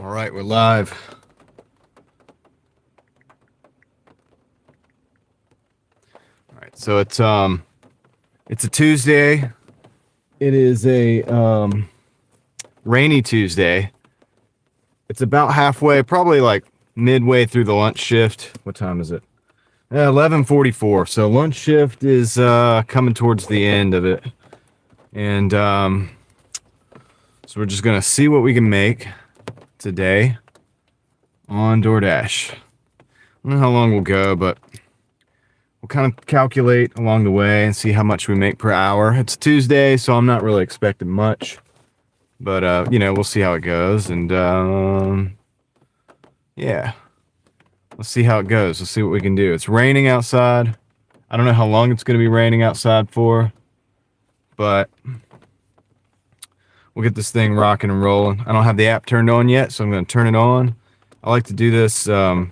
All right, we're live. All right, so it's a Tuesday. It is a rainy Tuesday. It's about halfway, probably like midway through the lunch shift. What time is it? 11:44. So lunch shift is coming towards the end of it, and so we're just gonna see what we can make today on Doordash. I don't know how long we'll go, but we'll kind of calculate along the way and see how much we make per hour. It's Tuesday, so I'm not really expecting much, but you know, we'll see how it goes. And yeah, let's see how it goes. Let's see what we can do. It's raining outside. I don't know how long it's going to be raining outside for, but we'll get this thing rocking and rolling. I don't have the app turned on yet, so I'm going to turn it on. I like to do this right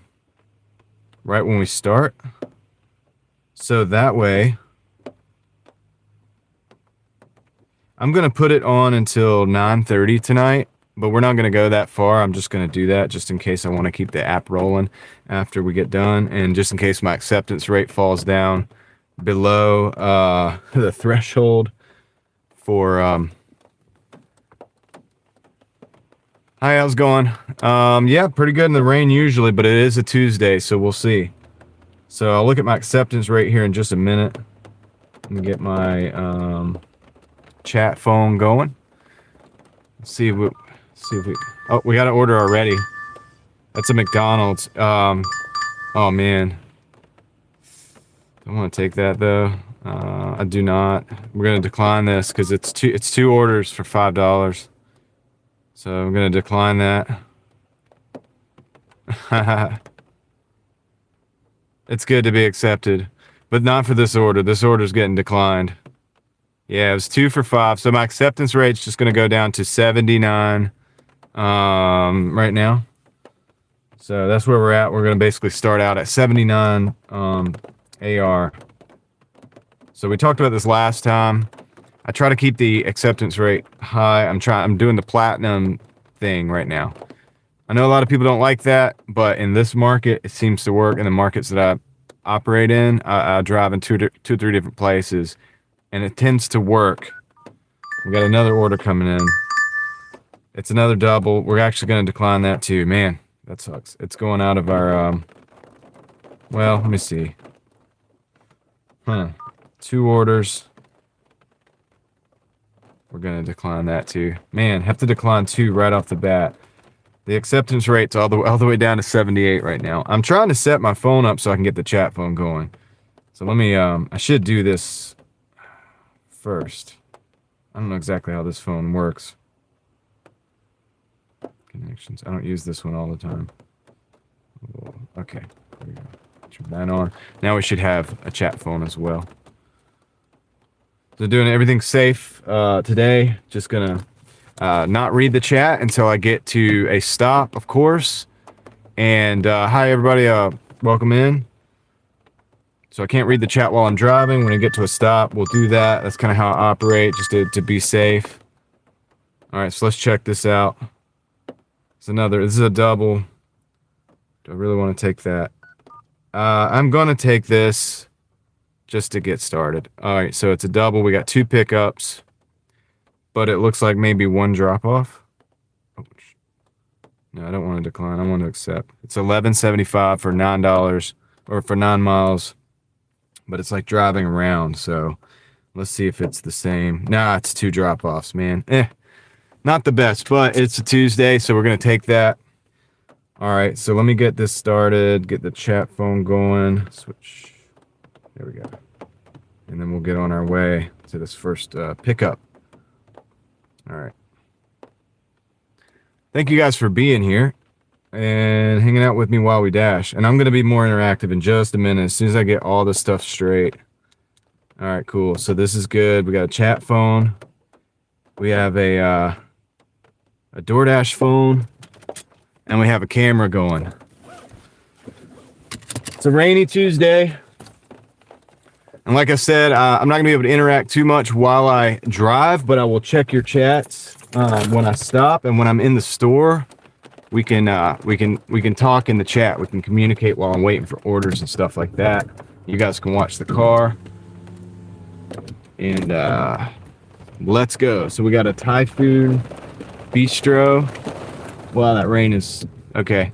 when we start, so that way I'm going to put it on until 9:30 tonight, but we're not going to go that far. I'm just going to do that just in case I want to keep the app rolling after we get done, and just in case my acceptance rate falls down below the threshold for Hi, how's it going? Yeah, pretty good in the rain usually, but it is a Tuesday, so we'll see. So I'll look at my acceptance rate here in just a minute. Let me get my chat phone going. Let's see if we oh, we got an order already. That's a McDonald's. Oh man. I want to take that though. I do not. We're gonna decline this because it's two orders for $5. So I'm going to decline that. It's good to be accepted, but not for this order. This order's getting declined. Yeah, it was 2 for $5. So my acceptance rate's just going to go down to 79 right now. So that's where we're at. We're going to basically start out at 79 AR. So we talked about this last time. I try to keep the acceptance rate high. I'm doing the platinum thing right now. I know a lot of people don't like that, but in this market, it seems to work. In the markets that I operate in, I drive in two or three different places, and it tends to work. We got another order coming in. It's another double. We're actually going to decline that too. Man, that sucks. It's going out of our, well, let me see. 2 orders. We're going to decline that too. Man, have to decline 2 right off the bat. The acceptance rate's all the way down to 78 right now. I'm trying to set my phone up so I can get the chat phone going. So let me, I should do this first. I don't know exactly how this phone works. Connections. I don't use this one all the time. Okay. There we go. Turn that on. Now we should have a chat phone as well. So doing everything safe today. Just gonna not read the chat until I get to a stop, of course. And hi everybody, welcome in. So I can't read the chat while I'm driving. When I get to a stop, we'll do that. That's kind of how I operate, just to be safe. All right, so let's check this out. This is a double. Do I really want to take that? I'm gonna take this just to get started. All right, so it's a double. We got 2 pickups, but it looks like maybe 1 drop off. Oh, no, I don't want to decline. I want to accept. It's $11.75 for $9 or for 9 miles, but it's like driving around. So let's see if it's the same. Nah, it's 2 drop offs, man. Not the best, but it's a Tuesday, so we're gonna take that. All right, so let me get this started. Get the chat phone going. Switch. There we go. And then we'll get on our way to this first pickup. All right. Thank you guys for being here and hanging out with me while we dash. And I'm going to be more interactive in just a minute as soon as I get all this stuff straight. All right, cool. So this is good. We got a chat phone. We have a DoorDash phone. And we have a camera going. It's a rainy Tuesday. And like I said, I'm not going to be able to interact too much while I drive, but I will check your chats when I stop and when I'm in the store. we can talk in the chat. We can communicate while I'm waiting for orders and stuff like that. You guys can watch the car. And let's go. So we got a Typhoon Bistro. Wow, that rain is okay.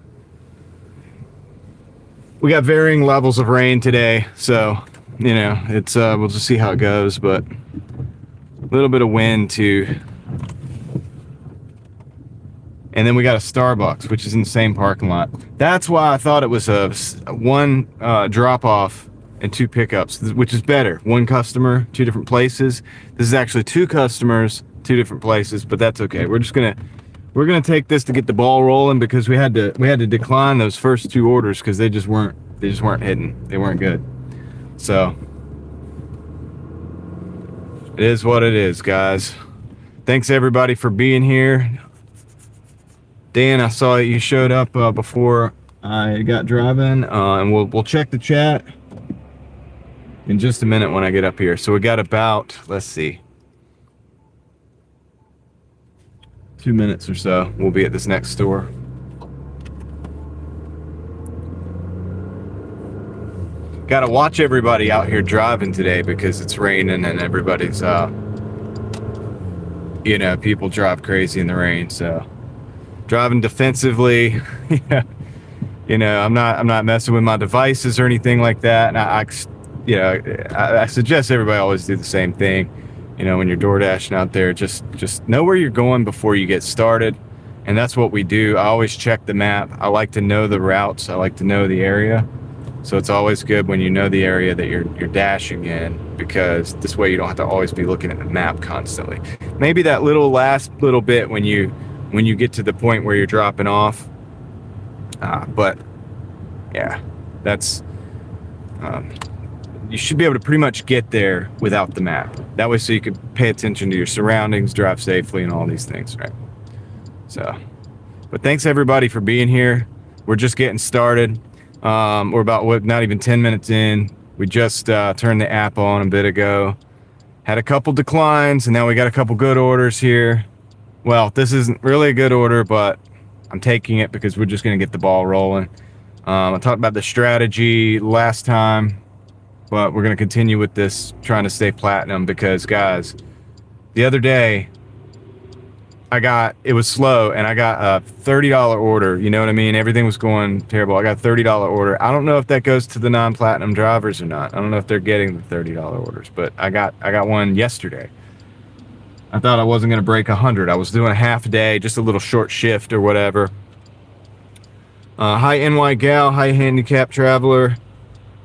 We got varying levels of rain today, so you know it's we'll just see how it goes, but a little bit of wind too. And then we got a Starbucks, which is in the same parking lot. That's why I thought it was a one drop off and 2 pickups, which is better. 1 customer, 2 different places. This is actually 2 customers, 2 different places, but that's okay. We're gonna take this to get the ball rolling because we had to decline those first 2 orders because they just weren't hitting. They weren't good. So it is what it is, guys. Thanks everybody for being here. Dan, I saw you showed up before I got driving, and we'll check the chat in just a minute when I get up here. So we got about, let's see, 2 minutes or so. We'll be at this next store. Got to watch everybody out here driving today because it's raining and everybody's, you know, people drive crazy in the rain. So driving defensively, yeah. You know, I'm not messing with my devices or anything like that. And I suggest everybody always do the same thing. You know, when you're DoorDashing out there, just know where you're going before you get started. And that's what we do. I always check the map. I like to know the routes. I like to know the area. So it's always good when you know the area that you're dashing in, because this way you don't have to always be looking at the map constantly. Maybe that last little bit when you get to the point where you're dropping off. But yeah, that's you should be able to pretty much get there without the map. That way so you can pay attention to your surroundings, drive safely, and all these things, right? So, but thanks everybody for being here. We're just getting started. We're about not even 10 minutes in. We just turned the app on a bit ago. Had a couple declines, and now we got a couple good orders here. Well, this isn't really a good order, but I'm taking it because we're just going to get the ball rolling. I talked about the strategy last time, but we're going to continue with this, trying to stay platinum, because guys, the other day it was slow and I got a $30 order. You know what I mean? Everything was going terrible. I got a $30 order. I don't know if that goes to the non-platinum drivers or not. I don't know if they're getting the $30 orders, but I got one yesterday. I thought I wasn't going to break 100. I was doing a half day, just a little short shift or whatever. Hi NY Gal, hi Handicap Traveler,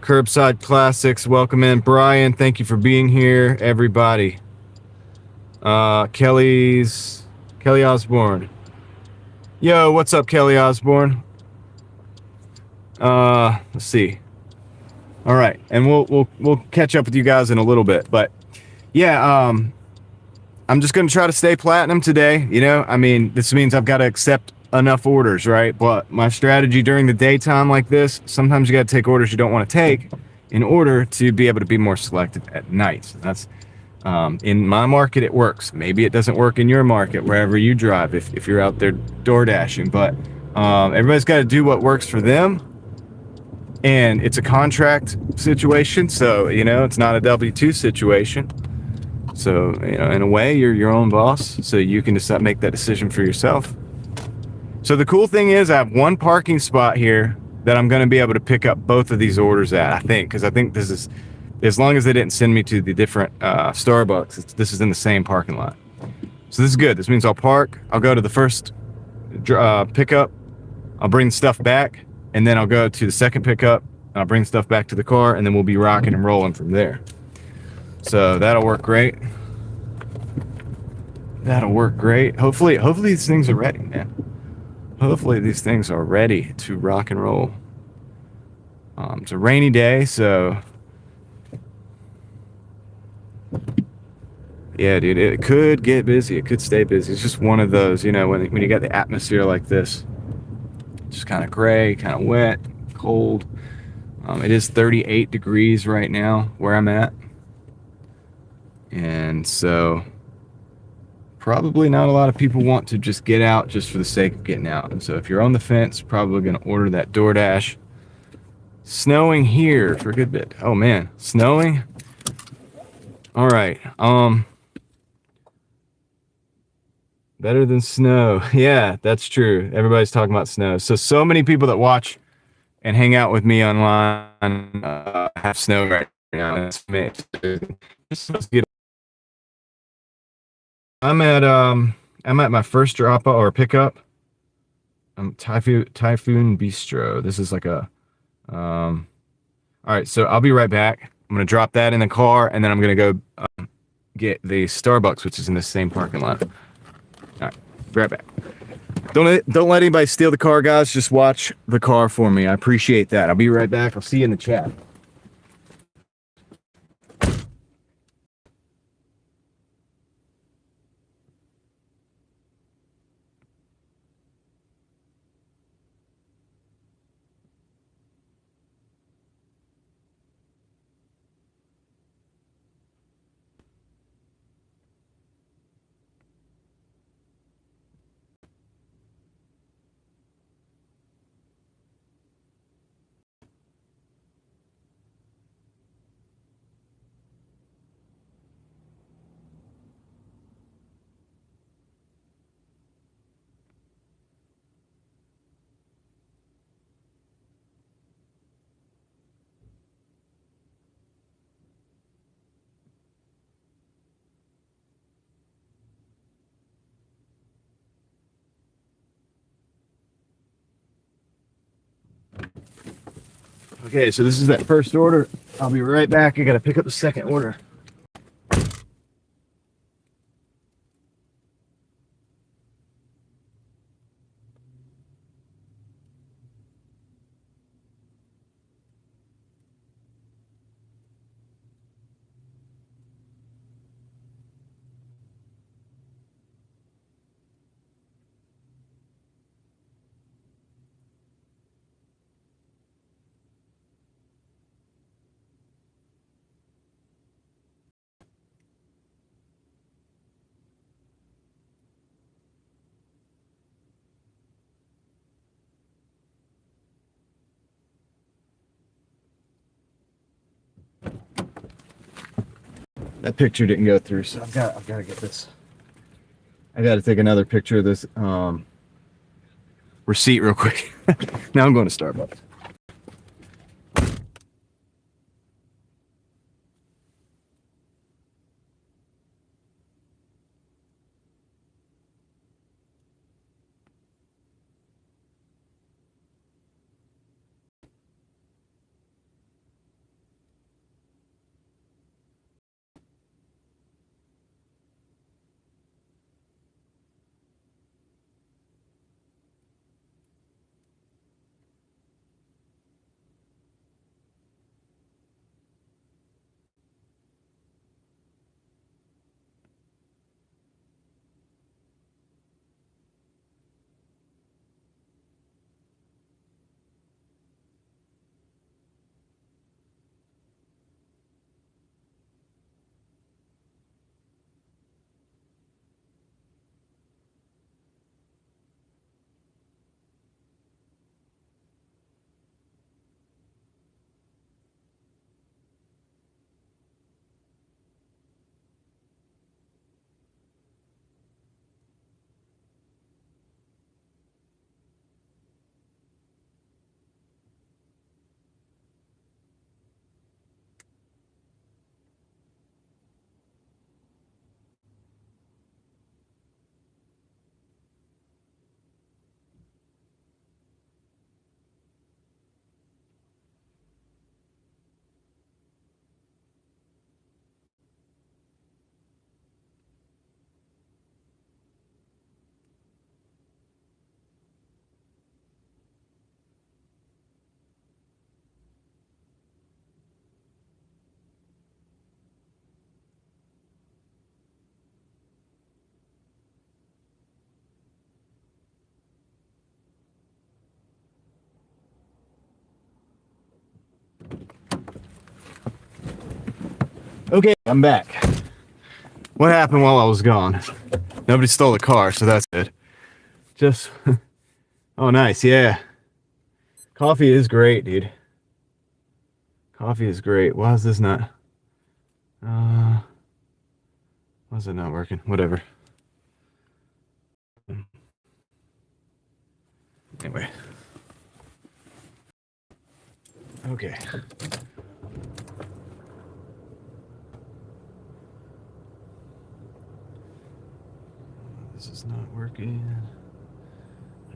Curbside Classics, welcome in. Brian, thank you for being here, everybody. Kelly Osborne. Yo, what's up, Kelly Osborne? Let's see. All right, and we'll catch up with you guys in a little bit, but yeah, I'm just gonna try to stay platinum today. You know, I mean, this means I've got to accept enough orders, right? But my strategy during the daytime like this, sometimes you got to take orders you don't want to take in order to be able to be more selective at night. So that's in my market, it works. Maybe it doesn't work in your market, wherever you drive, if you're out there door dashing. But everybody's got to do what works for them. And it's a contract situation, so, you know, it's not a W-2 situation. So, you know, in a way, you're your own boss, so you can decide, make that decision for yourself. So the cool thing is I have one parking spot here that I'm going to be able to pick up both of these orders at, I think, because I think this is, as long as they didn't send me to the different Starbucks, this is in the same parking lot. So this is good. This means I'll park, I'll go to the first pickup, I'll bring the stuff back, and then I'll go to the second pickup, and I'll bring stuff back to the car, and then we'll be rocking and rolling from there. So that'll work great. That'll work great. Hopefully these things are ready, man. Hopefully these things are ready to rock and roll. It's a rainy day, so yeah, dude, it could get busy. It could stay busy. It's just one of those, you know, when you got the atmosphere like this, just kind of gray, kind of wet, cold. It is 38 degrees right now where I'm at. And so probably not a lot of people want to just get out just for the sake of getting out. And so if you're on the fence, probably going to order that DoorDash. Snowing here for a good bit. Oh man, snowing. All right. Better than snow. Yeah, that's true. Everybody's talking about snow. So many people that watch and hang out with me online have snow right now. I'm at my first drop or pickup. I'm Typhoon Bistro. This is like a all right, so I'll be right back. I'm gonna drop that in the car, and then I'm gonna go get the Starbucks, which is in the same parking lot. All right, be right back. Don't let anybody steal the car, guys. Just watch the car for me. I appreciate that. I'll be right back. I'll see you in the chat. Okay, so this is that first order. I'll be right back. I gotta pick up the second order. That picture didn't go through, so I've got to get this. I got to take another picture of this receipt real quick. Now I'm going to Starbucks. Okay, I'm back. What happened while I was gone? Nobody stole the car, so that's good. Just, oh, nice, yeah. Coffee is great, dude. Coffee is great. Why is this not? Why is it not working? Whatever. Anyway. Okay. This is not working.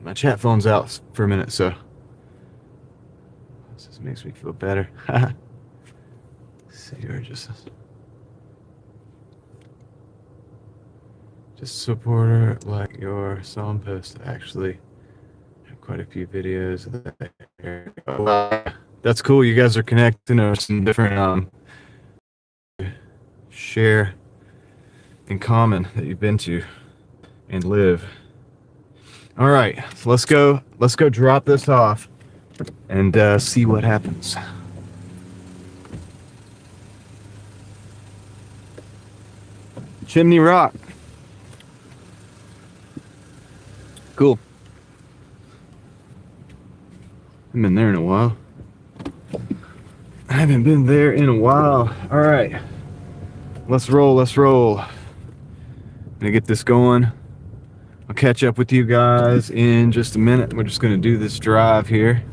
My chat phone's out for a minute, so this just makes me feel better. See, you're just supporter like your song post. Actually, have quite a few videos of that. That's cool. You guys are connecting or some different share in common that you've been to and live. All right, so let's go drop this off and see what happens. Chimney Rock. Cool. I haven't been there in a while. All right. Let's roll. I'm gonna get this going. I'll catch up with you guys in just a minute. We're just gonna do this drive here.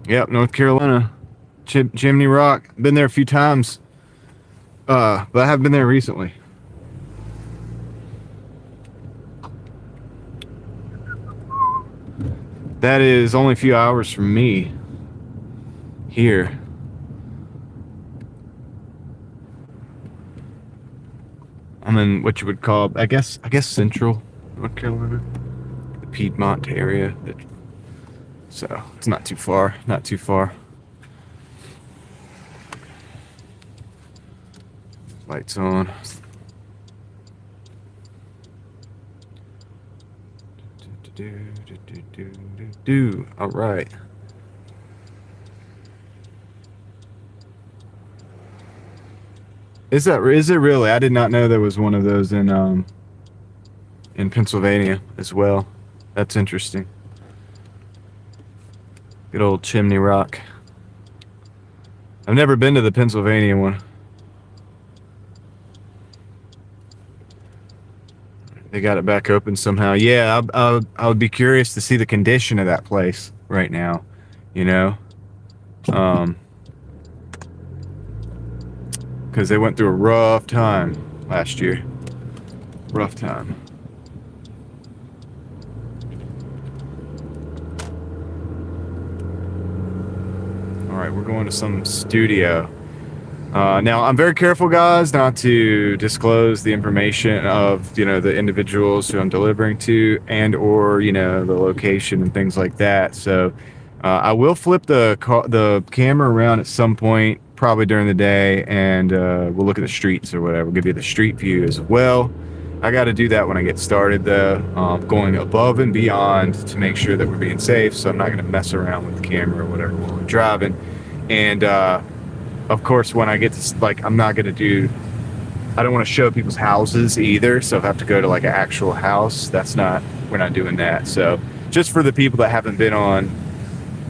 Yep, North Carolina. Chimney Rock. Been there a few times. But I haven't been there recently. That is only a few hours from me here. I'm in what you would call, I guess central North Carolina, the Piedmont area. So it's not too far. Lights on. All right. Is it really? I did not know there was one of those in Pennsylvania as well. That's interesting. Good old Chimney Rock. I've never been to the Pennsylvania one. They got it back open somehow. Yeah, I would be curious to see the condition of that place right now, you know? Because they went through a rough time last year. Rough time. All right, we're going to some studio. Now, I'm very careful, guys, not to disclose the information of, the individuals who I'm delivering to and or, the location and things like that. So I will flip the camera around at some point, probably during the day, and we'll look at the streets or whatever. We'll give you the street view as well. I got to do that when I get started, though, going above and beyond to make sure that we're being safe. So I'm not going to mess around with the camera or whatever while we're driving. And of course, when I get to, I'm not going to do, I don't want to show people's houses either. So if I have to go to an actual house, we're not doing that. So just for the people that haven't been on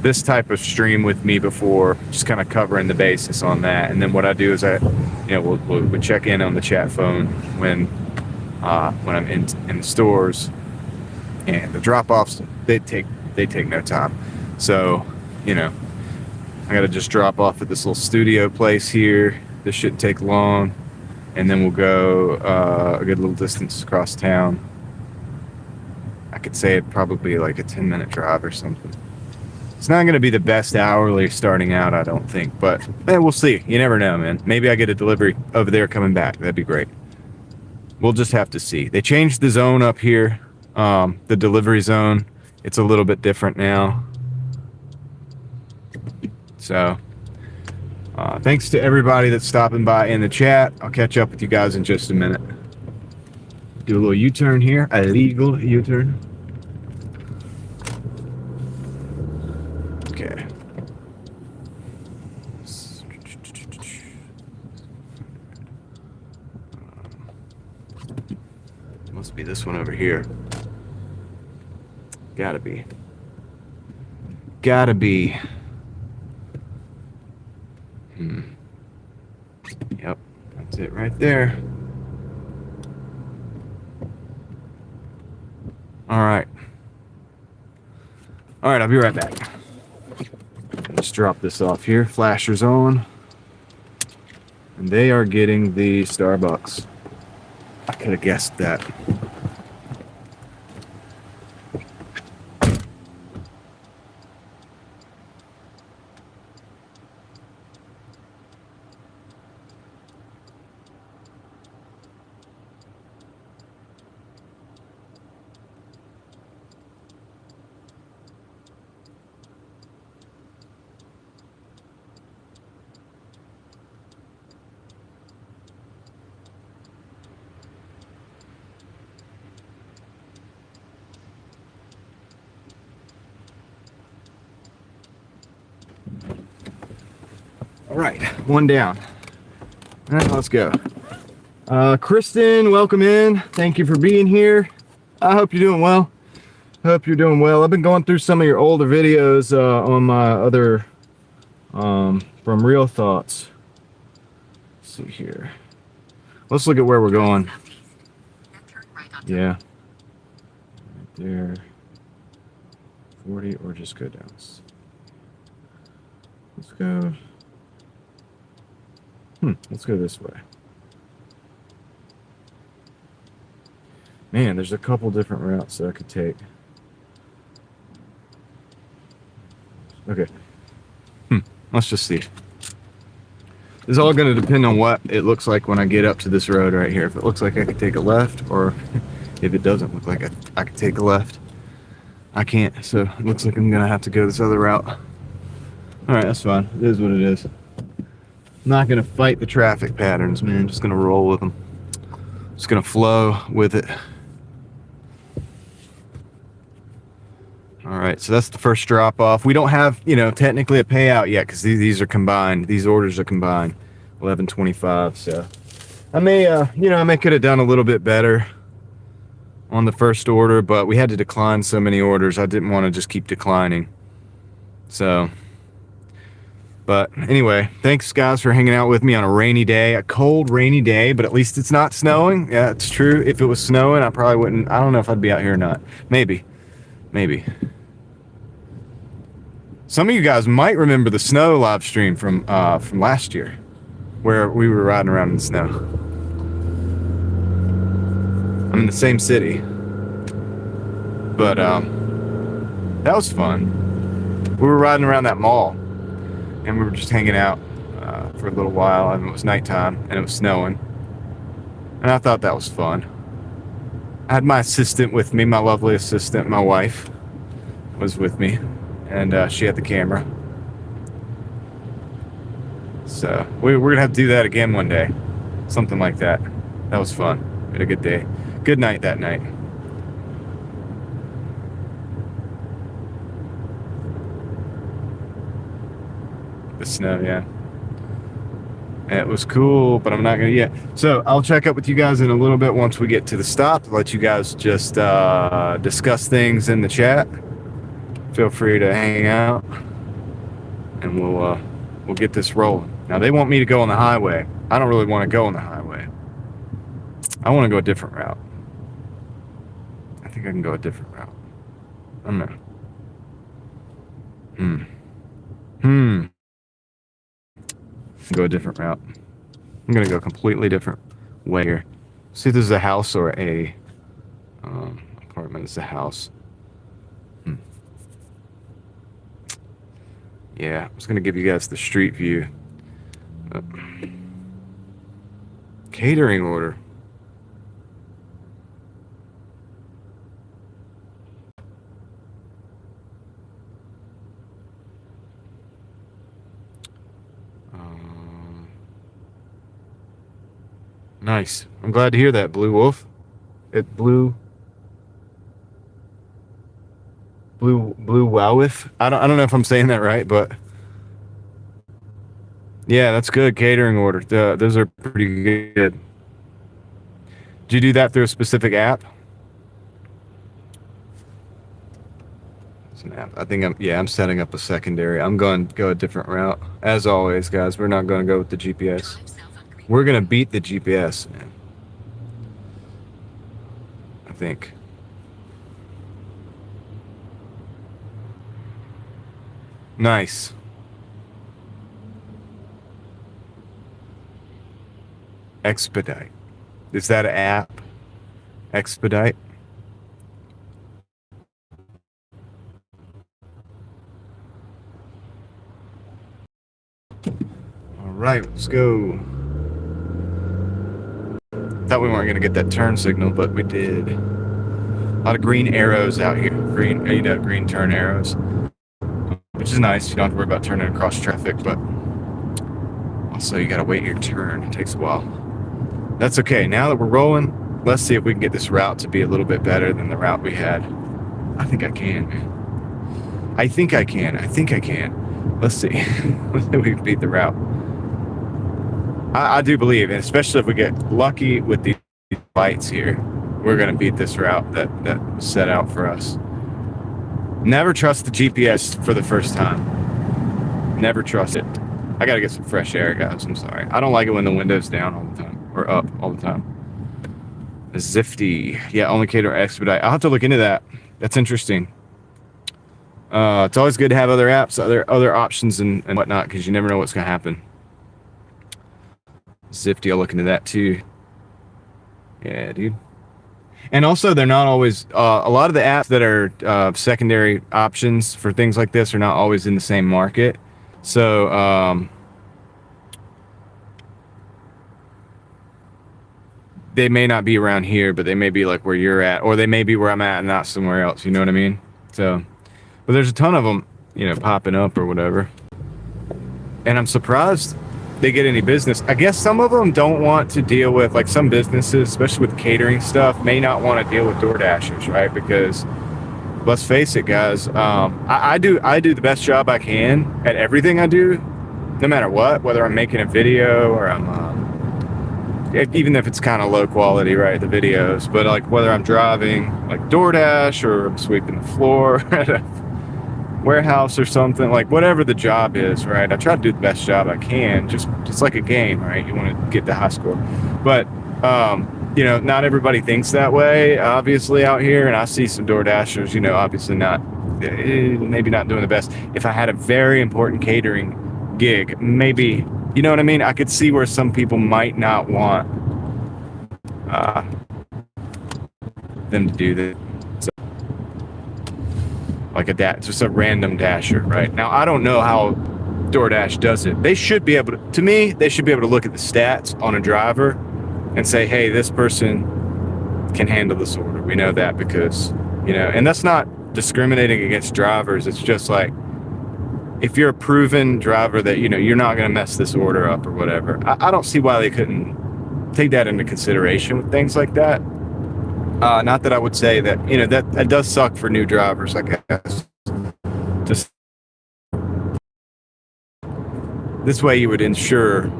this type of stream with me before, just kind of covering the basis on that. And then what I do is we'll check in on the chat phone when I'm in the stores, and the drop-offs, they take no time. So, I got to just drop off at this little studio place here. This shouldn't take long. And then we'll go a good little distance across town. I could say it'd probably be like a 10-minute drive or something. It's not going to be the best hourly starting out, I don't think. But we'll see. You never know, man. Maybe I get a delivery over there coming back. That'd be great. We'll just have to see. They changed the zone up here, the delivery zone. It's a little bit different now. So, thanks to everybody that's stopping by in the chat. I'll catch up with you guys in just a minute. Do a little U-turn here, a legal U-turn. Okay. this one over here. Gotta be. Gotta be. Yep, that's it right there. All right. All right, I'll be right back. Just drop this off here. Flashers on. And they are getting the Starbucks. I could have guessed that. All right, one down. All right, let's go. Kristen, welcome in. Thank you for being here. I hope you're doing well. Hope you're doing well. I've been going through some of your older videos on my other, from Real Thoughts. Let's see here. Let's look at where we're going. Yeah. Right there. 40 or just go down. Let's go. Let's go this way. Man, there's a couple different routes that I could take. Okay. Let's just see. This is all going to depend on what it looks like when I get up to this road right here. If it looks like I could take a left, or if it doesn't look like I could take a left. I can't, so it looks like I'm going to have to go this other route. Alright, that's fine. It is what it is. I'm not going to fight the traffic patterns, man. I'm just going to roll with them. Just going to flow with it. All right, so that's the first drop off. We don't have, technically a payout yet because these are combined. These orders are combined, 1125. So I may, I may could have done a little bit better on the first order, but we had to decline so many orders. I didn't want to just keep declining. So. But anyway, thanks guys for hanging out with me on a rainy day, a cold rainy day, but at least it's not snowing. Yeah, it's true. If it was snowing, I probably wouldn't. I don't know if I'd be out here or not. Maybe. Some of you guys might remember the snow live stream from last year, where we were riding around in the snow. I'm in the same city, but that was fun. We were riding around that mall. And we were just hanging out for a little while, and it was nighttime, and it was snowing. And I thought that was fun. I had my assistant with me, my lovely assistant, my wife, was with me, and she had the camera. So we're going to have to do that again one day. Something like that. That was fun. We had a good day. Good night that night. The snow, yeah. It was cool, but I'm not gonna yet. So I'll check up with you guys in a little bit once we get to the stop. Let you guys just discuss things in the chat. Feel free to hang out, and we'll get this rolling. Now they want me to go on the highway. I don't really want to go on the highway. I want to go a different route. I think I can go a different route. I don't know. Go a different route. I'm gonna go a completely different way here. See if this is a house or a apartment. It's a house. Yeah, I was gonna give you guys the street view. Catering order. Nice. I'm glad to hear that, Blue Wolf. Blue Wowif. I don't know if I'm saying that right, but yeah, that's good. Catering order. Those are pretty good. Did you do that through a specific app? Snap. I think I'm setting up a secondary. I'm going to go a different route. As always, guys, we're not going to go with the GPS. We're going to beat the GPS, man. I think. Nice. Expedite. Is that an app? Expedite? Alright, let's go. Thought we weren't going to get that turn signal, but we did. A lot of green arrows out here. Green turn arrows. Which is nice. You don't have to worry about turning across traffic, but also you got to wait your turn. It takes a while. That's okay. Now that we're rolling, let's see if we can get this route to be a little bit better than the route we had. I think I can, man. I think I can. Let's see. Let's see if we can beat the route. I do believe, and especially if we get lucky with these lights here, we're going to beat this route that was set out for us. Never trust the GPS for the first time. Never trust it. I got to get some fresh air, guys. I'm sorry. I don't like it when the window's down all the time, or up all the time. Zifty. Yeah, only cater expedite. I'll have to look into that. That's interesting. It's always good to have other apps, other options and whatnot, because you never know what's going to happen. Zifty, I'll look into that too. Yeah, dude. And also, they're not always, a lot of the apps that are secondary options for things like this are not always in the same market. So, they may not be around here, but they may be like where you're at, or they may be where I'm at and not somewhere else. You know what I mean? So, but there's a ton of them, you know, popping up or whatever. And I'm surprised they get any business. I guess some of them don't want to deal with, like some businesses, especially with catering stuff, may not want to deal with Doordashers, right? Because let's face it, guys, I do the best job I can at everything I do, no matter what, whether I'm making a video or I'm, even if it's kind of low quality, right, the videos, but like whether I'm driving like DoorDash or I'm sweeping the floor at a warehouse or something, like whatever the job is, right? I try to do the best job I can, just like a game, right? You want to get the high score, but you know, not everybody thinks that way, obviously, out here, and I see some DoorDashers, you know, obviously not, maybe not doing the best. If I had a very important catering gig, maybe, you know what I mean? I could see where some people might not want them to do that. Like just a random dasher, right? Now, I don't know how DoorDash does it. They should be able to me, they should be able to look at the stats on a driver and say, hey, this person can handle this order. We know that because, you know, and that's not discriminating against drivers. It's just like, if you're a proven driver that, you know, you're not going to mess this order up or whatever, I don't see why they couldn't take that into consideration with things like that. Not that I would say that, you know, that does suck for new drivers, I guess. Just this way you would ensure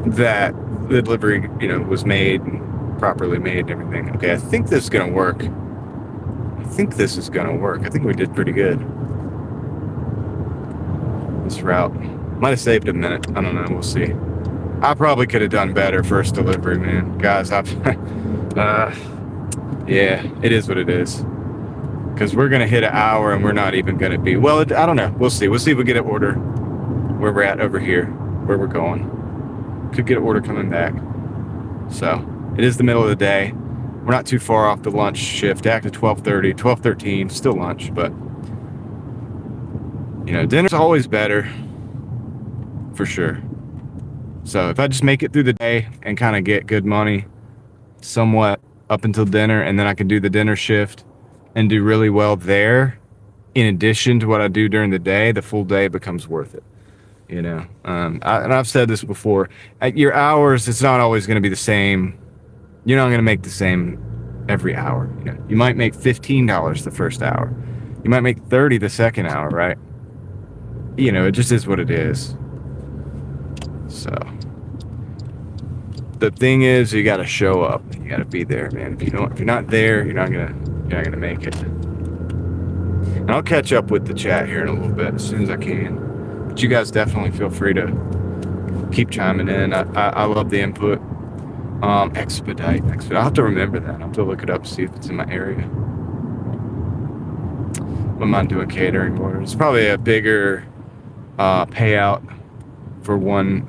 that the delivery, you know, was made and properly made and everything. Okay, I think this is going to work. I think we did pretty good. This route might have saved a minute. I don't know. We'll see. I probably could have done better first delivery, man. Guys, yeah, it is what it is. Because we're going to hit an hour and we're not even going to be... Well, I don't know. We'll see. We'll see if we get an order where we're at over here, where we're going. Could get an order coming back. So, it is the middle of the day. We're not too far off the lunch shift. Act at 12:30, 12:13. Still lunch, but... You know, dinner's always better. For sure. So, if I just make it through the day and kind of get good money somewhat up until dinner, and then I can do the dinner shift and do really well there, in addition to what I do during the day, the full day becomes worth it. You know, and I've said this before, at your hours, it's not always going to be the same. You're not going to make the same every hour. You know, you might make $15 the first hour. You might make 30 the second hour, right? You know, it just is what it is. So the thing is, you got to show up. You got to be there, man. If you're not there, you're not gonna make it. And I'll catch up with the chat here in a little bit as soon as I can. But you guys definitely feel free to keep chiming in. I love the input. Expedite. I'll have to remember that. I'll have to look it up, see if it's in my area. Wouldn't mind doing catering orders. It's probably a bigger payout for one,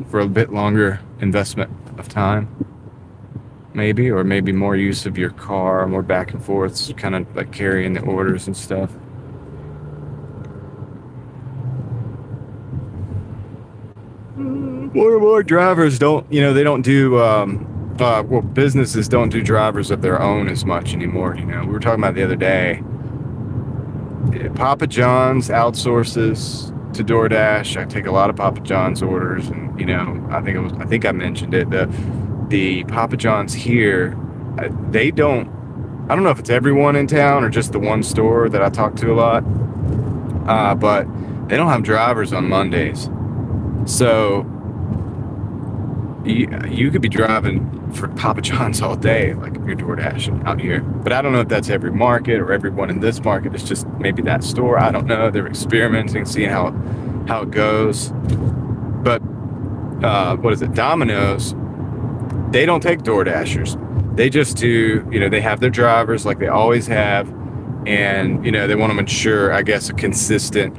for a bit longer investment of time. Maybe, or maybe more use of your car, more back and forths, kind of like carrying the orders and stuff. More drivers don't, they don't do, well, businesses don't do drivers of their own as much anymore. We were talking about the other day. Papa John's outsources to Doordash. I take a lot of Papa John's orders, and I think I mentioned it. The Papa John's here, they don't. I don't know if it's everyone in town or just the one store that I talk to a lot. But they don't have drivers on Mondays, so you could be driving for Papa John's all day, like if you're DoorDashing out here. But I don't know if that's every market or everyone in this market. It's just maybe that store. I don't know. They're experimenting, seeing how it goes. But what is it? Domino's, they don't take DoorDashers. They just do, they have their drivers like they always have. And, they want to ensure, I guess, a consistent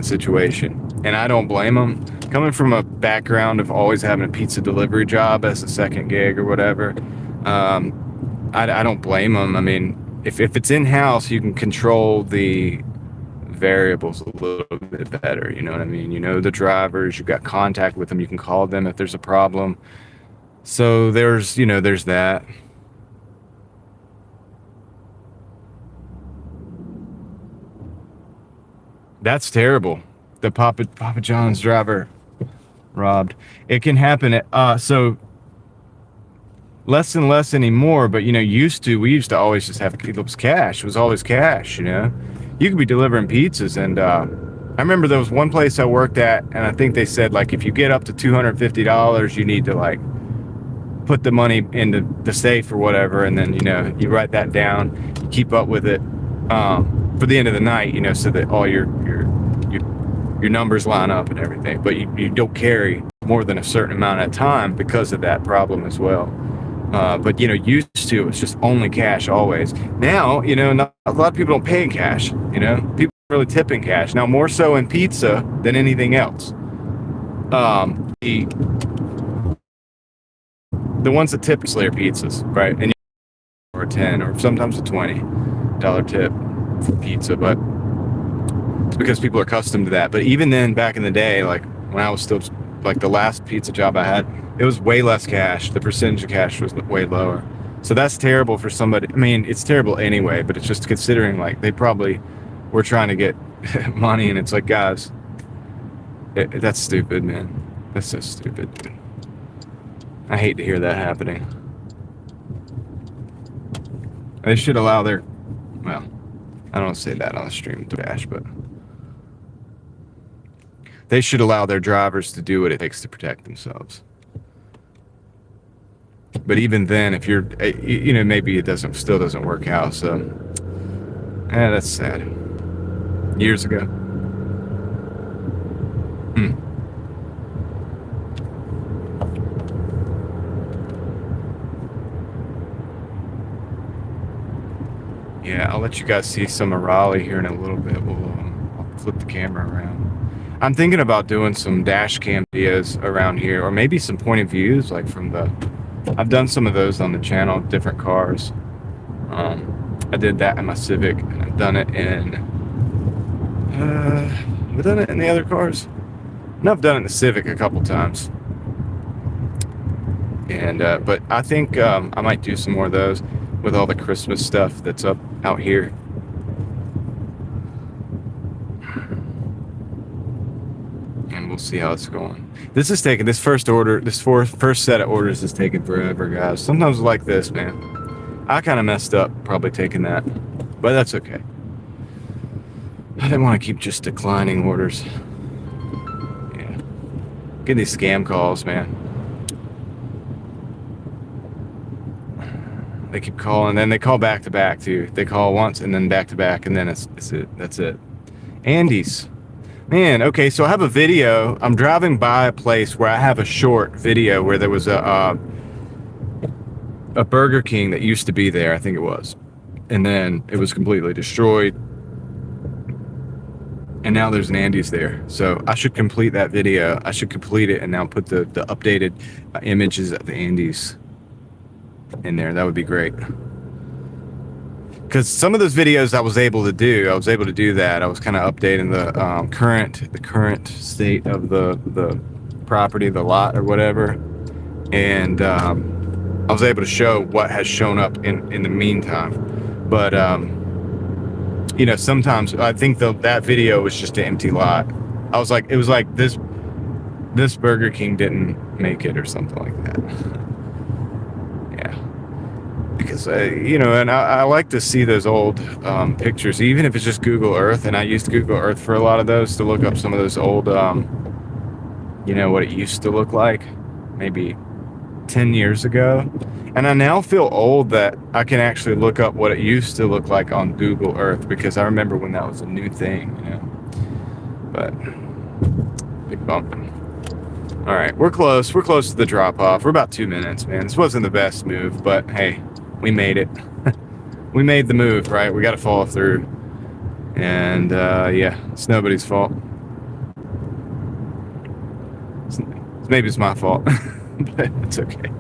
situation. And I don't blame them. Coming from a background of always having a pizza delivery job as a second gig or whatever, I don't blame them. I mean, if it's in-house, you can control the variables a little bit better. You know what I mean? The drivers, you've got contact with them. You can call them if there's a problem. So there's that. That's terrible. The Papa John's driver robbed. It can happen. So less and less anymore. But we used to always just have, it was cash. It was always cash. You could be delivering pizzas, and I remember there was one place I worked at, and I think they said like if you get up to $250, you need to like put the money into the safe or whatever, and then you write that down, you keep up with it for the end of the night, so that all your numbers line up and everything. But you don't carry more than a certain amount at a time because of that problem as well. But used to, it was just only cash always. Now, not, a lot of people don't pay in cash. People really tip in cash now, more so in pizza than anything else. The ones that tip Slayer pizzas, right? And or a 10 or sometimes a $20 tip for pizza, but it's because people are accustomed to that. But even then, back in the day, like when I was still like the last pizza job I had, it was way less cash. The percentage of cash was way lower. So that's terrible for somebody. I mean, it's terrible anyway, but it's just considering like they probably were trying to get money, and it's like, guys, that's stupid, man. That's so stupid. I hate to hear that happening. They should allow their, well, I don't want to say that on the stream, Doordash, but they should allow their drivers to do what it takes to protect themselves. But even then, if you're, maybe it still doesn't work out. So, that's sad. Years ago. Yeah, I'll let you guys see some of Raleigh here in a little bit. I'll flip the camera around. I'm thinking about doing some dash cam videos around here, or maybe some point of views, like from the. I've done some of those on the channel, different cars. I did that in my Civic, and I've done it in. Have I done it in the other cars? No, I've done it in the Civic a couple times. And but I think I might do some more of those with all the Christmas stuff that's up out here. And we'll see how it's going. This first set of orders is taking forever, guys. Sometimes like this, man. I kind of messed up probably taking that, but that's okay. I didn't want to keep just declining orders. Yeah. Get these scam calls, man. They keep calling, then they call back to back too. They call once and then back to back, and then it's it. That's it. Andy's. Man, okay, so I have a video. I'm driving by a place where I have a short video where there was a Burger King that used to be there, I think it was. And then it was completely destroyed. And now there's an Andy's there. So I should complete that video. I should complete it and now put the updated images of the Andy's in there. That would be great. Because some of those videos I was able to do that. I was kind of updating the current state of the property, the lot or whatever, and I was able to show what has shown up in the meantime. But you know, sometimes I think that video was just an empty lot. It was like this Burger King didn't make it or something like that. Because you know, and I like to see those old pictures, even if it's just Google Earth. And I used Google Earth for a lot of those to look up some of those old, you know, what it used to look like, maybe 10 years ago. And I now feel old that I can actually look up what it used to look like on Google Earth, because I remember when that was a new thing, you know. But big bump. All right, we're close. We're close to the drop off. We're about 2 minutes, man. This wasn't the best move, but hey. We made it. We made the move, right? We got to follow through. And yeah, it's nobody's fault. Maybe it's my fault, but it's okay.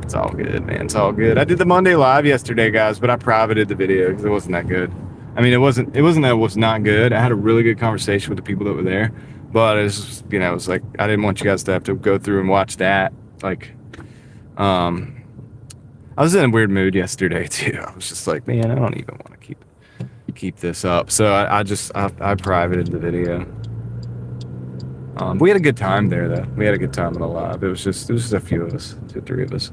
It's all good, man. It's all good. I did the Monday live yesterday, guys, but I privated the video because it wasn't that good. I mean, it wasn't that it was not good. I had a really good conversation with the people that were there, but it's, you know, it was like I didn't want you guys to have to go through and watch that. Like, I was in a weird mood yesterday too. I was just like, man, I don't even want to keep this up. So I privated the video. We had a good time there though. We had a good time in the live. It was just a few of us, 2 or 3 of us,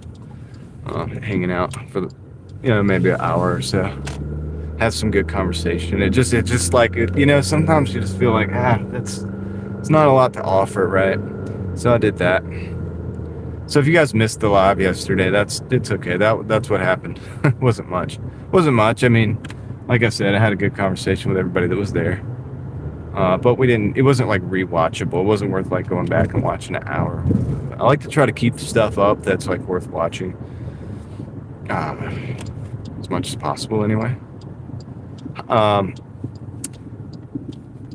hanging out for you know, maybe an hour or so. Had some good conversation. It just like, you know, sometimes you just feel like, it's not a lot to offer, right? So I did that. So if you guys missed the live yesterday, it's okay. That's what happened. It wasn't much. I mean, like I said, I had a good conversation with everybody that was there. But it wasn't like rewatchable. It wasn't worth like going back and watching an hour. I like to try to keep stuff up that's like worth watching. As much as possible anyway.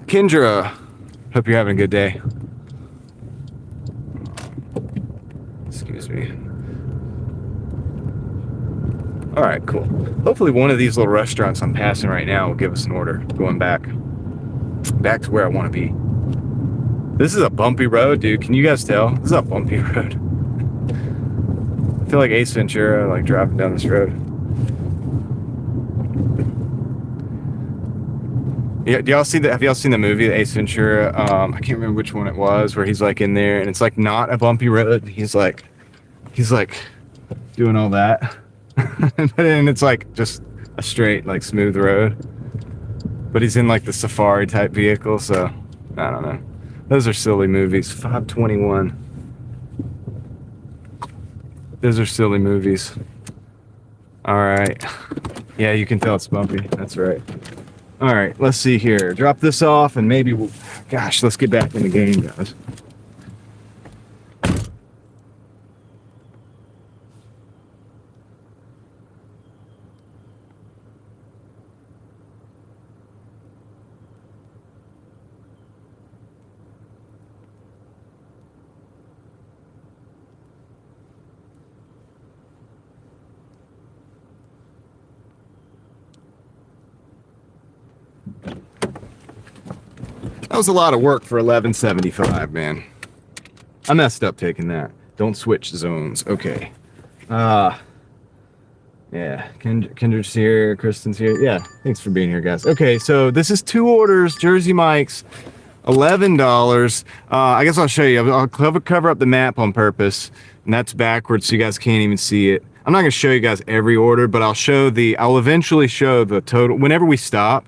Kendra, hope you're having a good day. Excuse me. All right, cool. Hopefully one of these little restaurants I'm passing right now will give us an order going back to where I want to be. This is a bumpy road, dude. Can you guys tell? This is a bumpy road. I feel like Ace Ventura, like driving down this road. Yeah, have y'all seen the movie, Ace Ventura? I can't remember which one it was, where he's like in there and it's like not a bumpy road. He's like doing all that. And it's like just a straight, like smooth road. But he's in like the safari type vehicle, so I don't know. Those are silly movies. 521. Those are silly movies. All right. Yeah, you can tell it's bumpy. That's right. All right, let's see here. Drop this off and maybe we'll... Gosh, let's get back in the game, guys. That was a lot of work for $11.75, man. I messed up taking that. Don't switch zones. Okay. Yeah. Kendra's here. Kristen's here. Yeah. Thanks for being here, guys. Okay. So this is 2 orders. Jersey Mike's. $11. I guess I'll show you. I'll cover up the map on purpose. And that's backwards so you guys can't even see it. I'm not going to show you guys every order, but I'll eventually show the total. Whenever we stop,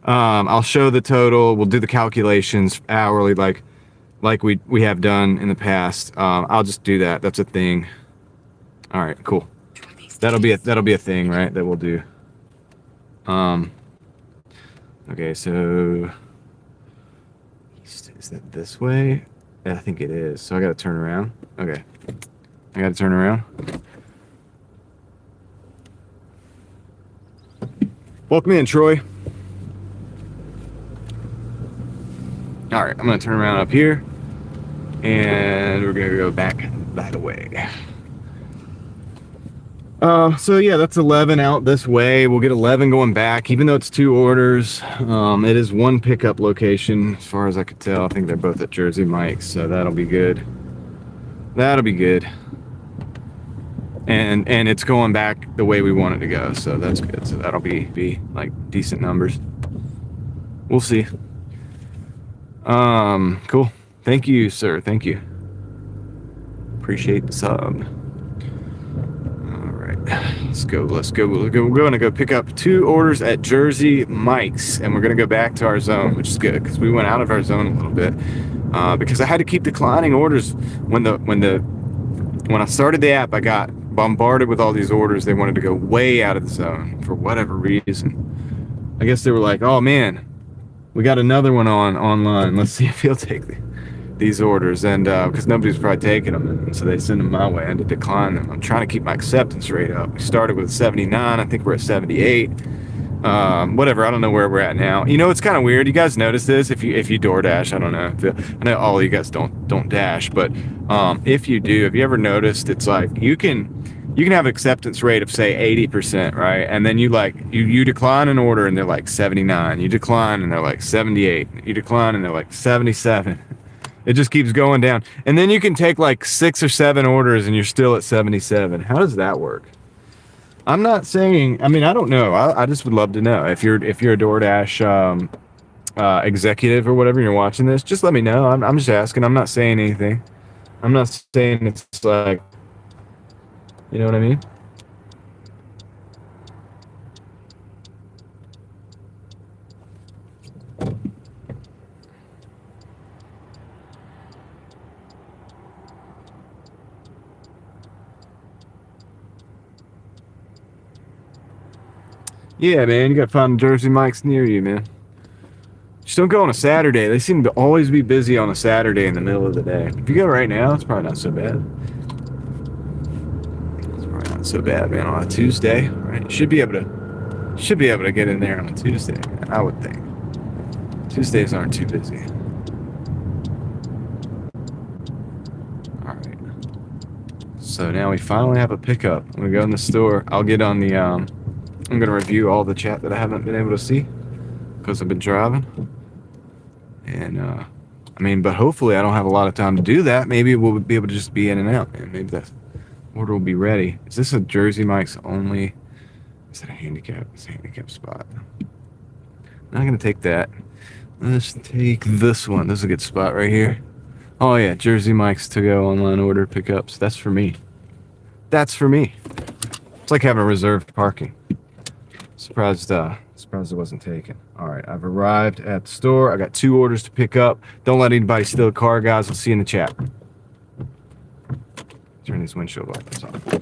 I'll show the total. We'll do the calculations hourly like we have done in the past. I'll just do that. That's a thing. All right, cool. That'll be a thing, right? That we'll do. Okay, so is that this way? Yeah, I think it is. So I gotta turn around. Okay, I gotta turn around. Welcome in, Troy. All right, I'm gonna turn around up here, and we're gonna go back that way. So yeah, that's 11 out this way. We'll get 11 going back, even though it's 2 orders. It is 1 pickup location, as far as I could tell. I think they're both at Jersey Mike's, so that'll be good. That'll be good. And it's going back the way we want it to go, so that's good. So that'll be like decent numbers. We'll see. Cool. Thank you, sir. Thank you. Appreciate the sub. Let's go. We're going to go pick up 2 orders at Jersey Mike's, and we're going to go back to our zone, which is good because we went out of our zone a little bit because I had to keep declining orders. When I started the app, I got bombarded with all these orders. They wanted to go way out of the zone for whatever reason. I guess they were like, "Oh man, we got another one online. Let's see if he'll take these orders," and because nobody's probably taking them, and so they send them my way. I had to decline them. I'm trying to keep my acceptance rate up. We started with 79. I think we're at 78. Whatever. I don't know where we're at now. You know, it's kind of weird. You guys notice this if you DoorDash? I don't know. I know all of you guys don't dash, but if you do, have you ever noticed it's like you can have an acceptance rate of say 80%, right? And then you decline an order and they're like 79. You decline and they're like 78. You decline and they're like 77. It just keeps going down. And then you can take like 6 or 7 orders and you're still at 77. How does that work? I'm not saying, I mean, I don't know. I just would love to know. If you're a DoorDash executive or whatever, and you're watching this, just let me know. I'm just asking. I'm not saying anything. I'm not saying it's like, you know what I mean? Yeah, man, you gotta find Jersey Mike's near you, man. Just don't go on a Saturday. They seem to always be busy on a Saturday in the middle of the day. If you go right now, it's probably not so bad. It's probably not so bad, man. On a Tuesday, right? You should be able to get in there on a Tuesday, man, I would think. Tuesdays aren't too busy. All right. So now we finally have a pickup. I'm gonna go in the store. I'll get on the I'm gonna review all the chat that I haven't been able to see because I've been driving. And I mean, but hopefully I don't have a lot of time to do that. Maybe we'll be able to just be in and out, and maybe that order will be ready. Is this a Jersey Mike's only? Is that a handicap? It's a handicap spot. Not gonna take that. Let's take this one. This is a good spot right here. Oh yeah, Jersey Mike's to go online order pickups. That's for me. That's for me. It's like having reserved parking. Surprised it wasn't taken. All right, I've arrived at the store. I got 2 orders to pick up. Don't let anybody steal the car, guys. I'll see you in the chat. Turn these windshield wipers off.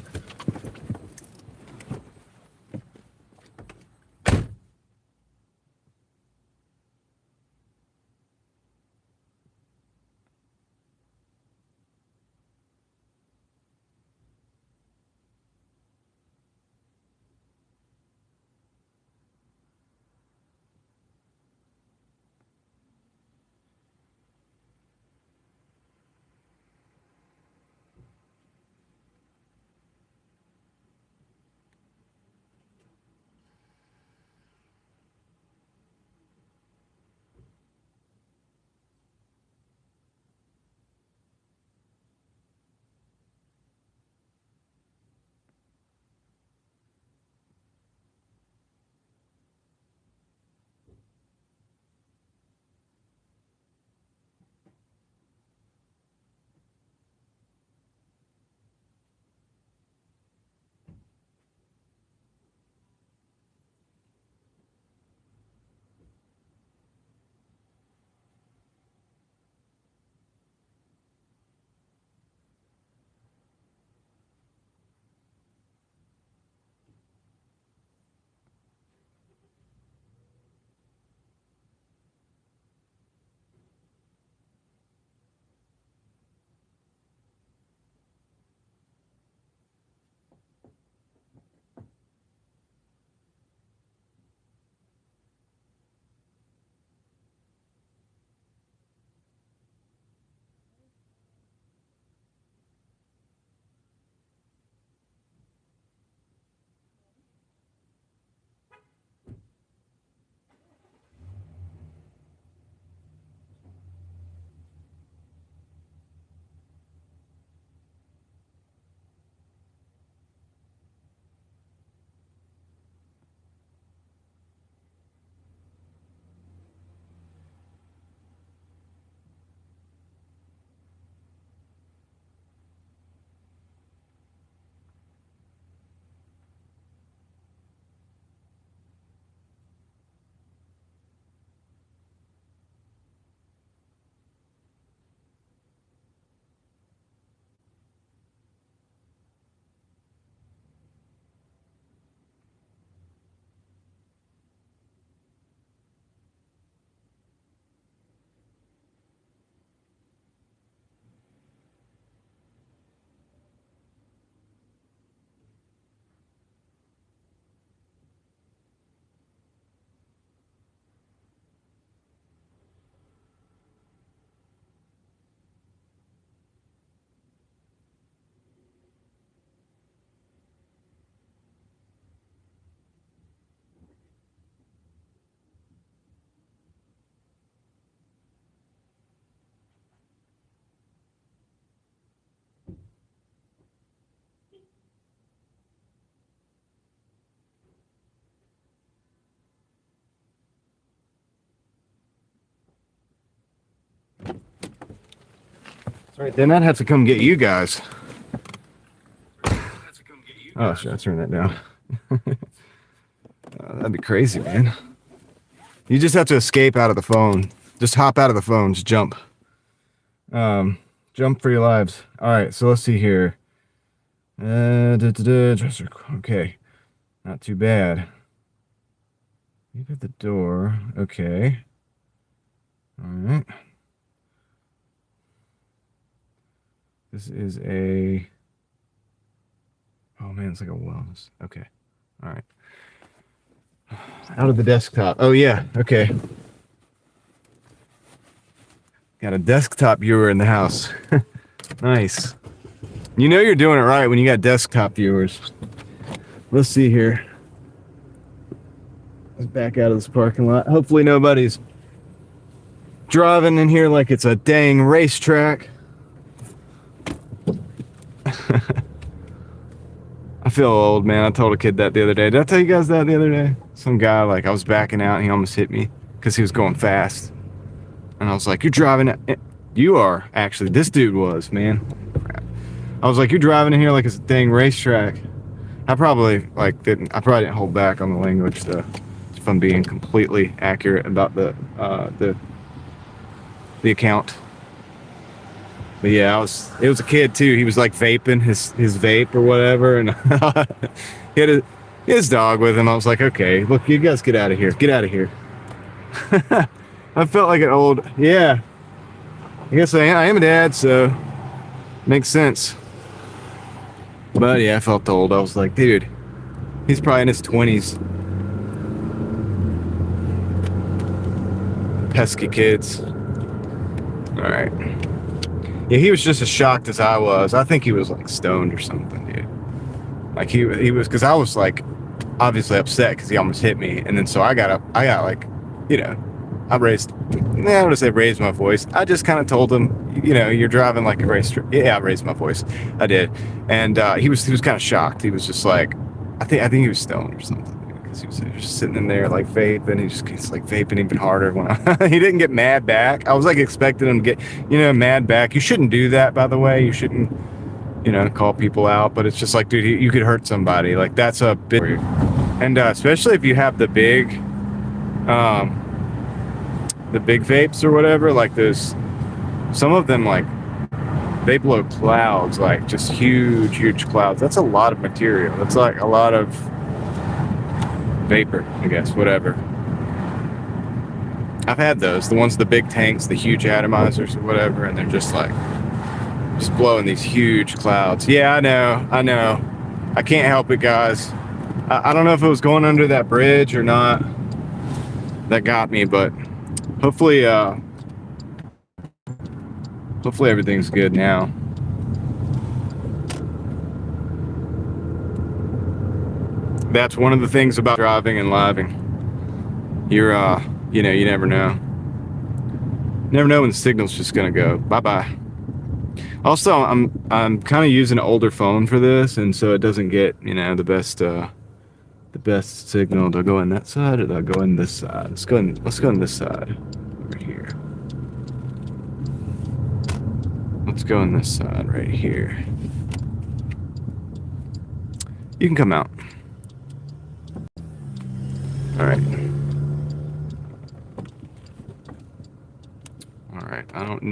Right, then I'd have to come get you guys. Oh, should I turn that down? That'd be crazy, man. You just have to escape out of the phone. Just hop out of the phone. Just jump. Jump for your lives. All right, so let's see here. Dresser. Okay, not too bad. Leave at the door. Okay. All right. This is a... Oh, man, it's like a wellness. Okay. All right. Out of the desktop. Oh, yeah. Okay. Got a desktop viewer in the house. Nice. You know you're doing it right when you got desktop viewers. Let's see here. Let's back out of this parking lot. Hopefully nobody's driving in here like it's a dang racetrack. I feel old, man. I told a kid that the other day. Did I tell you guys that the other day? Some guy, like, I was backing out and he almost hit me because he was going fast. And I was like, you're driving it. You are, actually. This dude was, man. Crap. I was like, you're driving in here like it's a dang racetrack. I probably didn't hold back on the language though, if I'm being completely accurate about the account. But yeah, it was a kid too. He was like vaping his vape or whatever, and he had his dog with him. I was like, okay, look, you guys get out of here. Get out of here. I felt like an old, yeah. I guess I am a dad, so makes sense. But yeah, I felt old. I was like, dude, he's probably in his 20s. Pesky kids. All right. Yeah, he was just as shocked as I was. I think he was like stoned or something, dude. Like he was, because I was like obviously upset because he almost hit me, and then so I got like, you know, I raised my voice. I just kind of told him, you know, you're driving like a racetrack. Yeah, I raised my voice. I did, and he was kind of shocked. He was just like, I think he was stoned or something. He was just sitting in there like vaping. He just gets like vaping even harder when he didn't get mad back. I was like expecting him to get, you know, mad back. You shouldn't do that, by the way. You shouldn't, you know, call people out. But it's just like, dude, you could hurt somebody. Like that's a bit, and especially if you have the big vapes or whatever. Like there's some of them like they blow clouds, like just huge clouds. That's a lot of material. That's like a lot of vapor, I guess, whatever. I've had those, the ones, the big tanks, the huge atomizers or whatever, and they're just like, just blowing these huge clouds. Yeah, I know. I can't help it, guys. I don't know if it was going under that bridge or not that got me, but hopefully everything's good now. That's one of the things about driving and living. You're, you know, you never know. Never know when the signal's just gonna go. Bye-bye. Also, I'm kind of using an older phone for this, and so it doesn't get, you know, the best signal. Do I go in that side or do I go in this side? Let's go in this side. Over here. Let's go in this side right here. You can come out. All right. I don't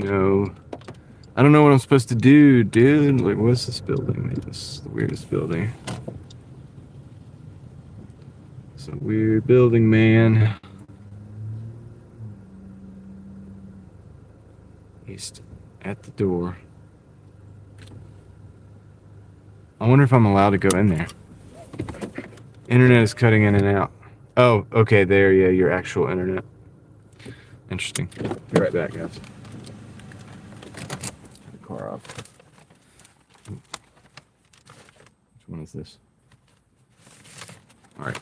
know what I'm supposed to do, dude. Like, what's this building? This is the weirdest building. It's a weird building, man. He's at the door. I wonder if I'm allowed to go in there. Internet is cutting in and out. Oh, okay, there, yeah, your actual internet. Interesting. Be right back, guys. Turn the car off. Which one is this? All right.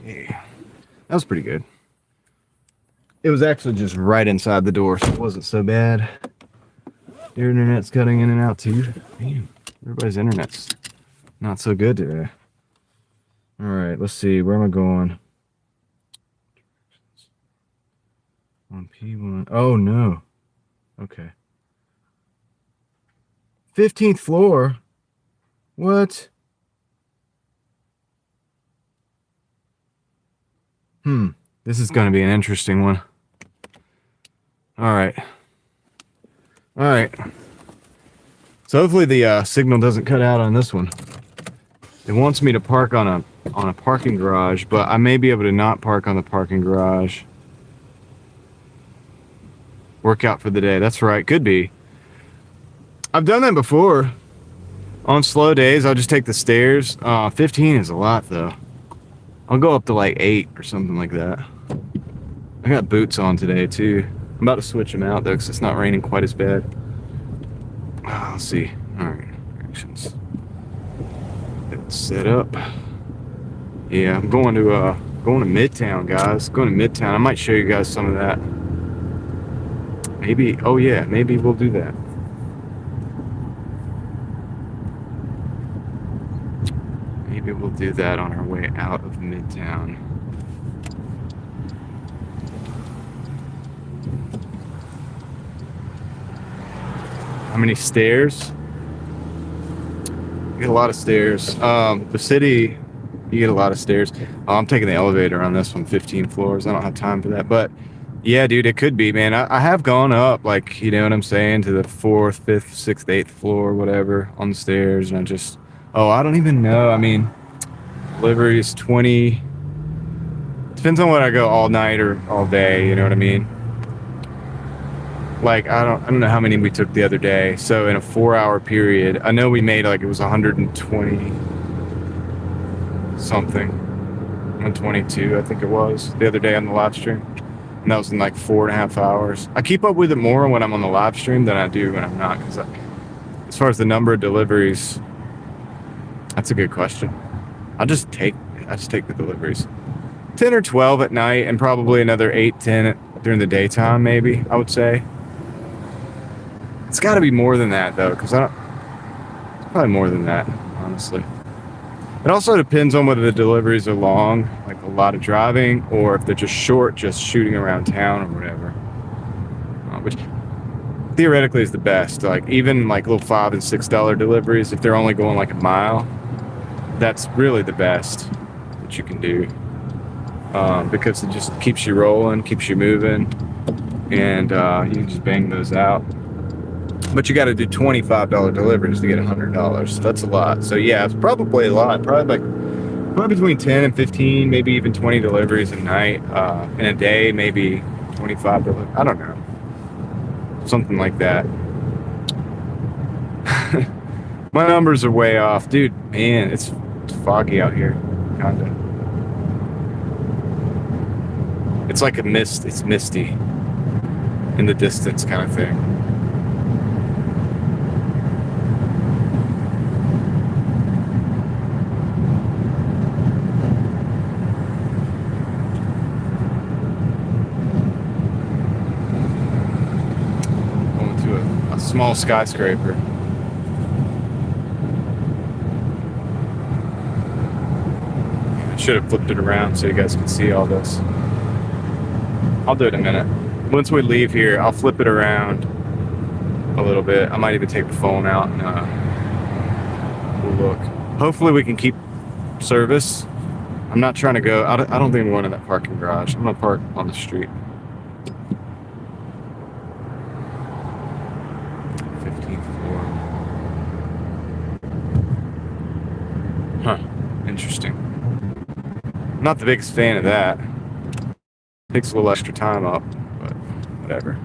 Yeah, that was pretty good. It was actually just right inside the door, so it wasn't so bad. Your internet's cutting in and out too. Damn, everybody's internet's not so good today. All right, let's see. Where am I going? On P1. Oh no. Okay. 15th floor. What? This is going to be an interesting one. All right. All right. So hopefully the signal doesn't cut out on this one. It wants me to park on a parking garage, but I may be able to not park on the parking garage. Work out for the day. That's right. Could be. I've done that before. On slow days, I'll just take the stairs. 15 is a lot though. I'll go up to like 8 or something like that. I got boots on today too. I'm about to switch them out though because it's not raining quite as bad. Let's see. All right, directions. Get it set up. Yeah, I'm going to Midtown, guys. Going to Midtown. I might show you guys some of that. Maybe. Oh yeah, maybe we'll do that. Maybe we'll do that on our way out of Midtown. How many stairs? You get a lot of stairs. The city, you get a lot of stairs. I'm taking the elevator on this one, 15 floors. I don't have time for that, but yeah, dude, it could be, man. I have gone up, like, you know what I'm saying, to the 4th, 5th, 6th, 8th floor, whatever, on the stairs, and I don't even know. I mean, delivery is 20. Depends on what I go all night or all day, you know what I mean? Like, I don't know how many we took the other day. So in a 4-hour period, I know we made like, it was 120 something, 122, I think it was, the other day on the live stream. And that was in like 4.5 hours. I keep up with it more when I'm on the live stream than I do when I'm not. Because as far as the number of deliveries, that's a good question. I just take the deliveries. 10 or 12 at night and probably another 8, 10 during the daytime, maybe, I would say. It's got to be more than that, though, because it's probably more than that, honestly. It also depends on whether the deliveries are long, like a lot of driving, or if they're just short, just shooting around town or whatever. Which theoretically is the best. Like, even like little $5 and $6 deliveries, if they're only going like a mile, that's really the best that you can do. Because it just keeps you rolling, keeps you moving, and you can just bang those out. But you got to do $25 deliveries to get $100. So that's a lot. So yeah, it's probably a lot. Probably between 10 and 15, maybe even 20 deliveries a night. In a day, maybe 25 deliveries. I don't know. Something like that. My numbers are way off. Dude, man, it's foggy out here. Kinda. It's like a mist. It's misty in the distance kind of thing. Going to a small skyscraper. I should have flipped it around so you guys can see all this. I'll do it in a minute. Once we leave here, I'll flip it around a little bit. I might even take the phone out and we'll look. Hopefully we can keep service. I'm not trying to go. I don't think I'm going in that parking garage. I'm going to park on the street. 15th floor. Huh. Interesting. I'm not the biggest fan of that. Takes a little extra time up, but whatever.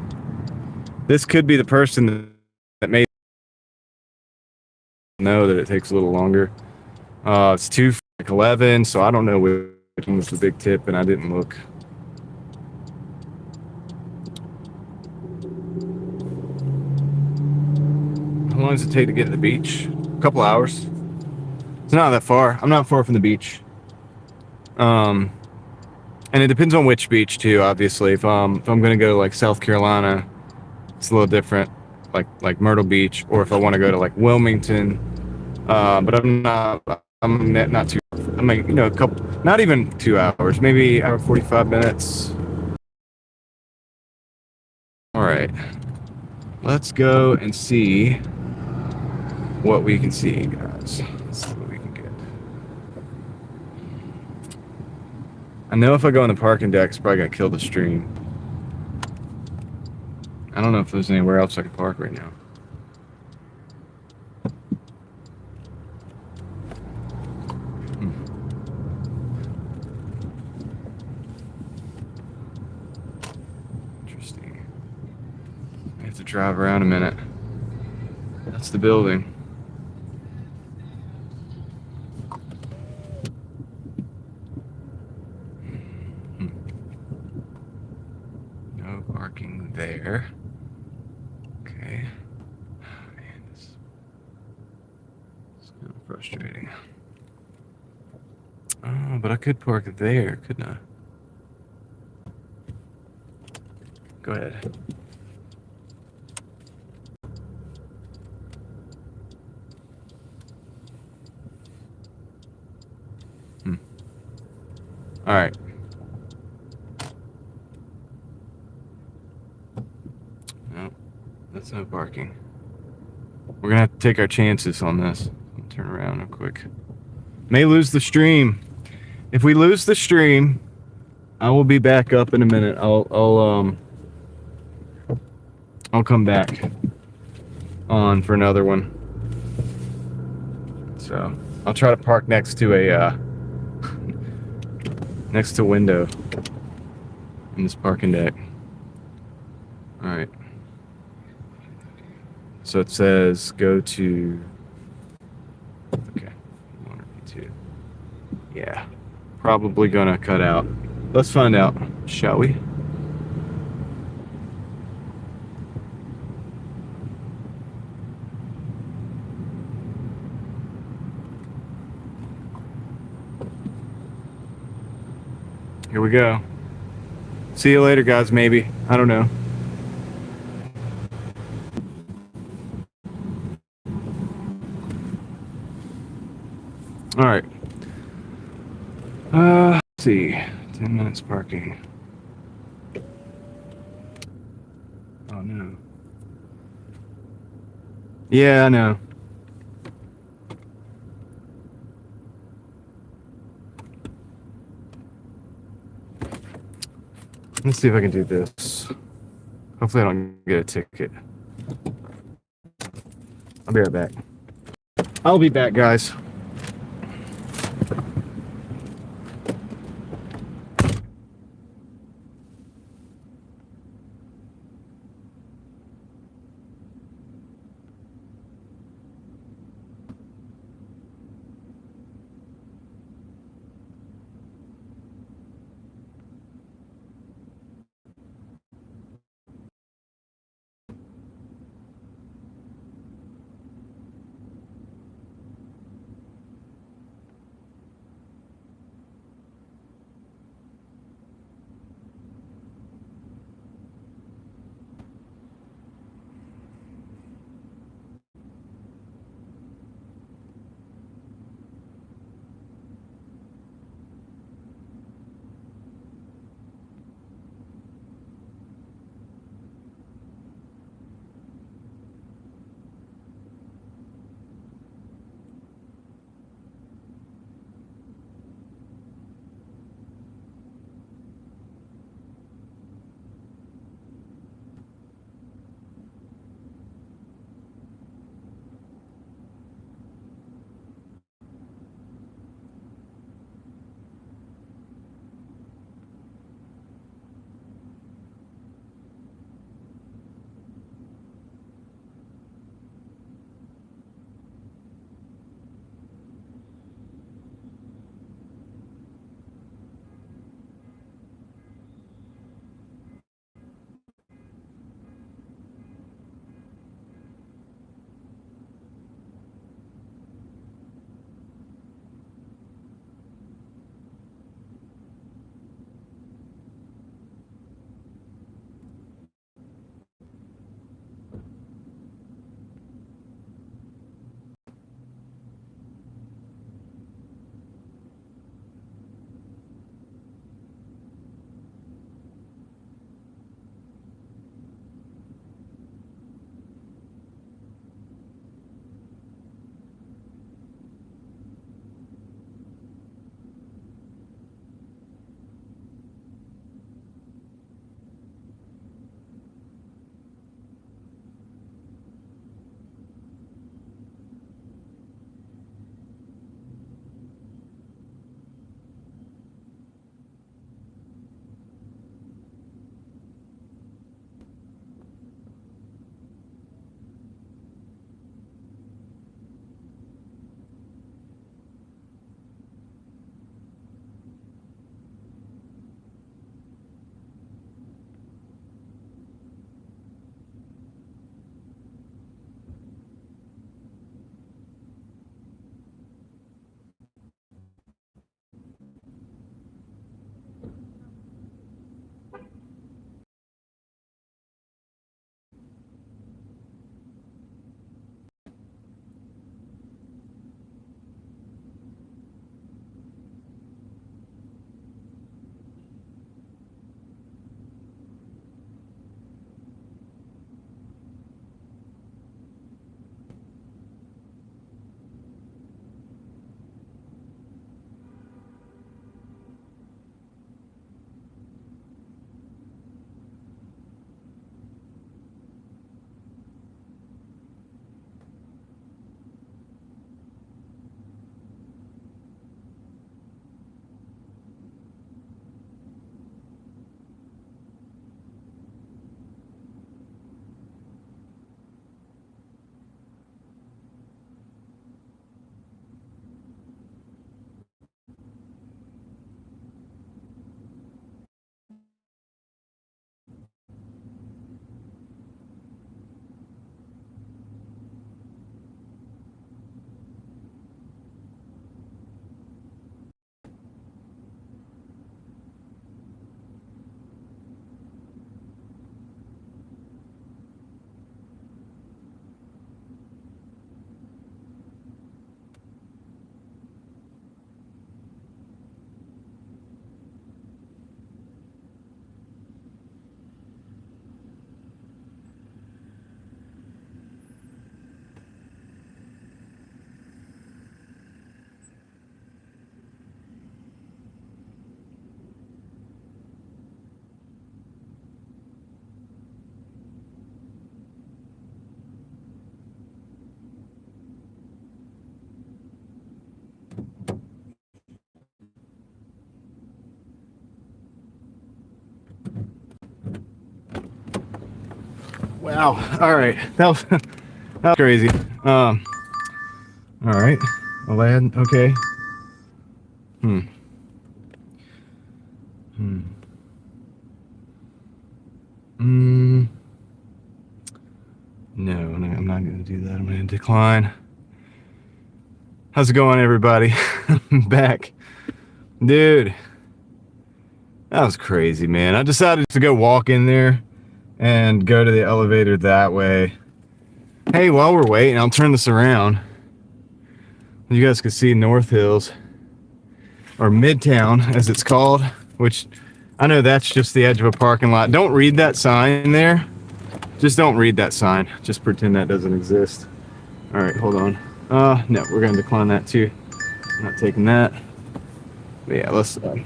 This could be the person that made know that it takes a little longer. It's 2:11, so I don't know which one was the big tip, and I didn't look. How long does it take to get to the beach? A couple hours. It's not that far. I'm not far from the beach. And it depends on which beach too. Obviously, if I'm gonna go to like South Carolina, it's a little different, like Myrtle Beach, or if I want to go to like Wilmington. But I'm not too. I mean, you know, a couple, not even 2 hours, maybe hour 45 minutes. All right, let's go and see what we can see, guys. Let's see what we can get. I know if I go on the parking deck, it's probably gonna kill the stream. I don't know if there's anywhere else I can park right now. Interesting. I have to drive around a minute. That's the building. No parking there. Okay. Man, this is kind of frustrating. Oh, but I could park there, couldn't I? Go ahead. All right. No, that's no parking. We're gonna have to take our chances on this. I'll turn around real quick. May lose the stream. If we lose the stream, I will be back up in a minute. I'll come back on for another one. So I'll try to park next to a next to window in this parking deck. All right. So it says go to. Okay, 1 or 2. Yeah, probably gonna cut out. Let's find out, shall we? Here we go. See you later, guys, maybe. I don't know. All right. Let's see. 10 minutes parking. Oh, no. Yeah, I know. Let's see if I can do this. Hopefully I don't get a ticket. I'll be right back. I'll be back, guys. Wow. All right. That was crazy. All right. Aladdin. Okay. Hmm. No, I'm not going to do that. I'm going to decline. How's it going, everybody? I'm back. Dude, that was crazy, man. I decided to go walk in there and go to the elevator that way. Hey, while we're waiting, I'll turn this around. You guys can see North Hills, or Midtown, as it's called, which I know that's just the edge of a parking lot. Don't read that sign there. Just don't read that sign. Just pretend that doesn't exist. All right, hold on. No, we're gonna decline that too. I'm not taking that. But yeah, let's. Gotta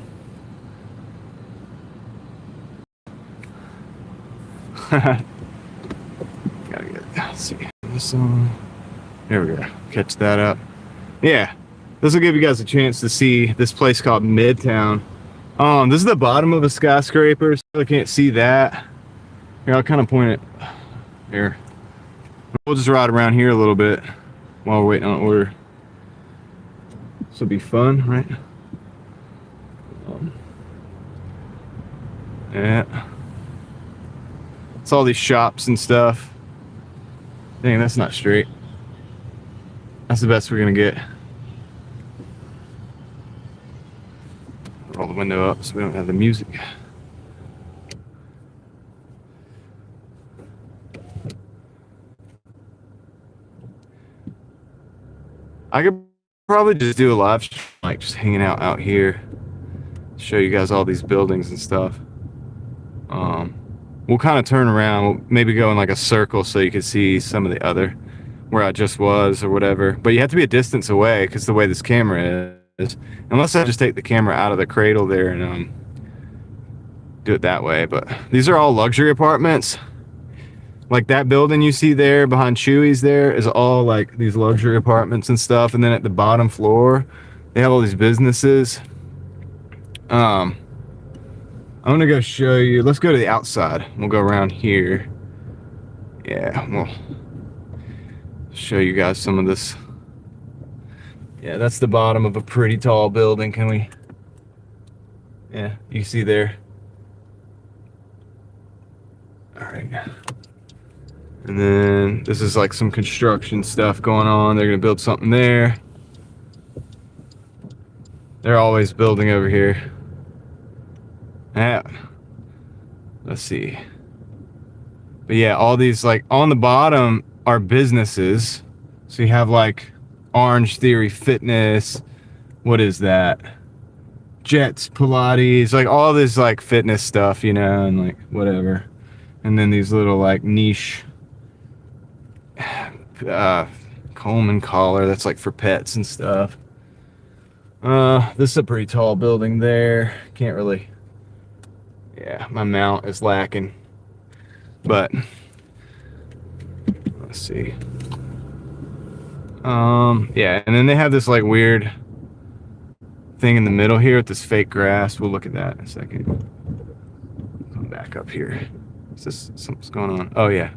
get. Let's see this on. There we go. Catch that up. Yeah, this will give you guys a chance to see this place called Midtown. This is the bottom of a skyscraper, so I can't see that. Here, I'll kind of point it here. We'll just ride around here a little bit while we're waiting on order. This will be fun, right? Yeah. It's all these shops and stuff. Dang, that's not straight. That's the best we're gonna get. Roll the window up so we don't have the music. I could probably just do a live stream, like just hanging out here, show you guys all these buildings and stuff. We'll kind of turn around, we'll maybe go in like a circle so you can see some of the other where I just was or whatever. But you have to be a distance away because the way this camera is. Unless I just take the camera out of the cradle there and do it that way. But these are all luxury apartments. Like that building you see there behind Chewy's there is all like these luxury apartments and stuff. And then at the bottom floor, they have all these businesses. I'm gonna go show you. Let's go to the outside. We'll go around here. Yeah, we'll show you guys some of this. Yeah, that's the bottom of a pretty tall building. Can we? Yeah, you see there. All right. And then this is like some construction stuff going on. They're gonna build something there. They're always building over here. Yeah. Let's see. But yeah, all these like on the bottom are businesses. So you have like Orange Theory Fitness. What is that? Jets, Pilates, like all this like fitness stuff, you know, and like whatever. And then these little like niche Coleman collar that's like for pets and stuff. This is a pretty tall building there. Can't really. Yeah, my mount is lacking. But let's see. Yeah, and then they have this like weird thing in the middle here with this fake grass. We'll look at that in a second. Come back up here. Is this something's going on? Oh yeah.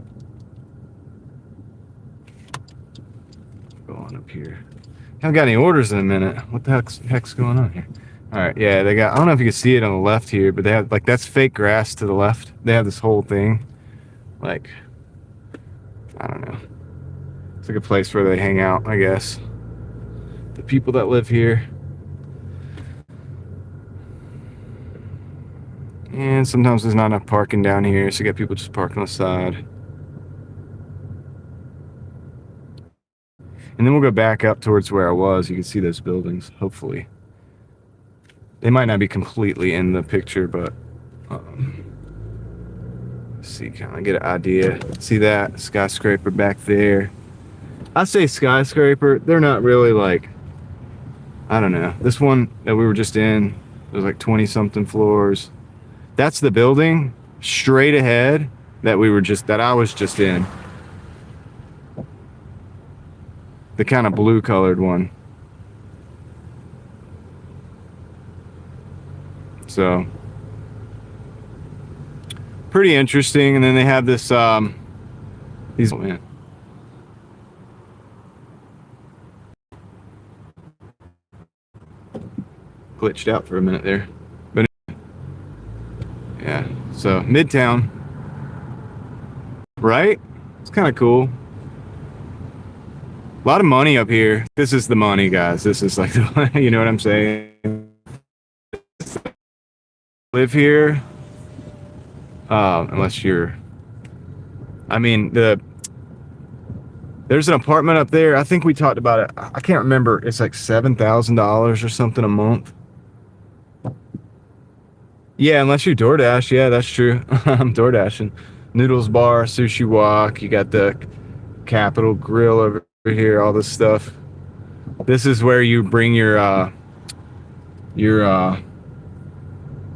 Go on up here. Haven't got any orders in a minute. What the heck's going on here? All right, yeah, they got. I don't know if you can see it on the left here, but they have like that's fake grass to the left. They have this whole thing, like I don't know. It's like a place where they hang out, I guess. The people that live here. And sometimes there's not enough parking down here, so you got people just parking on the side. And then we'll go back up towards where I was. You can see those buildings, hopefully. They might not be completely in the picture, but let's see, kind of get an idea. See that skyscraper back there? I say skyscraper. They're not really like, I don't know. This one that we were just in, there's like 20 something floors. That's the building straight ahead that I was just in. The kind of blue colored one. So pretty interesting. And then they have this These, oh, man. Glitched out for a minute there. But yeah, so Midtown. Right? It's kind of cool. A lot of money up here. This is the money, guys. This is like the, you know what I'm saying? Live here. Unless you're, I mean, there's an apartment up there. I think we talked about it. I can't remember. It's like $7,000 or something a month. Yeah, unless you DoorDash. Yeah, that's true. I'm DoorDashing. Noodles Bar, Sushi Walk. You got the Capitol Grill over here. All this stuff. This is where you bring your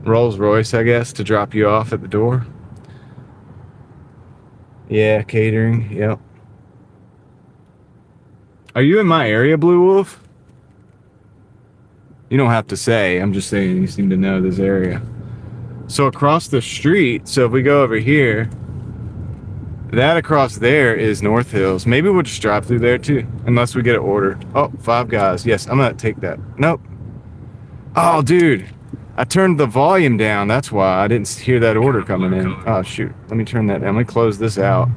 Rolls Royce, I guess, to drop you off at the door. Yeah, catering. Yep. Are you in my area, Blue Wolf? You don't have to say. I'm just saying you seem to know this area. So across the street, so if we go over here, that across there is North Hills. Maybe we'll just drive through there too, unless we get an order. Oh, Five Guys. Yes, I'm gonna take that. Nope. Oh, dude. I turned the volume down. That's why I didn't hear that order coming in. Oh, shoot. Let me turn that down. Let me close this out.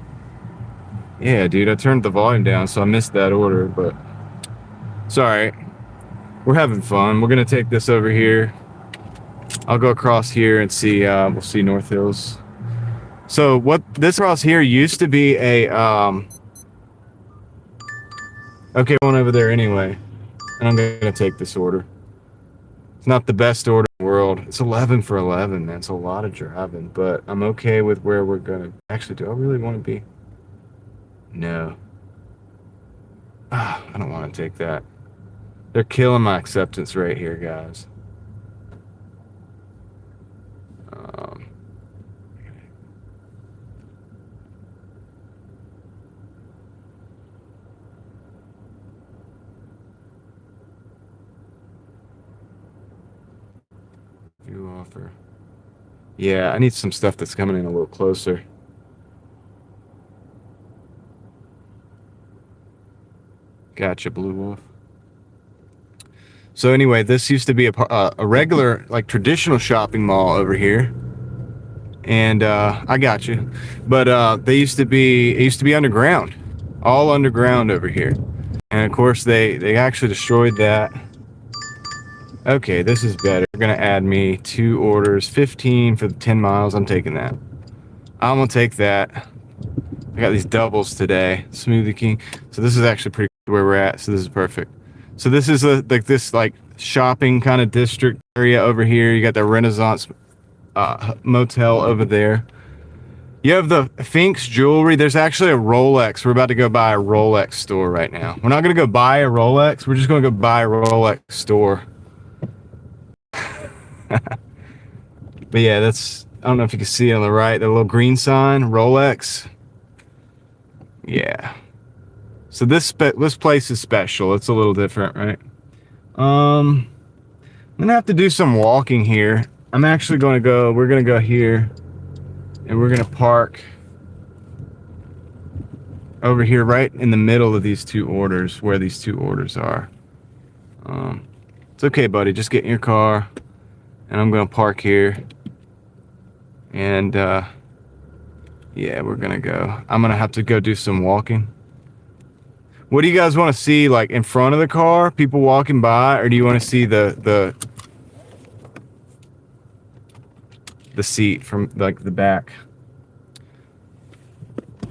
Yeah, dude, I turned the volume down, so I missed that order, but it's all right. We're having fun. We're going to take this over here. I'll go across here and see, we'll see North Hills. So what this across here used to be a, okay, one over there anyway. And I'm going to take this order. It's not the best order in the world. It's 11 for 11, man. It's a lot of driving, but I'm okay with where we're going to. Actually, do I really want to be? No. I don't want to take that. They're killing my acceptance rate here, guys. View offer. Yeah, I need some stuff that's coming in a little closer. Gotcha, Blue Wolf. So anyway, this used to be a regular, like, traditional shopping mall over here. And I got you. But it used to be underground. All underground over here. And of course they actually destroyed that. Okay, this is better. They're gonna add me 2 orders, 15 for the 10 miles. I'm taking that. I'm gonna take that. I got these doubles today. Smoothie King. So this is actually pretty good where we're at. So this is perfect. So this is like shopping kind of district area over here. You got the Renaissance motel over there. You have the Fink's Jewelry. There's actually a Rolex. We're about to go buy a Rolex store right now. We're not going to go buy a Rolex. We're just going to go buy a Rolex store. But yeah, that's, I don't know if you can see on the right, the little green sign, Rolex. Yeah. So this place is special. It's a little different, right? I'm going to have to do some walking here. I'm actually going to go, we're going to go here. And we're going to park over here right in the middle of these 2 orders, where these 2 orders are. It's okay, buddy. Just get in your car. And I'm going to park here. And, yeah, we're going to go. I'm going to have to go do some walking. What do you guys want to see, like, in front of the car? People walking by? Or do you want to see the seat from, like, the back?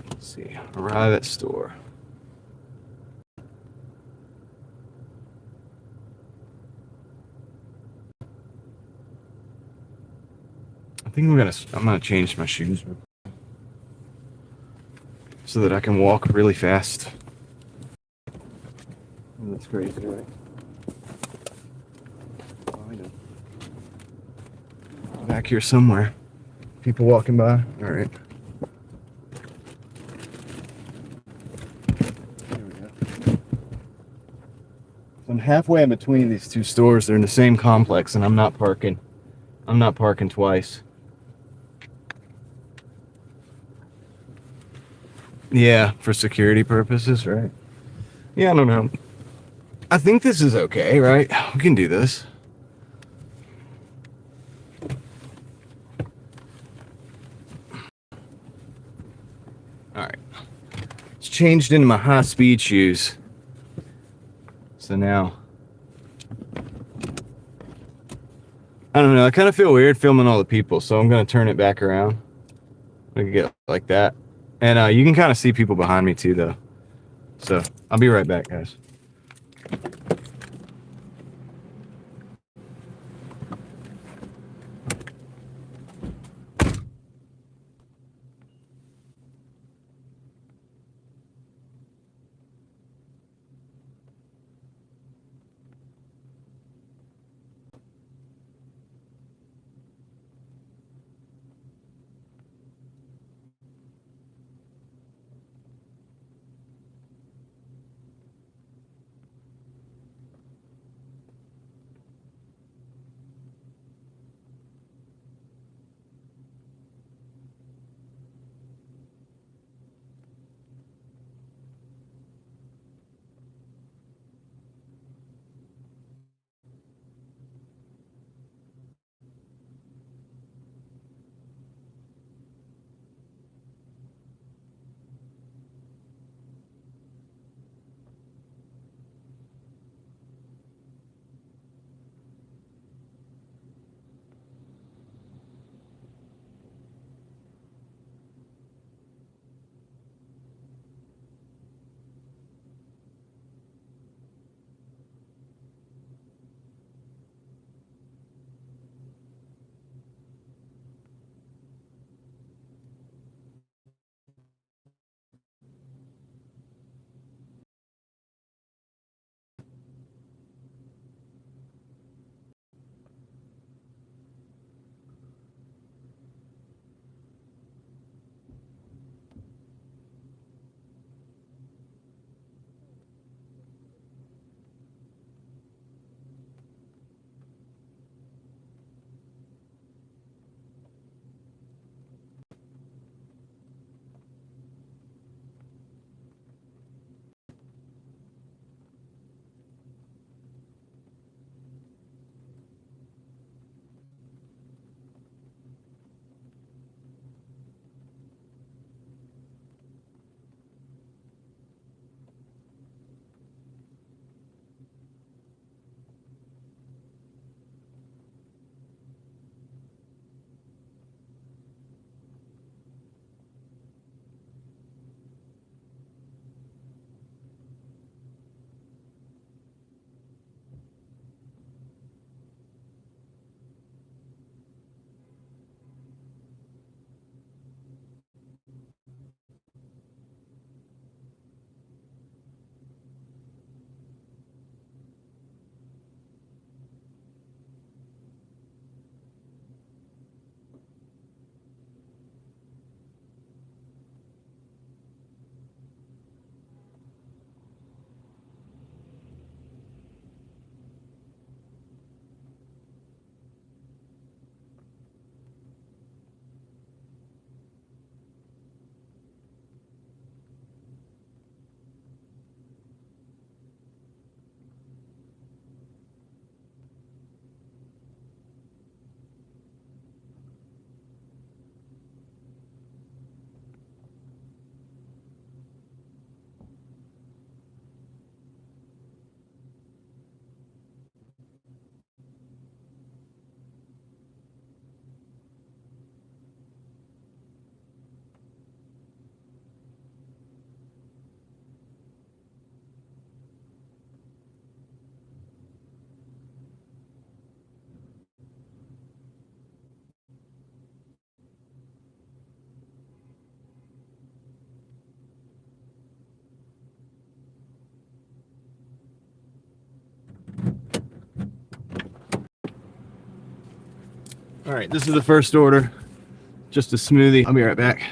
Let's see. Arrive at store. I think I'm gonna change my shoes so that I can walk really fast. Oh, that's crazy, right? Oh, I know. Back here somewhere. People walking by. All right. There we go. So I'm halfway in between these 2 stores. They're in the same complex, and I'm not parking. I'm not parking twice. Yeah, for security purposes, right? Yeah, I don't know. I think this is okay, right? We can do this. Alright. It's changed into my high-speed shoes. So now... I don't know, I kind of feel weird filming all the people, so I'm going to turn it back around. We can get like that. And you can kind of see people behind me too, though. So, I'll be right back, guys. All right, this is the first order. Just a smoothie. I'll be right back.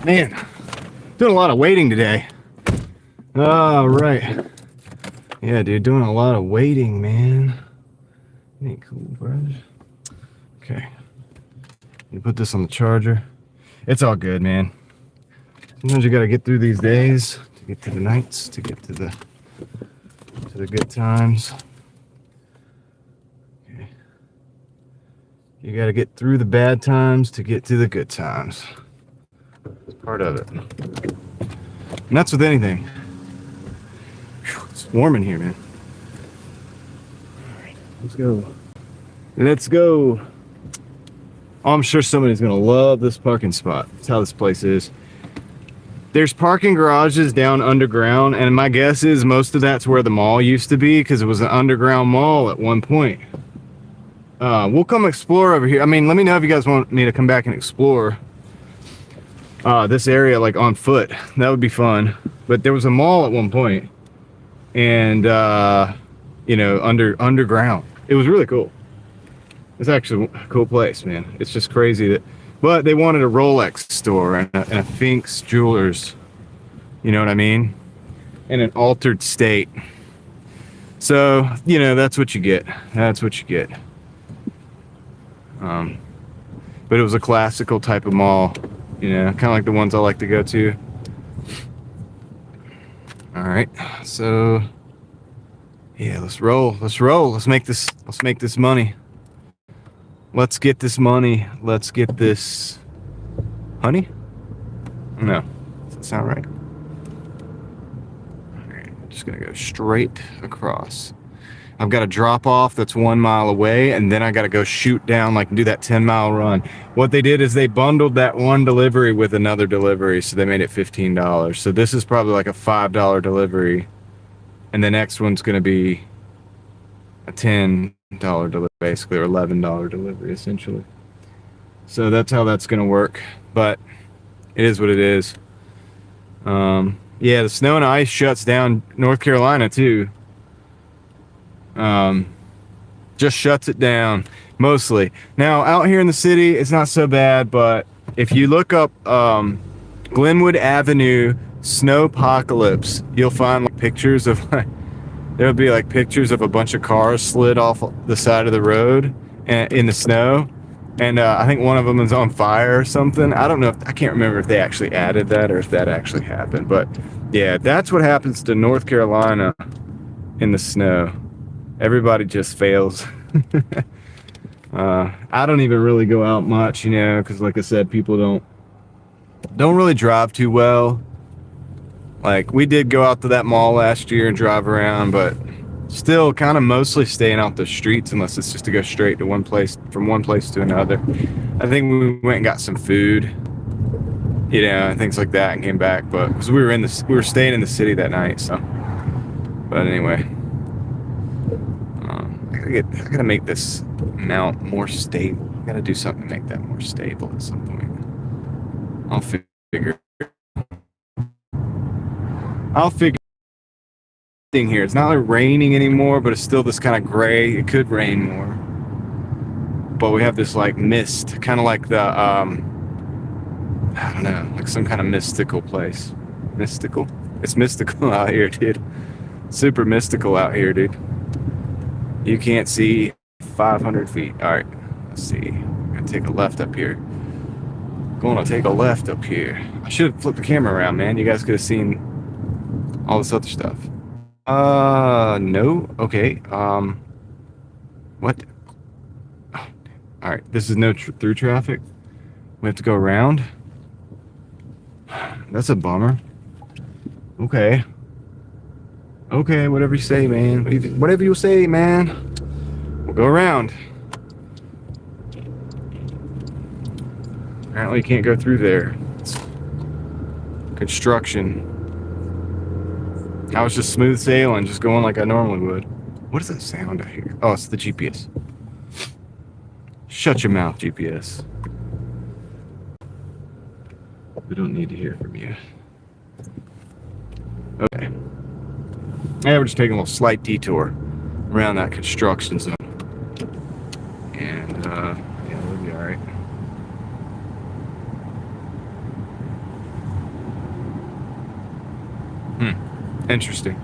Man, doing a lot of waiting today. All right. Yeah, dude, doing a lot of waiting, man. Ain't cool, bro. Okay. You put this on the charger. It's all good, man. Sometimes you gotta get through these days to get to the nights, to get to the good times. Okay. You gotta get through the bad times to get to the good times. It's part of it. And that's with anything. Whew, it's warm in here, man. All right, let's go. Let's go. Oh, I'm sure somebody's gonna love this parking spot. That's how this place is. There's parking garages down underground, and my guess is most of that's where the mall used to be, because it was an underground mall at one point. We'll come explore over here. I mean, let me know if you guys want me to come back and explore this area like on foot. That would be fun. But there was a mall at one point, and you know, underground. It was really cool. It's actually a cool place, man. It's just crazy that, but they wanted a Rolex store and a Fink's Jewelers, you know what I mean, in an altered state. So, you know, that's what you get. That's what you get. But it was a classical type of mall, you know, kind of like the ones I like to go to. All right, so yeah, let's roll. Let's roll. Let's make this money. Let's get this money. Let's get this honey. No, does that sound right? All right, I'm just gonna go straight across. I've got a drop off that's 1 mile away, and then I got to go shoot down, like do that 10-mile run. What they did is they bundled that one delivery with another delivery, so they made it $15. So this is probably like a $5 delivery, and the next one's going to be a $10 delivery, basically, or $11 delivery, essentially. So that's how that's going to work, but it is what it is. Yeah, the snow and ice shuts down North Carolina, too. Just shuts it down mostly. Now out here in the city it's not so bad, but if you look up Glenwood Avenue snowpocalypse, you'll find like pictures of like, there'll be like pictures of a bunch of cars slid off the side of the road and in the snow, and I think one of them is on fire or something. I don't know I can't remember if they actually added that or if that actually happened, but yeah, that's what happens to North Carolina in the snow. Everybody just fails. I don't even really go out much, you know, because like I said, people don't really drive too well. Like, we did go out to that mall last year and drive around, but still kind of mostly staying out the streets unless it's just to go straight to one place, from one place to another. I think we went and got some food, you know, and things like that, and came back, but because we were staying in the city that night, so. But anyway. I gotta make this mount more stable. I gotta do something to make that more stable at some point. I'll figure thing here. It's not like raining anymore, but it's still this kind of gray. It could rain more, but we have this like mist, kind of like the I don't know, like some kind of mystical place. Mystical. It's mystical out here, dude. Super mystical out here, dude. You can't see 500 feet. All right, let's see. I'm gonna take a left up here. Gonna take a left up here. I should have flipped the camera around, man. You guys could have seen all this other stuff. No. Okay. What? Oh, all right. This is no through traffic. We have to go around. That's a bummer. Okay. Okay, whatever you say, man. Whatever you say, man. We'll go around. Apparently you can't go through there. It's construction. I was just smooth sailing, just going like I normally would. What is that sound I hear? Oh, it's the GPS. Shut your mouth, GPS. We don't need to hear from you. Okay. Yeah, we're just taking a little slight detour around that construction zone. And, yeah, we'll be alright. Interesting.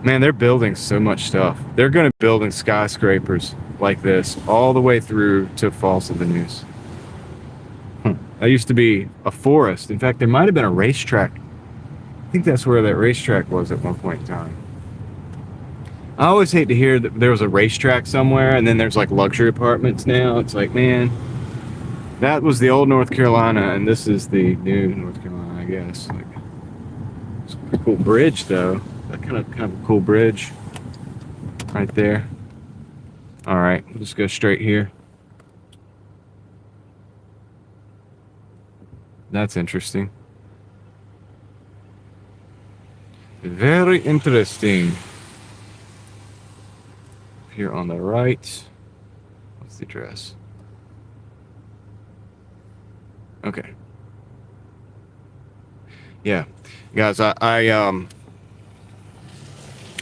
Man, they're building so much stuff. They're going to be building skyscrapers like this all the way through to Falls of the News. That used to be a forest. In fact, there might have been a racetrack. I think that's where that racetrack was at one point in time. I always hate to hear that there was a racetrack somewhere and then there's like luxury apartments now. It's like, man, that was the old North Carolina and this is the new North Carolina, I guess. Like, it's a pretty cool bridge though. That kind of a cool bridge right there. All right, we'll just go straight here. That's interesting. Very interesting. Here on the right. What's the address? Okay. Yeah, guys, I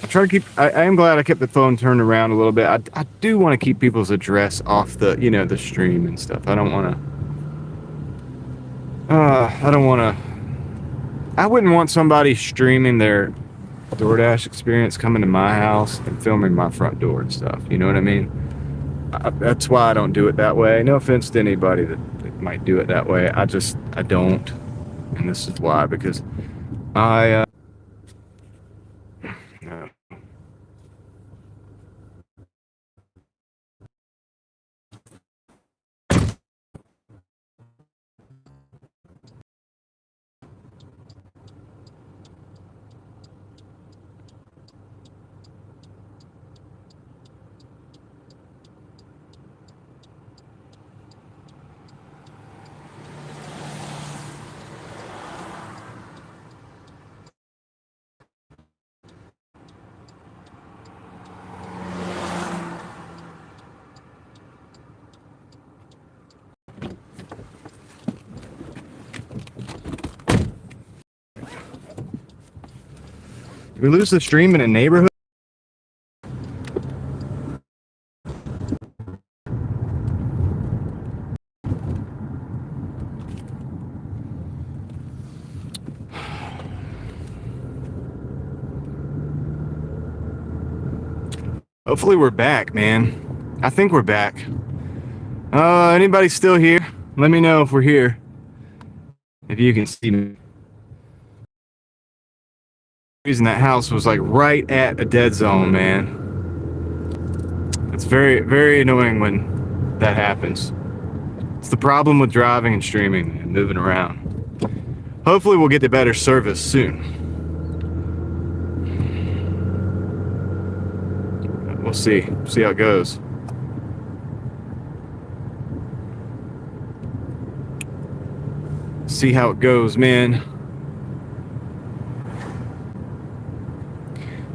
try to keep. I am glad I kept the phone turned around a little bit. I do want to keep people's address off the the stream and stuff. I don't want to. I wouldn't want somebody streaming their DoorDash experience coming to my house and filming my front door and stuff. You know what I mean? That's why I don't do it that way. No offense to anybody that might do it that way. I don't. And this is why, because I we lose the stream in a neighborhood. Hopefully we're back, man. I think we're back. Anybody still here? Let me know if we're here. If you can see me. The reason that house was like right at a dead zone, man. It's very, very annoying when that happens. It's the problem with driving and streaming and moving around. Hopefully we'll get to better service soon. We'll see. See how it goes. See how it goes, man.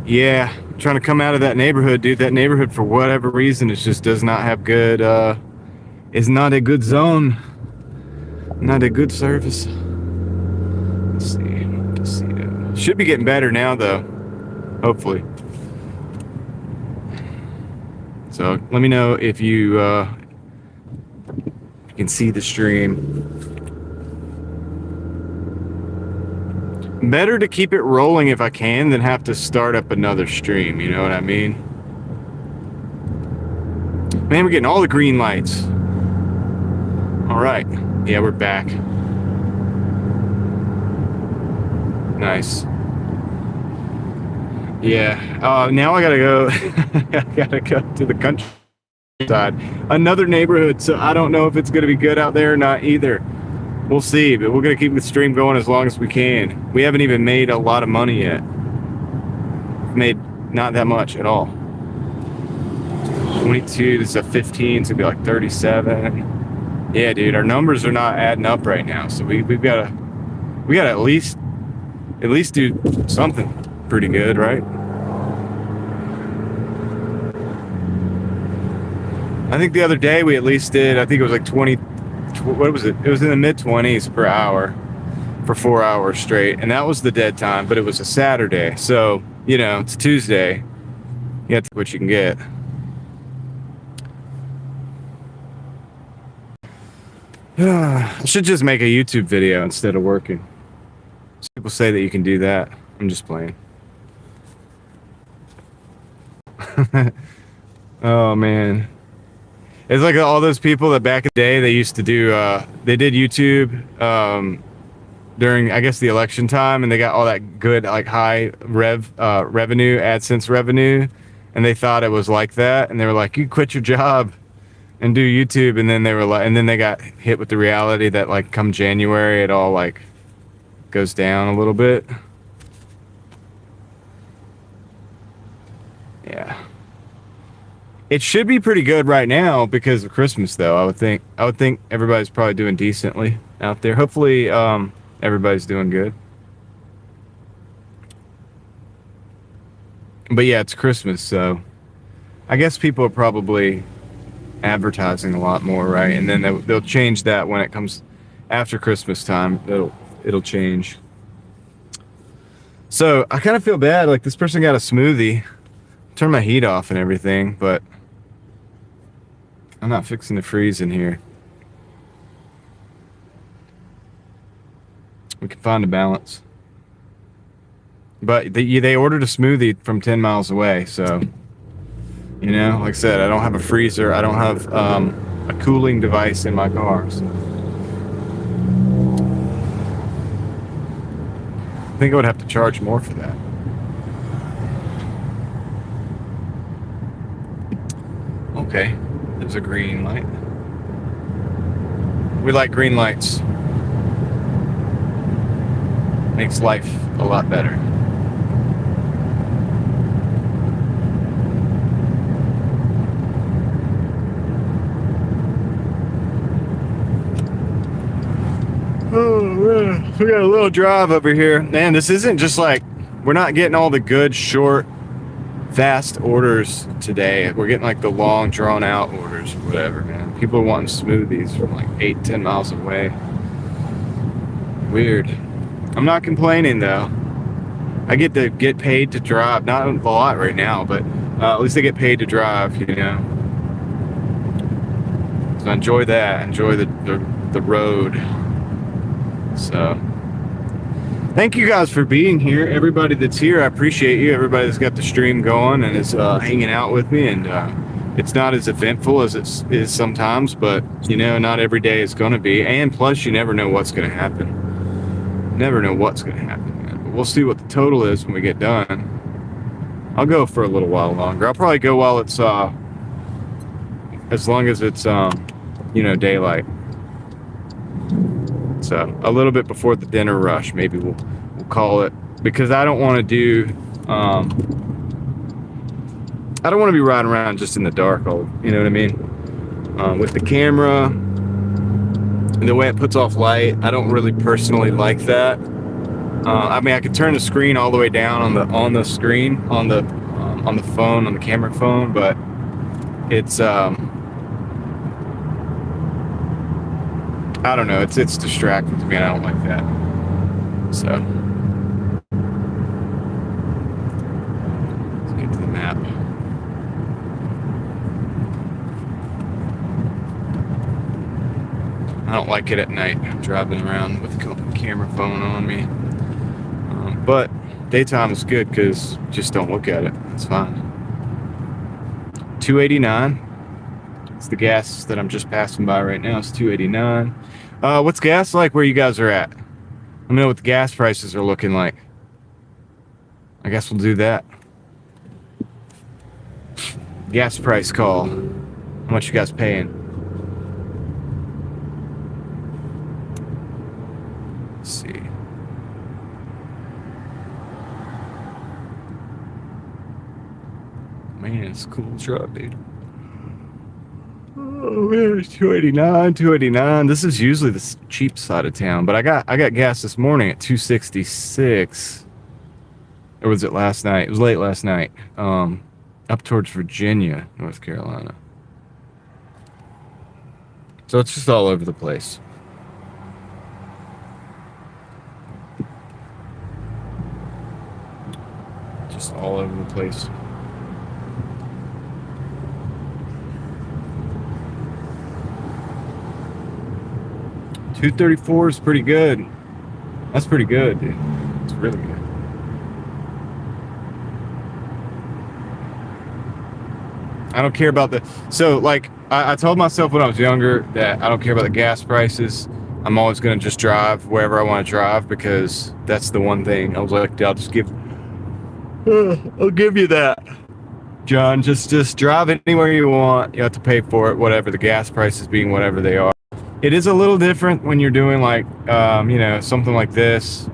Yeah, trying to come out of that neighborhood, dude. That neighborhood, for whatever reason, it just does not have good, it's not a good zone. Not a good service. Let's see. Should be getting better now, though. Hopefully. So, let me know if you can see the stream. Better to keep it rolling if I can than have to start up another stream, you know what I mean? Man, we're getting all the green lights. All right. Yeah, we're back. Nice. Yeah. Now I gotta go. I gotta go to the countryside. Another neighborhood, so I don't know if it's gonna be good out there or not either. We'll see, but we're going to keep the stream going as long as we can. We haven't even made a lot of money yet. Made not that much at all. 22, this is a 15, so it'll be like 37. Yeah, dude, our numbers are not adding up right now, so we've got to at least do something pretty good, right? I think the other day we at least did, I think it was like 20. What was it? It was in the mid-20s per hour for 4 hours straight, and that was the dead time, but it was a Saturday, so it's Tuesday. You have to what you can get. I should just make a YouTube video instead of working. Some people say that you can do that. I'm just playing. Oh man, it's like all those people that back in the day they used to do. They did YouTube during, I guess, the election time, and they got all that good, like, high revenue, AdSense revenue, and they thought it was like that, and they were like, "You quit your job and do YouTube," and then they were like, and then they got hit with the reality that, like, come January, it all like goes down a little bit. Yeah. It should be pretty good right now because of Christmas, though. I would think everybody's probably doing decently out there. Hopefully, everybody's doing good. But yeah, it's Christmas, so I guess people are probably advertising a lot more, right? And then they'll change that when it comes after Christmas time. It'll change. So I kind of feel bad. Like, this person got a smoothie. Turn my heat off and everything, but I'm not fixing to freeze in here. We can find a balance. But they ordered a smoothie from 10 miles away, so, you know, like I said, I don't have a freezer. I don't have a cooling device in my car. So. I think I would have to charge more for that. Okay, there's a green light. We like green lights. Makes life a lot better. Oh man, we got a little drive over here. Man, this isn't just like, we're not getting all the good short fast orders today. We're getting like the long drawn out orders or whatever, man. People are wanting smoothies from like 8-10 miles away. Weird. I'm not complaining though. I get to get paid to drive. Not a lot right now, but at least I get paid to drive, you know. So enjoy that. Enjoy the road. So thank you guys for being here. Everybody that's here, I appreciate you. Everybody that's got the stream going and is hanging out with me. And it's not as eventful as it is sometimes, but, you know, not every day is going to be. And plus, you never know what's going to happen. Never know what's going to happen, man. But we'll see what the total is when we get done. I'll go for a little while longer. I'll probably go while it's, as long as it's, you know, daylight. So a little bit before the dinner rush, maybe we'll call it, because I don't want to do, I don't want to be riding around just in the dark, you know what I mean? With the camera and the way it puts off light, I don't really personally like that. I mean, I could turn the screen all the way down on the screen on the phone, on the camera phone, but it's I don't know, it's distracting to me, and I don't like that. So let's get to the map. I don't like it at night, driving around with the camera phone on me. But daytime is good because just don't look at it. It's fine. 289. It's the gas that I'm just passing by right now. It's 289. What's gas like where you guys are at? Let me know what the gas prices are looking like. I guess we'll do that. Gas price call. How much you guys paying? Let's see. Man, it's a cool truck, dude. Oh man, it's 289. This is usually the cheap side of town, but I got gas this morning at 266. Or was it last night? It was late last night. Up towards Virginia, North Carolina. So it's just all over the place. Just all over the place. $2.34 is pretty good. That's pretty good, dude. It's really good. I don't care about the. So like I told myself when I was younger that I don't care about the gas prices. I'm always gonna just drive wherever I want to drive because that's the one thing. I was like, I'll just give. I'll give you that, John. Just drive anywhere you want. You have to pay for it, whatever the gas prices being, whatever they are. It is a little different when you're doing like, you know, something like this.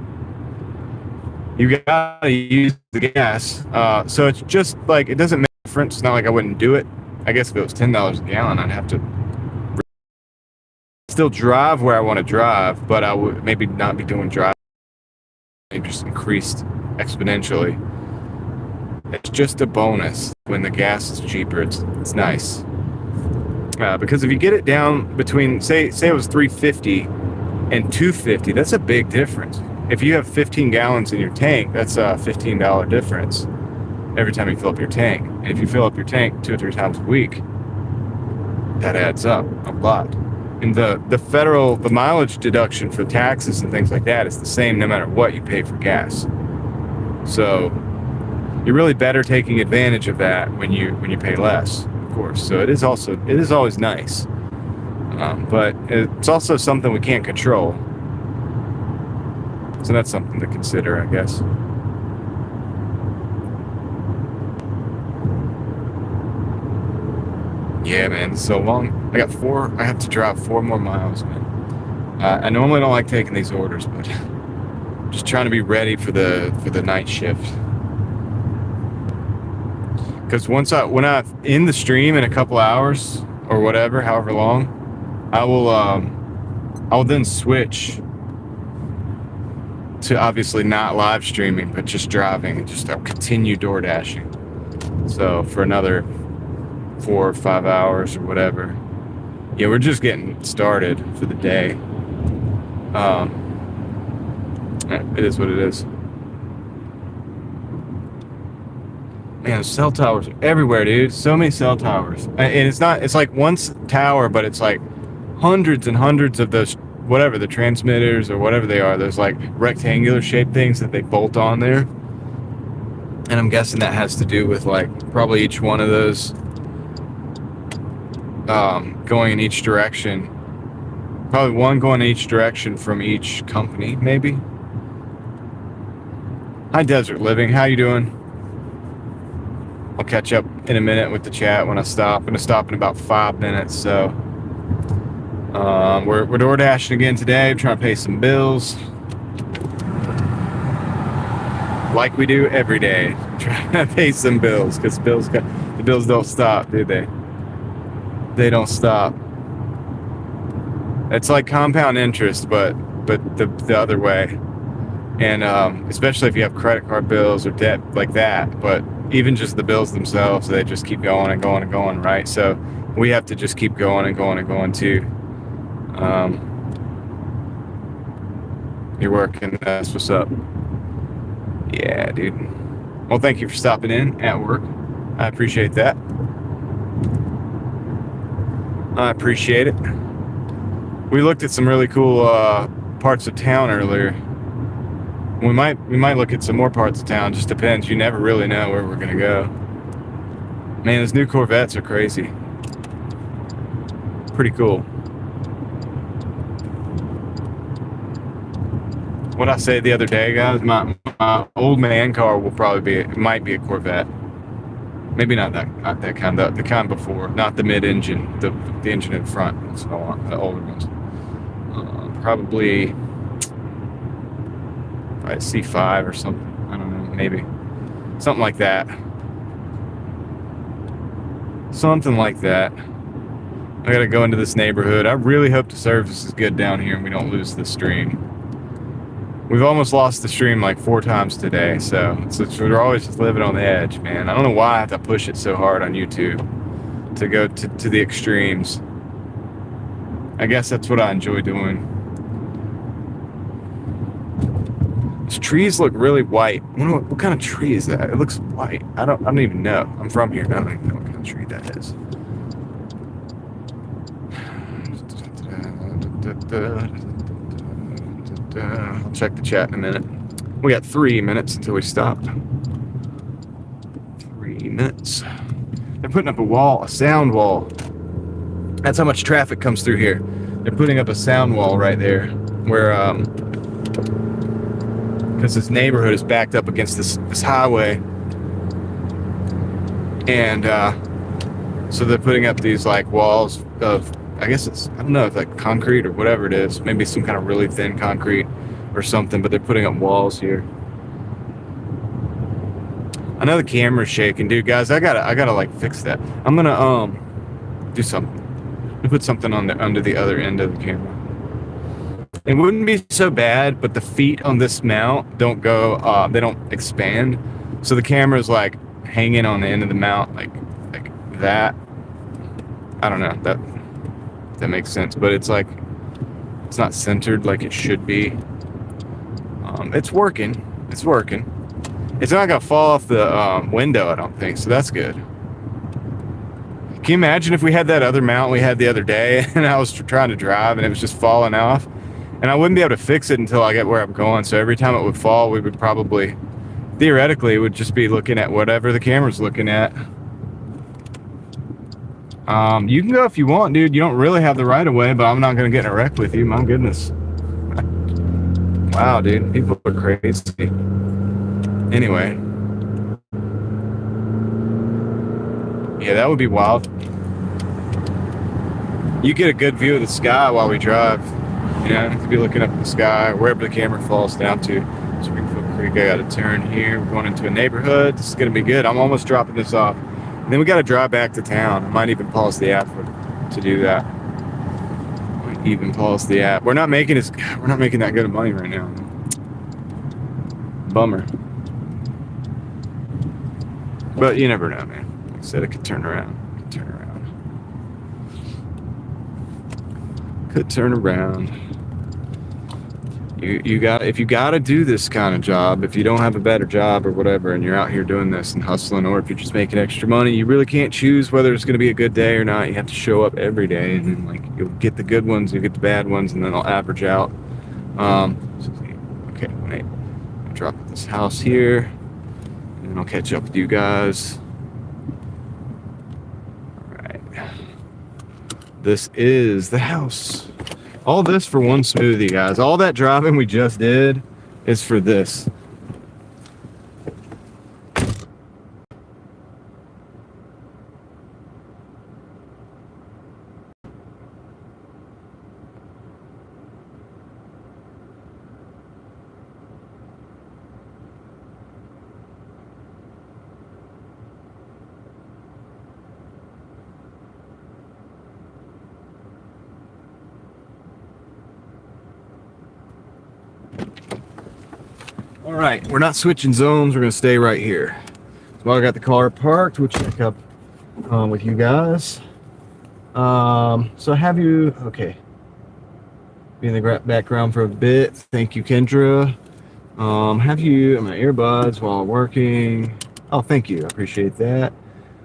You gotta use the gas. So it's just like, it doesn't make a difference. It's not like I wouldn't do it. I guess if it was $10 a gallon, I'd have to still drive where I want to drive, but I would maybe not be doing drive. It just increased exponentially. It's just a bonus when the gas is cheaper. It's nice. Because if you get it down between, say it was $3.50 and $2.50, that's a big difference. If you have 15 gallons in your tank, that's a $15 difference every time you fill up your tank. And if you fill up your tank 2 or 3 times a week, that adds up a lot. And the mileage deduction for taxes and things like that is the same no matter what you pay for gas. So you're really better taking advantage of that when you pay less, of course. So it is always nice, but it's also something we can't control. So that's something to consider, I guess. Yeah, man, it's so long. I have to drive 4 more miles, man. I normally don't like taking these orders, but I'm just trying to be ready for the night shift. Because when I end the stream in a couple hours or whatever, however long, I will then switch to obviously not live streaming, but just driving and I'll continue door dashing. So for another 4 or 5 hours or whatever. Yeah, we're just getting started for the day. It is what it is. Man, cell towers are everywhere, dude. So many cell towers. And it's like one tower, but it's like hundreds and hundreds of those, whatever, the transmitters or whatever they are, those like rectangular shaped things that they bolt on there. And I'm guessing that has to do with like probably each one of those going in each direction. Probably one going in each direction from each company, maybe. Hi, Desert Living. How you doing? I'll catch up in a minute with the chat when I stop. I'm going to stop in about 5 minutes. So we're door dashing again today, trying to pay some bills. Like we do every day. Trying to pay some bills because the bills don't stop, do they? They don't stop. It's like compound interest, but the other way. And especially if you have credit card bills or debt like that. But even just the bills themselves, they just keep going and going and going, right? So we have to just keep going and going and going too. You're working. That's what's up. Yeah, dude. Well, thank you for stopping in at work. I appreciate that. I appreciate it. We looked at some really cool parts of town earlier. We might look at some more parts of town. Just depends. You never really know where we're gonna go. Man, those new Corvettes are crazy. Pretty cool. What I said the other day, guys, my old man car might be a Corvette. Maybe not that kind, the kind before, not the mid-engine, the engine in front. That's what I want, the older ones. Probably C5 or something. I don't know, maybe something like that. Something like that. I gotta go into this neighborhood. I really hope the service is good down here and we don't lose the stream. We've almost lost the stream like 4 times today, so we're always just living on the edge, man. I don't know why I have to push it so hard on YouTube to go to the extremes. I guess that's what I enjoy doing. These trees look really white. What kind of tree is that? It looks white. I don't even know. I'm from here. I don't even know what kind of tree that is. I'll check the chat in a minute. We got 3 minutes until we stop. 3 minutes. They're putting up a wall, a sound wall. That's how much traffic comes through here. They're putting up a sound wall right there, where because this neighborhood is backed up against this highway, and so they're putting up these like walls of, I guess it's, I don't know if like concrete or whatever it is, maybe some kind of really thin concrete or something, but they're putting up walls here. I know the camera's shaking, dude. Guys, I gotta like fix that. I'm gonna do something. Put something on the under the other end of the camera. It wouldn't be so bad, but the feet on this mount don't go, they don't expand, so the camera's like hanging on the end of the mount, like that. I don't know that makes sense, but it's like it's not centered like it should be. It's working. It's working. It's not gonna fall off the window, I don't think, so that's good. Can you imagine if we had that other mount we had the other day and I was trying to drive and it was just falling off, and I wouldn't be able to fix it until I get where I'm going, so every time it would fall, we would probably, theoretically, would just be looking at whatever the camera's looking at. You can go if you want, dude. You don't really have the right of way, but I'm not gonna get in a wreck with you, my goodness. Wow, dude, people are crazy. Anyway. Yeah, that would be wild. You get a good view of the sky while we drive. You know, to be looking up at the sky, wherever the camera falls down to. Springfield Creek, I gotta turn here. We're going into a neighborhood. This is gonna be good. I'm almost dropping this off. And then we gotta drive back to town. I might even pause the app to do that. Might even pause the app. We're not making that good of money right now. Bummer. But you never know, man. Like I said, it could turn around. Could turn around. If you gotta do this kind of job, if you don't have a better job or whatever, and you're out here doing this and hustling, or if you're just making extra money, you really can't choose whether it's gonna be a good day or not. You have to show up every day, and then like you'll get the good ones, you'll get the bad ones, and then I'll average out. Okay, wait. I'll drop at this house here, and then I'll catch up with you guys. This is the house. All this for one smoothie, guys. All that driving we just did is for this. All right, we're not switching zones. We're gonna stay right here. So while I got the car parked, we'll check up with you guys. So have you, okay. Be in the background for a bit. Thank you, Kendra. Have you, my earbuds while working. Oh, thank you, I appreciate that.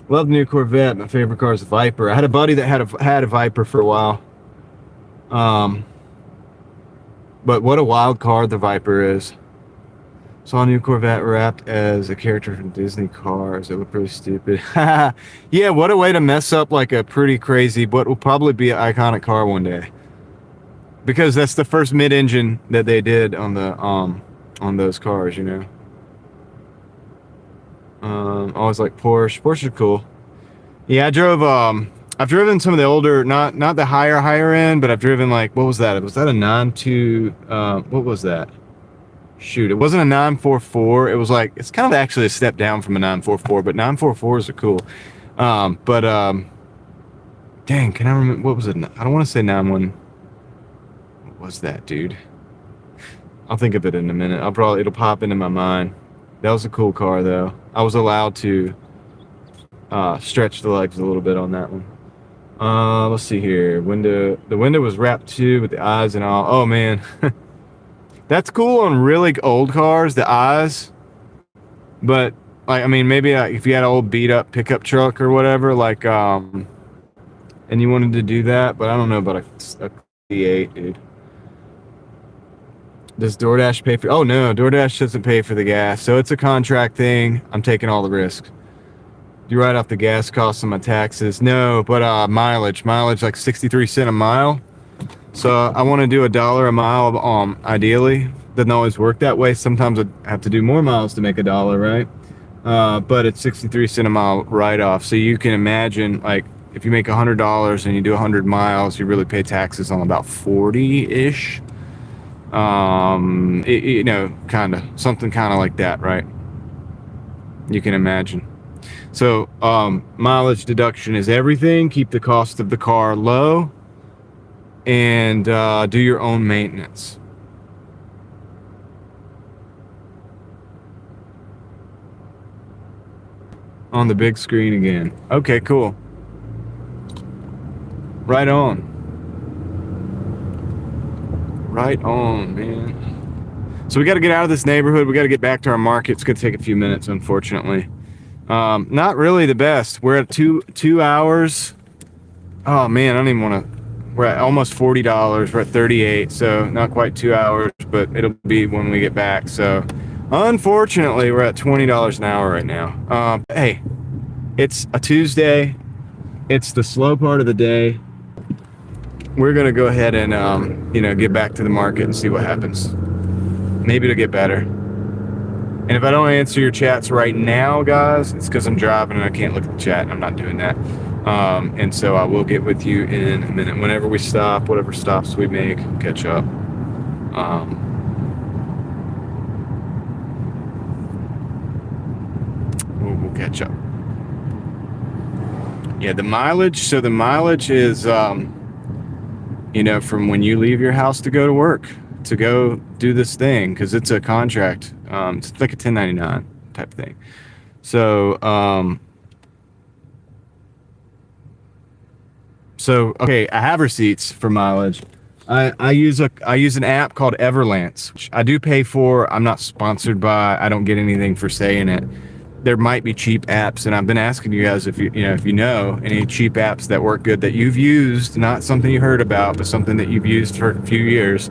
Love the new Corvette. My favorite car is the Viper. I had a buddy that had a Viper for a while. But what a wild car the Viper is. Saw a new Corvette wrapped as a character from Disney cars. It looked pretty stupid. Yeah, what a way to mess up like a pretty crazy, what will probably be an iconic car one day. Because that's the first mid-engine that they did on the on those cars, you know. Always like Porsche. Porsche are cool. Yeah, I drove I've driven some of the older, not the higher end, but I've driven like, what was that? Was that a 9.2 what was that? Shoot, it wasn't a 944. It was like, it's kind of actually a step down from a 944, but 944s are cool. Dang, can I remember, what was it? I don't want to say 91. What was that, dude? I'll think of it in a minute. It'll pop into my mind. That was a cool car though. I was allowed to stretch the legs a little bit on that one. Let's see here. The window was wrapped too with the eyes and all. Oh man. That's cool on really old cars, the eyes. But like, I mean, maybe if you had an old beat up pickup truck or whatever, like, and you wanted to do that, but I don't know about a V8, dude. Does DoorDash pay for? Oh no, DoorDash doesn't pay for the gas, so it's a contract thing. I'm taking all the risks. You write off the gas costs and my taxes? No, but mileage like 63 cents a mile. So I want to do $1 a mile. Ideally, doesn't always work that way. Sometimes I have to do more miles to make $1, right? But it's 63 cents a mile write-off. So you can imagine, like, if you make $100 and you do 100 miles, you really pay taxes on about 40-ish. You know, something like that, right? You can imagine. So mileage deduction is everything. Keep the cost of the car low, and do your own maintenance. On the big screen again. Okay, cool. Right on. Right on, man. So we got to get out of this neighborhood. We got to get back to our market. It's going to take a few minutes, unfortunately. Not really the best. We're at two hours. Oh man, I don't even want to. We're at almost $40. We're at 38, so not quite 2 hours, but it'll be when we get back. So unfortunately, we're at $20 an hour right now. Hey, it's a Tuesday. It's the slow part of the day. We're gonna go ahead and get back to the market and see what happens. Maybe it'll get better. And if I don't answer your chats right now, guys, it's because I'm driving and I can't look at the chat. I'm not doing that. And so I will get with you in a minute. Whenever we stop, whatever stops we make, catch up. We'll catch up. Yeah, the mileage. So the mileage is, from when you leave your house to go to work, to go do this thing, because it's a contract. It's like a 1099 type thing. So, okay, I have receipts for mileage. I use an app called Everlance, which I do pay for. I'm not sponsored by. I don't get anything for saying it. There might be cheap apps, and I've been asking you guys if you know any cheap apps that work good that you've used, not something you heard about, but something that you've used for a few years,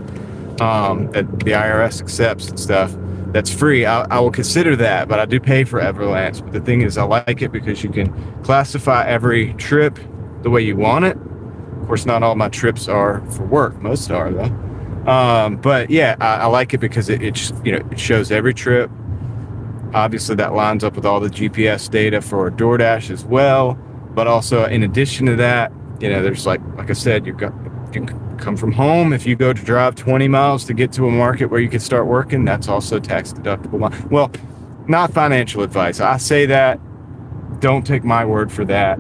that the IRS accepts and stuff. That's free. I will consider that, but I do pay for Everlance. But the thing is, I like it because you can classify every trip the way you want it. Of course, not all my trips are for work. Most are, though. But yeah, I like it because it shows every trip. Obviously, that lines up with all the GPS data for Doordash as well. But also, in addition to that, there's like I said, you can come from home. If you go to drive 20 miles to get to a market where you can start working, that's also tax deductible. Well, not financial advice. I say that. Don't take my word for that.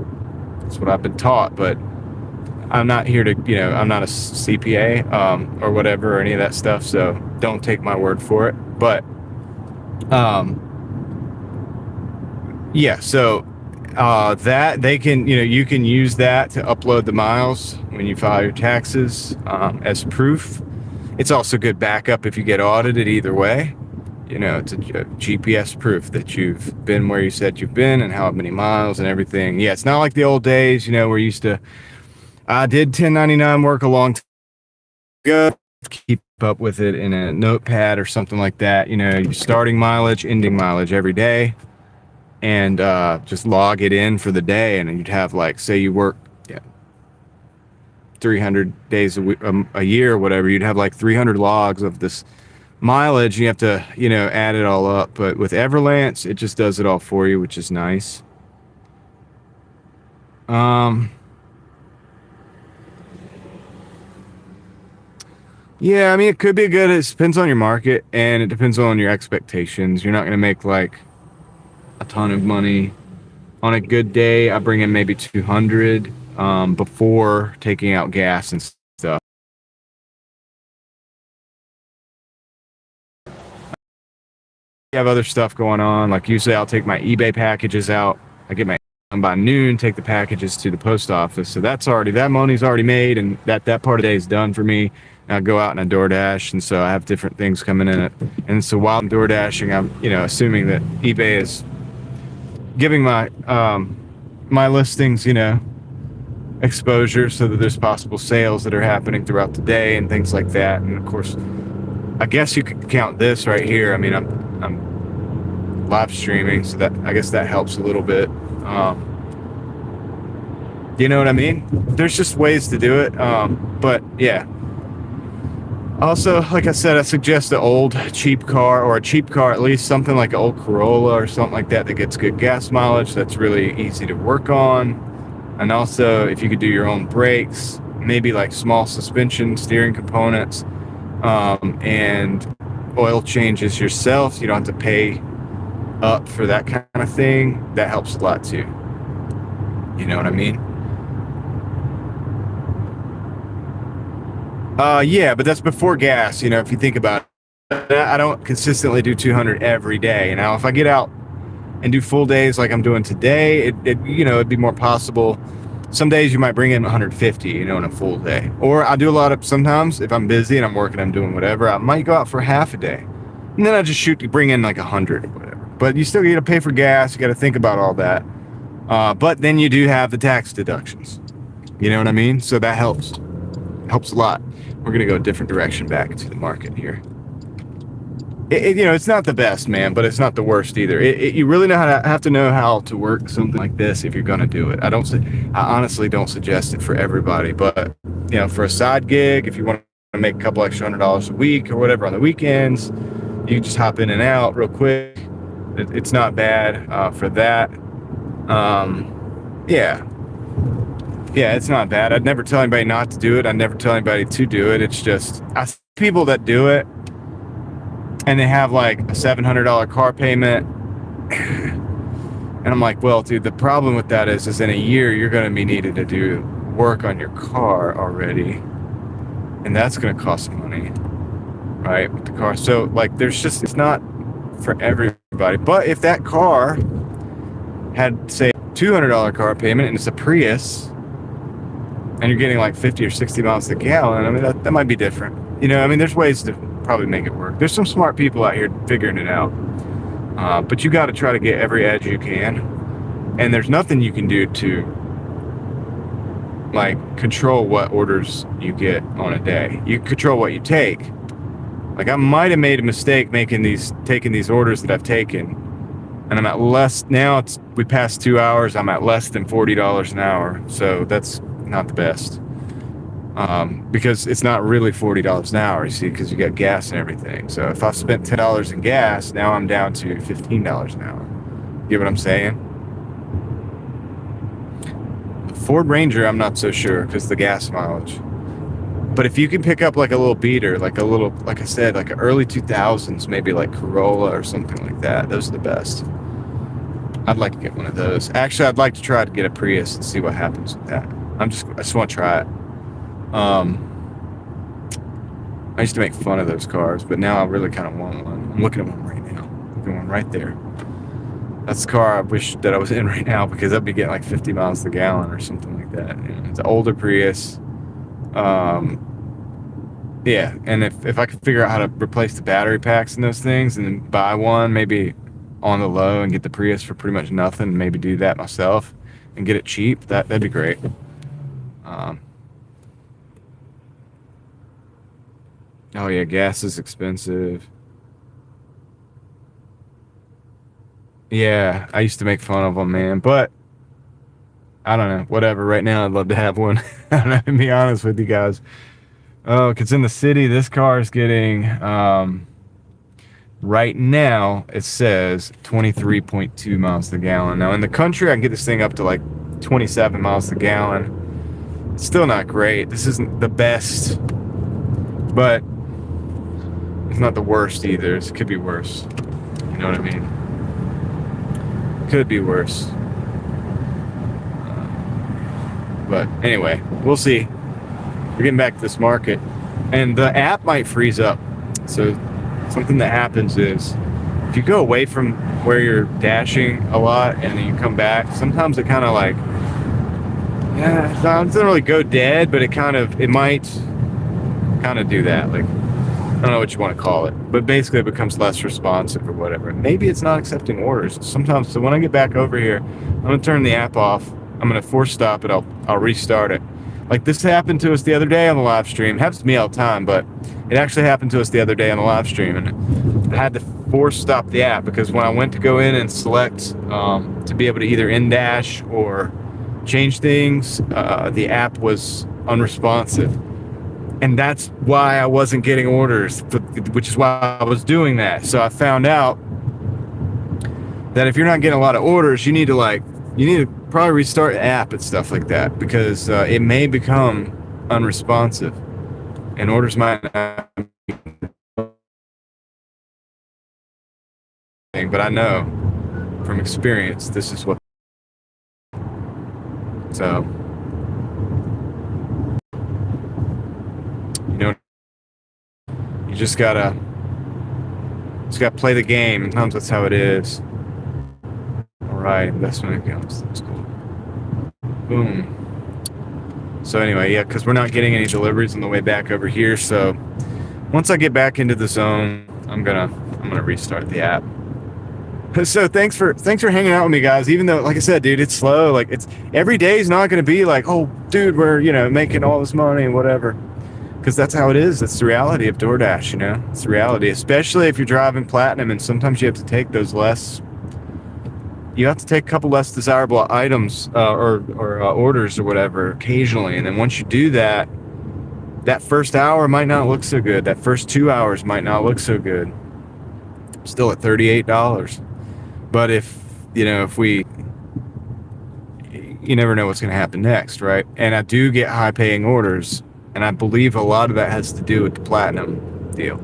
That's what I've been taught. But I'm not here to, I'm not a CPA or whatever, or any of that stuff. So don't take my word for it. But yeah, so that they can, you can use that to upload the miles when you file your taxes as proof. It's also good backup if you get audited either way. It's a GPS proof that you've been where you said you've been and how many miles and everything. Yeah, it's not like the old days, where I did 1099 work a long time ago. Keep up with it in a notepad or something like that. You're starting mileage, ending mileage every day. And just log it in for the day, and you'd have, like, say you work 300 days a year or whatever, you'd have like 300 logs of this mileage. You have to add it all up. But with Everlance, it just does it all for you, which is nice. Yeah, I mean, it could be good. It depends on your market, and it depends on your expectations. You're not going to make like a ton of money. On a good day, I bring in maybe 200 before taking out gas and stuff. I have other stuff going on. Like usually I'll take my eBay packages out. I get my by noon, take the packages to the post office. So that money's already made, and that part of the day is done for me. And I go out and I Doordash, and so I have different things coming in it. And so while I'm Doordashing, I'm assuming that eBay is giving my my listings exposure, so that there's possible sales that are happening throughout the day and things like that. And of course, I guess you could count this right here. I mean, I'm live streaming, so that I guess that helps a little bit. You know what I mean? There's just ways to do it. But yeah. Also, like I said, I suggest an old cheap car, or a cheap car, at least something like an old Corolla or something like that gets good gas mileage. That's really easy to work on. And also, if you could do your own brakes, maybe like small suspension, steering components, and oil changes yourself. You don't have to pay up for that kind of thing. That helps a lot too. You know what I mean? Yeah, but that's before gas. You know, if you think about it, I don't consistently do 200 every day. Now, if I get out and do full days like I'm doing today, it'd be more possible. Some days you might bring in 150, you know, in a full day. Or I do a lot of, sometimes if I'm busy and I'm working, I'm doing whatever, I might go out for half a day. And then I just bring in like 100 or whatever. But you still got to pay for gas. You got to think about all that. But then you do have the tax deductions. You know what I mean? So that helps. Helps a lot. We're going to go a different direction back to the market here. It's not the best, man, but it's not the worst either. You really have to know how to work something like this if you're going to do it. I honestly don't suggest it for everybody, but for a side gig, if you want to make a couple extra $100 a week or whatever on the weekends, you can just hop in and out real quick. It's not bad for that. Yeah, it's not bad. I'd never tell anybody not to do it. I'd never tell anybody to do it. It's just, I see people that do it and they have like a $700 car payment. And I'm like, well, dude, the problem with that is in a year, you're going to be needed to do work on your car already. And that's going to cost money, right? With the car. So like, it's not for everybody. But if that car had, say, $200 car payment and it's a Prius, and you're getting like 50 or 60 miles a gallon, I mean, that might be different. There's ways to probably make it work. There's some smart people out here figuring it out. But you got to try to get every edge you can. And there's nothing you can do to like control what orders you get on a day. You control what you take. Like I might have made a mistake taking these orders that I've taken. And I'm at less, now we passed 2 hours, I'm at less than $40 an hour. So that's not the best. Because it's not really $40 an hour, you see, because you got gas and everything. So if I've spent $10 in gas, now I'm down to $15 an hour. You get what I'm saying? The Ford Ranger, I'm not so sure because of the gas mileage. But if you can pick up like a little beater, like I said, like an early 2000s, maybe like Corolla or something like that, those are the best. I'd like to get one of those. Actually, I'd like to try to get a Prius and see what happens with that. I just want to try it. I used to make fun of those cars, but now I really kind of want one. I'm looking at one right now. Looking at one right there. That's the car I wish that I was in right now because I'd be getting like 50 miles a gallon or something like that. It's an older Prius. Yeah, and if I could figure out how to replace the battery packs and those things and then buy one, maybe on the low and get the Prius for pretty much nothing, maybe do that myself and get it cheap, that'd be great. Oh yeah, gas is expensive. Yeah, I used to make fun of them, man, but I don't know, whatever. Right now, I'd love to have one. I don't know, to be honest with you guys. Oh, because in the city, this car is getting, right now, it says 23.2 miles a gallon. Now, in the country, I can get this thing up to like 27 miles a gallon. It's still not great. This isn't the best, but it's not the worst either. It could be worse. You know what I mean? Could be worse. But anyway, we'll see. We're getting back to this market. And the app might freeze up. So something that happens is if you go away from where you're dashing a lot and then you come back, sometimes it kind of like, yeah, it doesn't really go dead, but it might kind of do that. Like, I don't know what you want to call it, but basically it becomes less responsive or whatever. Maybe it's not accepting orders sometimes. So when I get back over here, I'm going to turn the app off. I'm going to force stop it. I'll restart it. Like this happened to us the other day on the live stream. It happens to me all the time, but it actually happened to us the other day on the live stream. And I had to force stop the app because when I went to go in and select to be able to either in-dash or change things, the app was unresponsive. And that's why I wasn't getting orders, which is why I was doing that. So I found out that if you're not getting a lot of orders, you need to probably restart the app and stuff like that, because it may become unresponsive and orders might not. But I know from experience this is what. So you know, you just gotta play the game. Sometimes that's how it is. All right, investment accounts. That's cool. Boom. So anyway, yeah, because we're not getting any deliveries on the way back over here. So once I get back into the zone, I'm gonna restart the app. So thanks for hanging out with me, guys. Even though, like I said, dude, it's slow. Like, it's every day is not going to be like, oh, dude, we're making all this money and whatever, because that's how it is. That's the reality of DoorDash. It's the reality, especially if you're driving platinum, and sometimes you have to take those less. You have to take a couple less desirable items or orders or whatever occasionally, and then once you do that, that first hour might not look so good. That first 2 hours might not look so good. Still at $38. But if we, you never know what's going to happen next, right? And I do get high paying orders, and I believe a lot of that has to do with the platinum deal.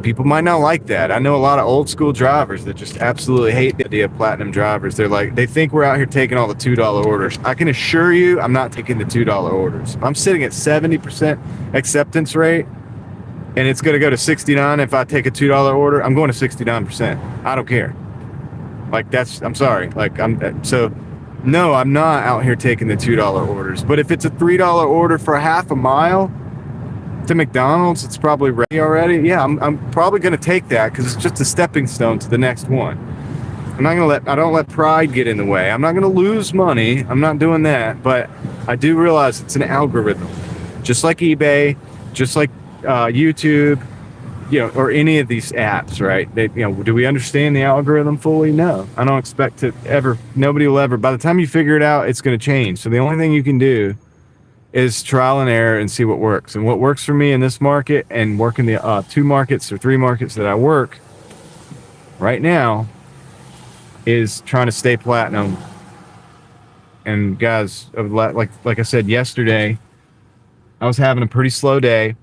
People might not like that. I know a lot of old school drivers that just absolutely hate the idea of platinum drivers. They think we're out here taking all the $2 orders. I can assure you I'm not taking the $2 orders. I'm sitting at 70% acceptance rate, and it's going to go to 69 if I take a $2 order. I'm going to 69%. I don't care. Like, I'm sorry. Like, no, I'm not out here taking the $2 orders. But if it's a $3 order for half a mile to McDonald's, it's probably ready already. Yeah, I'm probably going to take that because it's just a stepping stone to the next one. I don't let pride get in the way. I'm not going to lose money. I'm not doing that. But I do realize it's an algorithm. Just like eBay, just like YouTube, or any of these apps, right? Do we understand the algorithm fully? No, I don't expect to ever. Nobody will ever. By the time you figure it out, it's going to change. So the only thing you can do is trial and error and see what works. And what works for me in this market and working the 2 markets or 3 markets that I work right now is trying to stay platinum. And guys, like I said yesterday, I was having a pretty slow day.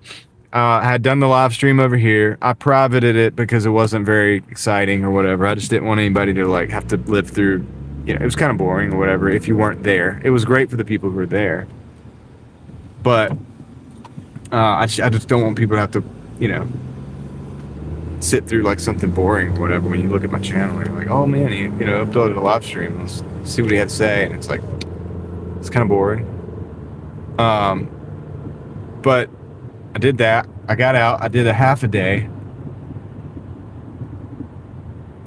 I had done the live stream over here. I privated it because it wasn't very exciting or whatever. I just didn't want anybody to have to live through, it was kind of boring or whatever if you weren't there. It was great for the people who were there. But I just don't want people to have to, sit through something boring or whatever. When you look at my channel, you're like, oh man, he uploaded a live stream. Let's see what he had to say. And it's it's kind of boring. But I did that. I got out. I did a half a day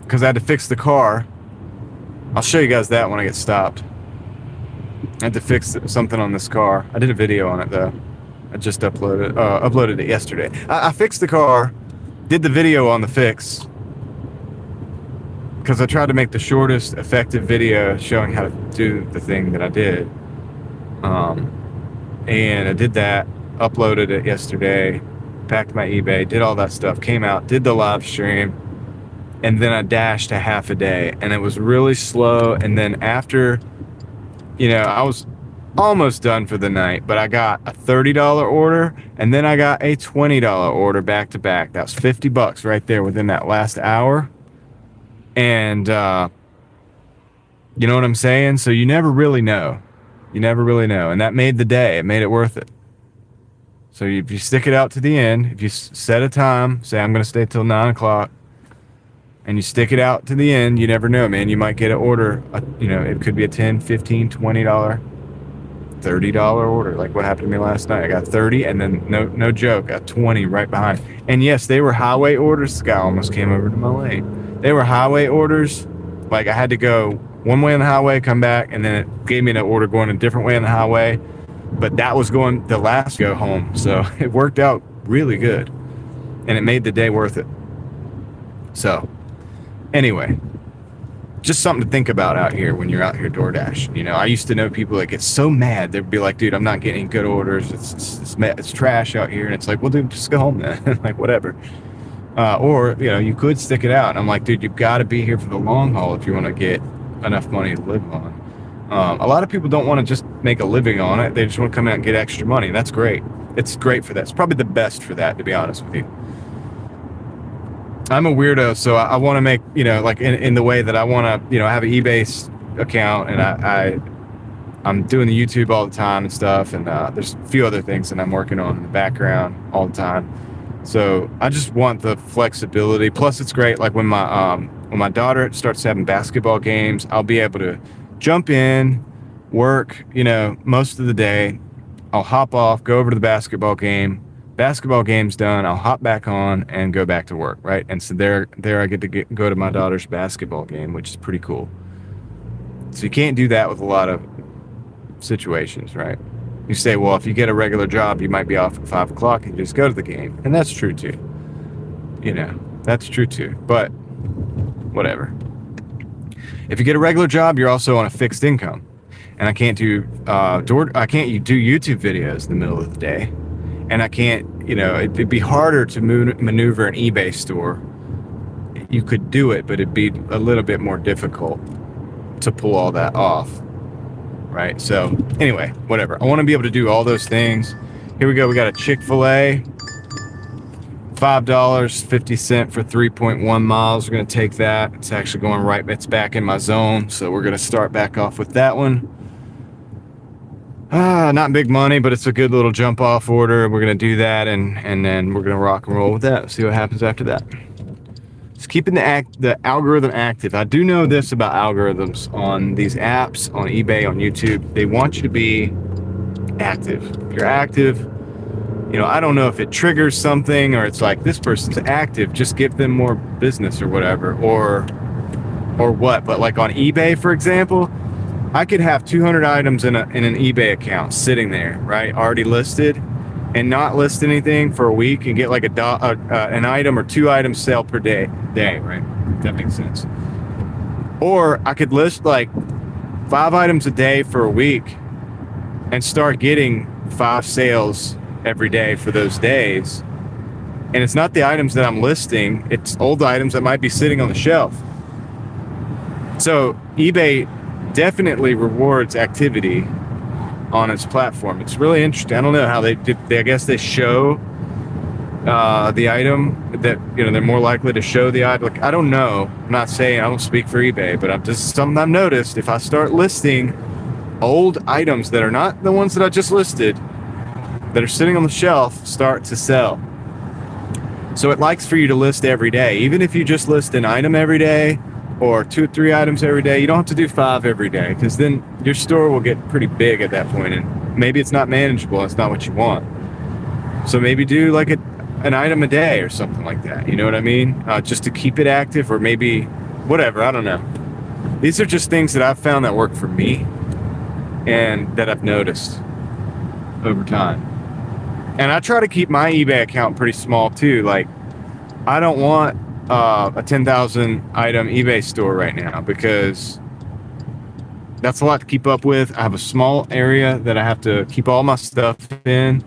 because I had to fix the car. I'll show you guys that when I get stopped. I had to fix something on this car. I did a video on it though. I just uploaded it yesterday. I fixed the car, did the video on the fix because I tried to make the shortest effective video showing how to do the thing that I did. And I did that. Uploaded it yesterday, packed my eBay, did all that stuff, came out, did the live stream, and then I dashed a half a day, and it was really slow. And then after, I was almost done for the night, but I got a $30 order, and then I got a $20 order back to back. That was $50 right there within that last hour. And you know what I'm saying? So you never really know. And that made the day. It made it worth it. So if you stick it out to the end, if you set a time, say I'm going to stay till 9 o'clock, and you stick it out to the end, you never know, man. You might get an order, it could be a $10, $15, $20, $30 order, like what happened to me last night. I got 30, and then no joke, got 20 right behind. And yes, they were highway orders. This guy almost came over to my lane. They were highway orders. Like, I had to go one way on the highway, come back, and then it gave me an order going a different way on the highway. But that was going the last go home, so it worked out really good. and it made the day worth it. So anyway, just something to think about out here when you're out here DoorDash. You know, I used to know people that get so mad. They'd be like, dude, I'm not getting good orders. It's trash out here. And it's like, well, dude, just go home then. Like, whatever. Or, you know, you could stick it out. And I'm like, dude, you've got to be here for the long haul if you want to get enough money to live on. A lot of people don't want to just make a living on it. They just want to come out and get extra money. That's great. It's great for that. It's probably the best for that, to be honest with you. I'm a weirdo, so I want to make, you know, like in the way that I want to, you know, have an eBay account, and I'm doing the YouTube all the time and stuff, and there's a few other things that I'm working on in the background all the time. So I just want the flexibility. Plus, it's great, like when my daughter starts having basketball games, I'll be able to jump in, work, you know, most of the day. I'll hop off, go over to the basketball game. Basketball game's done, I'll hop back on and go back to work, right? And so there I get to go to my daughter's basketball game, which is pretty cool. So you can't do that with a lot of situations, right? You say, well, if you get a regular job, you might be off at 5 o'clock and you just go to the game. And that's true too. You know, that's true too. But whatever. If you get a regular job, you're also on a fixed income. And I can't do YouTube videos in the middle of the day. And I can't, you know, it'd be harder to maneuver an eBay store. You could do it, but it'd be a little bit more difficult to pull all that off, right? So anyway, whatever. I want to be able to do all those things. Here we go. We got a Chick-fil-A, $5.50 for 3.1 miles. We're going to take that. It's actually going right. It's back in my zone. So we're going to start back off with that one. Not big money, but it's a good little jump off order. We're going to do that, and then we're going to rock and roll with that. See what happens after that. Just keeping the algorithm active. I do know this about algorithms on these apps, on eBay, on YouTube. They want you to be active. If you're active, you know, I don't know if it triggers something, or it's like, this person's active, just give them more business or whatever, or what. But like on eBay, for example, I could have 200 items in an eBay account sitting there, right, already listed, and not list anything for a week and get like an item or 2 items sale per day, right? If that makes sense. Or I could list like 5 items a day for a week and start getting 5 sales every day for those days. And it's not the items that I'm listing, it's old items that might be sitting on the shelf. So eBay definitely rewards activity on its platform. It's really interesting. I don't know how they I guess they show the item that, you know, they're more likely to show the item. Like, I don't know. I'm not saying, I don't speak for eBay, but I'm just something I've noticed. If I start listing old items that are not the ones that I just listed, that are sitting on the shelf, start to sell. So it likes for you to list every day. Even if you just list an item every day, or 2 or 3 items every day, you don't have to do 5 every day, because then your store will get pretty big at that point, and maybe it's not manageable. It's not what you want. So maybe do like an item a day or something like that. You know what I mean? Just to keep it active, or maybe whatever. I don't know. These are just things that I've found that work for me and that I've noticed over time. And I try to keep my eBay account pretty small too. Like, I don't want a 10,000 item eBay store right now, because that's a lot to keep up with. I have a small area that I have to keep all my stuff in.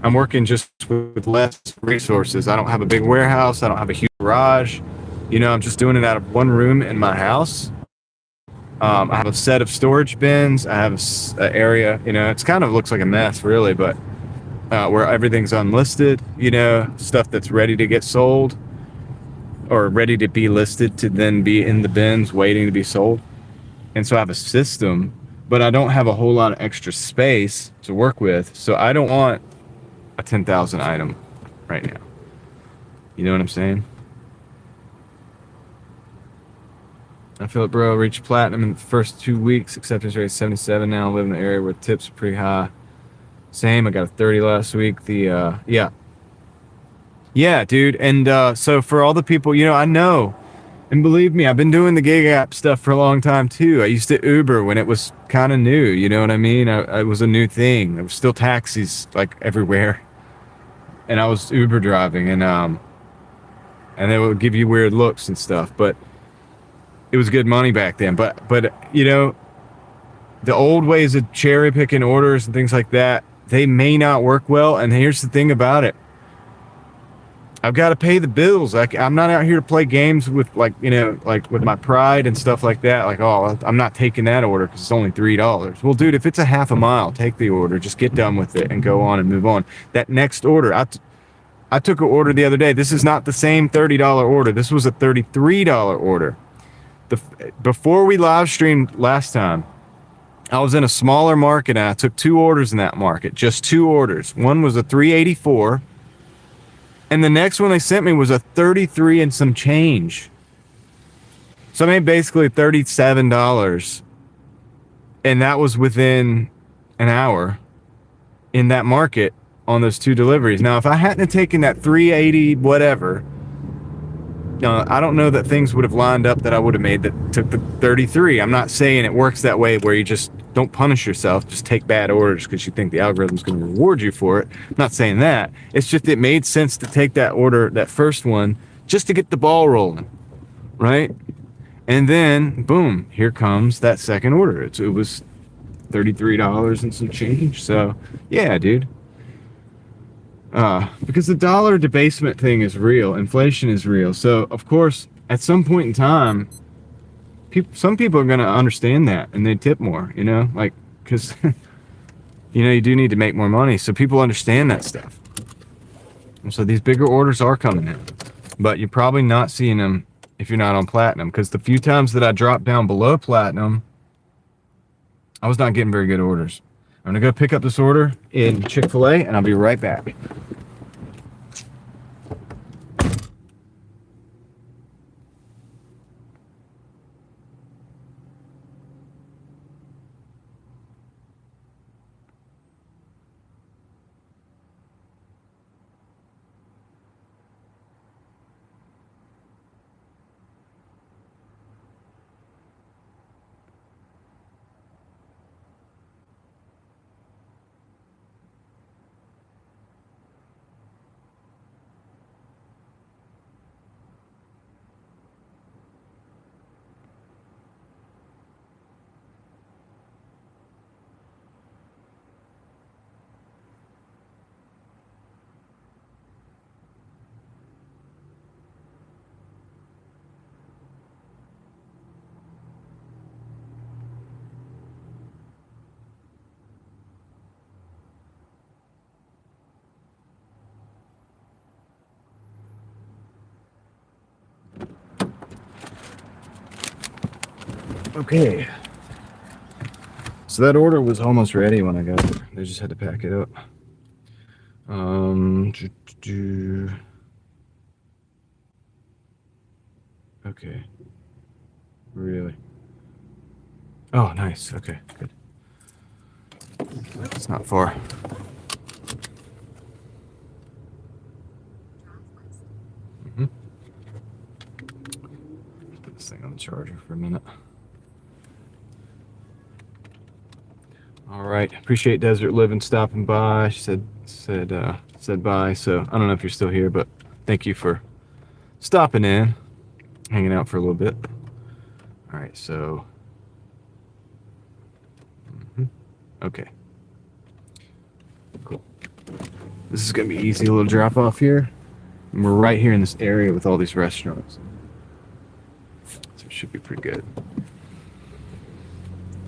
I'm working just with less resources. I don't have a big warehouse. I don't have a huge garage. You know, I'm just doing it out of one room in my house. I have a set of storage bins. I have an area, you know, it's kind of looks like a mess really, but where everything's unlisted, you know, stuff that's ready to get sold, or ready to be listed to then be in the bins waiting to be sold. And so I have a system, but I don't have a whole lot of extra space to work with. So I don't want a 10,000 item right now. You know what I'm saying? I feel it, bro. Reached platinum in the first 2 weeks. Acceptance rate 77 now. I live in an area where tips are pretty high. Same. I got a 30 last week. Yeah, dude. And so for all the people, you know, I know, and believe me, I've been doing the gig app stuff for a long time too. I used to Uber when it was kind of new, you know what I mean? It was a new thing. There was still taxis like everywhere, and I was Uber driving, and and they would give you weird looks and stuff. But it was good money back then. But you know, the old ways of cherry picking orders and things like that, they may not work well. And here's the thing about it. I've got to pay the bills. Like, I'm not out here to play games with, like, you know, like with my pride and stuff like that. Like, oh, I'm not taking that order because it's only $3. Well, dude, if it's a half a mile, take the order. Just get done with it and go on and move on. That next order, I took an order the other day. This is not the same $30 order. This was a $33 order. Before we live streamed last time, I was in a smaller market and I took 2 orders in that market. Just 2 orders. One was a $3.84. And the next one they sent me was a 33 and some change. So I made basically $37. And that was within an hour in that market on those 2 deliveries. Now, if I hadn't taken that 380 whatever, I don't know that things would have lined up that I would have made that took the 33. I'm not saying it works that way where you just don't punish yourself, just take bad orders because you think the algorithm's going to reward you for it. I'm not saying that. It's just it made sense to take that order, that first one, just to get the ball rolling, right? And then, boom, here comes that second order. It was $33 and some change. So, yeah, dude. Because the dollar debasement thing is real. Inflation is real. So, of course, at some point in time, some people are going to understand that and they tip more, you know, like, because, you know, you do need to make more money. So people understand that stuff. And so these bigger orders are coming in, but you're probably not seeing them if you're not on platinum, because the few times that I dropped down below platinum, I was not getting very good orders. I'm going to go pick up this order in Chick-fil-A and I'll be right back. Okay. So that order was almost ready when I got there. They just had to pack it up. Okay. Really? Oh, nice. Okay, good. It's not far. Put this thing on the charger for a minute. All right. Appreciate Desert Living stopping by. She said bye. So I don't know if you're still here, but thank you for stopping in, hanging out for a little bit. All right. So, okay. Cool. This is gonna be easy. A little drop off here. And we're right here in this area with all these restaurants, so it should be pretty good.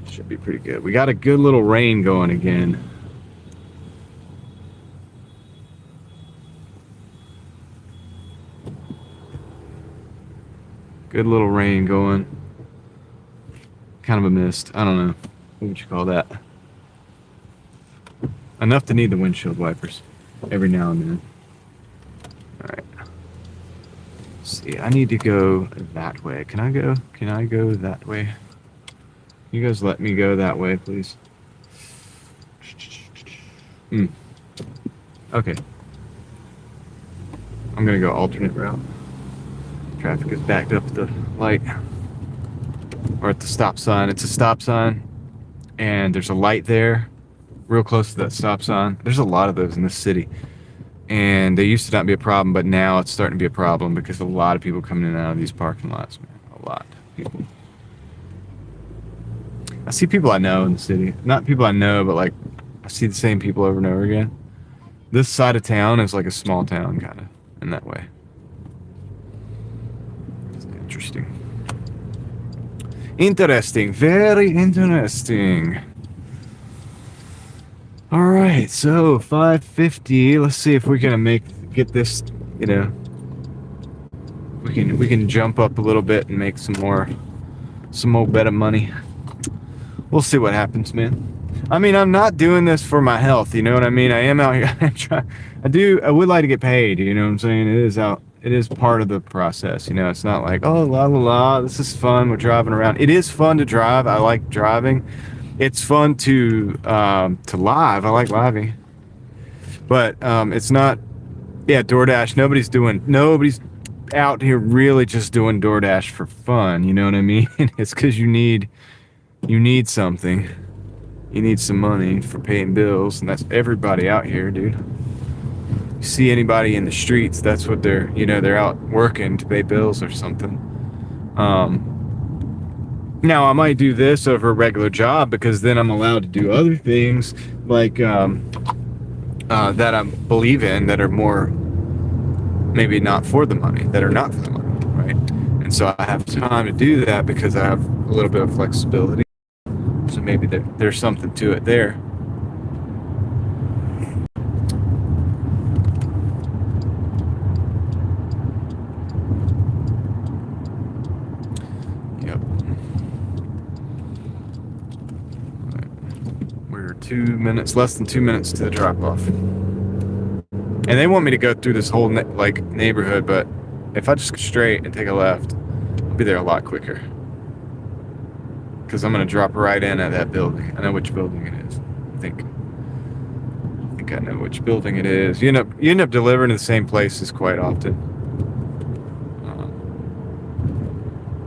Should be pretty good. We got a good little rain going again. Good little rain going. Kind of a mist. I don't know. What would you call that? Enough to need the windshield wipers every now and then. Alright. See, I need to go that way. Can I go that way? You guys let me go that way, please. Okay. I'm gonna go alternate route. Traffic is backed up at the light. Or at the stop sign. It's a stop sign. And there's a light there. Real close to that stop sign. There's a lot of those in this city. And they used to not be a problem, but now it's starting to be a problem because a lot of people coming in and out of these parking lots, man. A lot of people. I see people I know in the city. Not people I know, but like I see the same people over and over again. This side of town is like a small town, kind of, in that way. It's interesting. Interesting. Very interesting. All right, so 550. Let's see if we can get this, you know, we can jump up a little bit and make some more better money. We'll see what happens, man. I mean, I'm not doing this for my health, you know what I mean? I am out here. I would like to get paid, you know what I'm saying? It is part of the process, you know. It's not like, oh, la la la, this is fun, we're driving around. It is fun to drive. I like driving. It's fun to live. I like living. But it's not, yeah, DoorDash, nobody's out here really just doing DoorDash for fun, you know what I mean? It's because you need something. You need some money for paying bills, and that's everybody out here, dude. You see anybody in the streets, that's what they're out working to pay bills or something. Now I might do this over a regular job because then I'm allowed to do other things like that I believe in that are more maybe not for the money, that are not for the money, right? And so I have time to do that because I have a little bit of flexibility. So maybe there's something to it there. Yep. Right. We're less than 2 minutes to the drop-off. And they want me to go through this whole neighborhood, but if I just go straight and take a left, I'll be there a lot quicker. Because I'm going to drop right in at that building. I know which building it is. I think I know which building it is. You end up delivering to the same places quite often.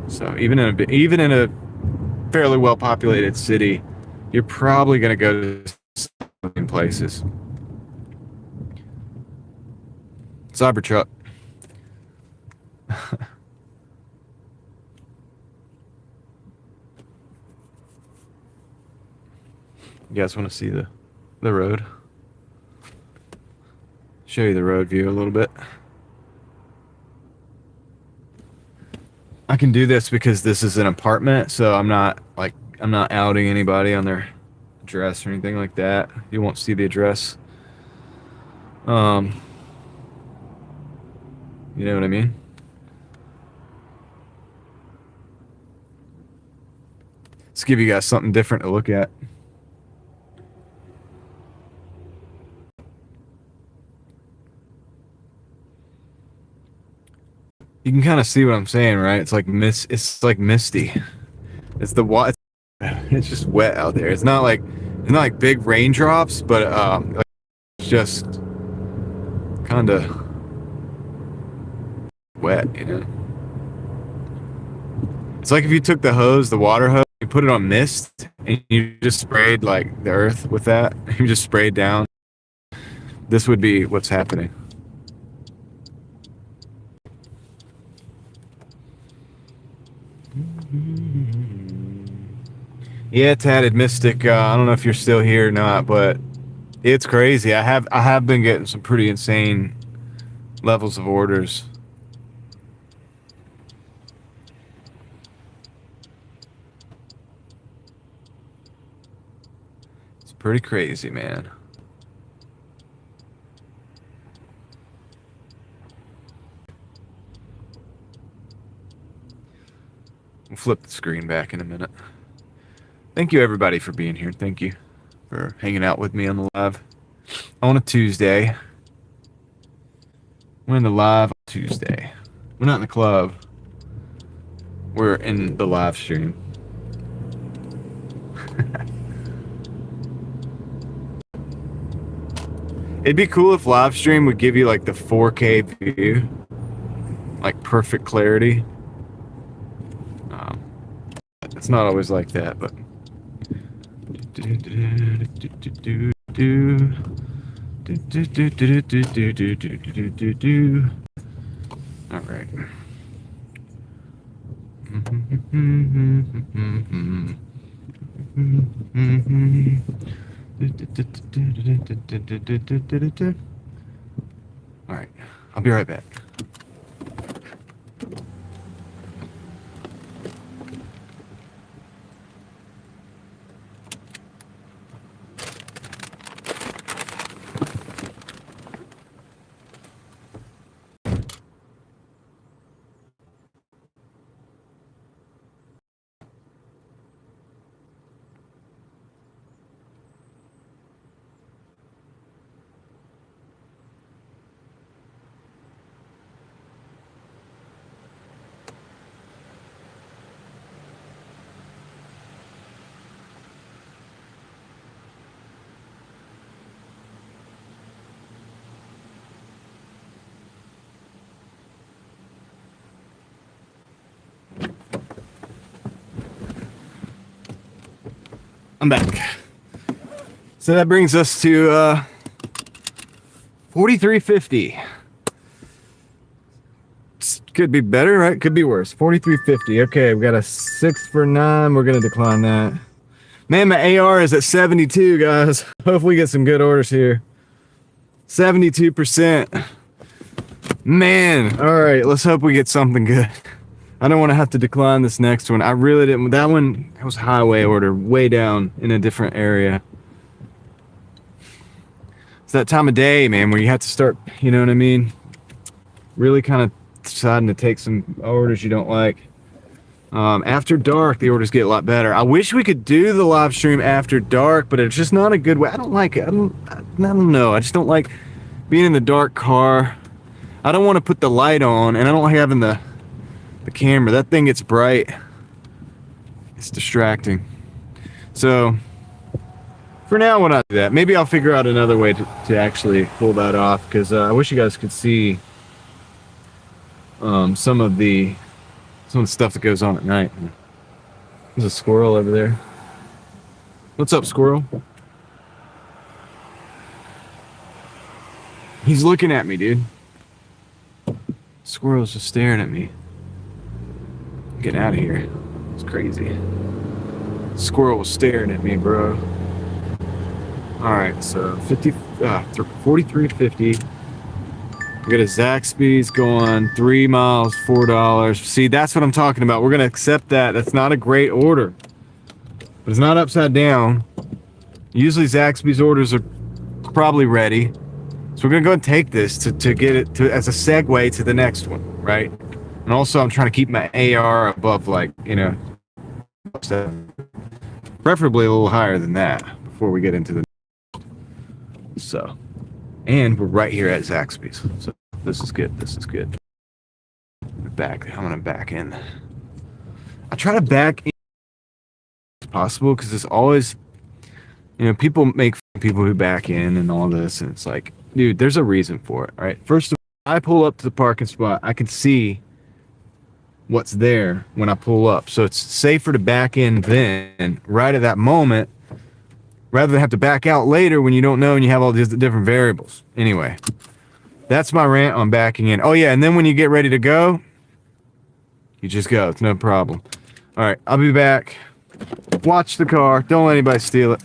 So even in a fairly well populated city, you're probably going to go to the same places. Cybertruck. You guys want to see the road? Show you the road view a little bit. I can do this because this is an apartment, so I'm not outing anybody on their address or anything like that. You won't see the address. You know what I mean? Let's give you guys something different to look at. You can kind of see what I'm saying, right? It's like misty. It's it's just wet out there. It's not like big raindrops, but it's just kind of wet, you know. It's like if you took the water hose, you put it on mist, and you just sprayed like the earth with that. You just sprayed down. This would be what's happening. Yeah, Tatted Mystic. I don't know if you're still here or not, but it's crazy. I have been getting some pretty insane levels of orders. It's pretty crazy, man. We'll flip the screen back in a minute. Thank you, everybody, for being here. Thank you for hanging out with me on the live on a Tuesday. We're in the live on Tuesday. We're not in the club. We're in the live stream. It'd be cool if live stream would give you like the 4K view, like perfect clarity. It's not always like that, but All right. All right. I'll be right back. I'm back. So that brings us to $43.50. Could be better, right? Could be worse. $43.50. Okay, we got a 6 for 9. We're gonna decline that. Man, my AR is at 72, guys. Hopefully we get some good orders here. 72%. Man, all right, let's hope we get something good. I don't want to have to decline this next one. I really didn't. That one, that was highway order, way down in a different area. It's that time of day, man, where you have to start, you know what I mean? Really kind of deciding to take some orders you don't like. After dark, the orders get a lot better. I wish we could do the live stream after dark, but it's just not a good way. I don't like it. I don't know. I just don't like being in the dark car. I don't want to put the light on, and I don't like having the camera. That thing gets bright. It's distracting. So for now, when I do that, maybe I'll figure out another way to actually pull that off, because I wish you guys could see some of the stuff that goes on at night. There's a squirrel over there. What's up, squirrel? He's looking at me, dude. Squirrel's just staring at me. Get out of here. It's crazy. Squirrel was staring at me, bro. Alright, so 43.50. We got a Zaxby's going 3 miles, $4. See, that's what I'm talking about. We're gonna accept that. That's not a great order, but it's not upside down. Usually Zaxby's orders are probably ready, so we're gonna go and take this to get it to as a segue to the next one, right? And also, I'm trying to keep my AR above, like, you know, preferably a little higher than that before we get into the. So, and we're right here at Zaxby's, so this is good. This is good. I'm gonna back in. I try to back in as possible, because it's always, you know, people make fun of people who back in and all this, and it's like, dude, there's a reason for it, right? First of all, I pull up to the parking spot, I can see what's there when I pull up, so it's safer to back in then, right at that moment, rather than have to back out later when you don't know and you have all these different variables. Anyway, that's my rant on backing in. Oh yeah, and then when you get ready to go, you just go. It's no problem. All right, I'll be back. Watch the car. Don't let anybody steal it.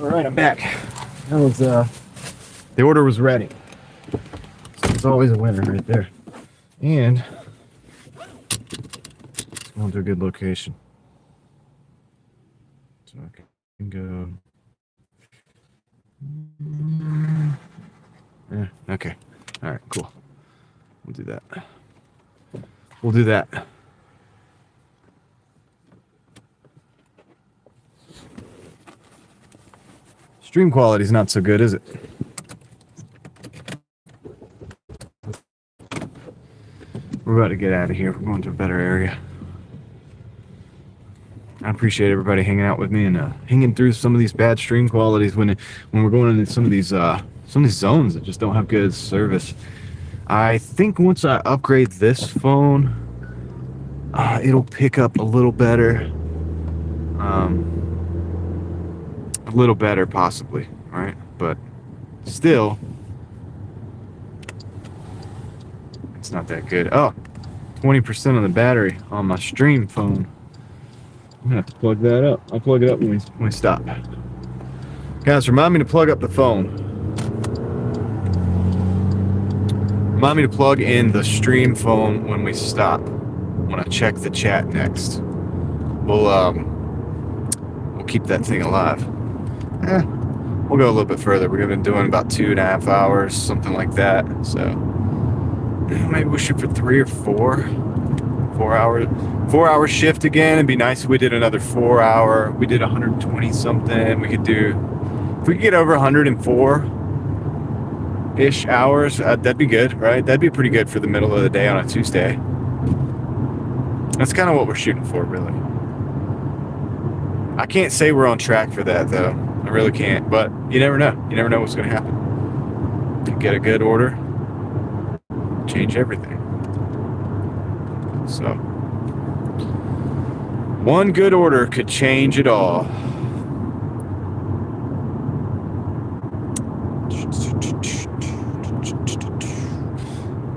All right, I'm back. That was The order was ready. So it's always a winner right there. And it's going to a good location. So I can go. Yeah, okay. All right, cool. We'll do that. We'll do that. Stream quality is not so good, is it? We're about to get out of here. We're going to a better area. I appreciate everybody hanging out with me and hanging through some of these bad stream qualities when we're going into some of these zones that just don't have good service. I think once I upgrade this phone, it'll pick up a little better. A little better, possibly, right? But still, it's not that good. Oh, 20% on the battery on my stream phone. I'm gonna have to plug that up. I'll plug it up when we stop. Guys, remind me to plug up the phone. Remind me to plug in the stream phone when we stop. When I check the chat next. We'll keep that thing alive. We'll go a little bit further. We've been doing about 2.5 hours, something like that. So maybe we'll shoot for 3 or 4. 4-hour shift again. It'd be nice if we did another 4-hour. We did 120 something. We could do, if we could get over 104-ish hours, that'd be good, right? That'd be pretty good for the middle of the day on a Tuesday. That's kind of what we're shooting for, really. I can't say we're on track for that, though. I really can't, but you never know. You never know what's going to happen. You get a good order, change everything. So, one good order could change it all.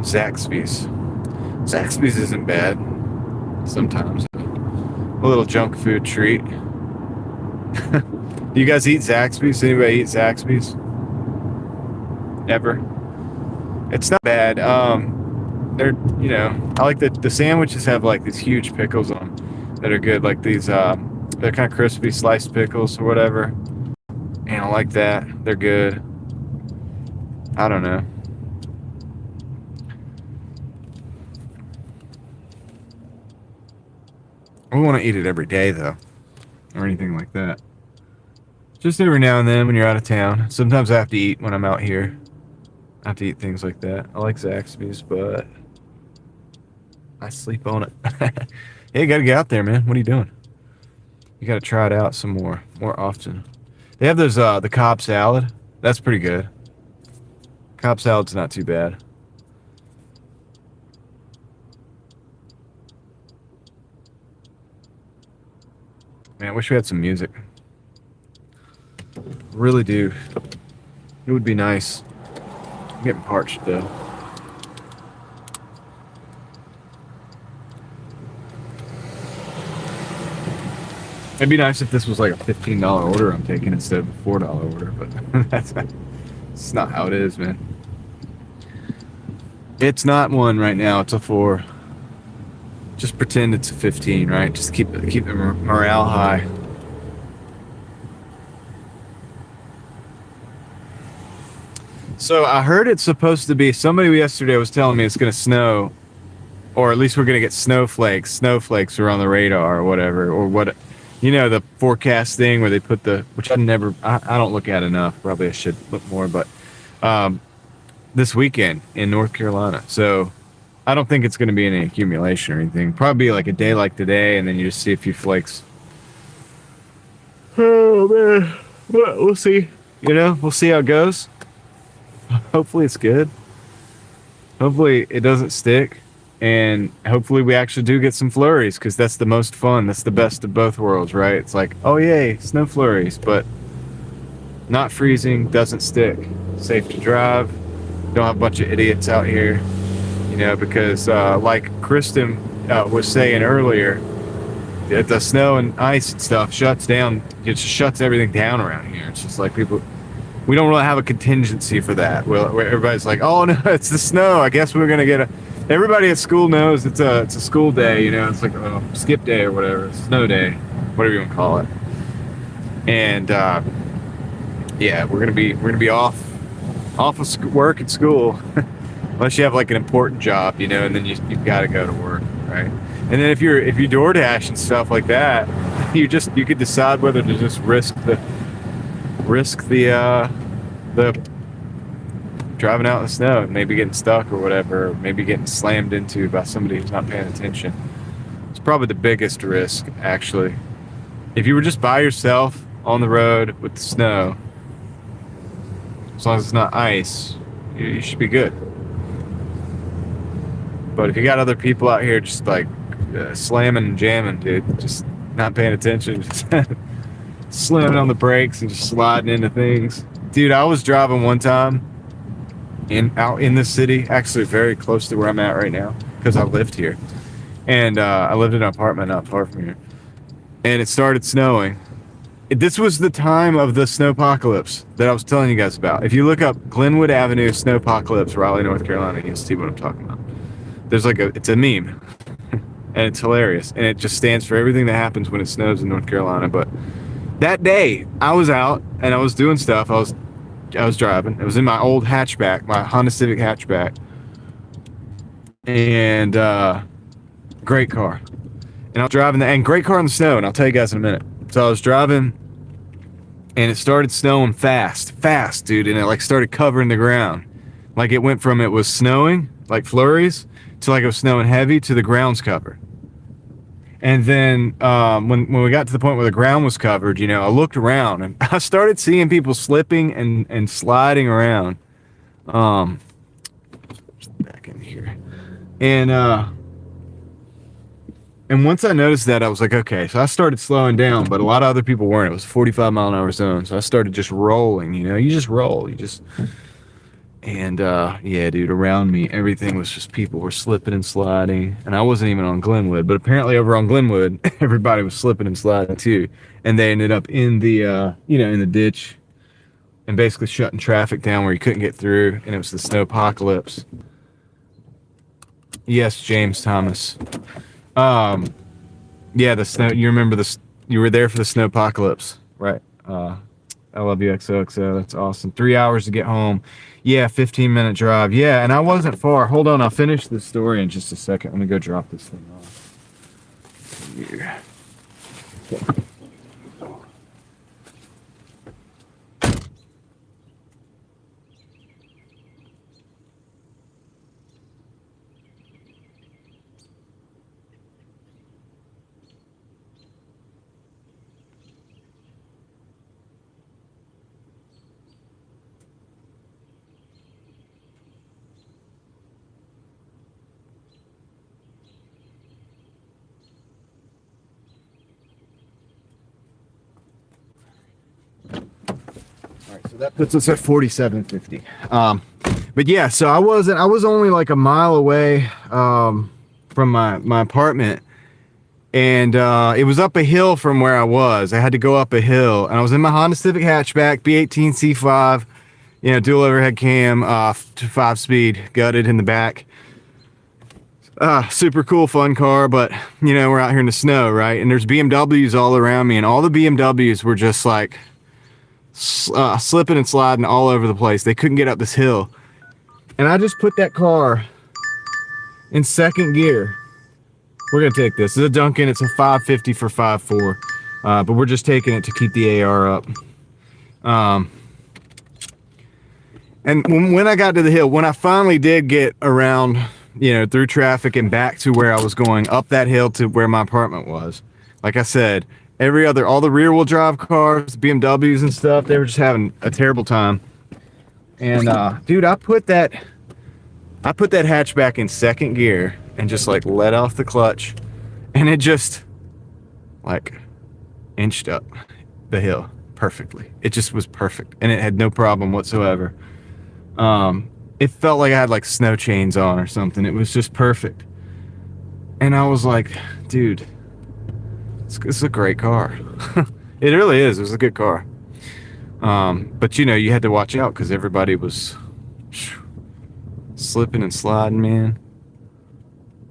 Zaxby's isn't bad. Sometimes a little junk food treat. Do you guys eat Zaxby's? Anybody eat Zaxby's? Ever? It's not bad. They're, you know, I like the sandwiches have like these huge pickles on them that are good. Like these, they're kind of crispy sliced pickles or whatever. And I like that. They're good. I don't know. I don't want to eat it every day though, or anything like that. Just every now and then when you're out of town. Sometimes I have to eat when I'm out here. I have to eat things like that. I like Zaxby's, but I sleep on it. Hey, you gotta get out there, man. What are you doing? You gotta try it out some more often. They have those the Cobb salad. That's pretty good. Cobb salad's not too bad. Man, I wish we had some music. Really do. It would be nice. I'm getting parched though. It'd be nice if this was like a $15 order I'm taking instead of a $4 order, but that's not how it is, man. It's not one right now, it's a 4. Just pretend it's a 15, right? Just keep the morale high. So I heard it's supposed to be, somebody yesterday was telling me it's going to snow, or at least we're going to get snowflakes. Snowflakes are on the radar or whatever, or what, you know, the forecast thing where they put which I don't look at enough. Probably I should look more, but this weekend in North Carolina. So I don't think it's going to be any accumulation or anything. Probably like a day like today, and then you just see a few flakes. Oh, man. Well, we'll see. You know, we'll see how it goes. Hopefully it's good. Hopefully it doesn't stick. And hopefully we actually do get some flurries, because that's the most fun. That's the best of both worlds, right? It's like, oh, yay, snow flurries, but not freezing, doesn't stick. Safe to drive. Don't have a bunch of idiots out here. You know, because like Kristen was saying earlier, the snow and ice and stuff shuts down. It just shuts everything down around here. It's just like people, we don't really have a contingency for that. Where everybody's like, oh no, it's the snow. I guess we're gonna get a. Everybody at school knows it's a school day. You know, it's like a skip day or whatever, snow day, whatever you want to call it. And yeah, we're gonna be off of work at school, unless you have like an important job, you know, and then you've got to go to work, right? And then if you DoorDash and stuff like that, you could decide whether to just risk the driving out in the snow and maybe getting stuck or whatever, or maybe getting slammed into by somebody who's not paying attention. It's probably the biggest risk, actually. If you were just by yourself on the road with the snow, as long as it's not ice, you should be good. But if you got other people out here just like slamming and jamming, dude, just not paying attention, just slamming on the brakes and just sliding into things. Dude, I was driving one time out in the city, actually very close to where I'm at right now, because I lived here. And I lived in an apartment not far from here. And it started snowing. This was the time of the snowpocalypse that I was telling you guys about. If you look up Glenwood Avenue snowpocalypse, Raleigh, North Carolina, you'll see what I'm talking about. There's like it's a meme, and it's hilarious, and it just stands for everything that happens when it snows in North Carolina. But that day, I was out and I was doing stuff. I was driving. It was in my old hatchback, my Honda Civic hatchback, and great car. And I was driving and great car in the snow. And I'll tell you guys in a minute. So I was driving, and it started snowing fast, dude, and it like started covering the ground. Like it went from it was snowing, like flurries, to like it was snowing heavy to the ground's covered. And then when we got to the point where the ground was covered, you know, I looked around and I started seeing people slipping and sliding around. Back in here. And once I noticed that, I was like, okay, so I started slowing down, but a lot of other people weren't. It was a 45-mile-an-hour zone, so I started just rolling, you know? You just roll. And, yeah, dude, around me, everything was just people were slipping and sliding, and I wasn't even on Glenwood, but apparently over on Glenwood, everybody was slipping and sliding, too, and they ended up in the, in the ditch and basically shutting traffic down where you couldn't get through, and it was the snowpocalypse. Yes, James Thomas. Yeah, the snow. You remember you were there for the snowpocalypse, right? I love you, XOXO. That's awesome. 3 hours to get home. Yeah, 15-minute drive. Yeah, and I wasn't far. Hold on, I'll finish the story in just a second. Let me go drop this thing off. Here. So that puts us at 4750. But yeah, so I was only like a mile away from my apartment, and it was up a hill from where I was. I had to go up a hill, and I was in my Honda Civic hatchback, B18 C5, you know, dual overhead cam, 5-speed, gutted in the back. Super cool, fun car, but you know, we're out here in the snow, right? And there's BMWs all around me, and all the BMWs were just like slipping and sliding all over the place. They couldn't get up this hill, and I just put that car in second gear. We're gonna take this. This is a Duncan. It's a 550 for 5.4, but we're just taking it to keep the AR up. And when I got to the hill, when I finally did get around, you know, through traffic and back to where I was going, up that hill to where my apartment was, like I said, all the rear wheel drive cars, BMWs and stuff, they were just having a terrible time. And dude, I put that hatchback in second gear and just like let off the clutch, and it just like inched up the hill perfectly. It just was perfect, and it had no problem whatsoever. It felt like I had like snow chains on or something. It was just perfect. And I was like, dude, it's a great car. It really is. It was a good car. But you know, you had to watch out because everybody was slipping and sliding, man.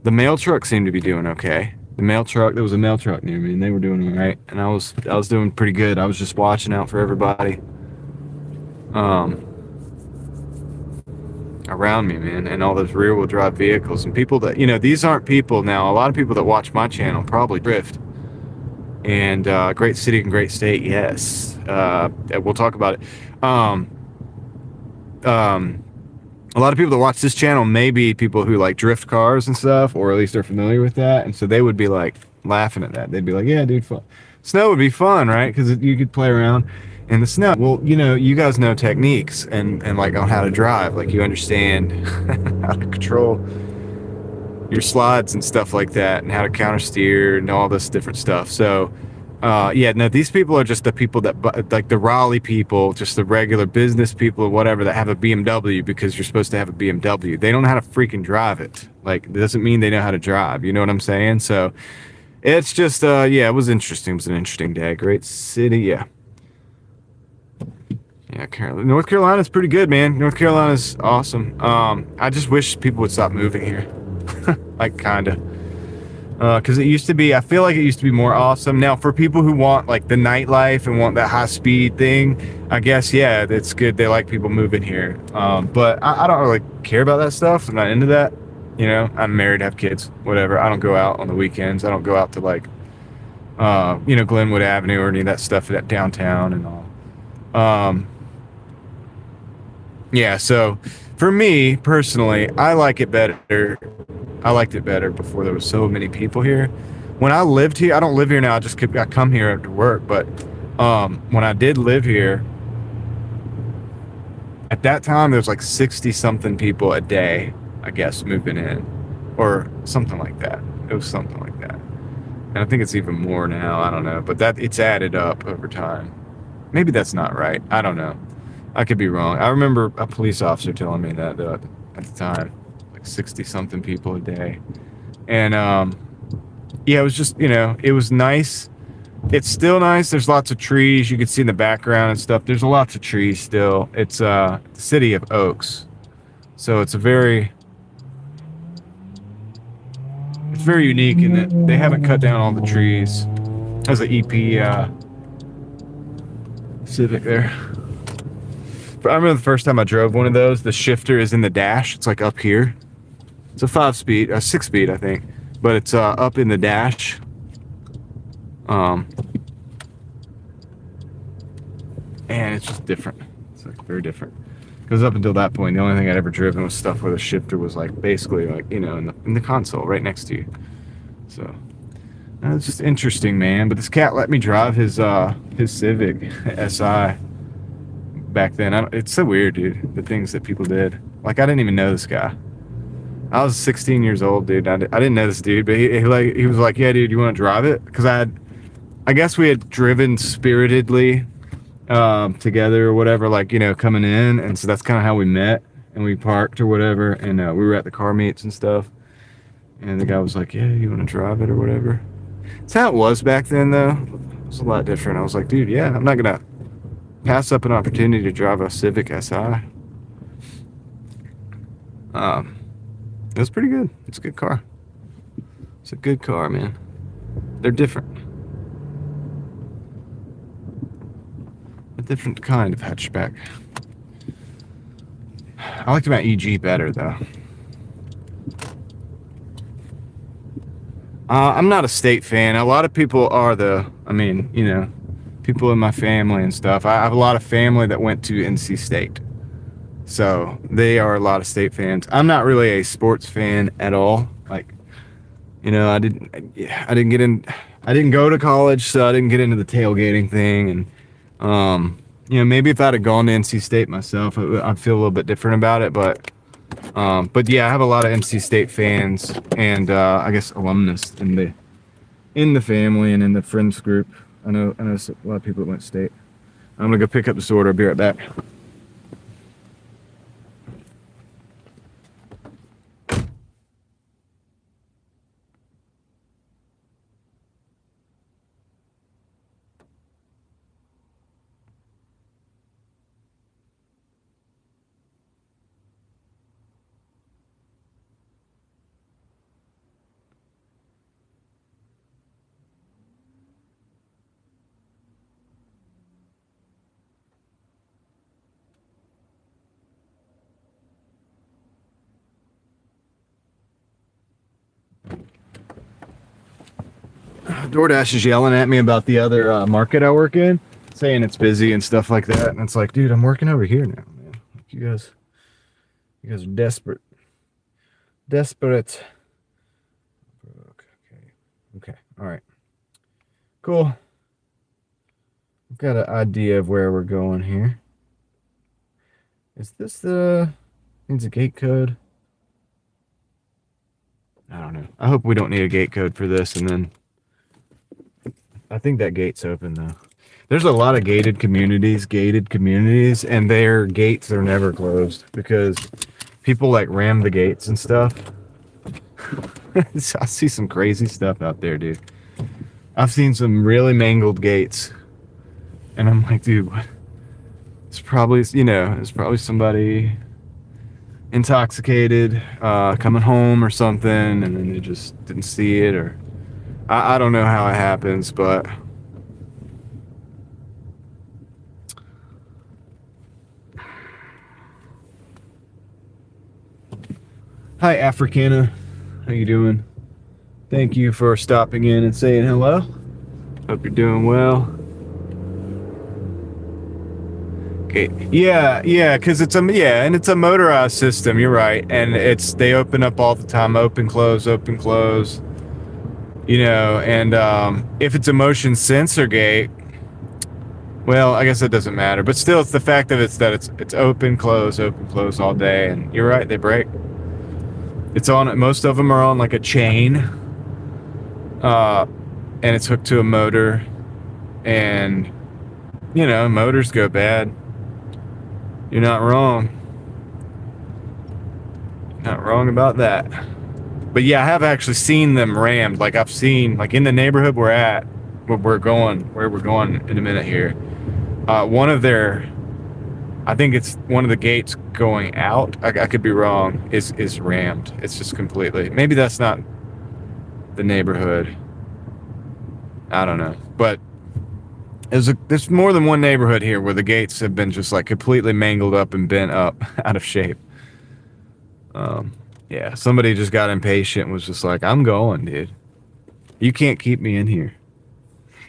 The mail truck seemed to be doing okay. The mail truck, there was a mail truck near me, and they were doing all right, and I was doing pretty good. I was just watching out for everybody around me, man, and all those rear-wheel drive vehicles and people that, you know, these aren't people now. A lot of people that watch my channel probably drift. And great city and great state, yes. We'll talk about it. A lot of people that watch this channel may be people who like drift cars and stuff, or at least are familiar with that, and so they would be like laughing at that. They'd be like, "Yeah, dude, fun. Snow would be fun, right? Because you could play around in the snow." Well, you know, you guys know techniques and like on how to drive. Like you understand how to control your slides and stuff like that, and how to counter steer and all this different stuff. So yeah, no, these people are just the people that, like the Raleigh people, just the regular business people or whatever that have a BMW because you're supposed to have a BMW. They don't know how to freaking drive it. Like, it doesn't mean they know how to drive. You know what I'm saying? So it's just, yeah, it was interesting. It was an interesting day. Great city, yeah. Yeah, North Carolina's pretty good, man. North Carolina's awesome. I just wish people would stop moving here. Like, kinda. Because it used to be, I feel like it used to be more awesome. Now, for people who want like the nightlife and want that high speed thing, I guess, yeah, it's good. They like people moving here. But I don't really care about that stuff. I'm not into that. You know, I'm married, have kids, whatever. I don't go out on the weekends. I don't go out to like, you know, Glenwood Avenue or any of that stuff that downtown and all. Yeah, so for me personally, I like it better. I liked it better before there was so many people here. When I lived here, I don't live here now. I come here to work. But when I did live here, at that time there was like 60 something people a day, I guess, moving in, or something like that. It was something like that, and I think it's even more now. I don't know, but that it's added up over time. Maybe that's not right. I don't know. I could be wrong. I remember a police officer telling me that at the time, like 60 something people a day. And yeah, it was just, you know, it was nice. It's still nice. There's lots of trees. You can see in the background and stuff. There's lots of trees still. It's the city of Oaks. So it's very unique in that they haven't cut down all the trees. There's an EP Civic there. I remember the first time I drove one of those, the shifter is in the dash. It's like up here. It's a 5-speed, a 6-speed, I think, but it's up in the dash. And it's just different. It's like very different. Because up until that point, the only thing I'd ever driven was stuff where the shifter was like basically like, you know, in the console right next to you. So it's just interesting, man. But this cat let me drive his Civic SI. Back then, it's so weird, dude. The things that people did. Like, I didn't even know this guy. I was 16 years old, dude. I didn't know this dude, but he was like, "Yeah, dude, you want to drive it?" Because I guess we had driven spiritedly together or whatever, like, you know, coming in, and so that's kind of how we met. And we parked or whatever, and we were at the car meets and stuff. And the guy was like, "Yeah, you want to drive it or whatever?" That's how it was back then, though. It was a lot different. I was like, "Dude, yeah, I'm not gonna pass up an opportunity to drive a Civic SI." It was pretty good. It's a good car. It's a good car, man. They're different. A different kind of hatchback. I liked my EG better, though. I'm not a state fan. A lot of people are, though. I mean, you know, people in my family and stuff. I have a lot of family that went to NC State. So they are a lot of state fans. I'm not really a sports fan at all. Like, you know, I didn't go to college, so I didn't get into the tailgating thing. And, you know, maybe if I'd have gone to NC State myself, I'd feel a little bit different about it. But yeah, I have a lot of NC State fans and, I guess alumnus in the family and in the friends group. I know a lot of people that went state. I'm gonna go pick up this order. I'll be right back. DoorDash is yelling at me about the other market I work in, saying it's busy and stuff like that. And it's like, dude, I'm working over here now, man. Like, you guys are desperate. Desperate. Okay. All right. Cool. I've got an idea of where we're going here. Is this needs a gate code? I don't know. I hope we don't need a gate code for this. And then I think that gate's open though. There's a lot of gated communities, and their gates are never closed because people like ram the gates and stuff. I see some crazy stuff out there, dude. I've seen some really mangled gates. And I'm like, dude, what? It's probably, it's probably somebody intoxicated, coming home or something, and then they just didn't see it, or I don't know how it happens, but hi, Africana. How you doing? Thank you for stopping in and saying hello. Hope you're doing well. Okay. Yeah, because it's a motorized system. You're right, and they open up all the time, open, close, open, close. And if it's a motion sensor gate, well, I guess it doesn't matter. But still, it's the fact that it's open, close all day. And you're right, they break. It's on. Most of them are on like a chain, and it's hooked to a motor, and motors go bad. You're not wrong. Not wrong about that. But yeah, I have actually seen them rammed. Like I've seen, like in the neighborhood where we're going in a minute here. I think it's one of the gates going out. I could be wrong. Is rammed. It's just completely. Maybe that's not the neighborhood. I don't know, but there's more than one neighborhood here where the gates have been just like completely mangled up and bent up, out of shape. Yeah, somebody just got impatient and was just like, I'm going, dude. You can't keep me in here.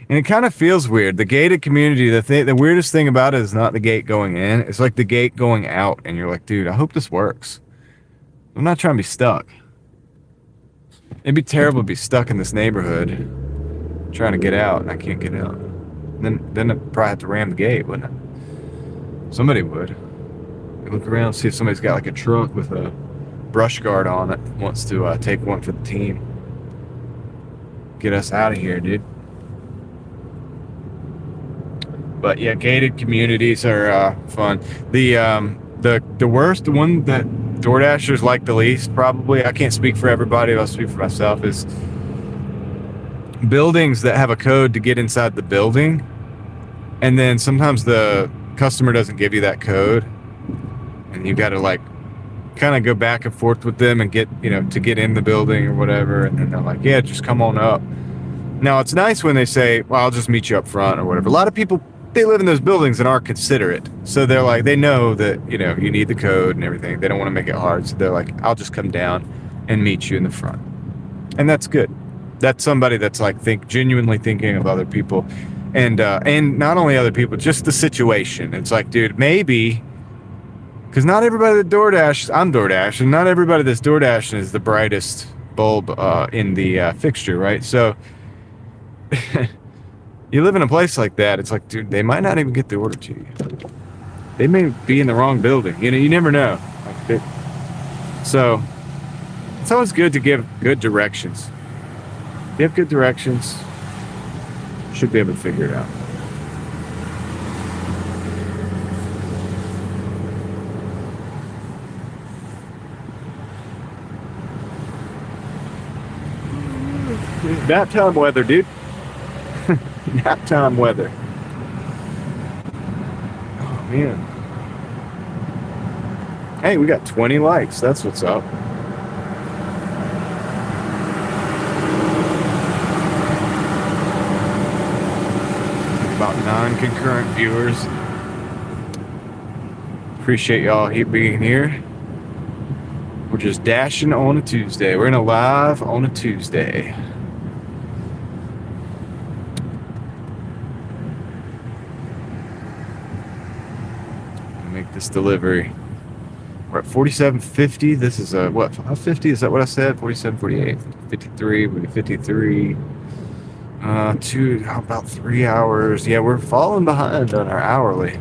And it kind of feels weird. The gated community, the weirdest thing about it is not the gate going in. It's like the gate going out. And you're like, dude, I hope this works. I'm not trying to be stuck. It'd be terrible to be stuck in this neighborhood trying to get out, and I can't get out. Then I'd probably have to ram the gate, wouldn't it? Somebody would. You look around, see if somebody's got like a truck with a brush guard on it, wants to take one for the team. Get us out of here, dude. But yeah, gated communities are fun. The worst, the one that DoorDashers like the least, probably, I can't speak for everybody, I'll speak for myself, is buildings that have a code to get inside the building, and then sometimes the customer doesn't give you that code, and you got to like kind of go back and forth with them and get to get in the building or whatever, and then they're like, yeah, just come on up. Now it's nice when they say, well, I'll just meet you up front or whatever. A lot of people, they live in those buildings and are considerate, so they're like, they know that you need the code and everything. They don't want to make it hard, so they're like, I'll just come down and meet you in the front. And that's good. That's somebody that's like genuinely thinking of other people, and not only other people, just the situation. It's like, dude, maybe because not everybody that DoorDash, I'm DoorDash, and not everybody that's DoorDashing is the brightest bulb in the fixture, right? So you live in a place like that, it's like, dude, they might not even get the order to you. They may be in the wrong building. You never know. So it's always good to give good directions. If you have good directions, you should be able to figure it out. Nap time weather, dude. Nap time weather. Oh, man. Hey, we got 20 likes. That's what's up. About 9 concurrent viewers. Appreciate y'all being here. We're just dashing on a Tuesday. We're in a live on a Tuesday. this delivery. We're at 47.50. This is what, 550? Is that what I said? 47.48, 53, 53. About 3 hours. Yeah, we're falling behind on our hourly.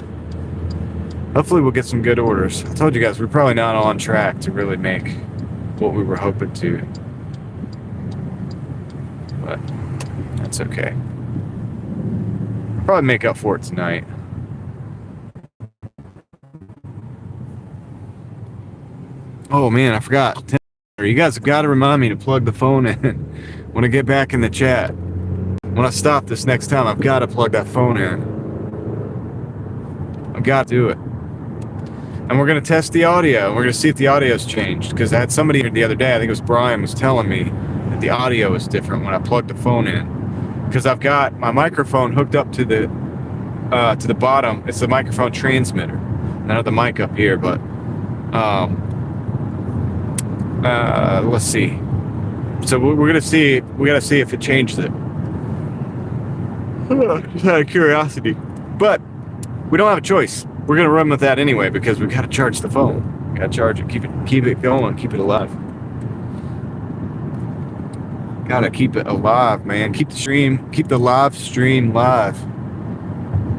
Hopefully we'll get some good orders. I told you guys we're probably not on track to really make what we were hoping to, but that's okay. Probably make up for it tonight. Oh man, I forgot. You guys have got to remind me to plug the phone in when I get back in the chat. When I stop this next time, I've got to plug that phone in. I've got to do it. And we're going to test the audio. We're going to see if the audio's changed. Because I had somebody here the other day, I think it was Brian, was telling me that the audio is different when I plug the phone in. Because I've got my microphone hooked up to the bottom. It's the microphone transmitter. Not the mic up here, but let's see. So we're going to see. We got to see if it changed it. Just out of curiosity. But we don't have a choice. We're gonna run with that anyway because we've got to charge the phone. We got to charge it, keep it going, keep it alive. Gotta keep it alive, man. Keep the live stream live.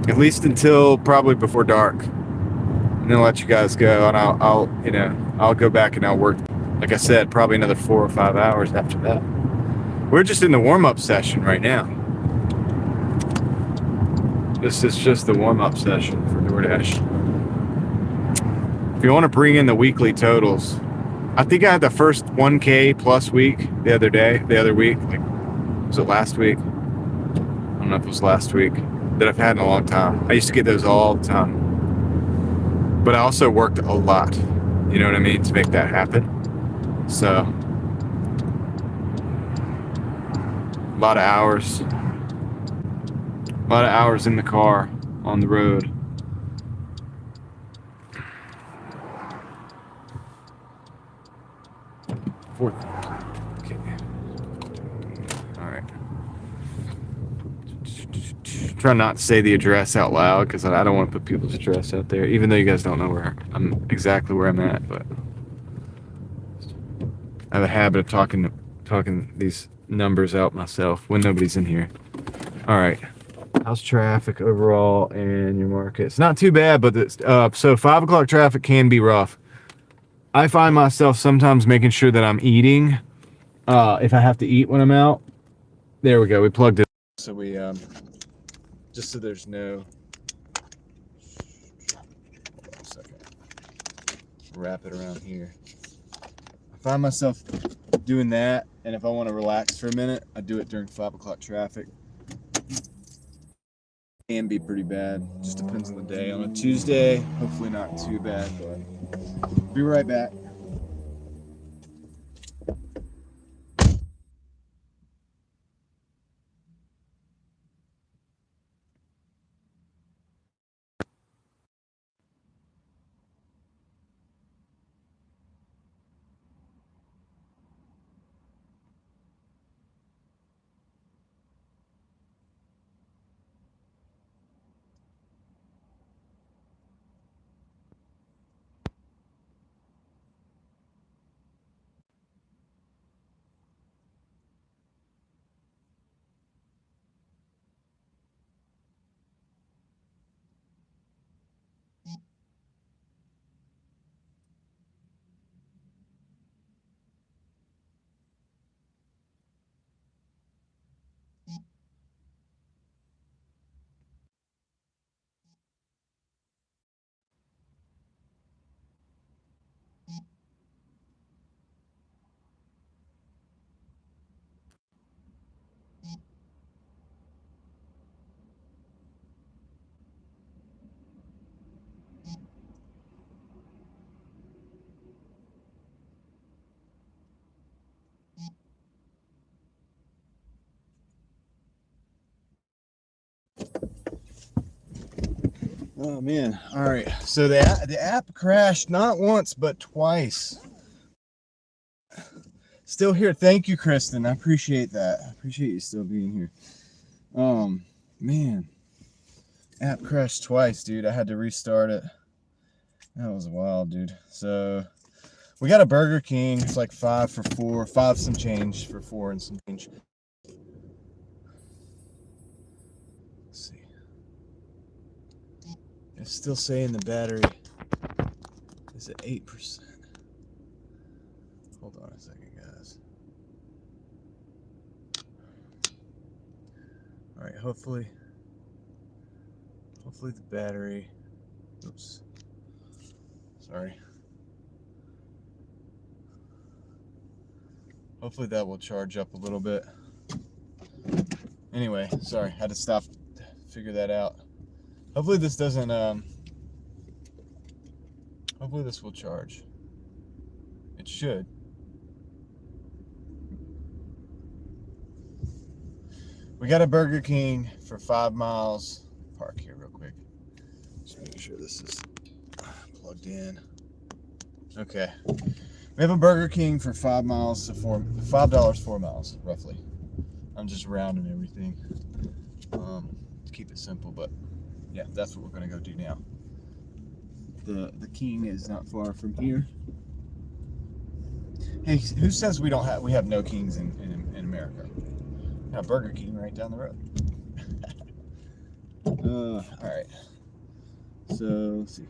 At least until probably before dark. And then I'll let you guys go, and I'll go back and I'll work. Like I said, probably another 4 or 5 hours after that. We're just in the warm-up session right now. This is just the warm-up session for Doordash. If you want to bring in the weekly totals, I think I had the first 1K plus week the other week. Like, was it last week? I don't know if it was last week. That I've had in a long time. I used to get those all the time. But I also worked a lot, you know what I mean, to make that happen. So, a lot of hours. A lot of hours in the car, on the road. Okay. All right. Try not to say the address out loud because I don't want to put people's address out there, even though you guys don't know exactly where I'm at. But I have a habit of talking these numbers out myself when nobody's in here. All right. How's traffic overall in your market? It's not too bad, but so 5 o'clock traffic can be rough. I find myself sometimes making sure that I'm eating. If I have to eat when I'm out. There we go. We plugged it. So we just so there's no. Hold on a second. Wrap it around here. I find myself doing that, and if I want to relax for a minute, I do it during 5 o'clock traffic. Can be pretty bad. Just depends on the day. On a Tuesday, hopefully not too bad, but be right back. Oh man! All right. So the app crashed not once but twice. Still here. Thank you, Kristen. I appreciate that. I appreciate you still being here. Man, app crashed twice, dude. I had to restart it. That was wild, dude. So we got a Burger King. It's like 5 for 4, 5 some change for 4 and some change. Let's see. It's still saying the battery is at 8%. Hold on a second, guys. All right, hopefully the battery. Oops. Sorry. Hopefully that will charge up a little bit. Anyway, sorry, had to stop to figure that out. Hopefully this doesn't, hopefully this will charge. It should. We got a Burger King for 5 miles. Park here real quick. Just making sure this is plugged in. Okay. We have a Burger King for 5 miles to $5 4 miles, roughly. I'm just rounding everything to keep it simple, but yeah, that's what we're gonna go do now. The King is not far from here. Hey, who says we have no Kings in America? We got a Burger King right down the road. All right. So let's see.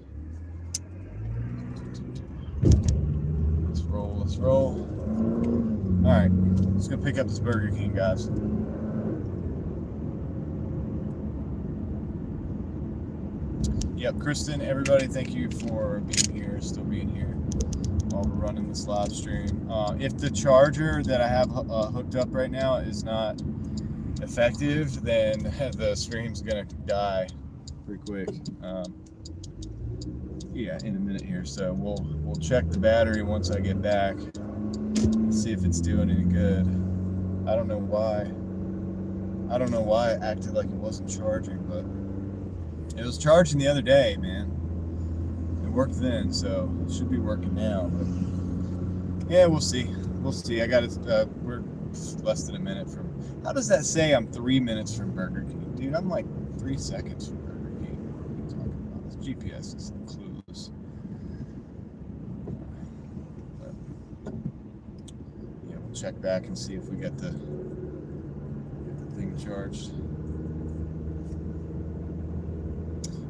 Let's roll. All right, let's go pick up this Burger King, guys. Yep, Kristen, everybody, thank you for being here, still being here while we're running this live stream. If the charger that I have hooked up right now is not effective, then the stream's gonna die pretty quick. Yeah, in a minute here. So we'll check the battery once I get back. See if it's doing any good. I don't know why it acted like it wasn't charging, but it was charging the other day, man. It worked then, so it should be working now. But yeah, we'll see. I got it. We're less than a minute from. How does that say I'm 3 minutes from Burger King, dude? I'm like 3 seconds from Burger King. What are you talking about? This GPS is clueless. Yeah, we'll check back and see if we get the thing charged.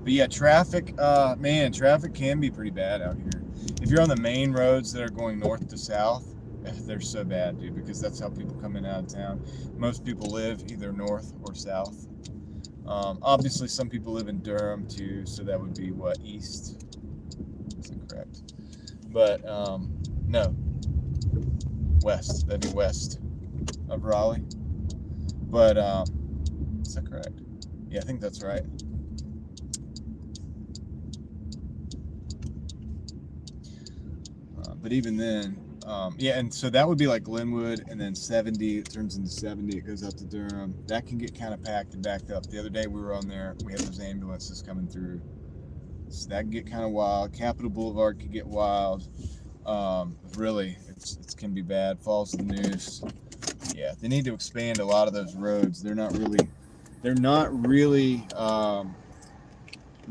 But yeah, traffic, man, traffic can be pretty bad out here. If you're on the main roads that are going north to south, they're so bad, dude, because that's how people come in and out of town. Most people live either north or south. Obviously, some people live in Durham too, so that would be what, east? That's incorrect. But no, west. That'd be west of Raleigh. But is that correct? Yeah, I think that's right. But even then, yeah, and so that would be like Glenwood, and then 70, it turns into 70, it goes up to Durham. That can get kind of packed and backed up. The other day we were on there, we had those ambulances coming through. So that can get kind of wild. Capitol Boulevard can get wild. Really, it can be bad. Falls to the news. Yeah, they need to expand a lot of those roads. They're not really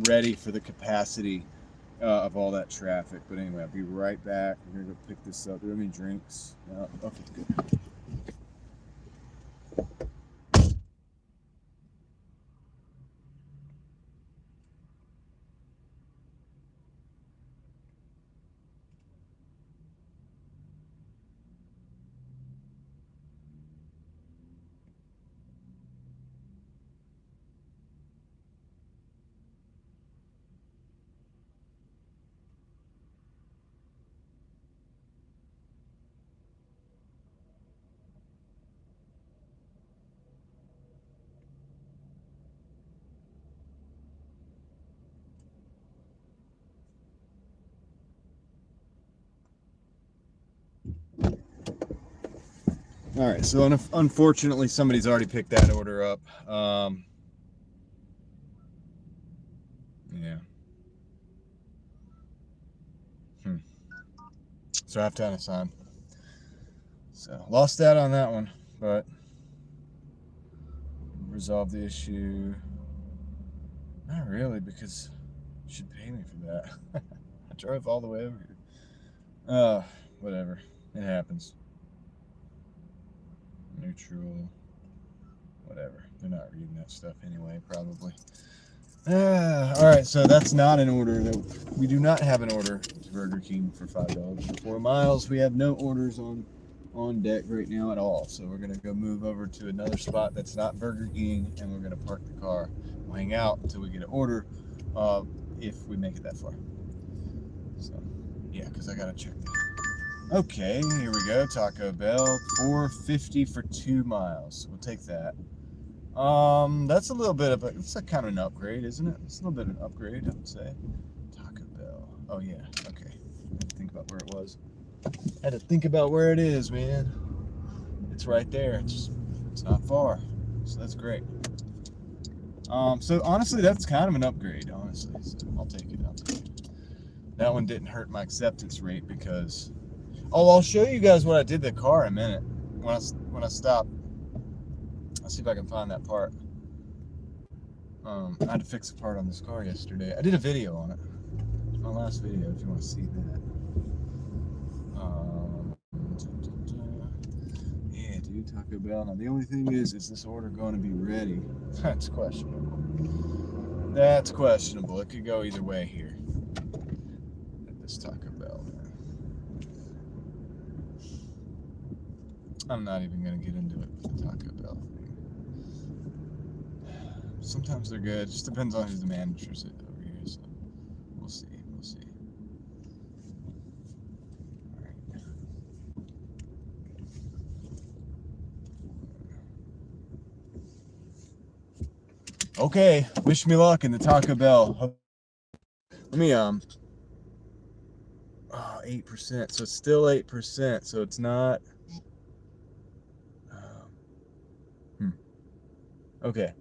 ready for the capacity of all that traffic. But anyway, I'll be right back. We're gonna go pick this up. Do you have any drinks? No? Okay, good. All right, so unfortunately, somebody's already picked that order up. Yeah. So I have to unassign. So lost that on that one, but resolve the issue. Not really, because you should pay me for that. drove all the way over here. Whatever. It happens. Neutral. Whatever. They're not reading that stuff anyway, probably. Alright, so that's not an order. We do not have an order to Burger King for $5 for 4 miles. We have no orders on deck right now at all. So we're going to go move over to another spot that's not Burger King, and we're going to park the car. We'll hang out until we get an order, if we make it that far. So, yeah, because I got to check that. Okay, here we go. Taco Bell, $4.50 for 2 miles. We'll take that. That's a little bit of it's a kind of an upgrade, isn't it? It's a little bit of an upgrade, I would say. Taco Bell. Oh yeah, okay. I had to think about where it was. I had to think about where it is, man. It's right there. It's not far, so that's great. So honestly, that's kind of an upgrade. Honestly, so I'll take it. I'll take it. That one didn't hurt my acceptance rate because. Oh, I'll show you guys what I did to the car in a minute when I stop. I'll see if I can find that part. I had to fix a part on this car yesterday. I did a video on it. It's my last video if you want to see that. Yeah, dude, Taco Bell. Now, the only thing is this order going to be ready? That's questionable. That's questionable. It could go either way here at this Taco Bell, man. I'm not even going to get into it with the Taco Bell thing. Sometimes they're good. It just depends on who the manager is over here. So we'll see. We'll see. All right. Okay. Wish me luck in the Taco Bell. Let me 8%. So it's still 8%. So it's not. Okay.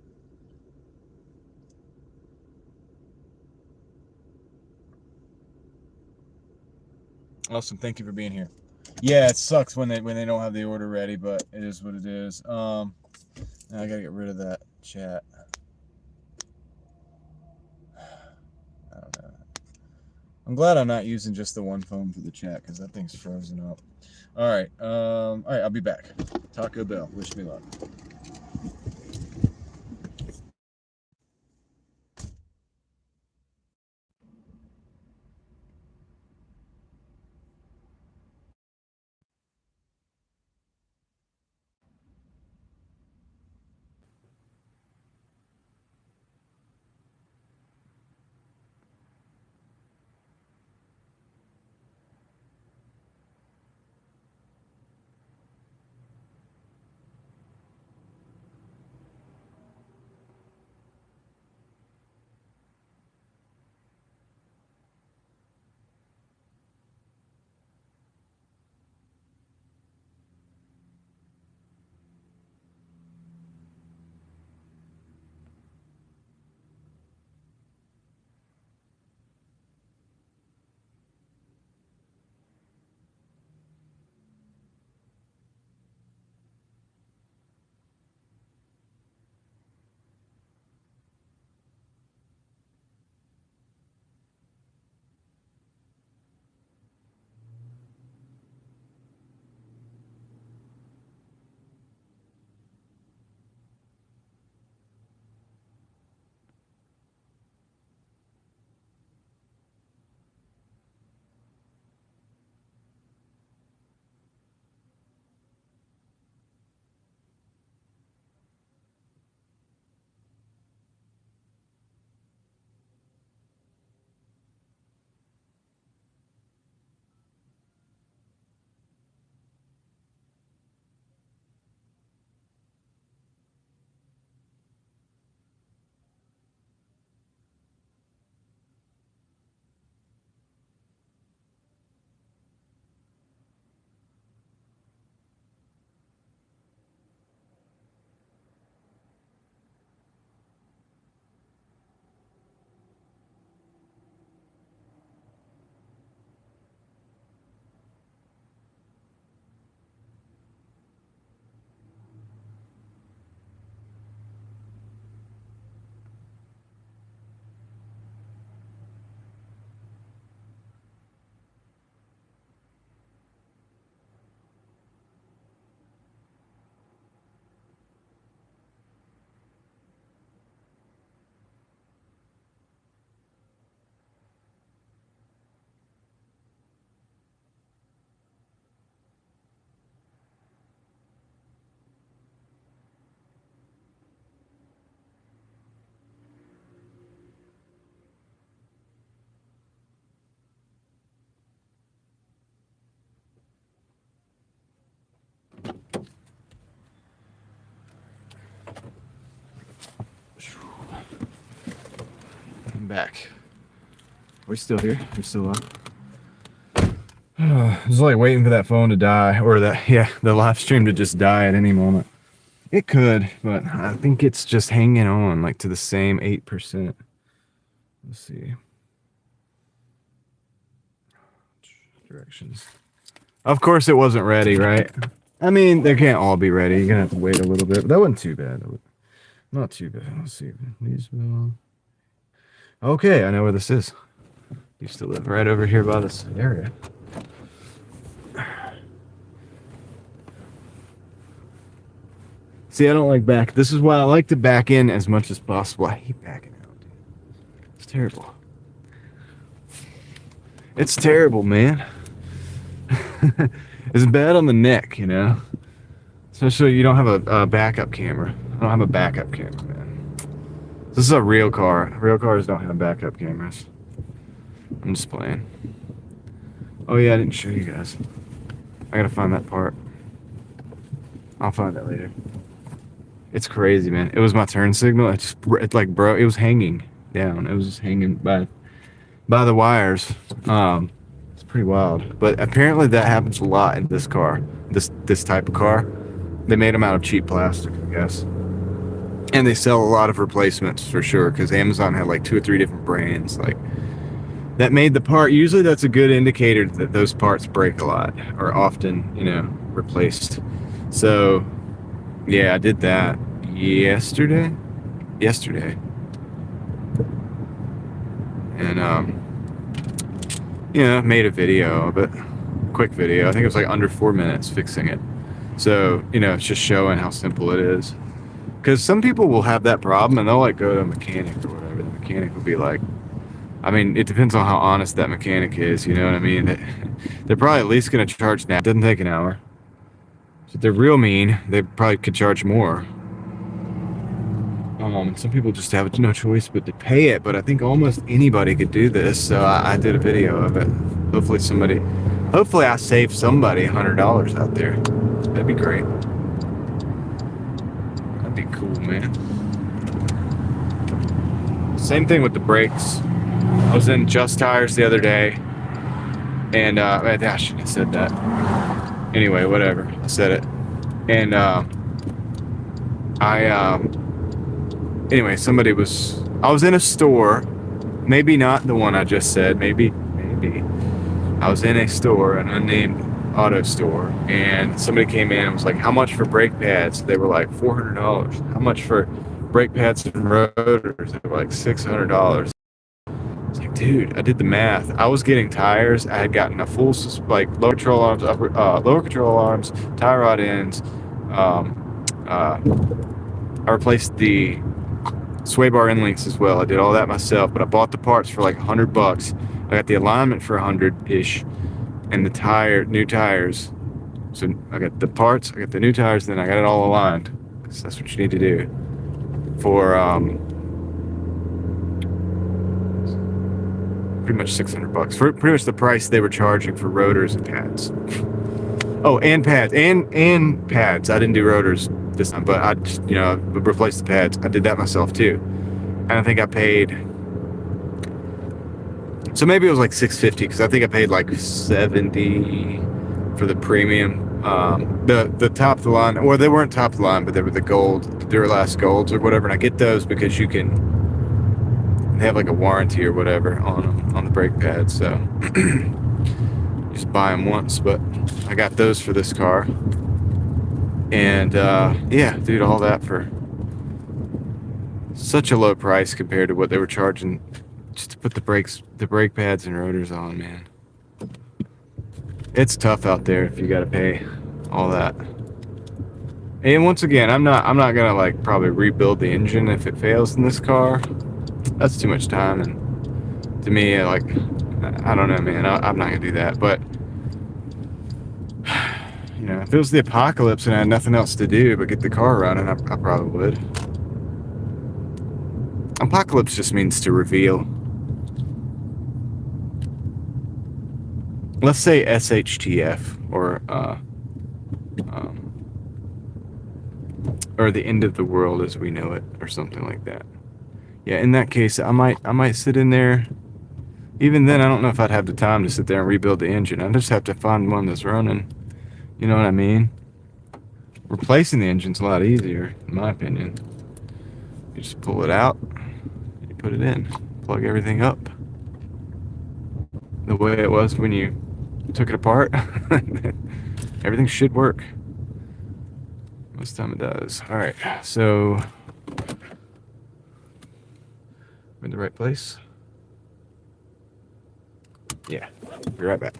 Awesome. Thank you for being here. Yeah, it sucks when they don't have the order ready, but it is what it is. Now I gotta get rid of that chat. I don't know. I'm glad I'm not using just the one phone for the chat because that thing's frozen up. All right. I'll be back. Taco Bell. Wish me luck. I'm back. We're still here. We're still on. I was like waiting for that phone to die, or the live stream to just die at any moment. It could, but I think it's just hanging on like to the same 8%. Let's see. Directions. Of course it wasn't ready, right? I mean, they can't all be ready. You're gonna have to wait a little bit, but that wasn't too bad. Not too bad. Let's see. Okay, I know where this is. Used to live right over here by this area. See, I don't like back. This is why I like to back in as much as possible. I hate backing out, dude. It's terrible. It's terrible, man. It's bad on the neck, you know? Especially you don't have a backup camera. I don't have a backup camera, man. This is a real car. Real cars don't have backup cameras. I'm just playing. Oh yeah, I didn't show you guys. I gotta find that part. I'll find that later. It's crazy, man. It was my turn signal. It like broke. It was hanging down. It was just hanging by the wires. It's pretty wild. But apparently that happens a lot in this car. This type of car. They made them out of cheap plastic, I guess. And they sell a lot of replacements for sure, because Amazon had like 2 or 3 different brands like that made the part. Usually that's a good indicator that those parts break a lot, or often, you know, replaced. So yeah, I did that yesterday. And you know, made a video of it. Quick video. I think it was like under 4 minutes fixing it. So, you know, it's just showing how simple it is. Because some people will have that problem and they'll like go to a mechanic or whatever. The mechanic will be like, I mean, it depends on how honest that mechanic is, you know what I mean? They're probably at least going to charge now. It doesn't take an hour. So if they're real mean, they probably could charge more. Some people just have no choice but to pay it, but I think almost anybody could do this, so I did a video of it. Hopefully I saved somebody $100 out there. That'd be great. That'd be cool, man. Same thing with the brakes. I was in Just Tires the other day, and I shouldn't have said that. Anyway, whatever. I said it. And anyway, I was in a store, maybe not the one I just said, maybe. I was in a store, an unnamed auto store, and somebody came in and was like, how much for brake pads? They were like $400. How much for brake pads and rotors? They were like $600. It's like, dude, I did the math. I was getting tires. I had gotten a full, like, lower control arms, tie rod ends. I replaced the sway bar end links as well. I did all that myself, but I bought the parts for like $100. I got the alignment for $100-ish, and the new tires. So I got the parts, I got the new tires, then I got it all aligned, because that's what you need to do for pretty much $600 for pretty much the price they were charging for rotors and pads. Oh, and pads and pads. I didn't do rotors this time, but I just, you know, replaced the pads. I did that myself too, and I think I paid. So maybe it was like $650, because I think I paid like $70 for the premium. The top of the line, or they weren't top of the line, but they were the gold, the Duralast Golds or whatever. And I get those because they have like a warranty or whatever on them, on the brake pads. So just buy them once, but I got those for this car. And yeah, dude, all that for such a low price compared to what they were charging just to put the brake pads and rotors on, man. It's tough out there if you gotta pay all that. And once again, I'm not gonna like probably rebuild the engine if it fails in this car. That's too much time, and to me, like, I don't know, man. I'm not gonna do that. But you know, if it was the apocalypse and I had nothing else to do but get the car running, I probably would. Apocalypse just means to reveal. Let's say SHTF, or the end of the world as we know it, or something like that. Yeah, in that case, I might sit in there. Even then, I don't know if I'd have the time to sit there and rebuild the engine. I just have to find one that's running. You know what I mean? Replacing the engine's a lot easier, in my opinion. You just pull it out, you put it in, plug everything up. The way it was when you took it apart. Everything should work. Most time it does. All right, so we're in the right place. Yeah, be right back.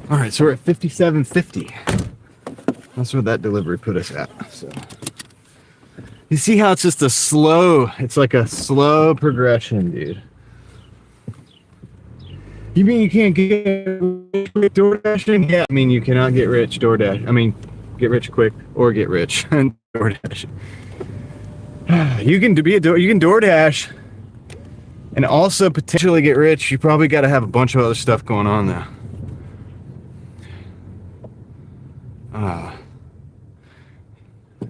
All right, so we're at 57.50. That's where that delivery put us at. So you see how it's just a slow, it's like a slow progression, dude. You mean you can't get rich quick Doordashing? Yeah, I mean you cannot get rich DoorDash. I mean, get rich quick or get rich and DoorDash. You can DoorDash and also potentially get rich. You probably got to have a bunch of other stuff going on though.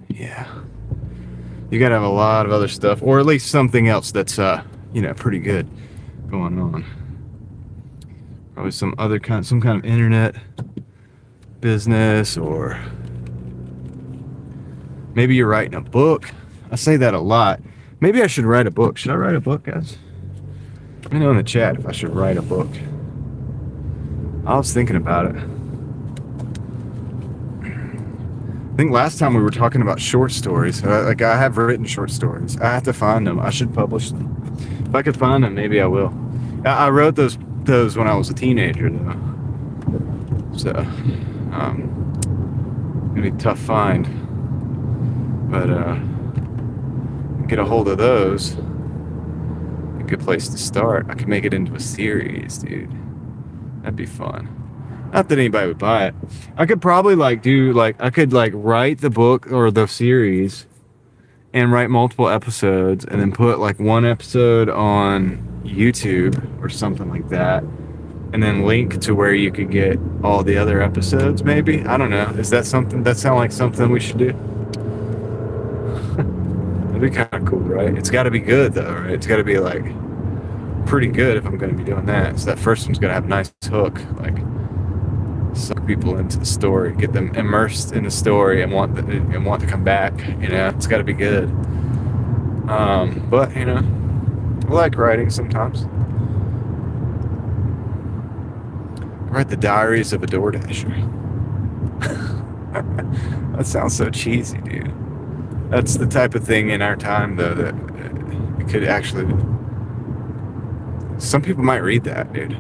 Yeah. You gotta have a lot of other stuff, or at least something else that's, pretty good going on. Probably some kind of internet business, or maybe you're writing a book. I say that a lot. Maybe I should write a book. Should I write a book, guys? Let me know in the chat if I should write a book. I was thinking about it. I think last time we were talking about short stories. Like, I have written short stories. I have to find them. I should publish them. If I could find them, maybe I will. I wrote those when I was a teenager, though. So, it'd be a tough find. But, get a hold of those. A good place to start. I could make it into a series, dude. That'd be fun. Not that anybody would buy it. I could probably write the book or the series and write multiple episodes and then put like one episode on YouTube or something like that, and then link to where you could get all the other episodes. Maybe, I don't know. Is that something that sound like something we should do? That'd be kind of cool, right? It's got to be good though, right? It's got to be like pretty good if I'm going to be doing that. So that first one's going to have a nice hook, like suck people into the story, get them immersed in the story and want to come back. It's got to be good. But I like writing sometimes. I write the diaries of a Doordasher. That sounds so cheesy, dude. That's the type of thing in our time, though, that it could actually. Some people might read that, dude.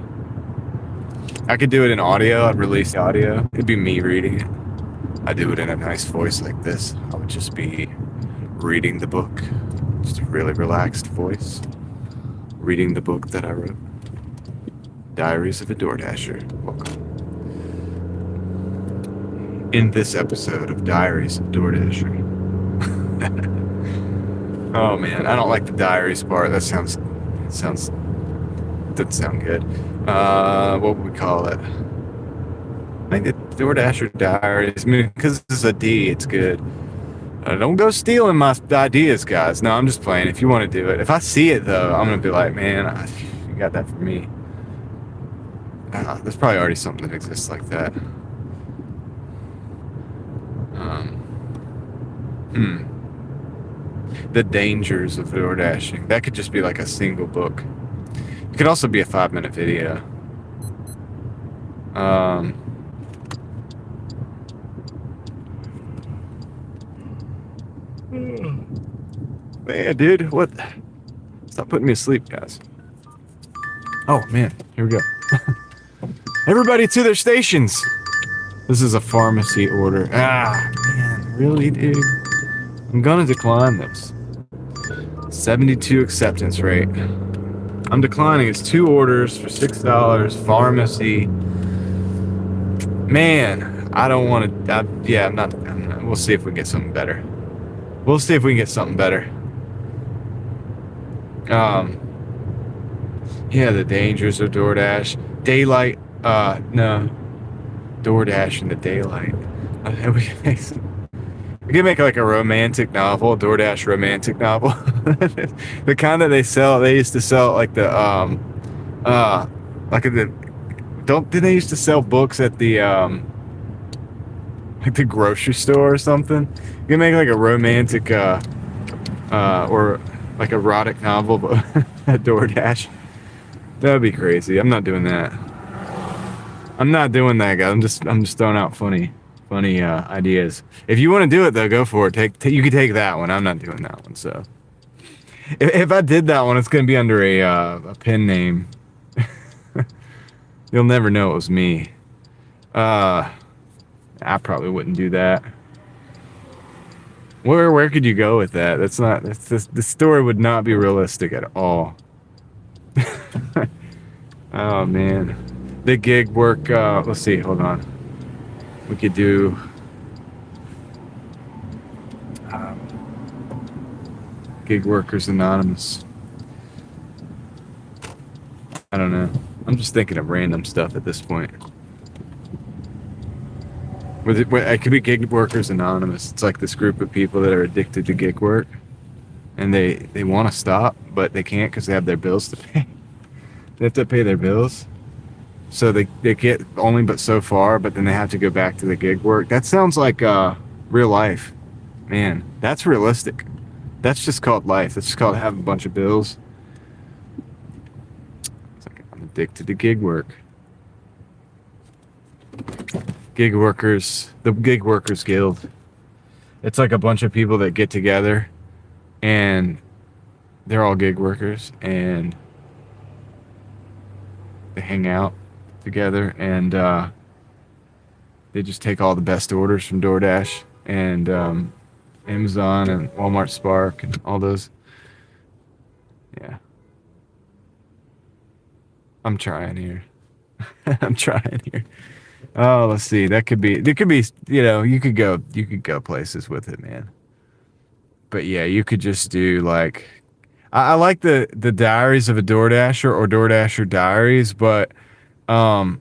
I could do it in audio. I'd release the audio. It'd be me reading it. I'd do it in a nice voice like this. I would just be reading the book. Just a really relaxed voice. Reading the book that I wrote. Diaries of a Doordasher. Welcome. In this episode of Diaries of Doordasher. Oh man, I don't like the diaries part. That sounds doesn't sound good. What would we call it? I think the Doordasher Diaries. I mean, because this is a D, it's good. Don't go stealing my ideas, guys. No, I'm just playing. If you want to do it. If I see it, though, I'm going to be like, man, you got that for me. There's probably already something that exists like that. The dangers of Doordashing. That could just be like a single book. It could also be a 5-minute video. Man, dude, what? Stop putting me to sleep, guys. Oh, man, here we go. Everybody to their stations! This is a pharmacy order. Ah, man, really, dude? I'm gonna decline this. 72 acceptance rate. I'm declining. It's 2 orders for $6. Pharmacy. Man, I don't want to. Yeah, I'm not. We'll see if we can get something better. We'll see if we can get something better. Yeah, the dangers of DoorDash. Daylight. No. DoorDash in the daylight. We can make like a romantic novel, DoorDash romantic novel. The kind that they sell. They used to sell like the like the didn't they used to sell books at the like the grocery store or something? You can make like a romantic or like erotic novel but at DoorDash. That would be crazy. I'm not doing that. I'm not doing that, guys. I'm just throwing out funny ideas. If you want to do it though, go for it. You can take that one. I'm not doing that one. So if I did that one, it's gonna be under a pen name. You'll never know it was me. I probably wouldn't do that. Where could you go with that? The story would not be realistic at all. Oh man, the gig work. Let's see. Hold on. We could do. Gig Workers Anonymous. I don't know. I'm just thinking of random stuff at this point. It could be Gig Workers Anonymous. It's like this group of people that are addicted to gig work, and they want to stop, but they can't because they have their bills to pay. They have to pay their bills, so they get only but so far, but then they have to go back to the gig work. That sounds like real life, man. That's realistic. That's just called life. That's just called having a bunch of bills. It's like I'm addicted to gig work. Gig workers, the Gig Workers Guild. It's like a bunch of people that get together and they're all gig workers and they hang out together and they just take all the best orders from DoorDash and Amazon and Walmart Spark and all those. Yeah. I'm trying here. I'm trying here. Oh, let's see. There could be, you could go places with it, man. But yeah, you could just do like, I like the diaries of a DoorDasher or DoorDasher diaries, but I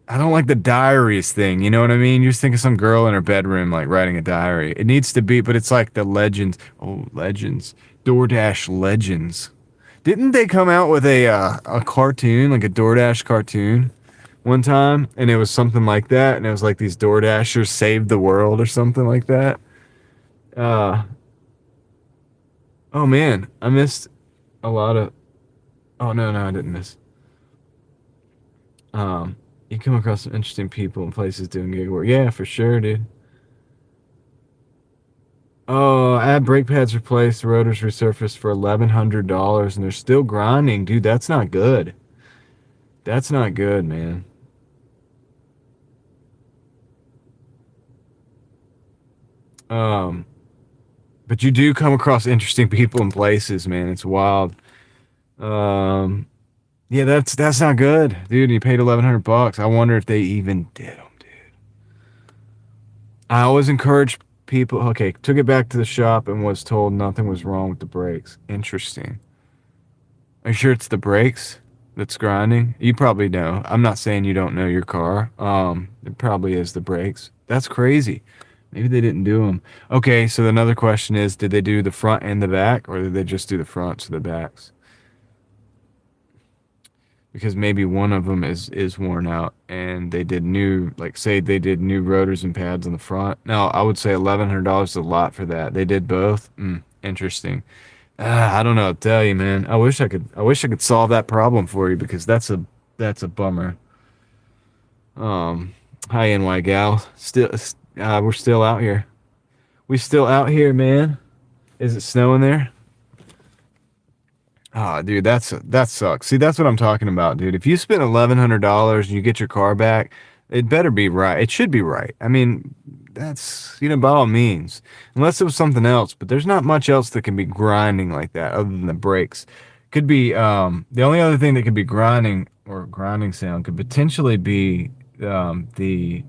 don't like the diaries thing. You know what I mean? You just think of some girl in her bedroom like writing a diary. It needs to be, but it's like the legends. Oh, legends. DoorDash Legends. Didn't they come out with a cartoon, like a DoorDash cartoon one time? And it was something like that. And it was like these DoorDashers saved the world or something like that. Oh man, I missed a lot of. Oh no, I didn't miss. You come across some interesting people and places doing gig work. Yeah, for sure, dude. Oh, add brake pads replaced, rotors resurfaced for $1,100, and they're still grinding, dude. That's not good. That's not good, man. But you do come across interesting people and places, man. It's wild. Yeah, that's not good, dude. You paid $1,100. I wonder if they even did them, dude. I always encourage people. Okay, took it back to the shop and was told nothing was wrong with the brakes. Interesting. Are you sure it's the brakes that's grinding? You probably know. I'm not saying you don't know your car. It probably is the brakes. That's crazy. Maybe they didn't do them. Okay, so another question is, did they do the front and the back, or did they just do the fronts or the backs? because maybe one of them is worn out, and they did new, like say they did new rotors and pads on the front. No, I would say $1,100 is a lot for that. They did both. Interesting. I don't know what to tell you, man. I wish I could solve that problem for you, because that's a bummer. Hi NY gal. Still, we're still out here. We still out here, man. Is it snowing there? Ah, dude, that sucks. See, that's what I'm talking about, dude. If you spend $1,100 and you get your car back, it better be right. It should be right. I mean, that's, by all means, unless it was something else. But there's not much else that can be grinding like that other than the brakes. Could be the only other thing that could be grinding, or grinding sound, could potentially be the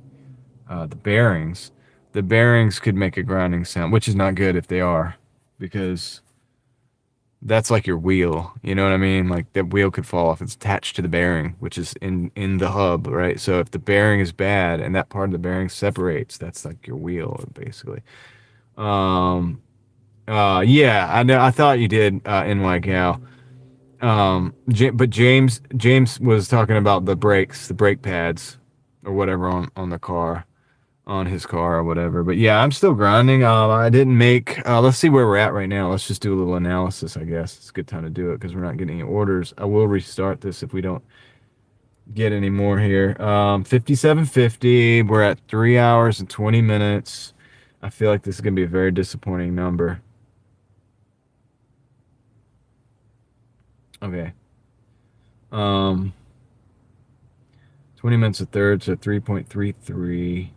bearings. The bearings could make a grinding sound, which is not good if they are, because that's like your wheel, you know what I mean? Like that wheel could fall off. It's attached to the bearing, which is in the hub, right? So if the bearing is bad and that part of the bearing separates, that's like your wheel, basically. Um, yeah, I know. I thought you did, NY Gal. But James was talking about the brakes, the brake pads, or whatever on the car, on his car or whatever. But yeah, I'm still grinding. I didn't make. Let's see where we're at right now. Let's just do a little analysis, I guess. It's a good time to do it because we're not getting any orders. I will restart this if we don't get any more here. 5750. We're at 3 hours and 20 minutes. I feel like this is gonna be a very disappointing number. Okay. 20 minutes a third, so 3.33.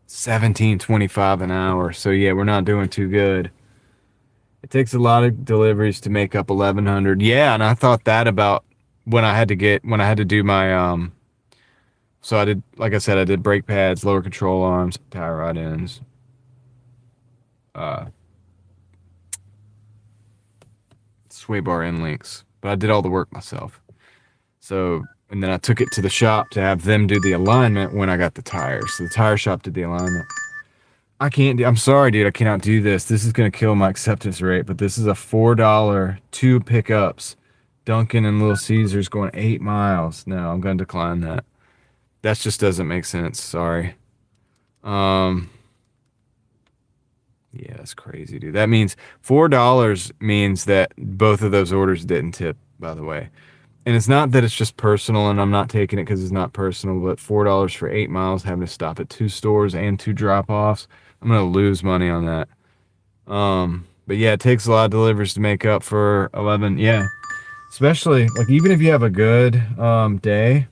17.25 an hour. So yeah, we're not doing too good. It takes a lot of deliveries to make up 1,100. Yeah, and I thought that about when I had to do my so I did, like I said, I did brake pads, lower control arms, tie rod ends, uh sway bar end links. But I did all the work myself. So, and then I took it to the shop to have them do the alignment when I got the tires. So the tire shop did the alignment. I'm sorry, dude. I cannot do this. This is going to kill my acceptance rate, but this is a $4 two pickups. Dunkin' and Little Caesars going 8 miles. No, I'm going to decline that. That just doesn't make sense. Sorry. Um, yeah, that's crazy, dude. That means $4 means that both of those orders didn't tip, by the way. And it's not that it's just personal and I'm not taking it because it's not personal, but $4 for 8 miles, having to stop at 2 stores and 2 drop-offs. I'm going to lose money on that. But yeah, it takes a lot of deliveries to make up for 11. Yeah. Especially, like, even if you have a good day.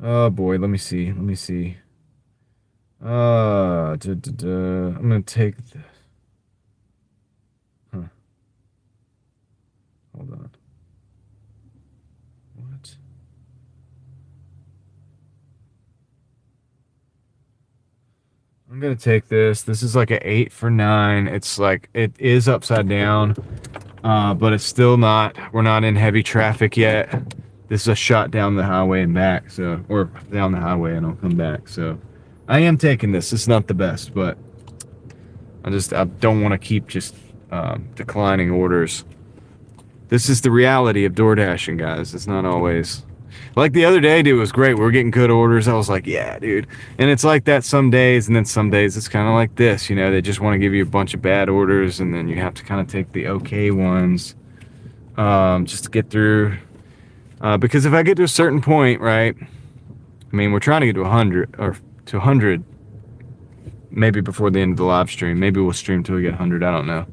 Oh boy, let me see. Let me see. I'm going to take this. Huh. Hold on. What? I'm gonna take this. This is like an 8 for 9. It's like, it is upside down, but it's still not. We're not in heavy traffic yet. This is a shot down the highway and back, so, or down the highway and I'll come back. So, I am taking this. It's not the best, but I don't want to keep just declining orders. This is the reality of Doordashing, guys. It's not always. Like the other day, dude, it was great. We were getting good orders. I was like, yeah, dude. And it's like that some days, and then some days it's kind of like this, They just want to give you a bunch of bad orders, and then you have to kind of take the okay ones just to get through. Because if I get to a certain point, right, I mean, we're trying to get to 100, or to 100, maybe before the end of the live stream. Maybe we'll stream till we get 100. I don't know.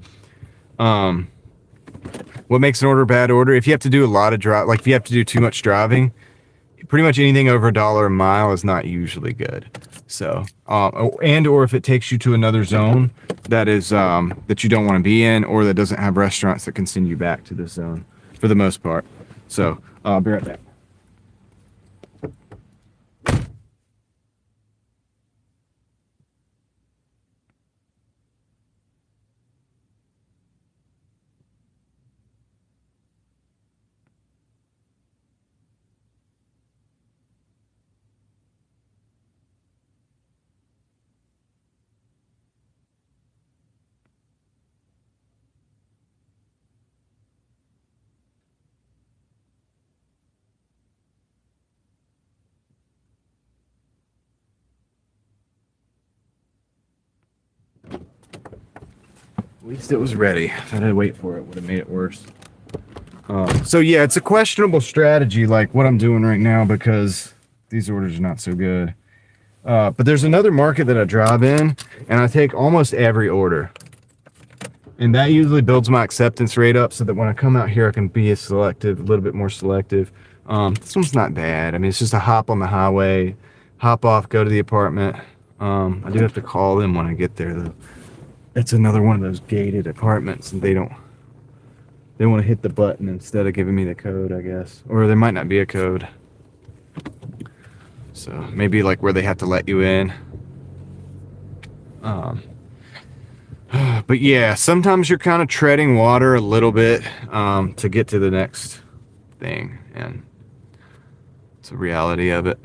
What makes an order a bad order? If you have to do a lot of drive, like if you have to do too much driving, pretty much anything over $1 a mile is not usually good. So, and or if it takes you to another zone that is that you don't want to be in, or that doesn't have restaurants that can send you back to this zone, for the most part. So, I'll be right back. At least it was ready. If I had to wait for it, would have made it worse. So yeah, it's a questionable strategy like what I'm doing right now because these orders are not so good. But there's another market that I drive in and I take almost every order. And that usually builds my acceptance rate up so that when I come out here, I can be a little bit more selective. This one's not bad. I mean, it's just a hop on the highway, hop off, go to the apartment. I do have to call them when I get there though. It's another one of those gated apartments and they want to hit the button instead of giving me the code, I guess. Or there might not be a code. So maybe like where they have to let you in. But yeah, sometimes you're kind of treading water a little bit to get to the next thing. And it's a reality of it.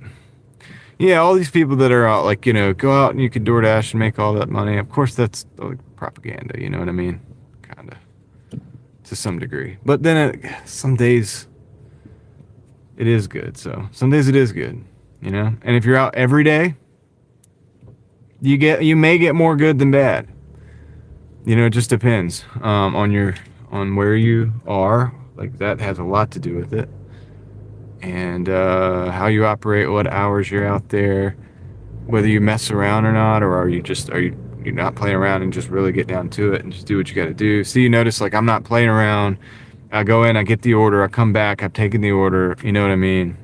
Yeah, all these people that are out, like, you know, go out and you can DoorDash and make all that money. Of course, that's like propaganda, you know what I mean? Kind of, to some degree. But then some days it is good. So some days it is good, you know? And if you're out every day, you may get more good than bad. You know, it just depends on where you are. Like, that has a lot to do with it. And how you operate, what hours you're out there, whether you mess around or not, or are you not playing around and just really get down to it and just do what you got to do. So you notice, like, I'm not playing around. I go in, I get the order, I come back, I've taken the order, you know what I mean?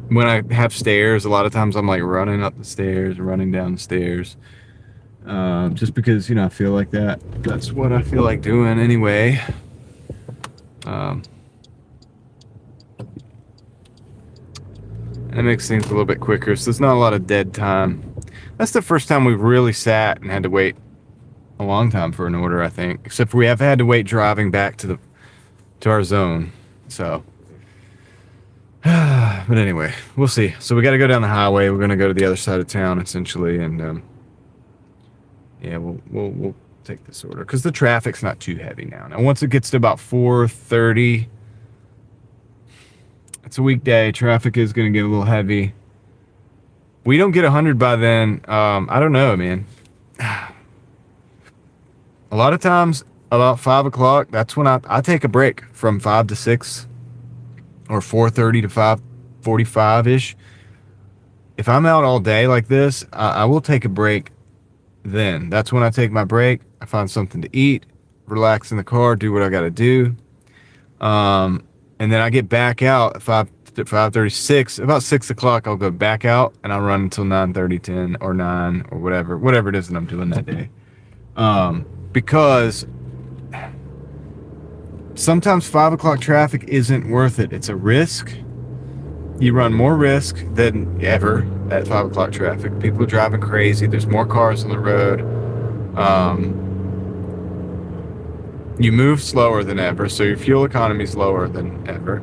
When I have stairs, a lot of times I'm like running up the stairs, running down the stairs. Just because, you know, I feel like that. That's what I feel like doing anyway. And it makes things a little bit quicker, so there's not a lot of dead time. That's the first time we've really sat and had to wait a long time for an order, I think. Except for we have had to wait driving back to our zone. So, but anyway, we'll see. So we got to go down the highway. We're gonna go to the other side of town, essentially, and yeah, we'll take this order because the traffic's not too heavy now. Now, once it gets to about 4:30, it's a weekday. Traffic is going to get a little heavy. We don't get 100 by then. I don't know, man. A lot of times, about 5 o'clock, that's when I take a break from 5 to 6 or 4:30 to 5:45-ish. If I'm out all day like this, I will take a break then. That's when I take my break. I find something to eat, relax in the car, do what I got to do. And then I get back out at 5:36. About 6 o'clock, I'll go back out and I'll run until 9:30, 10, or 9, or whatever it is that I'm doing that day. Because sometimes 5 o'clock traffic isn't worth it. It's a risk. You run more risk than ever at 5 o'clock traffic. People are driving crazy. There's more cars on the road. You move slower than ever, so your fuel economy is lower than ever.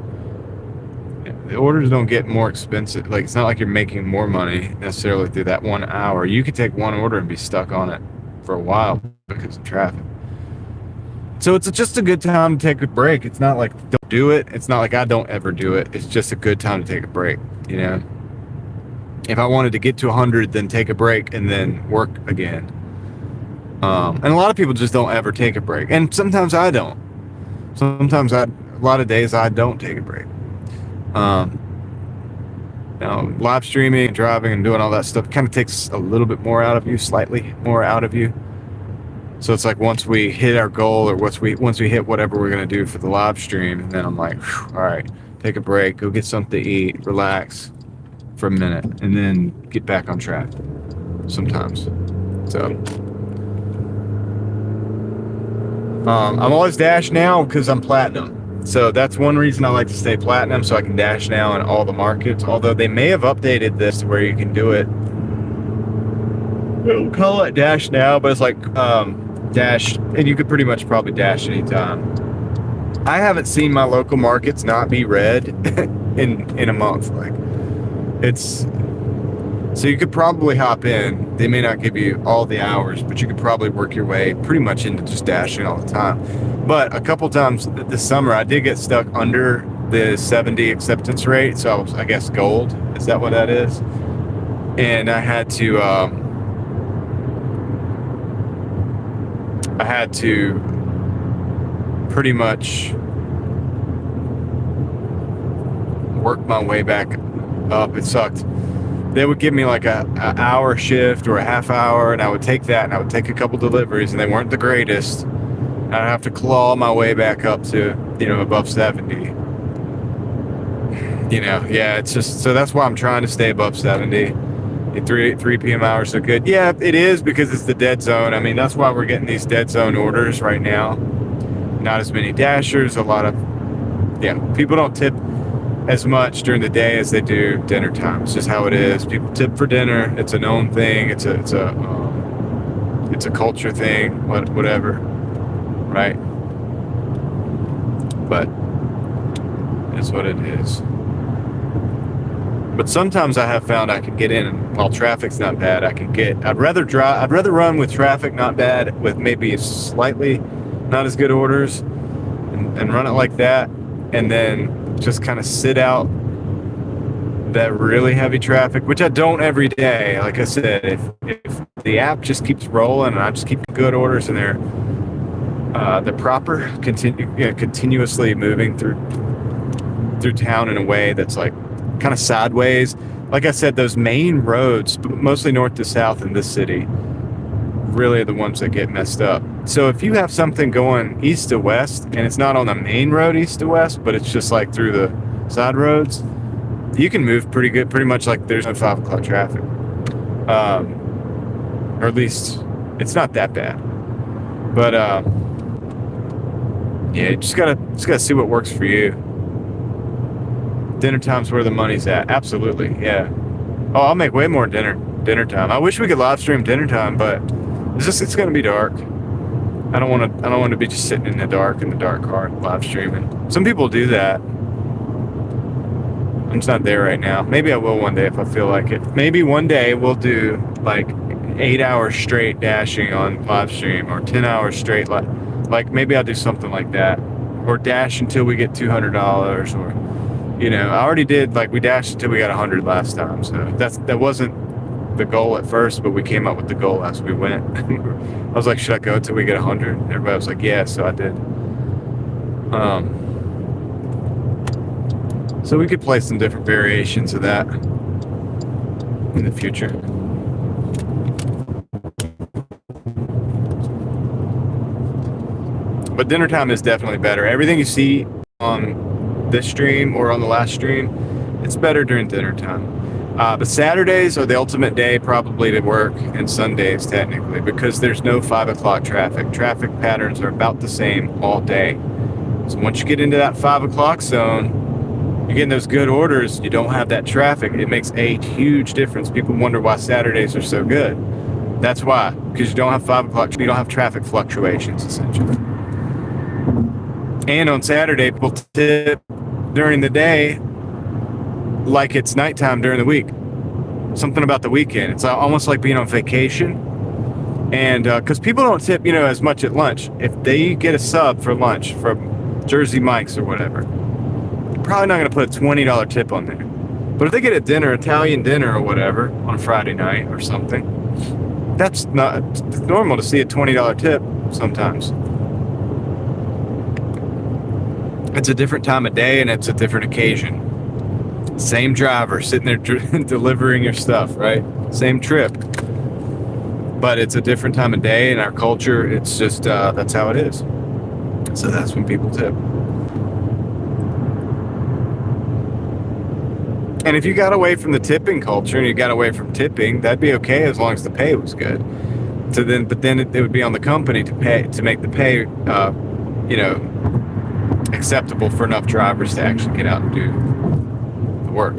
The orders don't get more expensive. Like, it's not like you're making more money necessarily through that 1 hour. You could take one order and be stuck on it for a while because of traffic. So it's just a good time to take a break. It's not like don't do it. It's not like I don't ever do it. It's just a good time to take a break, you know? If I wanted to get to 100, then take a break and then work again. And a lot of people just don't ever take a break. And sometimes I don't. A lot of days I don't take a break. Now, live streaming and driving and doing all that stuff kind of takes a little bit more out of you, slightly more out of you. So it's like once we hit our goal or once we hit whatever we're going to do for the live stream, then I'm like, all right, take a break, go get something to eat, relax for a minute, and then get back on track sometimes. So I'm always Dash now because I'm platinum. So that's one reason I like to stay platinum, so I can Dash now in all the markets. Although they may have updated this to where you can do it. We'll call it Dash now, but it's like Dash, and you could pretty much probably Dash anytime. I haven't seen my local markets not be red in a month. Like, it's so you could probably hop in. They may not give you all the hours, but you could probably work your way pretty much into just dashing all the time. But a couple times this summer, I did get stuck under the 70 acceptance rate, so I was, I guess, gold. Is that what that is? And I had to I had to pretty much work my way back up. It sucked. They would give me like a hour shift or a half hour, and I would take that, and I would take a couple deliveries, and they weren't the greatest. I'd have to claw my way back up to, above 70. Yeah, it's just, so that's why I'm trying to stay above 70. 3 p.m. hours are good. Yeah, it is, because it's the dead zone. I mean, that's why we're getting these dead zone orders right now. Not as many dashers, people don't tip as much during the day as they do dinner time. It's just how it is. People tip for dinner. It's a known thing. It's a culture thing, whatever, right? But it's what it is. But sometimes I have found I can get in, and while traffic's not bad, I'd rather run with traffic not bad, with maybe slightly not as good orders, and run it like that, and then just kind of sit out that really heavy traffic, which I don't every day. Like I said, if the app just keeps rolling and I just keep good orders in there, the proper continuously moving through town in a way that's like kind of sideways. Like I said, those main roads, mostly north to south in this city, really are the ones that get messed up. So if you have something going east to west, and it's not on the main road east to west, but it's just like through the side roads, you can move pretty good, pretty much like there's no 5 o'clock traffic. Or at least it's not that bad. But yeah, you just gotta see what works for you. Dinner time's where the money's at. Absolutely, yeah. Oh, I'll make way more dinner time. I wish we could live stream dinner time, but it's gonna be dark. I don't want to be just sitting in the dark car live streaming. Some people do that. I'm just not there right now. Maybe I will one day if I feel like it. Maybe one day we'll do like 8 hours straight dashing on live stream, or 10 hours straight. Like maybe I'll do something like that, or dash until we get $200, or I already did, like, we dashed until we got 100 last time. So that wasn't the goal at first, but we came up with the goal as we went. I was like, should I go until we get 100? Everybody was like, yeah, so I did. So we could play some different variations of that in the future. But dinner time is definitely better. Everything you see on this stream or on the last stream, it's better during dinner time. But Saturdays are the ultimate day probably to work, and Sundays technically, because there's no 5 o'clock traffic. Traffic patterns are about the same all day. So once you get into that 5 o'clock zone, you're getting those good orders, you don't have that traffic. It makes a huge difference. People wonder why Saturdays are so good. That's why, because you don't have 5 o'clock, you don't have traffic fluctuations essentially. And on Saturday, people tip during the day like it's nighttime during the week. Something about the weekend. It's almost like being on vacation. And because people don't tip, as much at lunch. If they get a sub for lunch from Jersey Mike's or whatever, they're probably not going to put a $20 tip on there. But if they get a dinner, Italian dinner or whatever, on a Friday night or something, it's normal to see a $20 tip sometimes. It's a different time of day, and it's a different occasion. Same driver sitting there delivering your stuff, right? Same trip. But it's a different time of day in our culture. It's just, that's how it is. So that's when people tip. And if you got away from the tipping culture and you got away from tipping, that'd be okay as long as the pay was good. But then it would be on the company to make the pay, acceptable for enough drivers to actually get out and do the work.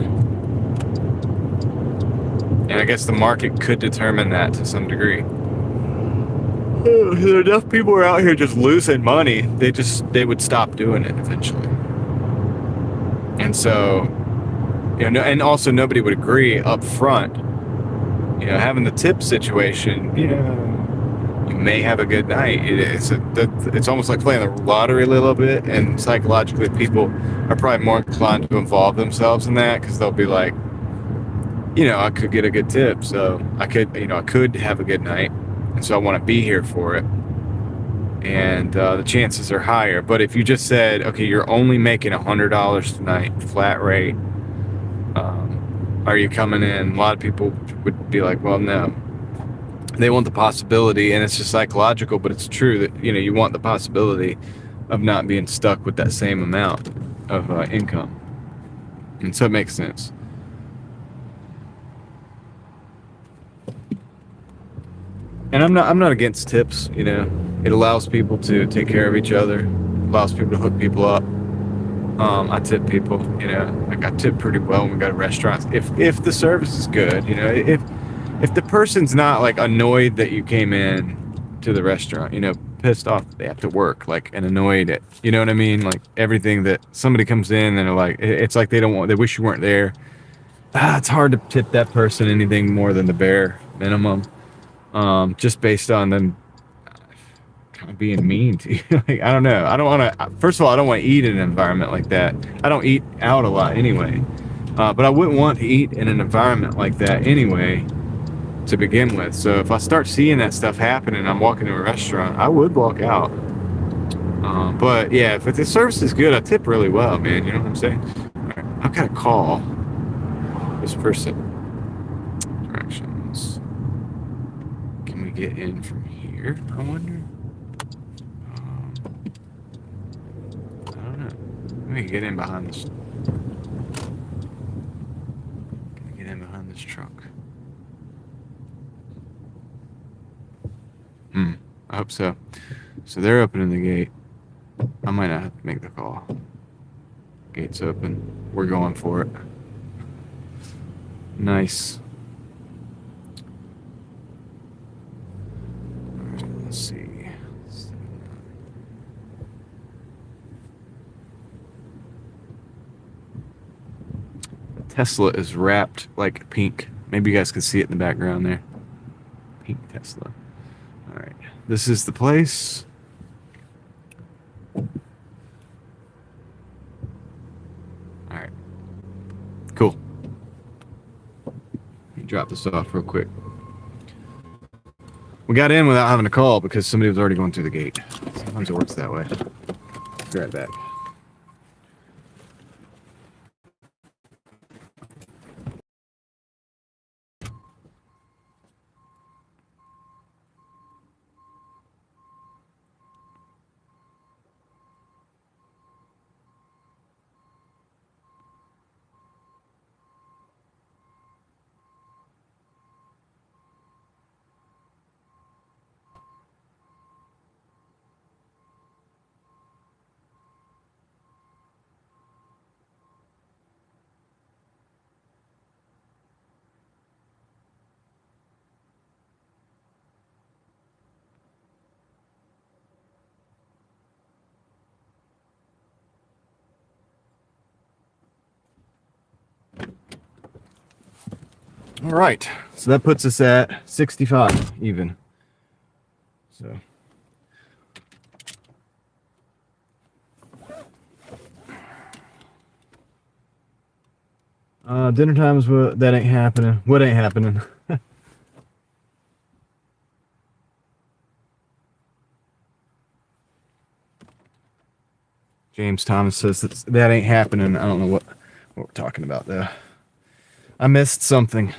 And I guess the market could determine that to some degree. Enough people are out here just losing money, they would stop doing it eventually. And so, and also nobody would agree up front. Having the tip situation, you may have a good night. It's almost like playing the lottery a little bit, and psychologically people are probably more inclined to involve themselves in that, because they'll be like, I could get a good tip, so I could have a good night, and so I want to be here for it. and the chances are higher. But if you just said, okay, you're only making $100 tonight, flat rate, are you coming in? A lot of people would be like, well, no. They want the possibility, and it's just psychological, but it's true that, you know, you want the possibility of not being stuck with that same amount of income. And so it makes sense. And I'm not against tips, you know. It allows people to take care of each other, allows people to hook people up. I tip people, you know. Like, I tip pretty well when we go to restaurants. If the service is good, you know, if the person's not like annoyed that you came in to the restaurant, you know, pissed off that they have to work, like, and annoyed at, you know what I mean? Like, everything that somebody comes in and they're like, it's like they wish you weren't there. It's hard to tip that person anything more than the bare minimum. Just based on them kind of being mean to you. Like, I don't know. I don't want to, first of all, I don't want to eat in an environment like that. I don't eat out a lot anyway. But I wouldn't want to eat in an environment like that anyway to begin with. So if I start seeing that stuff happen and I'm walking to a restaurant, I would walk out. But yeah, if the service is good, I tip really well, man. You know what I'm saying? All right, I've got to call this person. Directions. Can we get in from here, I wonder? I don't know. Maybe we can get in behind this. Can we get in behind this truck? I hope so. So they're opening the gate. I might not have to make the call. Gate's open. We're going for it. Nice. All right, let's see. Tesla is wrapped like pink. Maybe you guys can see it in the background there. Pink Tesla. All right. This is the place. All right. Cool. Let me drop this off real quick. We got in without having to call because somebody was already going through the gate. Sometimes it works that way. Be right back. All right, so that puts us at 65 even. So dinner times, that ain't happening. What ain't happening? James Thomas says that ain't happening. I don't know what we're talking about though. I missed something.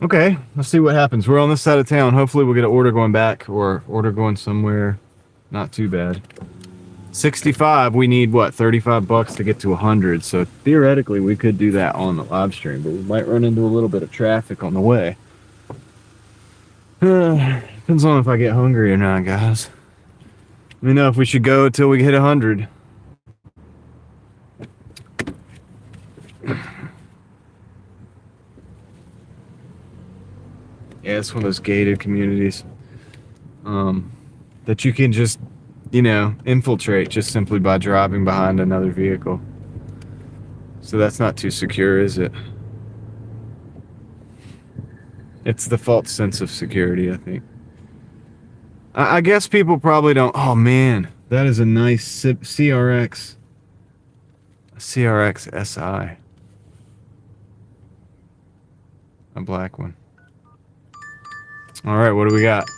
Okay, let's see what happens. We're on this side of town. Hopefully we'll get an order going back or order going somewhere not too bad. 65, we need what, $35 to get to 100. So theoretically we could do that on the live stream, but we might run into a little bit of traffic on the way. Depends on if I get hungry or not, guys. Let me know if we should go until we hit 100. Yeah, it's one of those gated communities that you can just, you know, infiltrate just simply by driving behind another vehicle. So that's not too secure, is it? It's the false sense of security, I think. I guess people probably don't. Oh man, that is a nice CRX. A CRX SI. A black one. All right, what do we got?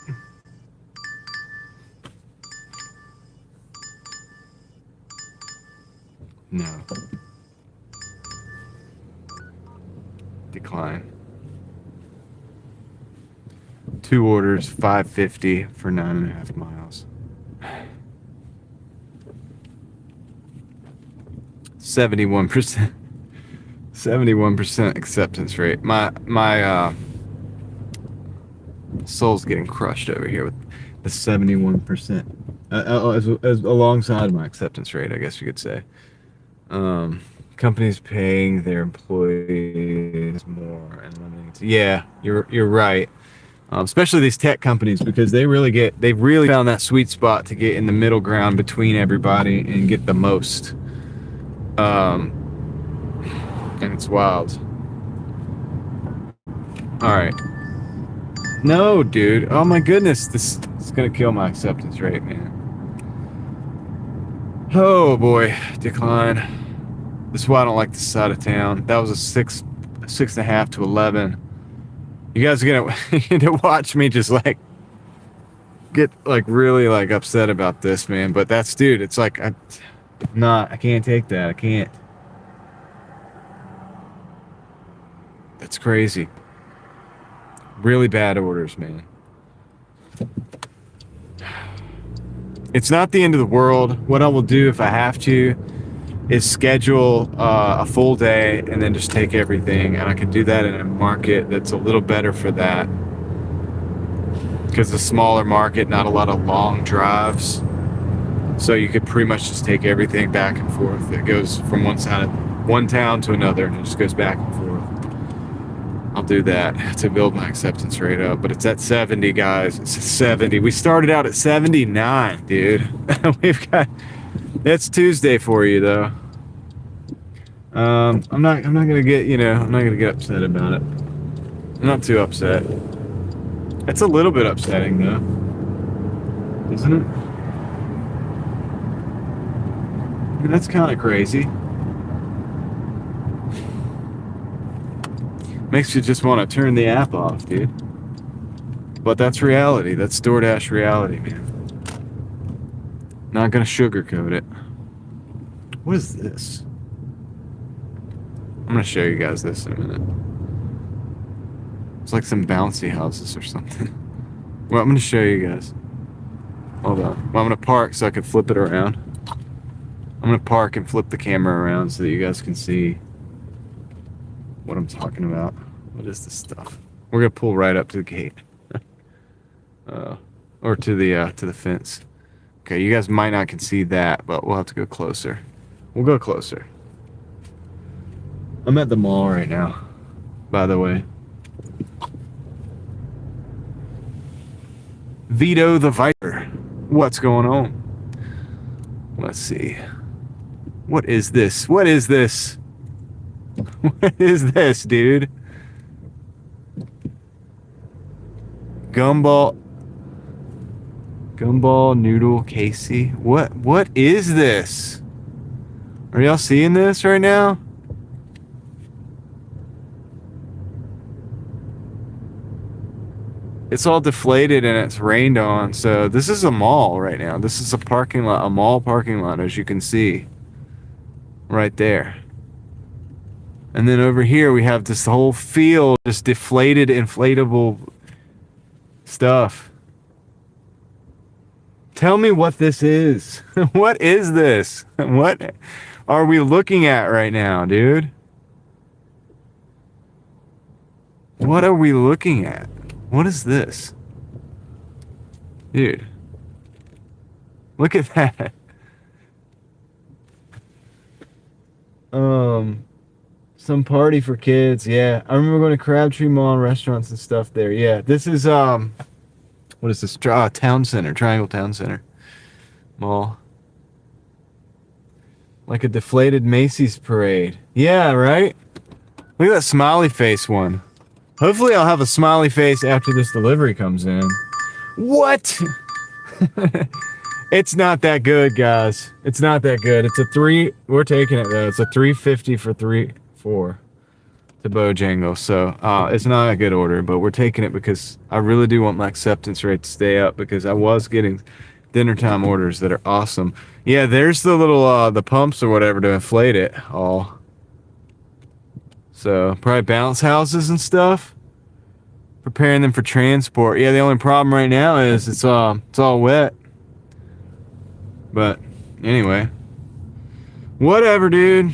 No. Decline. 2 orders, $5.50 for 9.5 miles. 71%. 71% acceptance rate. My soul's getting crushed over here with the 71%. As alongside my acceptance rate, I guess you could say. Companies paying their employees more and limiting. Yeah, you're right. Especially these tech companies, because they've really found that sweet spot to get in the middle ground between everybody and get the most. And it's wild. All right. No, dude. Oh my goodness, this is gonna kill my acceptance rate, man. Oh boy, decline. This is why I don't like this side of town. That was a 6.5 to 11. You guys are gonna watch me just like get like really like upset about this, man. But that's, dude, it's like I can't take that. I can't. That's crazy. Really bad orders, man. It's not the end of the world. What I will do if I have to is schedule a full day and then just take everything, and I can do that in a market that's a little better for that, because it's a smaller market, not a lot of long drives, so you could pretty much just take everything back and forth. It goes from one town to another, and it just goes back and forth. I'll do that to build my acceptance rate up, but it's at 70, guys. It's at 70. We started out at 79, dude. We've got. That's Tuesday for you, though. I'm not gonna get, I'm not gonna get upset about it. I'm not too upset. It's a little bit upsetting, though, isn't it? I mean, that's kind of crazy. Makes you just want to turn the app off, dude. But that's reality. That's DoorDash reality, man. Not gonna sugarcoat it. What is this? I'm gonna show you guys this in a minute. It's like some bouncy houses or something. Well, I'm gonna show you guys. Hold on. Well, I'm gonna park so I can flip it around. I'm gonna park and flip the camera around so that you guys can see what I'm talking about. What is this stuff? We're gonna pull right up to the gate. Or to the fence. Okay, you guys might not can see that, but we'll have to go closer. We'll go closer. I'm at the mall right now, by the way. Vito the Viper. What's going on? Let's see. What is this? What is this? What is this, dude? Gumball noodle Casey. What is this? Are y'all seeing this right now? It's all deflated and it's rained on. So this is a mall right now. This is a parking lot, a mall parking lot, as you can see. Right there. And then over here we have this whole field, just deflated, inflatable stuff. Tell me what this is. What is this? What are we looking at right now, dude? What are we looking at? What is this? Dude. Look at that. Some party for kids. Yeah, I remember going to Crabtree Mall and restaurants and stuff there. Yeah, this is what is this? Town Center, Triangle Town Center Mall. Like a deflated Macy's parade. Yeah, right? Look at that smiley face one. Hopefully I'll have a smiley face after this delivery comes in. What? It's not that good, guys. It's not that good. It's a 3. We're taking it though. It's a $3.50 for 4. to Bojangles. So it's not a good order, but we're taking it because I really do want my acceptance rate to stay up because I was getting dinner time orders that are awesome. Yeah, there's the little the pumps or whatever to inflate it all. So probably bounce houses and stuff. Preparing them for transport. Yeah, the only problem right now is it's all wet. But anyway, whatever, dude.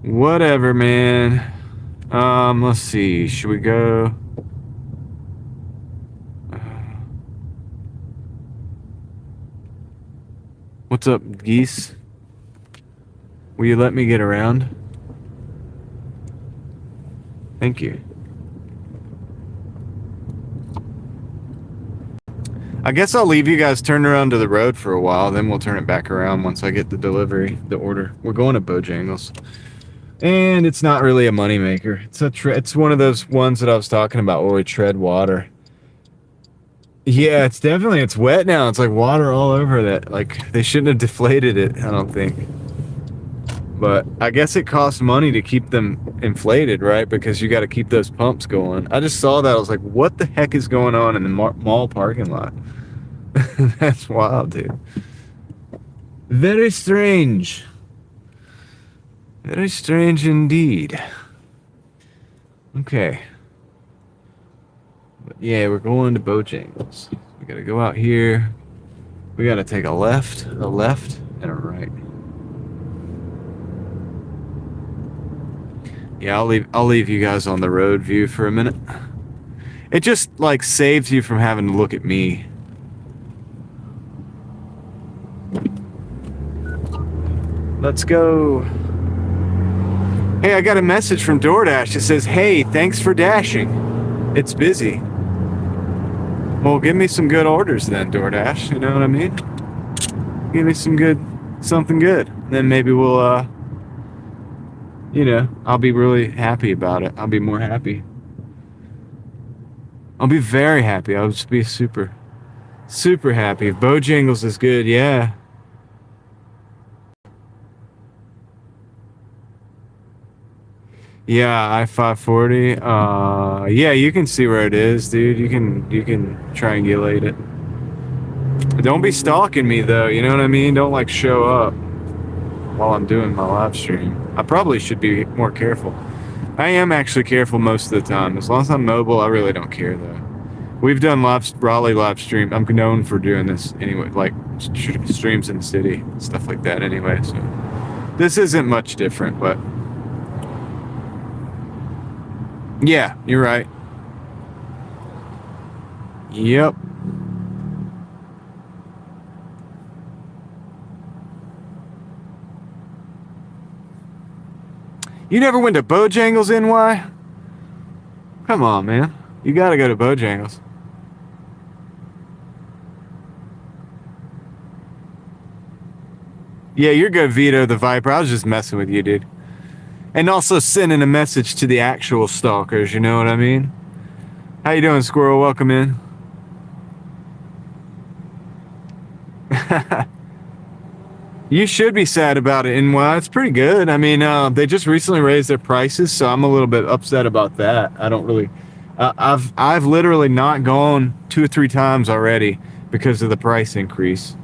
Whatever, man. Let's see. Should we go? What's up, geese? Will you let me get around? Thank you. I guess I'll leave you guys turned around to the road for a while, then we'll turn it back around once I get the delivery, the order. We're going to Bojangles. And it's not really a moneymaker. It's one of those ones that I was talking about where we tread water. Yeah, it's wet now. It's like water all over that. Like, they shouldn't have deflated it, I don't think. But I guess it costs money to keep them inflated, right? Because you got to keep those pumps going. I just saw that. I was like, what the heck is going on in the mall parking lot? That's wild, dude. Very strange. Very strange indeed. Okay. But yeah, we're going to Bojangles. We gotta go out here. We gotta take a left, and a right. Yeah, I'll leave you guys on the road view for a minute. It just like saves you from having to look at me. Let's go. Hey, I got a message from Doordash. It says, "Hey, thanks for dashing. It's busy." Well, give me some good orders then, Doordash. You know what I mean? Give me something good. Then maybe we'll, I'll be really happy about it. I'll be more happy. I'll be very happy. I'll just be super, super happy. If Bojangles is good, yeah. Yeah, I-540. Yeah, you can see where it is, dude. You can triangulate it. Don't be stalking me though, you know what I mean? Don't like show up while I'm doing my live stream. I probably should be more careful. I am actually careful most of the time. As long as I'm mobile, I really don't care though. We've done Raleigh live stream. I'm known for doing this anyway, like streams in the city, stuff like that anyway. So this isn't much different, but yeah, you're right. Yep. You never went to Bojangles, NY? Come on, man. You gotta go to Bojangles. Yeah, you're good, Vito the Viper. I was just messing with you, dude. And also sending a message to the actual stalkers, you know what I mean? How you doing, Squirrel? Welcome in. You should be sad about it, and well, it's pretty good. I mean, they just recently raised their prices, so I'm a little bit upset about that. I don't really... I've literally not gone 2 or 3 times already because of the price increase.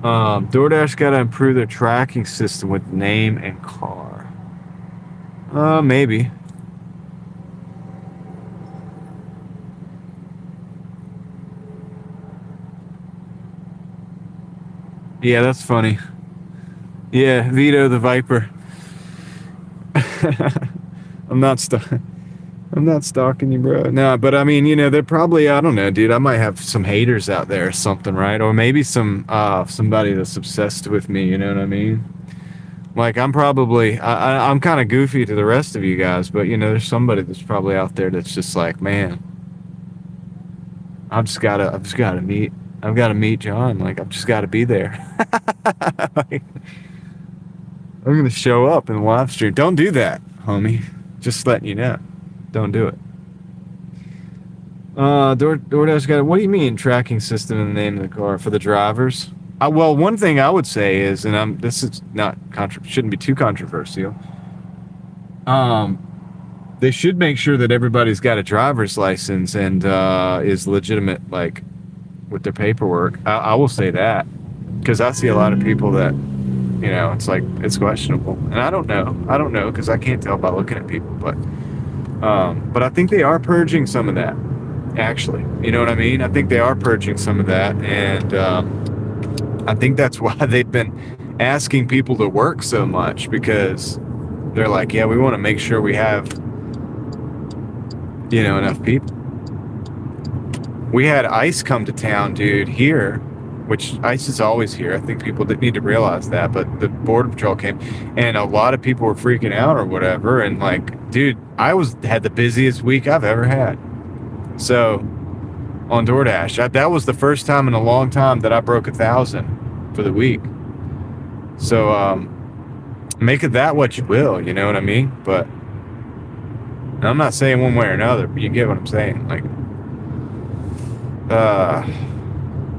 DoorDash got to improve their tracking system with name and car. Maybe. Yeah, that's funny. Yeah, Vito the Viper. I'm not stalking you, bro. No, but I mean, they're probably, I don't know, dude. I might have some haters out there or something, right? Or maybe somebody that's obsessed with me, you know what I mean? Like, I'm probably, I'm kind of goofy to the rest of you guys, but there's somebody that's probably out there that's just like, man, I've got to meet John. Like, I've just got to be there. Like, I'm going to show up in the live stream. Don't do that, homie. Just letting you know. Don't do it. DoorDash got it. What do you mean tracking system in the name of the car? For the drivers? Well, one thing I would say is, and this is not shouldn't be too controversial. They should make sure that everybody's got a driver's license and is legitimate, like with their paperwork. I will say that because I see a lot of people that, you know, it's like it's questionable, and I don't know because I can't tell by looking at people, but I think they are purging some of that. Actually, you know what I mean? I think they are purging some of that, and I think that's why they've been asking people to work so much, because they're like, yeah, we want to make sure we have, you know, enough people. We had ICE come to town, dude, here, which ICE is always here. I think people that need to realize that, but the Border Patrol came, and a lot of people were freaking out or whatever, and like, dude, I had the busiest week I've ever had. So on Doordash, that was the first time in a long time that I broke 1,000 for the week. So make it that what you will, you know what I mean? But I'm not saying one way or another, but you get what I'm saying. Like,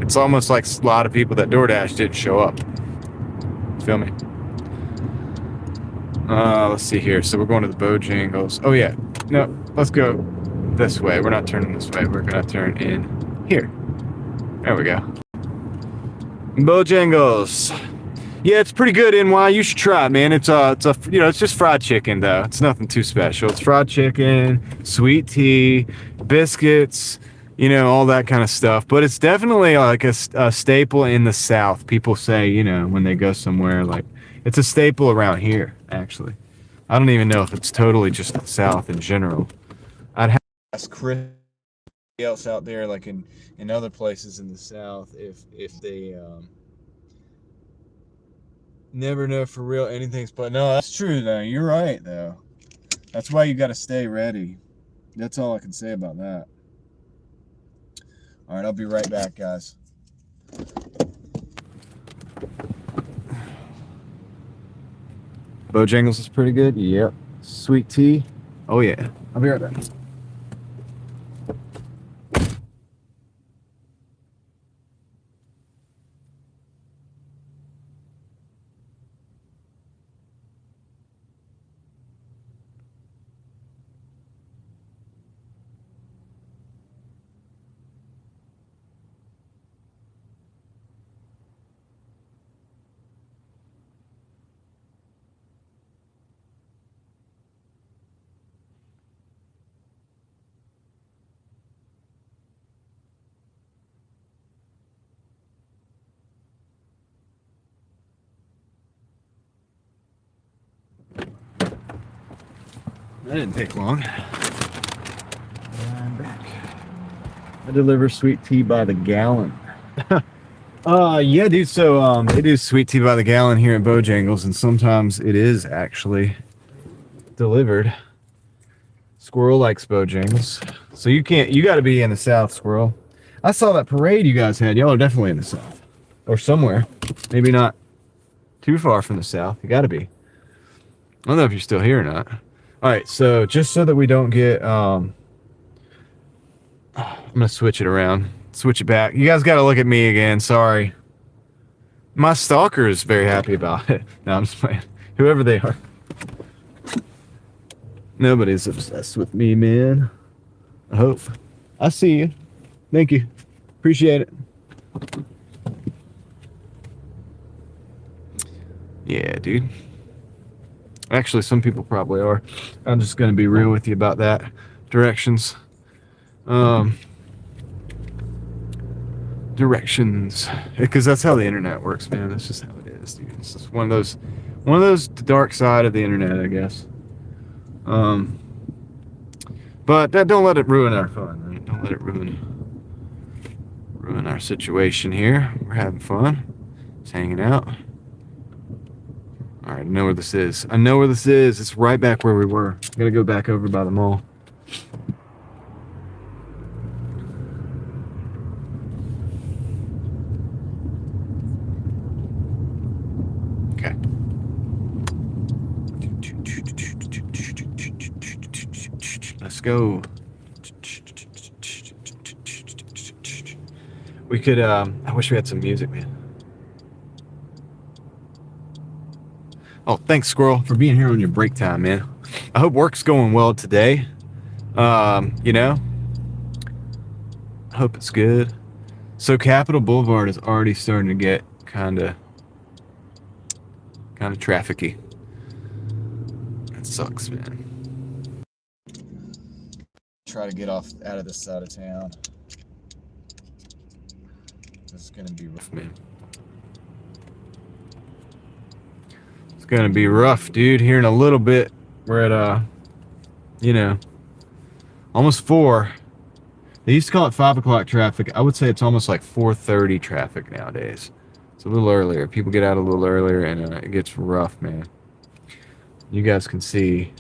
it's almost like a lot of people that Doordash didn't show up. Feel me? Let's see here. So we're going to the Bojangles. Oh yeah, no, let's go this way. We're not turning this way. We're gonna turn in here. There we go. Bojangles. Yeah, it's pretty good, NY. You should try it, man. It's you know, it's just fried chicken though. It's nothing too special. It's fried chicken, sweet tea, biscuits, you know, all that kind of stuff. But it's definitely like a staple in the South. People say, you know, when they go somewhere, like it's a staple around here. Actually, I don't even know if it's totally just the South in general. I'd have to ask Chris else out there, like in other places in the South, if they never know for real anything's. But no, that's true though. You're right though. That's why you got to stay ready. That's all I can say about that. All right, I'll be right back, guys. Bojangles is pretty good. Yep. Sweet tea. Oh yeah. I'll be right back. That didn't take long. I'm back. I deliver sweet tea by the gallon. Yeah, dude. So they do sweet tea by the gallon here at Bojangles, and sometimes it is actually delivered. Squirrel likes Bojangles, so you got to be in the South, Squirrel. I saw that parade you guys had. Y'all are definitely in the South, or somewhere. Maybe not too far from the South. You got to be. I don't know if you're still here or not. All right, so just so that we don't get, I'm gonna switch it around, switch it back. You guys got to look at me again. Sorry. My stalker is very happy about it. No, I'm just playing. Whoever they are. Nobody's obsessed with me, man. I hope. I see you. Thank you. Appreciate it. Yeah, dude. Actually, some people probably are. I'm just going to be real with you about that. Directions. Directions. Because that's how the internet works, man. That's just how it is, dude. It's just one of those dark side of the internet, I guess. But don't let it ruin our fun, right? Don't let it ruin our situation here. We're having fun. Just hanging out. All right, I know where this is. I know where this is. It's right back where we were. Gotta go back over by the mall. Okay. Let's go. We could, I wish we had some music, man. Oh, thanks, Squirrel, for being here on your break time, man. I hope work's going well today. You know, I hope it's good. So Capitol Boulevard is already starting to get kind of trafficky. That sucks, man. Try to get out of this side of town. This is gonna be rough, man. It's gonna be rough, dude. Here in a little bit, we're at you know, almost 4. They used to call it 5 o'clock traffic. I would say it's almost like 4:30 traffic nowadays. It's a little earlier. People get out a little earlier, and it gets rough, man. You guys can see.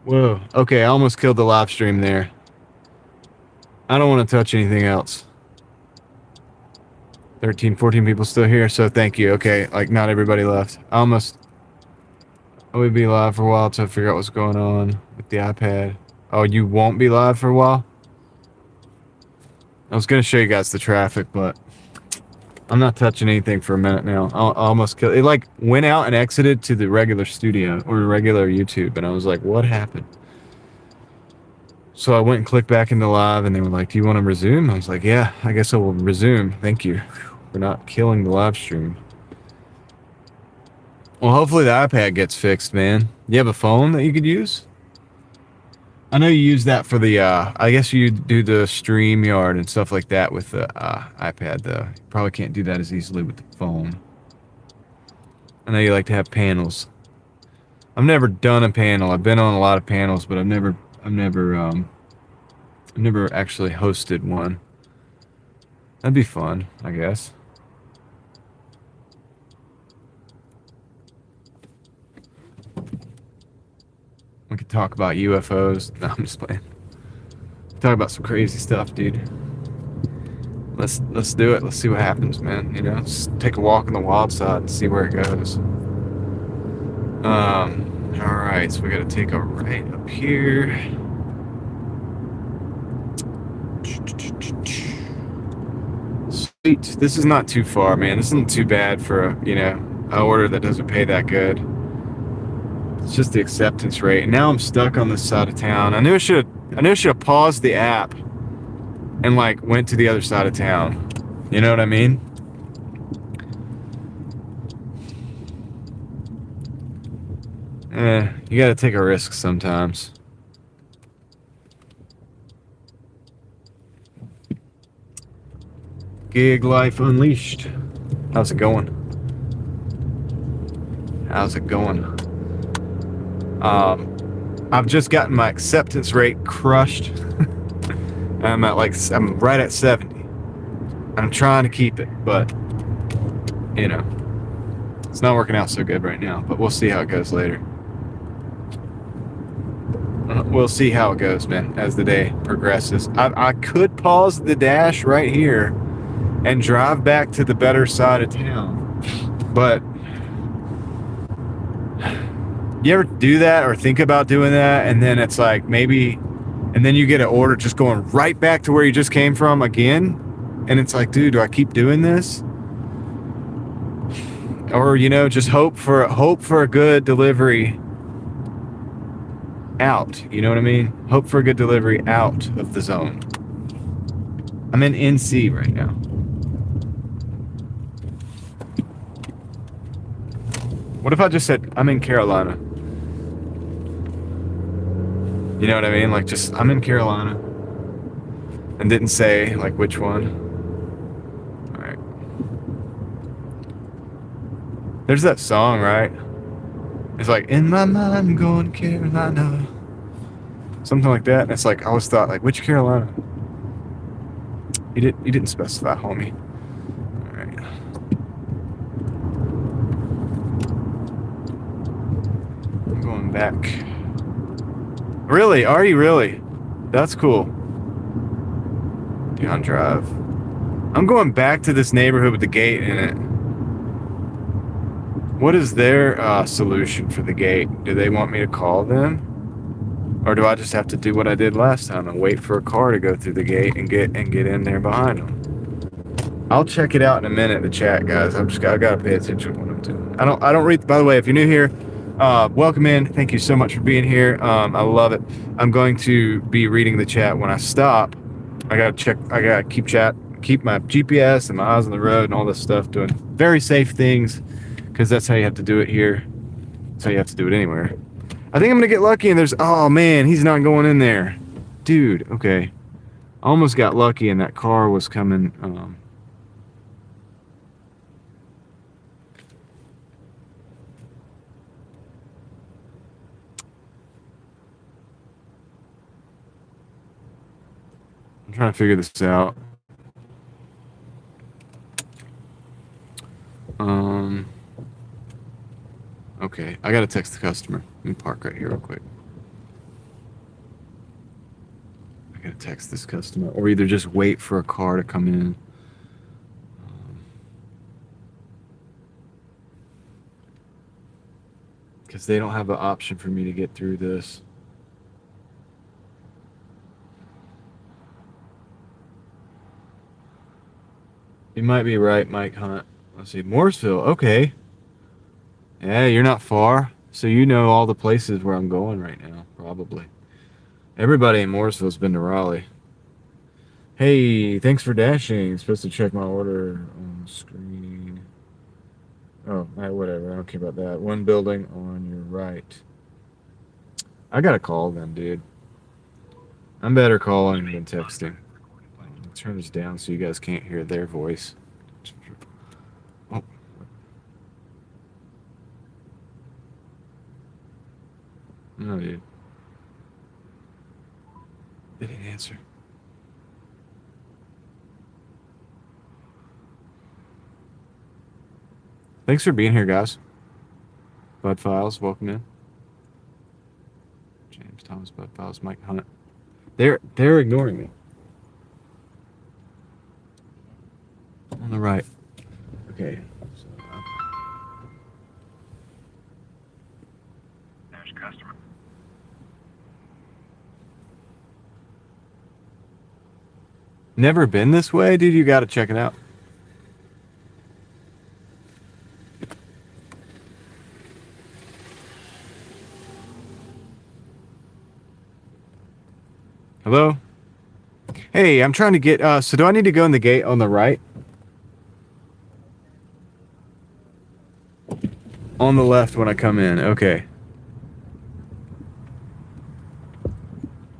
Whoa. Okay, I almost killed the live stream there. I don't want to touch anything else. 13, 14 people still here, so thank you. Okay, like not everybody left. I would be live for a while to figure out what's going on with the iPad. Oh, you won't be live for a while? I was going to show you guys the traffic, but I'm not touching anything for a minute now. I almost killed it. Like went out and exited to the regular studio or regular YouTube, and I was like, what happened? So I went and clicked back into live, and they were like, do you want to resume? I was like, yeah, I guess I will resume. Thank you for not killing the live stream. Well, hopefully the iPad gets fixed, man. You have a phone that you could use? I know you use that for the, I guess you do the StreamYard and stuff like that with the iPad, though. You probably can't do that as easily with the phone. I know you like to have panels. I've never done a panel. I've been on a lot of panels, but I've never actually hosted one. That'd be fun, I guess. We could talk about UFOs. No, I'm just playing. Talk about some crazy stuff, dude. Let's do it. Let's see what happens, man. You know, let's take a walk on the wild side and see where it goes. All right, so we got to take a right up here. Sweet. This is not too far, man. This isn't too bad for a, you know, an order that doesn't pay that good. It's just the acceptance rate. And now I'm stuck on this side of town. I knew I should have paused the app and like went to the other side of town. You know what I mean? You gotta take a risk sometimes. Gig Life Unleashed. How's it going? How's it going? I've just gotten my acceptance rate crushed. I'm right at 70. I'm trying to keep it, but you know, it's not working out so good right now, but we'll see how it goes later. We'll see how it goes, man, as the day progresses. I could pause the dash right here and drive back to the better side of town, but you ever do that or think about doing that, and then it's like maybe, and then you get an order just going right back to where you just came from again, and it's like, dude, do I keep doing this? Or, you know, just hope for a good delivery out, you know what I mean? Hope for a good delivery out of the zone. I'm in NC right now. What if I just said I'm in Carolina? You know what I mean? Like, just, I'm in Carolina. And didn't say, like, which one. Alright. There's that song, right? It's like, in my mind, I'm going to Carolina. Something like that. And it's like, I always thought, like, which Carolina? You didn't specify, homie. Alright. I'm going back. Really? Are you really? That's cool. Down drive. I'm going back to this neighborhood with the gate in it. What is their solution for the gate? Do they want me to call them? Or do I just have to do what I did last time and wait for a car to go through the gate and get in there behind them? I'll check it out in a minute. The chat, guys. I gotta pay attention to what I'm doing. I don't read. By the way, if you're new here, welcome in. Thank you so much for being here. I love it. I'm going to be reading the chat when I stop. I gotta check. I gotta keep my GPS and my eyes on the road and all this stuff. Doing very safe things, because that's how you have to do it here. That's how you have to do it anywhere. I think I'm gonna get lucky. And there's. Oh man, he's not going in there, dude. Okay, I almost got lucky, and that car was coming. I'm trying to figure this out. Okay, I gotta text the customer. Let me park right here real quick. I gotta text this customer, or either just wait for a car to come in. Because they don't have an option for me to get through this. You might be right, Mike Hunt. Let's see, Mooresville. Okay. Yeah, you're not far. So you know all the places where I'm going right now, probably. Everybody in Mooresville's been to Raleigh. Hey, thanks for dashing. Supposed to check my order on the screen. Oh, whatever. I don't care about that. One building on your right. I gotta call them, dude. I'm better calling than texting. I'll turn this down so you guys can't hear their voice. Oh. No, dude. They didn't answer. Thanks for being here, guys. Bud Files, welcome in. James Thomas, Bud Files, Mike Hunt. They're ignoring me. On the right. Okay. So, there's customer. Never been this way, dude. You gotta check it out. Hello? Hey, I'm trying to get, so do I need to go in the gate on the right? On the left when I come in, okay.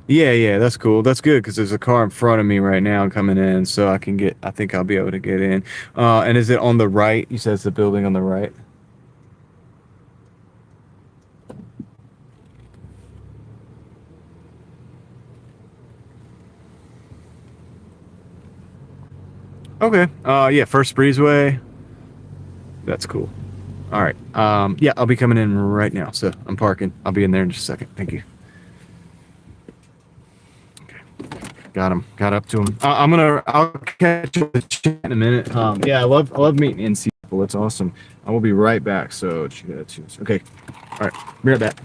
Yeah, that's cool. That's good, because there's a car in front of me right now coming in, so I think I'll be able to get in. And is it on the right? You said it's the building on the right? Okay. Yeah, First Breezeway. That's cool. All right. Yeah, I'll be coming in right now. So I'm parking. I'll be in there in just a second. Thank you. Okay. Got him. Got up to him. I'll catch you with the chat in a minute. Yeah, I love meeting NC people. It's awesome. I will be right back. So okay. All right. Be right back.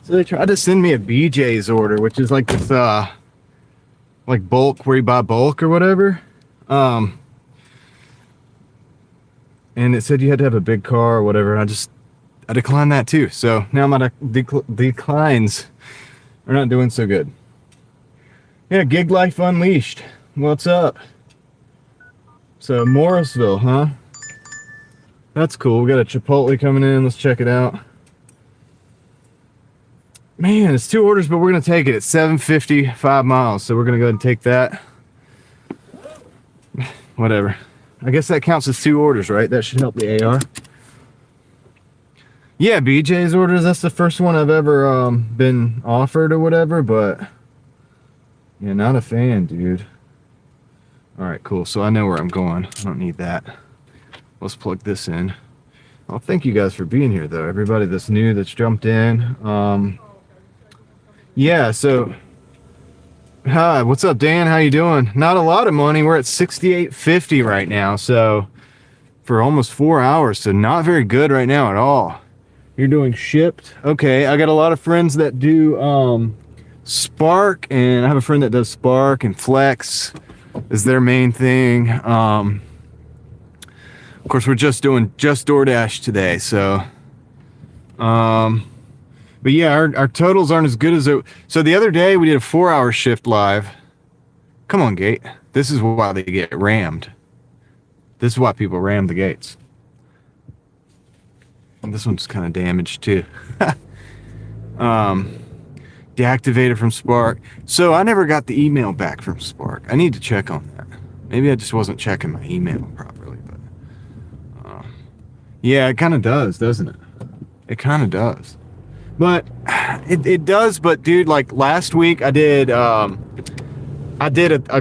So they tried to send me a BJ's order, which is like this, like bulk, where you buy bulk or whatever. And it said you had to have a big car or whatever. And I declined that too. So now my declines are not doing so good. Yeah, Gig Life Unleashed. What's up? So Morrisville, huh? That's cool. We got a Chipotle coming in. Let's check it out. Man, it's 2 orders, but we're gonna take it. It's 750, 5 miles. So we're gonna go ahead and take that. Whatever. I guess that counts as 2 orders, right? That should help the AR. Yeah, BJ's orders. That's the first one I've ever been offered or whatever, but yeah, not a fan, dude. All right, cool. So I know where I'm going. I don't need that. Let's plug this in. Well, thank you guys for being here, though. Everybody that's new, that's jumped in. Yeah, so hi, what's up, Dan? How you doing? Not a lot of money. We're at $68.50 right now, so for almost 4 hours, so not very good right now at all. You're doing shipped? Okay, I got a lot of friends that do Spark, and I have a friend that does Spark and Flex is their main thing. Of course, we're just doing Doordash today, so but yeah, our totals aren't as good as it. So the other day we did a 4-hour shift live. Come on, gate. This is why they get rammed. This is why people ram the gates. And this one's kind of damaged too. Deactivated from Spark. So I never got the email back from Spark. I need to check on that. Maybe I just wasn't checking my email properly, but yeah, it kind of does, doesn't it? It kind of does. But it does, but dude, like last week I did a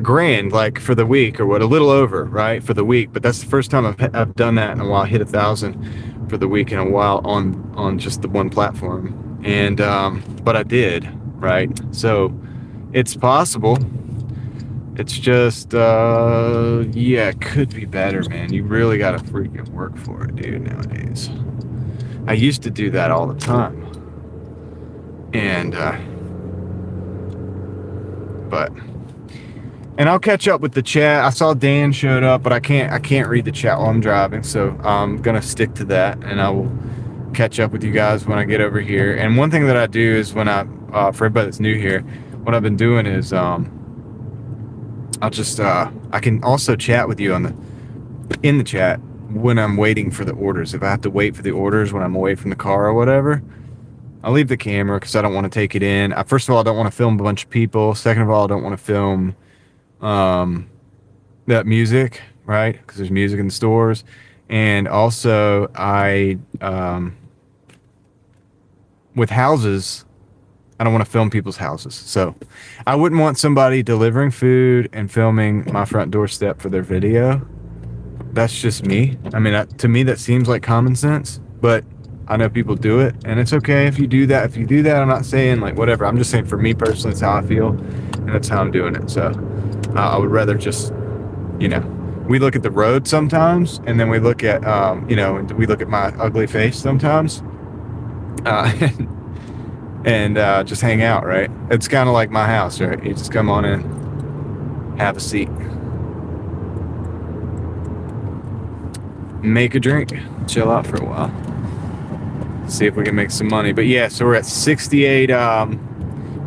grand, like for the week or what, a little over, right, for the week. But that's the first time I've done that in a while. I hit 1,000 for the week in a while on just the one platform. And but I did, right? So it's possible. It's just yeah, it could be better, man. You really gotta freaking work for it, dude, nowadays. I used to do that all the time. And and I'll catch up with the chat. I saw Dan showed up, but I can't read the chat while I'm driving, so I'm gonna stick to that, and I will catch up with you guys when I get over here. And one thing that I do is when for everybody that's new here, what I've been doing is I'll just I can also chat with you in the chat when I'm waiting for the orders. If I have to wait for the orders when I'm away from the car or whatever, I'll leave the camera because I don't want to take it in. First of all, I don't want to film a bunch of people. Second of all, I don't want to film that music, right? Because there's music in the stores. And also, with houses, I don't want to film people's houses. So I wouldn't want somebody delivering food and filming my front doorstep for their video. That's just me. I mean, to me, that seems like common sense, but I know people do it, and it's okay if you do that. If you do that, I'm not saying like whatever. I'm just saying for me personally, it's how I feel, and that's how I'm doing it. So I would rather just, we look at the road sometimes, and then we look at, we look at my ugly face sometimes, and just hang out, right? It's kind of like my house, right? You just come on in, have a seat, make a drink, chill out for a while. See if we can make some money. But yeah, so we're at 68.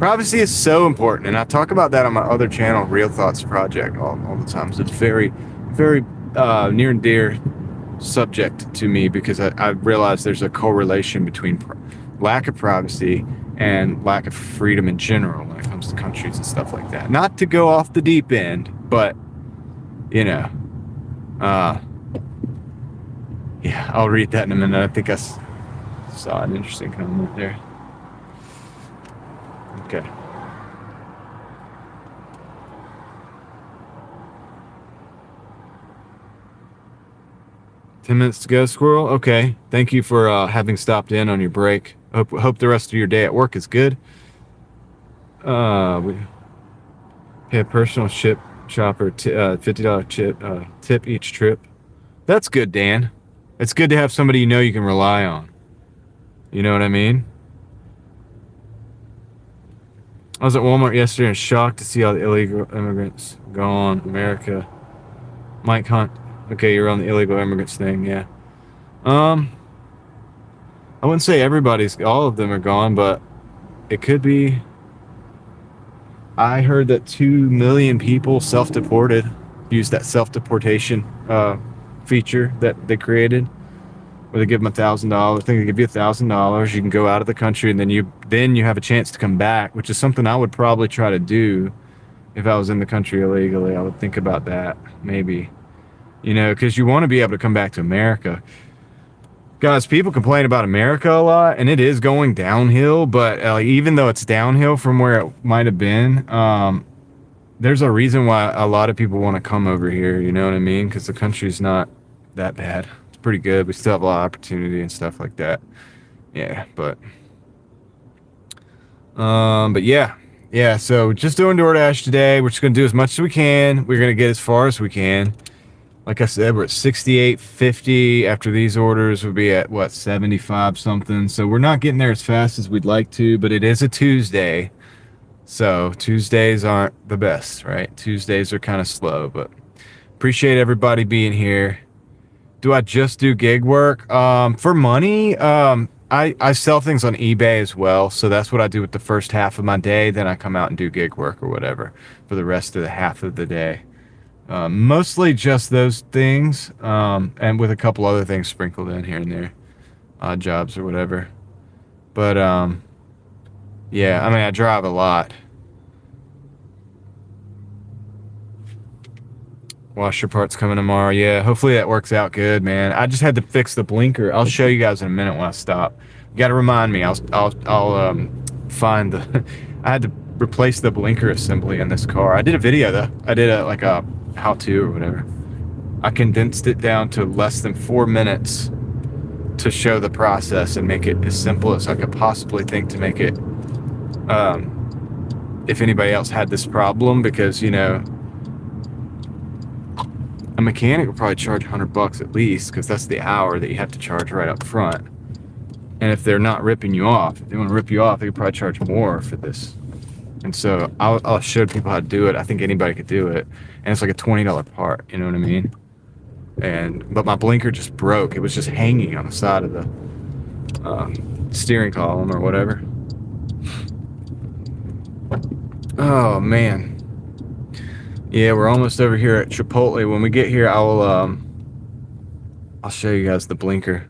Privacy is so important, and I talk about that on my other channel, Real Thoughts Project, all the time. So it's very, very near and dear subject to me, because I realize there's a correlation between lack of privacy and lack of freedom in general when it comes to countries and stuff like that. Not to go off the deep end, but yeah, I'll read that in a minute. I think I saw an interesting comment there. Okay. "10 minutes to go, Squirrel." Okay. Thank you for having stopped in on your break. Hope the rest of your day at work is good. We pay a personal shopper $50 tip each trip. That's good, Dan. It's good to have somebody you can rely on. You know what I mean? I was at Walmart yesterday and shocked to see all the illegal immigrants gone. America. Mike Hunt. Okay, you're on the illegal immigrants thing, yeah. I wouldn't say all of them are gone, but it could be. I heard that 2 million people self-deported, used that self-deportation feature that they created, where they give them $1,000. I think they give you $1,000. You can go out of the country, and then you have a chance to come back, which is something I would probably try to do if I was in the country illegally. I would think about that, maybe. You know, because you want to be able to come back to America. Guys, people complain about America a lot, and it is going downhill, but even though it's downhill from where it might have been, there's a reason why a lot of people want to come over here, you know what I mean? Because the country's not that bad. It's pretty good. We still have a lot of opportunity and stuff like that. Yeah, but yeah. Yeah, so just doing DoorDash today. We're just going to do as much as we can. We're going to get as far as we can. Like I said, we're at 68.50. After these orders, we'll be at, what, 75 something. So we're not getting there as fast as we'd like to, but it is a Tuesday. So Tuesdays aren't the best, right? Tuesdays are kind of slow, but appreciate everybody being here. Do I just do gig work? For money, I sell things on eBay as well. So that's what I do with the first half of my day. Then I come out and do gig work or whatever for the rest of the half of the day. Mostly just those things, and with a couple other things sprinkled in here and there, odd jobs or whatever. But yeah, I mean, I drive a lot. Washer parts coming tomorrow. Yeah, hopefully that works out good, man. I just had to fix the blinker. I'll show you guys in a minute when I stop. You got to remind me. I'll find the. I had to replace the blinker assembly in this car. I did a video though. I did like a how-to or whatever. I condensed it down to less than 4 minutes to show the process and make it as simple as I could possibly think to make it. If anybody else had this problem, because you know, a mechanic will probably charge $100 at least, because that's the hour that you have to charge right up front. And if they're not ripping you off, if they want to rip you off, they could probably charge more for this. And so I'll show people how to do it. I think anybody could do it. And it's like a $20 part, you know what I mean? But my blinker just broke. It was just hanging on the side of the steering column or whatever. Oh, man. Yeah, we're almost over here at Chipotle. When we get here, I'll show you guys the blinker.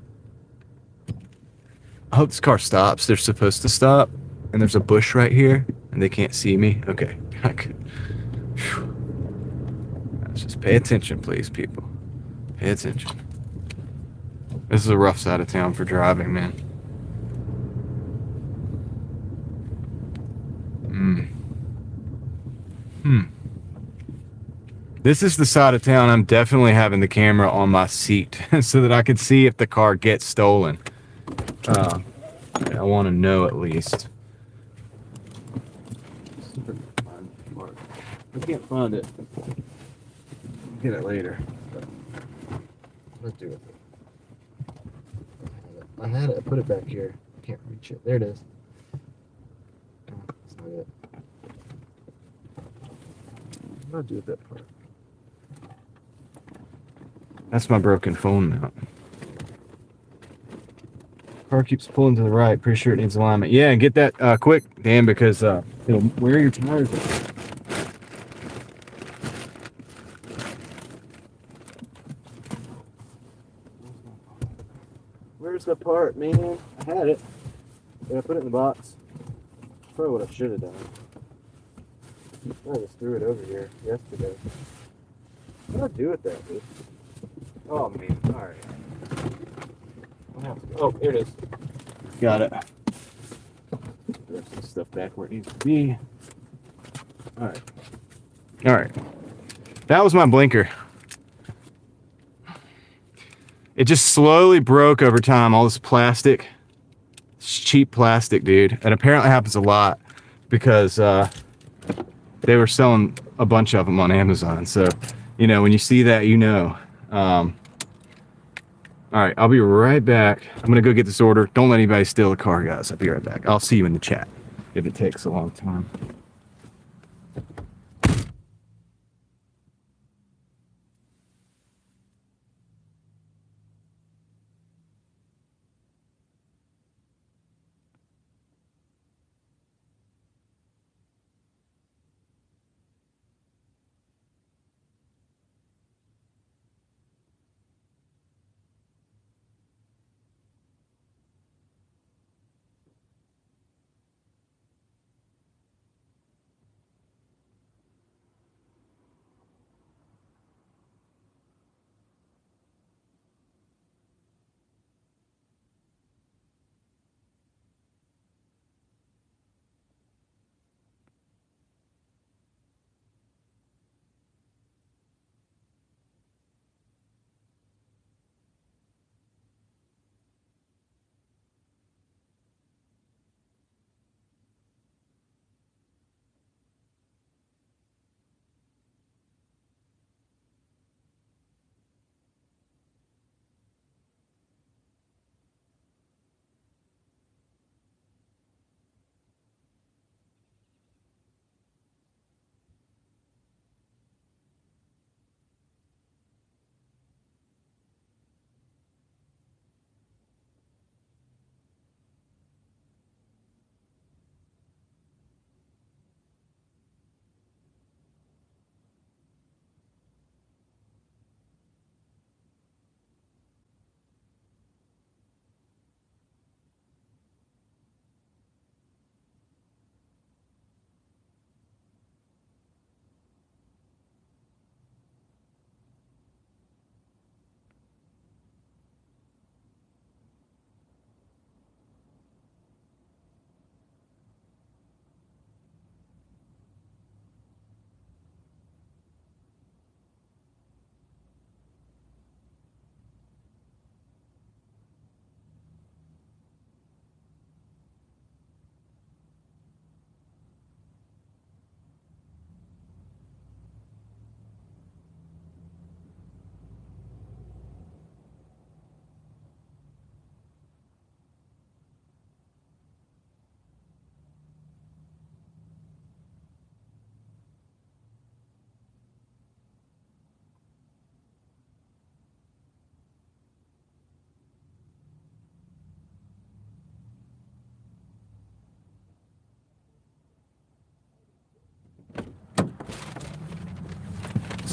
I hope this car stops. They're supposed to stop. And there's a bush right here, and they can't see me. Okay. Let's just pay attention, please, people. Pay attention. This is a rough side of town for driving, man. This is the side of town I'm definitely having the camera on my seat so that I can see if the car gets stolen. I want to know at least. I can't find it. I'll get it later. Let's do it. I had it. I put it back here. I can't reach it. There it is. That's not it. What do I do with that part? That's my broken phone mount. Car keeps pulling to the right. Pretty sure it needs alignment. Yeah, and get that quick, Dan, because it'll wear your tires out. Where's the part, man? I had it. Did I put it in the box? Probably what I should have done. I just threw it over here yesterday. What did I do with that, dude? Oh, man. Alright. Oh, here it is. Got it. There's some stuff back where it needs to be. Alright. Alright. That was my blinker. It just slowly broke over time. All this plastic. It's cheap plastic, dude. And apparently happens a lot because they were selling a bunch of them on Amazon. So, you know, when you see that, you know. All right, I'll be right back. I'm going to go get this order. Don't let anybody steal the car, guys. I'll be right back. I'll see you in the chat if it takes a long time.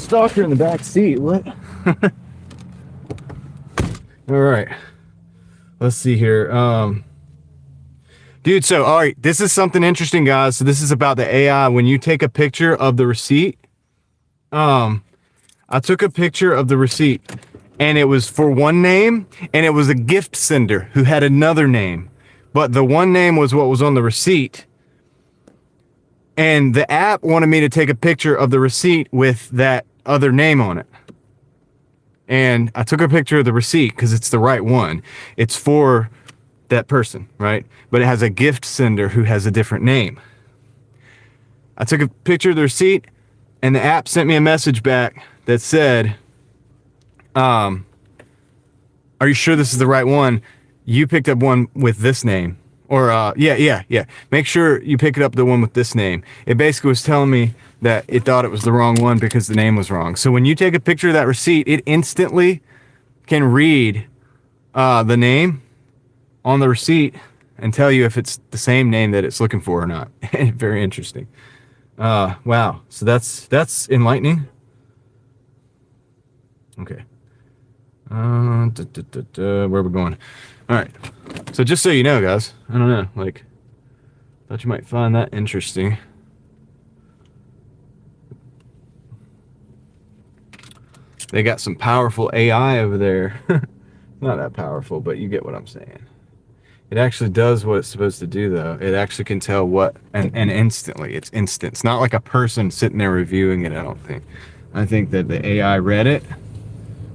stalker in the back seat. What? All right. Let's see here. Dude, so, all right, this is something interesting, guys. So this is about the AI. When you take a picture of the receipt, I took a picture of the receipt, and it was for one name, and it was a gift sender who had another name. But the one name was what was on the receipt. And the app wanted me to take a picture of the receipt with that other name on it. And I took a picture of the receipt because it's the right one. It's for that person, right? But it has a gift sender who has a different name. I took a picture of the receipt, and the app sent me a message back that said, are you sure this is the right one? You picked up one with this name. Or, yeah. Make sure you pick it up the one with this name. It basically was telling me that it thought it was the wrong one because the name was wrong. So when you take a picture of that receipt, it instantly can read the name on the receipt and tell you if it's the same name that it's looking for or not. Very interesting. Wow. So that's enlightening. Okay. Where are we going? All right. So just so you know, guys, I don't know, like, thought you might find that interesting. They got some powerful AI over there. Not that powerful, but you get what I'm saying. It actually does what it's supposed to do, though. It actually can tell what, and instantly. It's instant. It's not like a person sitting there reviewing it, I don't think. I think that the AI read it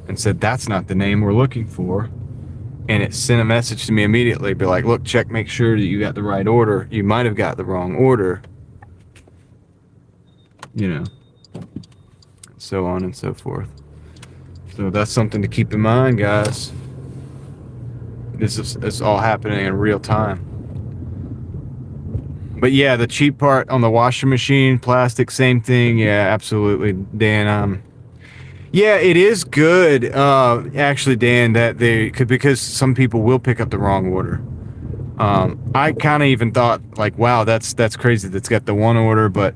and said, that's not the name we're looking for. And it sent a message to me immediately, be like, look, check, make sure that you got the right order. You might have got the wrong order. You know, so on and so forth. So that's something to keep in mind, guys. It's all happening in real time. But yeah, the cheap part on the washing machine, plastic, same thing. Yeah, absolutely, Dan. Yeah, it is good, actually, Dan, that they could, because some people will pick up the wrong order. I kind of even thought, like, wow, that's crazy. That's got the one order, but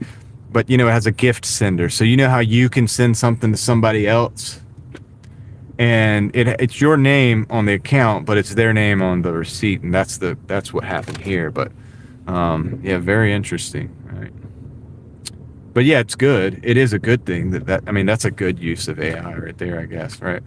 you know, it has a gift sender. So you know how you can send something to somebody else, and it's your name on the account, but it's their name on the receipt, and that's what happened here. But yeah, very interesting, right? But yeah, it's good. It is a good thing I mean, that's a good use of AI right there, I guess, right?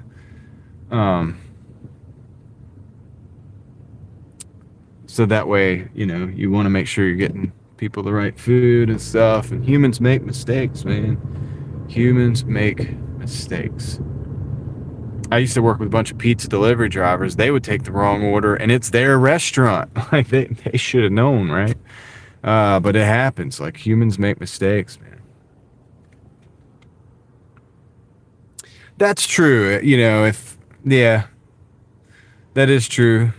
So that way, you know, you want to make sure you're getting people the right food and stuff. And humans make mistakes, man. Humans make mistakes. I used to work with a bunch of pizza delivery drivers. They would take the wrong order, and it's their restaurant. Like, they should have known, right? But it happens. Like, humans make mistakes, man. That's true. You know, yeah, that is true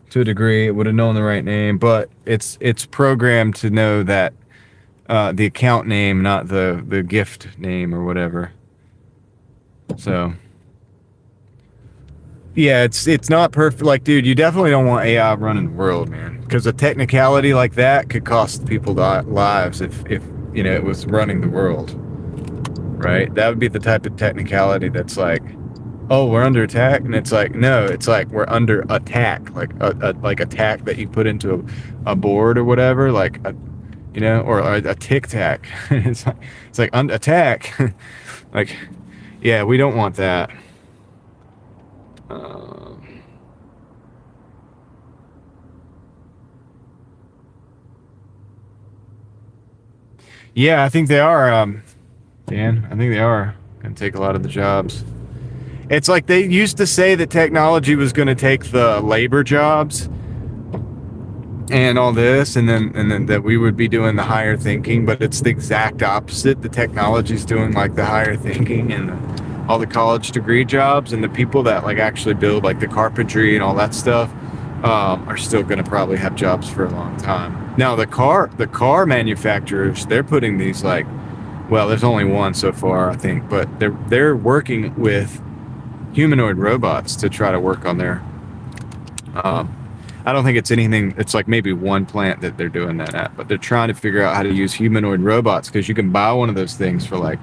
to a degree. It would have known the right name, but it's programmed to know that the account name, not the gift name or whatever. So yeah, it's not perfect. Like, dude, you definitely don't want AI running the world, man, because a technicality like that could cost people lives if you know, it was running the world. Right? That would be the type of technicality that's like, oh, we're under attack, and it's like, no, it's like we're under attack, like like attack that you put into a board or whatever, like you know, or a tic tac. It's like attack. Like, yeah, we don't want that. Yeah, I think they are. Dan, I think they are going to take a lot of the jobs. It's like they used to say that technology was going to take the labor jobs and all this, and then that we would be doing the higher thinking, but it's the exact opposite. The technology's doing like the higher thinking and all the college degree jobs, and the people that like actually build like the carpentry and all that stuff are still going to probably have jobs for a long time. Now the car manufacturers, they're putting these like, well, there's only one so far, I think, but they're working with humanoid robots to try to work on their. I don't think it's anything. It's like maybe one plant that they're doing that at, but they're trying to figure out how to use humanoid robots, because you can buy one of those things for like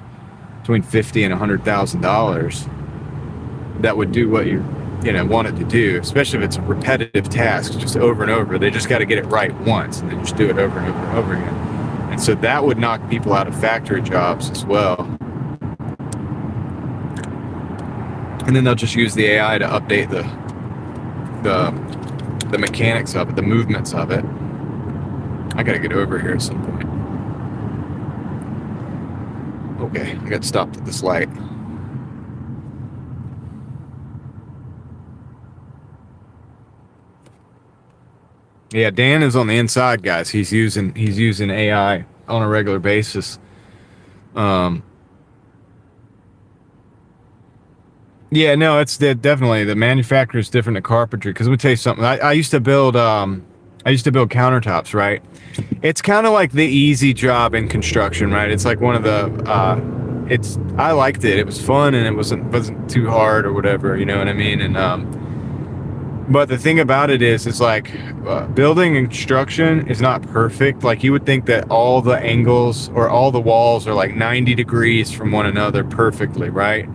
between $50,000 and $100,000 that would do what you want it to do, especially if it's a repetitive task, just over and over. They just got to get it right once, and then just do it over and over and over again. And so that would knock people out of factory jobs as well. And then they'll just use the AI to update the mechanics of it, the movements of it. I gotta get over here at some point. Okay, I got stopped at this light. Yeah, Dan is on the inside, guys. He's using AI on a regular basis. Yeah, no, it's definitely the manufacturer is different than carpentry. Because let me tell you something. I used to build countertops, right? It's kind of like the easy job in construction, right? It's like one of the I liked it. It was fun and it wasn't too hard or whatever, you know what I mean? And but the thing about it is, it's like building and construction is not perfect. Like you would think that all the angles or all the walls are like 90 degrees from one another perfectly, right?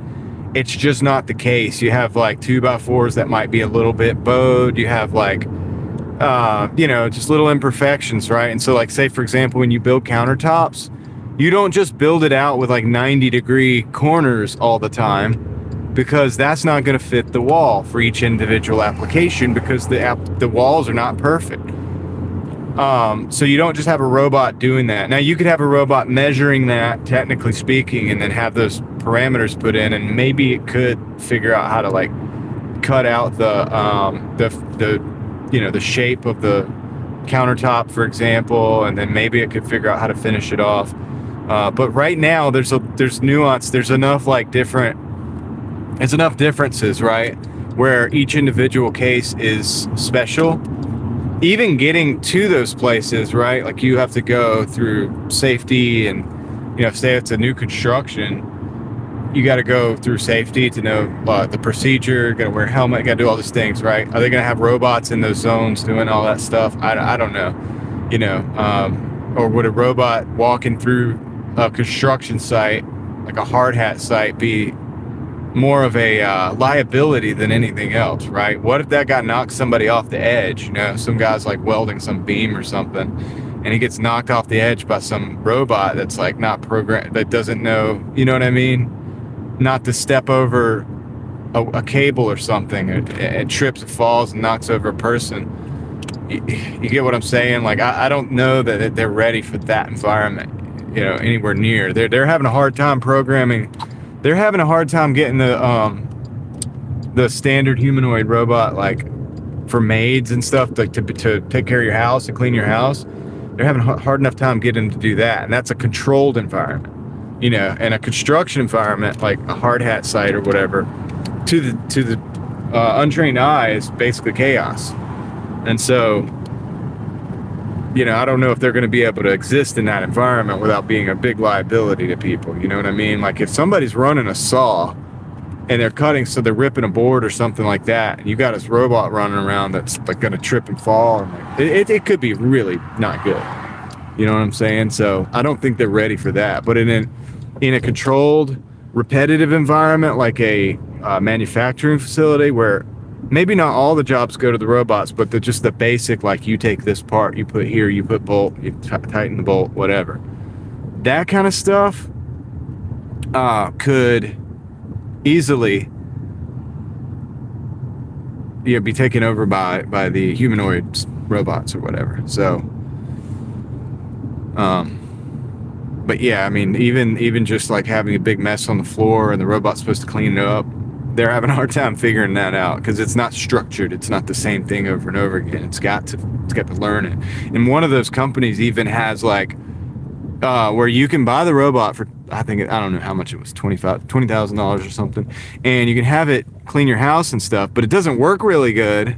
It's just not the case. You have like 2x4s that might be a little bit bowed. You have like, just little imperfections, right? And so like, say for example, when you build countertops, you don't just build it out with like 90-degree corners all the time, because that's not going to fit the wall for each individual application, because the walls are not perfect. So you don't just have a robot doing that. Now you could have a robot measuring that, technically speaking, and then have those parameters put in, and maybe it could figure out how to like cut out the shape of the countertop, for example, and then maybe it could figure out how to finish it off. But right now there's nuance. There's enough differences, right, where each individual case is special. Even getting to those places, right, like you have to go through safety, and say it's a new construction, you got to go through safety to know the procedure. Got to wear a helmet, got to do all these things, right? Are they going to have robots in those zones doing all that stuff? I don't know, or would a robot walking through a construction site, like a hard hat site, be more of a liability than anything else, right? What if that guy knocks somebody off the edge? Some guy's like welding some beam or something, and he gets knocked off the edge by some robot that's like not programmed, that doesn't know, you know what I mean? Not to step over a cable or something. It trips, it falls, and knocks over a person. You get what I'm saying? Like I don't know that they're ready for that environment, anywhere near. They're having a hard time programming. They're having a hard time getting the standard humanoid robot, like for maids and stuff, like to take care of your house and clean your house. They're having a hard enough time getting them to do that, and that's a controlled environment, and a construction environment like a hard hat site or whatever. To the untrained eye is basically chaos, and so. I don't know if they're going to be able to exist in that environment without being a big liability to people. You know what I mean? Like if somebody's running a saw and they're cutting, so they're ripping a board or something like that, and you got this robot running around that's like going to trip and fall, it could be really not good. You know what I'm saying? So I don't think they're ready for that. But in a controlled, repetitive environment like a manufacturing facility, where maybe not all the jobs go to the robots, but just the basic, like you take this part, you put here, you put bolt, you tighten the bolt, whatever. That kind of stuff could easily be taken over by the humanoid robots or whatever. So, but yeah, I mean, even just like having a big mess on the floor and the robot's supposed to clean it up, they're having a hard time figuring that out, because it's not structured. It's not the same thing over and over again. It's got to learn it. And one of those companies even has like where you can buy the robot for, I don't know how much it was, $20,000 or something, and you can have it clean your house and stuff, but it doesn't work really good.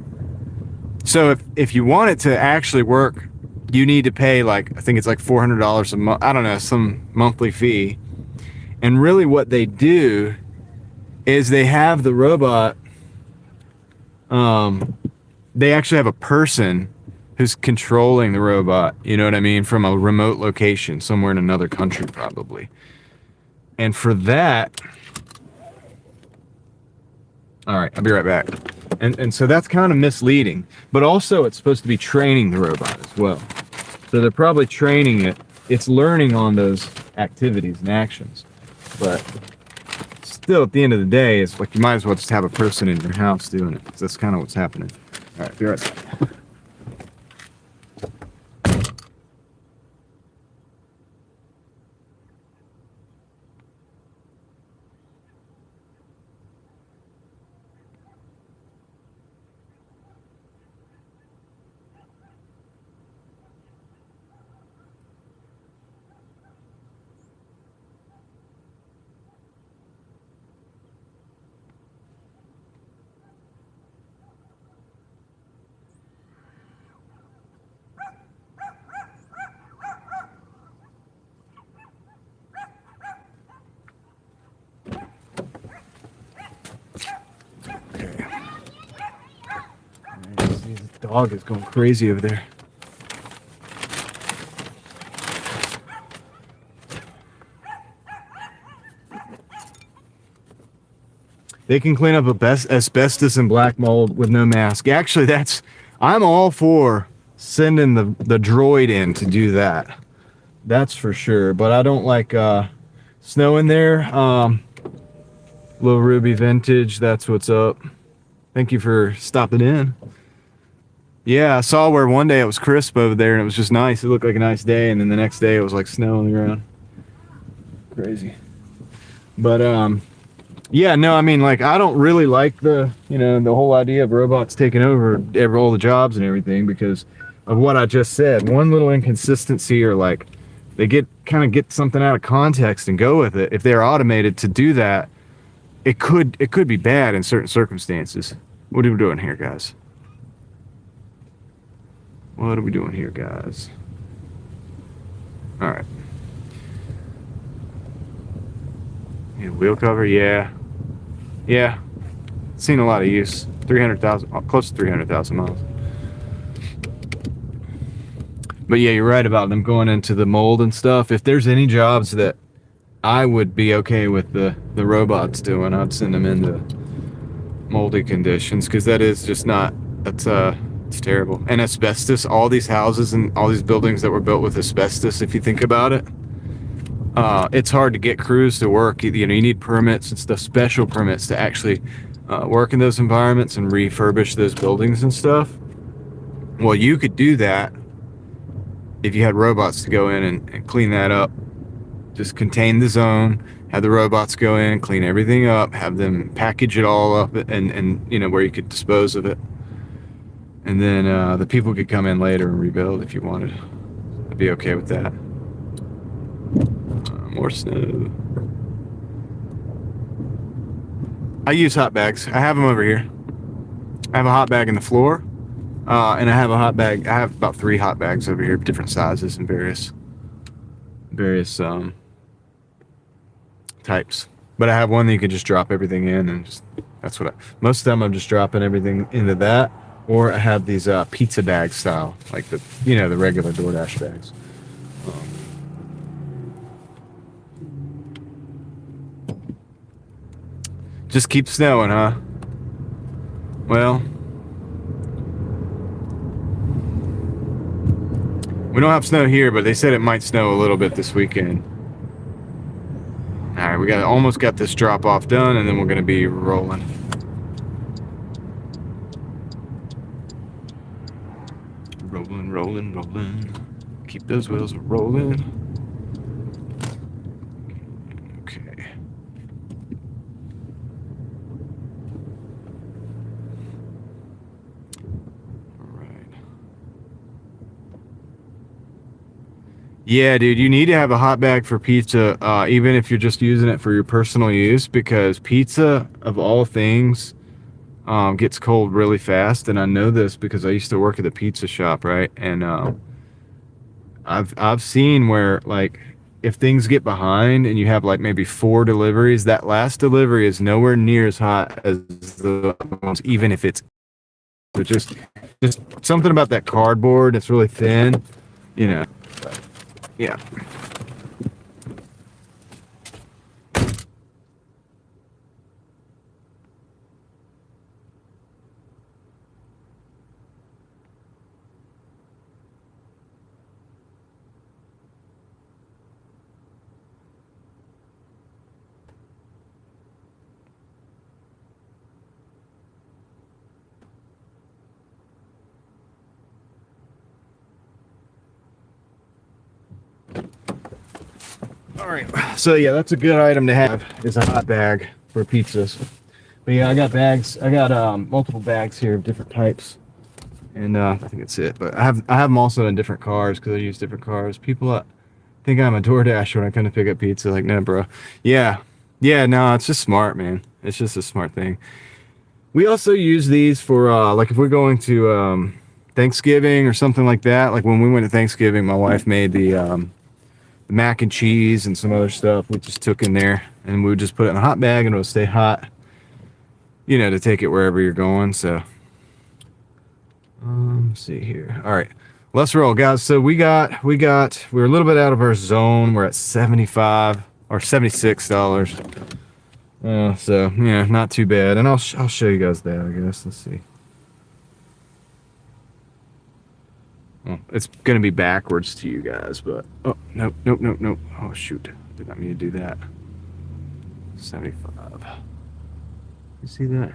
So if you want it to actually work, you need to pay like, I think it's like $400 a month. I don't know, some monthly fee. And really what they do is they have the robot, they actually have a person who's controlling the robot, you know what I mean, from a remote location somewhere in another country probably. And for that, all right, I'll be right back. And so that's kind of misleading, but also it's supposed to be training the robot as well. So they're probably training it. It's learning on those activities and actions. But still, at the end of the day, it's like you might as well just have a person in your house doing it. That's kind of what's happening. All right, be right back. The dog is going crazy over there. They can clean up asbestos and black mold with no mask. Actually, I'm all for sending the droid in to do that. That's for sure. But I don't like snow in there. Little Ruby Vintage, that's what's up. Thank you for stopping in. Yeah, I saw where one day it was crisp over there and it was just nice. It looked like a nice day, and then the next day it was like snow on the ground. Crazy. But yeah, no, I mean, like, I don't really like the whole idea of robots taking over all the jobs and everything because of what I just said. One little inconsistency, or like they get something out of context and go with it. If they're automated to do that, it could be bad in certain circumstances. What are we doing here, guys? What are we doing here, guys? All right. Yeah, wheel cover, yeah. Seen a lot of use. 300,000, close to 300,000 miles. But yeah, you're right about them going into the mold and stuff. If there's any jobs that I would be okay with the robots doing, I'd send them into moldy conditions, because that is just not, it's terrible. And asbestos, all these houses and all these buildings that were built with asbestos, if you think about it, it's hard to get crews to work. You need permits and stuff, special permits to actually work in those environments and refurbish those buildings and stuff. Well, you could do that if you had robots to go in and clean that up. Just contain the zone, have the robots go in, clean everything up, have them package it all up, and where you could dispose of it. And then the people could come in later and rebuild if you wanted. I'd be okay with that. More snow. I use hot bags. I have them over here. I have a hot bag in the floor, and I have a hot bag. I have about 3 hot bags over here, different sizes and various types. But I have one that you can just drop everything in, and that's what most of the time I'm just dropping everything into that. Or I have these pizza bag style, like the regular Doordash bags. Just keep snowing, huh? Well, we don't have snow here, but they said it might snow a little bit this weekend. All right, we almost got this drop off done, and then we're gonna be rolling. Rolling. Keep those wheels rolling. Okay. All right. Yeah, dude, you need to have a hot bag for pizza, even if you're just using it for your personal use, because pizza, of all things, gets cold really fast. And I know this because I used to work at the pizza shop, right? And I've seen where, like, if things get behind and you have like maybe 4 deliveries, that last delivery is nowhere near as hot as the ones, even if it's just something about that cardboard. It's really thin, Yeah. All right, so yeah, that's a good item to have, is a hot bag for pizzas. But yeah, I got bags. I got multiple bags here of different types, and I think that's it. But I have them also in different cars because I use different cars. People think I'm a DoorDash when I come to pick up pizza. Like, no, bro. Yeah, no, it's just smart, man. It's just a smart thing. We also use these for like if we're going to Thanksgiving or something like that. Like when we went to Thanksgiving, my wife made the mac and cheese and some other stuff. We just took in there and we would just put it in a hot bag and it'll stay hot, you know, to take it wherever you're going. So let's see here. All right, let's roll, guys. So we're a little bit out of our zone. We're at $75 or $76. So yeah, not too bad. And I'll show you guys that, I guess. Let's see. Well, it's gonna be backwards to you guys, but oh, nope. Oh shoot, did not mean to do that. 75. You see that?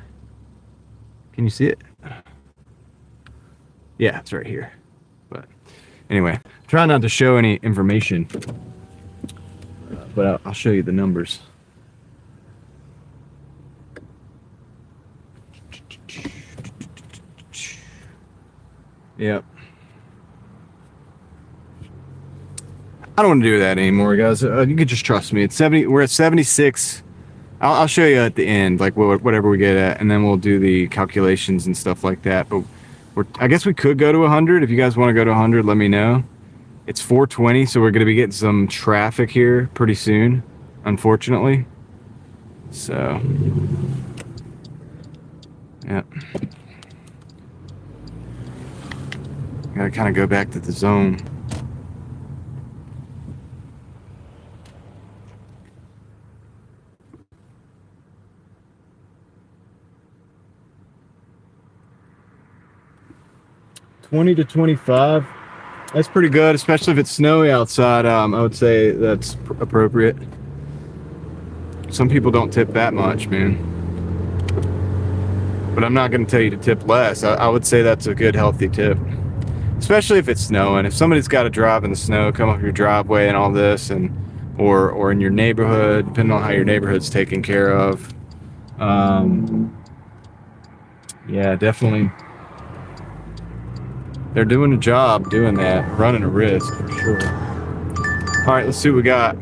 Can you see it? Yeah, it's right here. But anyway, try not to show any information, but I'll show you the numbers. Yep. I don't want to do that anymore, guys. You can just trust me. It's 70. We're at 76. I'll show you at the end, like whatever we get at, and then we'll do the calculations and stuff like that. But I guess we could go to 100. If you guys want to go to 100, let me know. It's 4:20, so we're going to be getting some traffic here pretty soon, unfortunately. So, yeah. Gotta kind of go back to the zone. $20 to $25. That's pretty good, especially if it's snowy outside. I would say that's appropriate. Some people don't tip that much, man. But I'm not going to tell you to tip less. I would say that's a good, healthy tip. Especially if it's snowing. If somebody's got to drive in the snow, come up your driveway and all this, and or in your neighborhood, depending on how your neighborhood's taken care of. Yeah, definitely. They're doing a job doing that, running a risk for sure. All right, let's see what we got.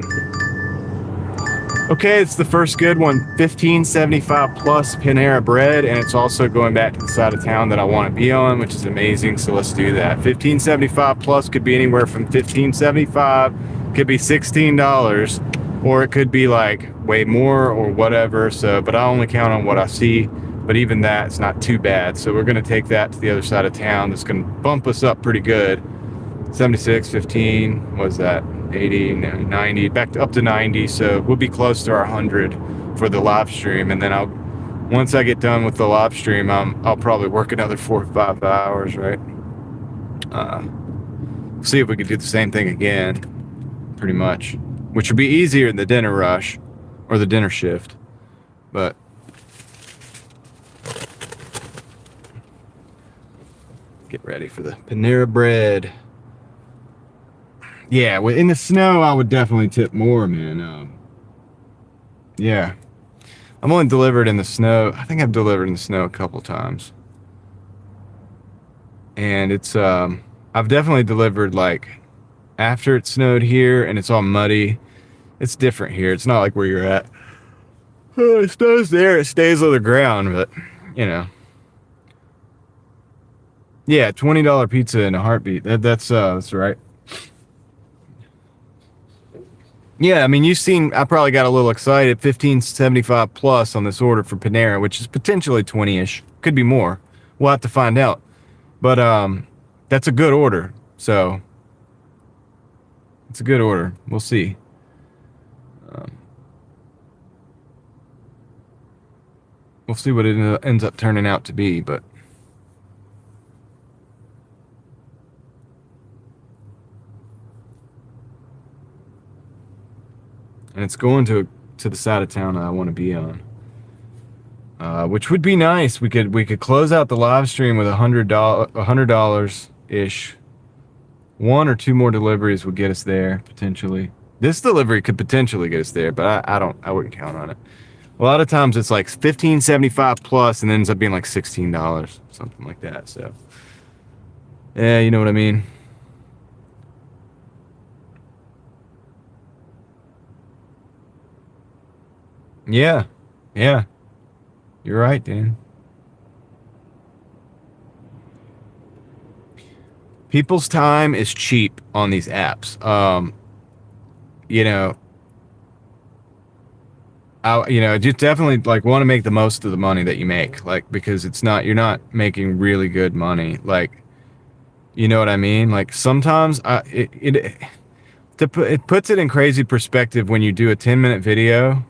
Okay, it's the first good one, $15.75 plus Panera Bread, and it's also going back to the side of town that I want to be on, which is amazing. So let's do that. $15.75 plus could be anywhere from $15.75, could be $16, or it could be like way more or whatever. So, but I only count on what I see. But even that, it's not too bad. So we're going to take that to the other side of town. That's going to bump us up pretty good. 76, 15, what was that? 80, 90, up to 90. So we'll be close to our 100 for the live stream. And then once I get done with the live stream, I'll probably work another 4 or 5 hours, right? See if we could do the same thing again, pretty much. Which would be easier in the dinner rush or the dinner shift. But get ready for the Panera Bread. Yeah, in the snow, I would definitely tip more, man. Yeah. I'm only delivered in the snow. I think I've delivered in the snow a couple times. And it's, I've definitely delivered, like, after it snowed here and it's all muddy. It's different here. It's not like where you're at. Oh, it snows there. It stays on the ground, but, you know. Yeah, $20 pizza in a heartbeat. That's right. Yeah, I mean, you've seen, I probably got a little excited. $15.75 plus on this order for Panera, which is potentially 20-ish. Could be more. We'll have to find out. But that's a good order. So it's a good order. We'll see. We'll see what it ends up turning out to be, but and it's going to the side of town I want to be on, which would be nice. We could close out the live stream with $100 ish. 1 or 2 more deliveries would get us there potentially. This delivery could potentially get us there, but I wouldn't count on it. A lot of times it's like $15.75 plus, and then ends up being like $16, something like that. So, yeah, you know what I mean. Yeah, yeah, you're right, Dan. People's time is cheap on these apps. You know, just definitely like want to make the most of the money that you make, like, because you're not making really good money, like, you know what I mean? Like sometimes it puts it in crazy perspective when you do a 10-minute video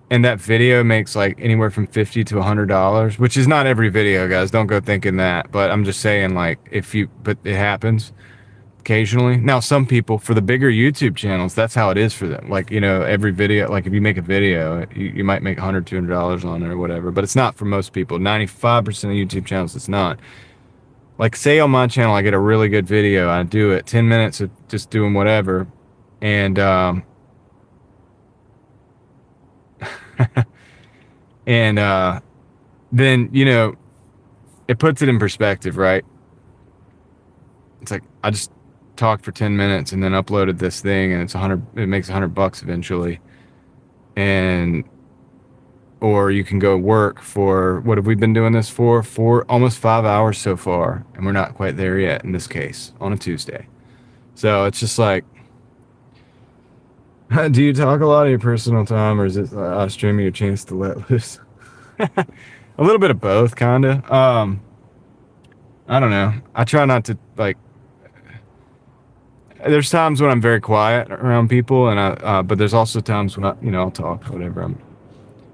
and that video makes like anywhere from $50 to $100, which is not every video, guys. Don't go thinking that, but I'm just saying, like, but it happens occasionally. Now, some people, for the bigger YouTube channels, that's how it is for them. Like, every video, like if you make a video, you might make $100, $200 on it or whatever, but it's not for most people. 95% of YouTube channels, it's not. Like, say on my channel, I get a really good video, I do it 10 minutes of just doing whatever, and and then it puts it in perspective, right? It's like I just talked for 10 minutes and then uploaded this thing, and it makes $100 eventually, or you can go work for, what have we been doing this for almost 5 hours so far, and we're not quite there yet in this case on a Tuesday. So it's just like, do you talk a lot of your personal time, or is it streaming your chance to let loose? A little bit of both, kind of. I don't know. I try not to, like, there's times when I'm very quiet around people, and but there's also times when I'll talk, whatever.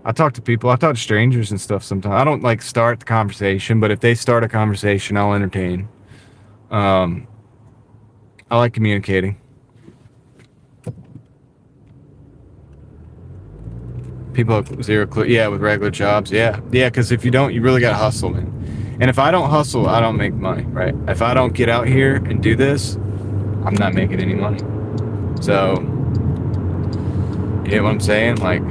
I talk to people. I talk to strangers and stuff sometimes. I don't like start the conversation, but if they start a conversation, I'll entertain. I like communicating. People have zero clue. Yeah, with regular jobs. Yeah, because if you don't, you really got to hustle, man. And if I don't hustle, I don't make money, right? If I don't get out here and do this, I'm not making any money. So, you know what I'm saying? Like,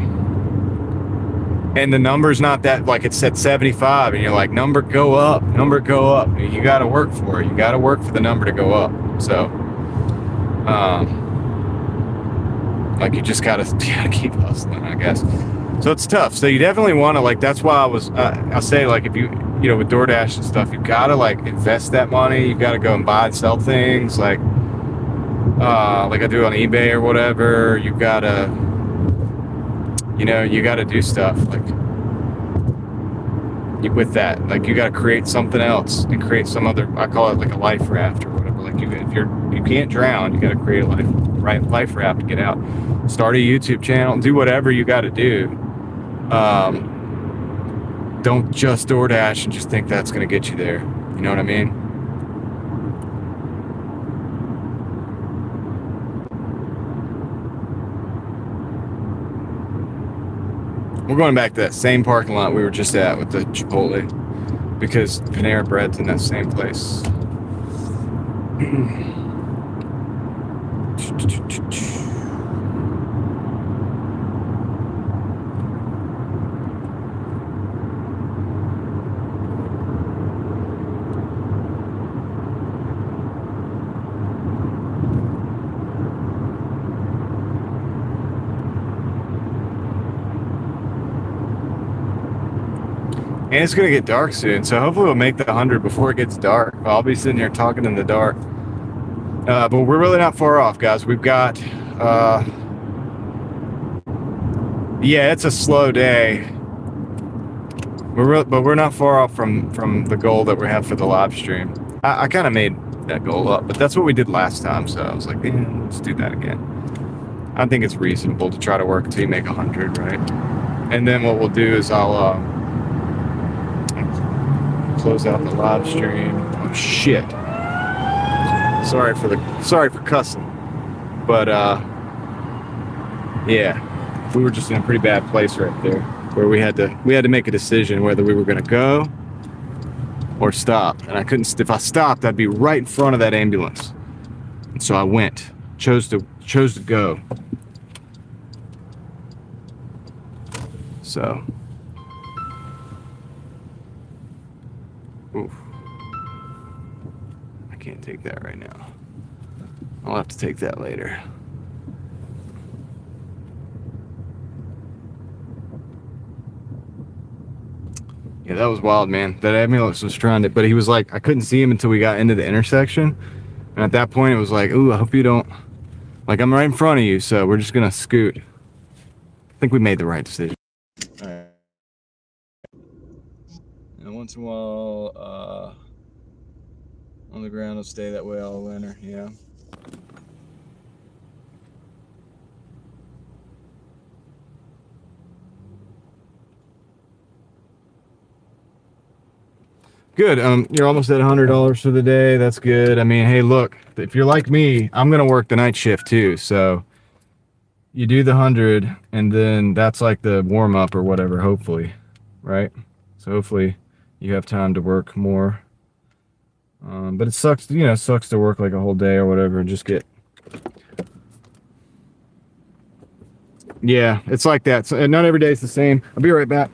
and the number's not that, like, it's at 75, and you're like, number go up. You got to work for it. You got to work for the number to go up. So, like, you just gotta keep hustling, I guess. So it's tough. So you definitely want to, like, that's why I'll say, like, if with Doordash and stuff, you gotta, like, invest that money. You gotta go and buy and sell things, like I do on eBay or whatever. You gotta do stuff, like, with that. Like, you gotta create something else and create some other, I call it like a life raft or whatever. Like, if you can't drown, you gotta create a life raft to get out. Start a YouTube channel, do whatever you got to do. Don't just DoorDash and just think that's going to get you there. You know what I mean? We're going back to that same parking lot we were just at with the Chipotle, because Panera Bread's in that same place. And it's going to get dark soon, so hopefully we'll make the 100 before it gets dark. I'll be sitting here talking in the dark. But we're really not far off, guys. We've got, yeah, it's a slow day. But we're not far off from the goal that we have for the live stream. I kind of made that goal up, but that's what we did last time, so I was like, let's do that again. I think it's reasonable to try to work until you make 100, right? And then what we'll do is I'll close out the live stream. Oh shit! Sorry for cussing, but yeah, we were just in a pretty bad place right there, where we had to make a decision whether we were going to go or stop, and I couldn't. If I stopped, I'd be right in front of that ambulance, and so I went chose to go. So, oof. I can't take that right now. I'll have to take that later. Yeah, that was wild, man. That ambulance was trying to, but he was like, I couldn't see him until we got into the intersection. And at that point, it was like, ooh, I hope you don't, like, I'm right in front of you, so we're just going to scoot. I think we made the right decision. All right. And once in a while, on the ground, will stay that way all winter, yeah. Good. You're almost at $100 for the day. That's good. I mean, hey, look, if you're like me, I'm gonna work the night shift too. So you do the 100, and then that's like the warm up or whatever. Hopefully, right? So hopefully you have time to work more. But it sucks. You know, it sucks to work like a whole day or whatever and just get. Yeah, it's like that. So not every day is the same. I'll be right back.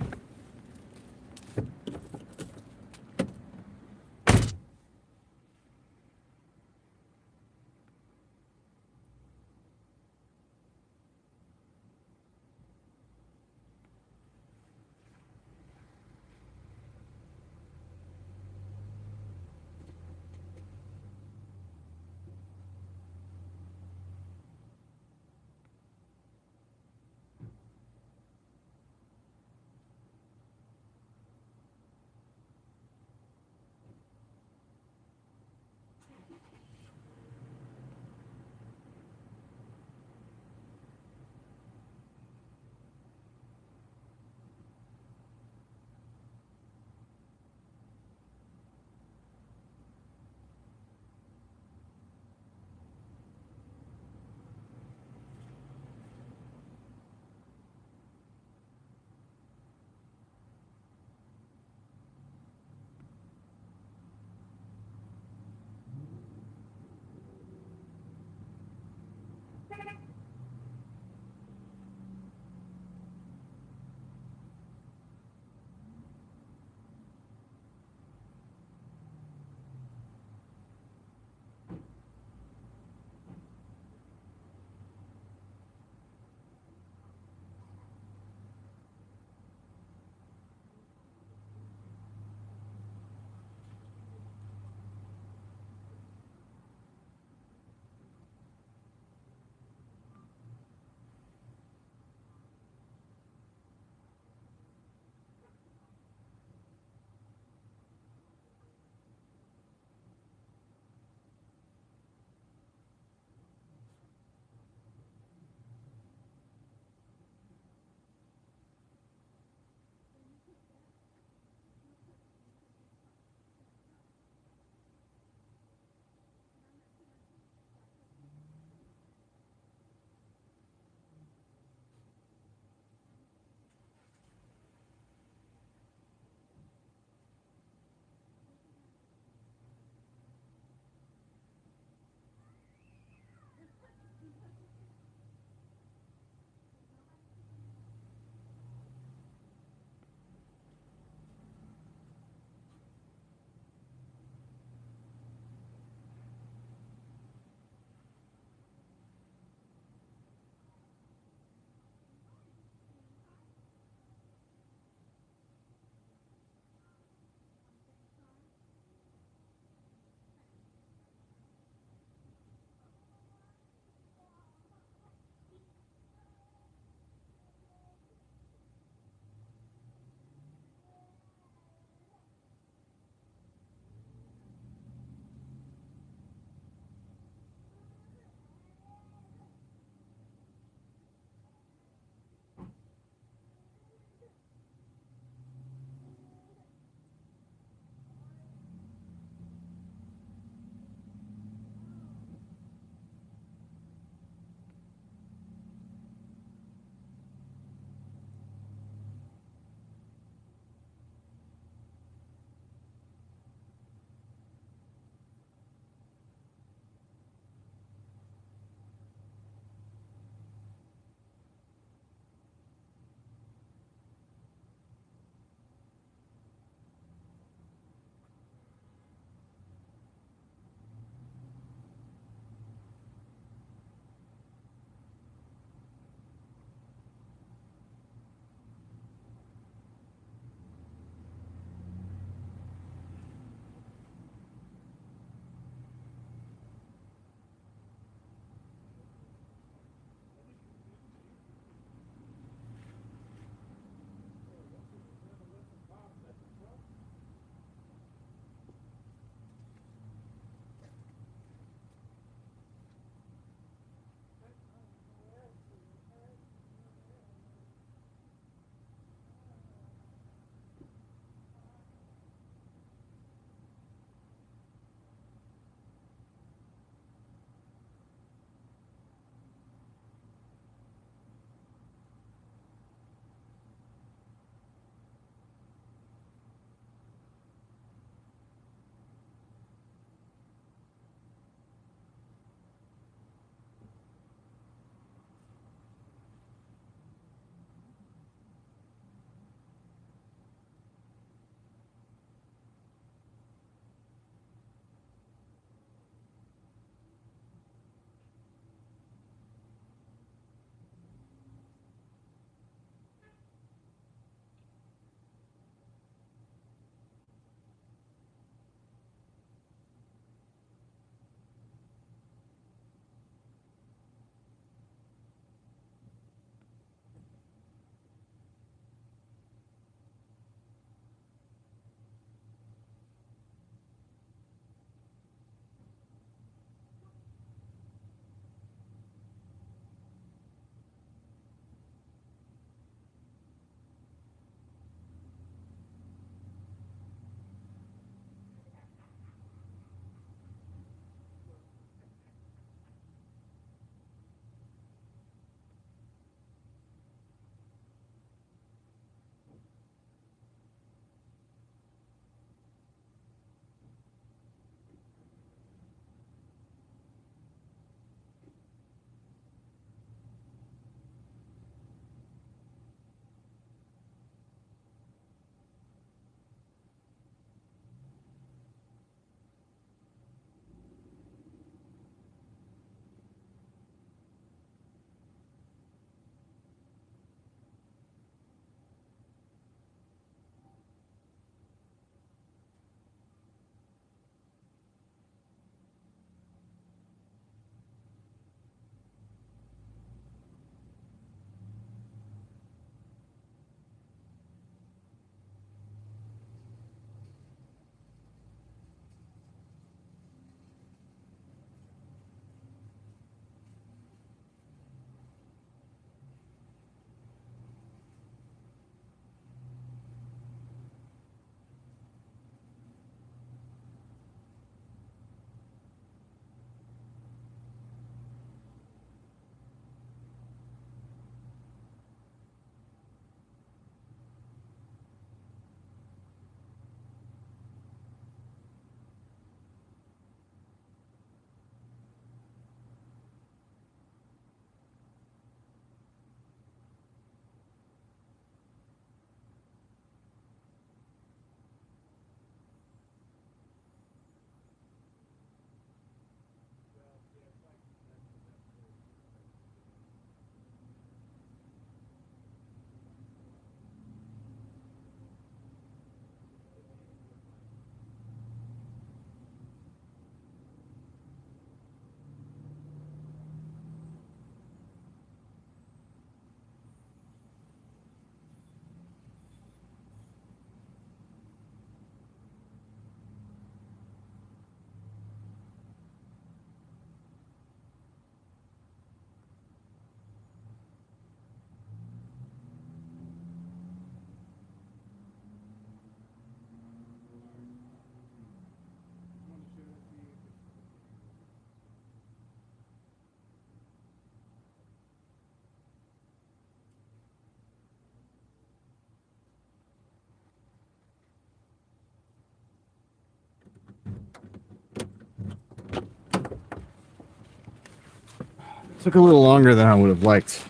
Took a little longer than I would have liked.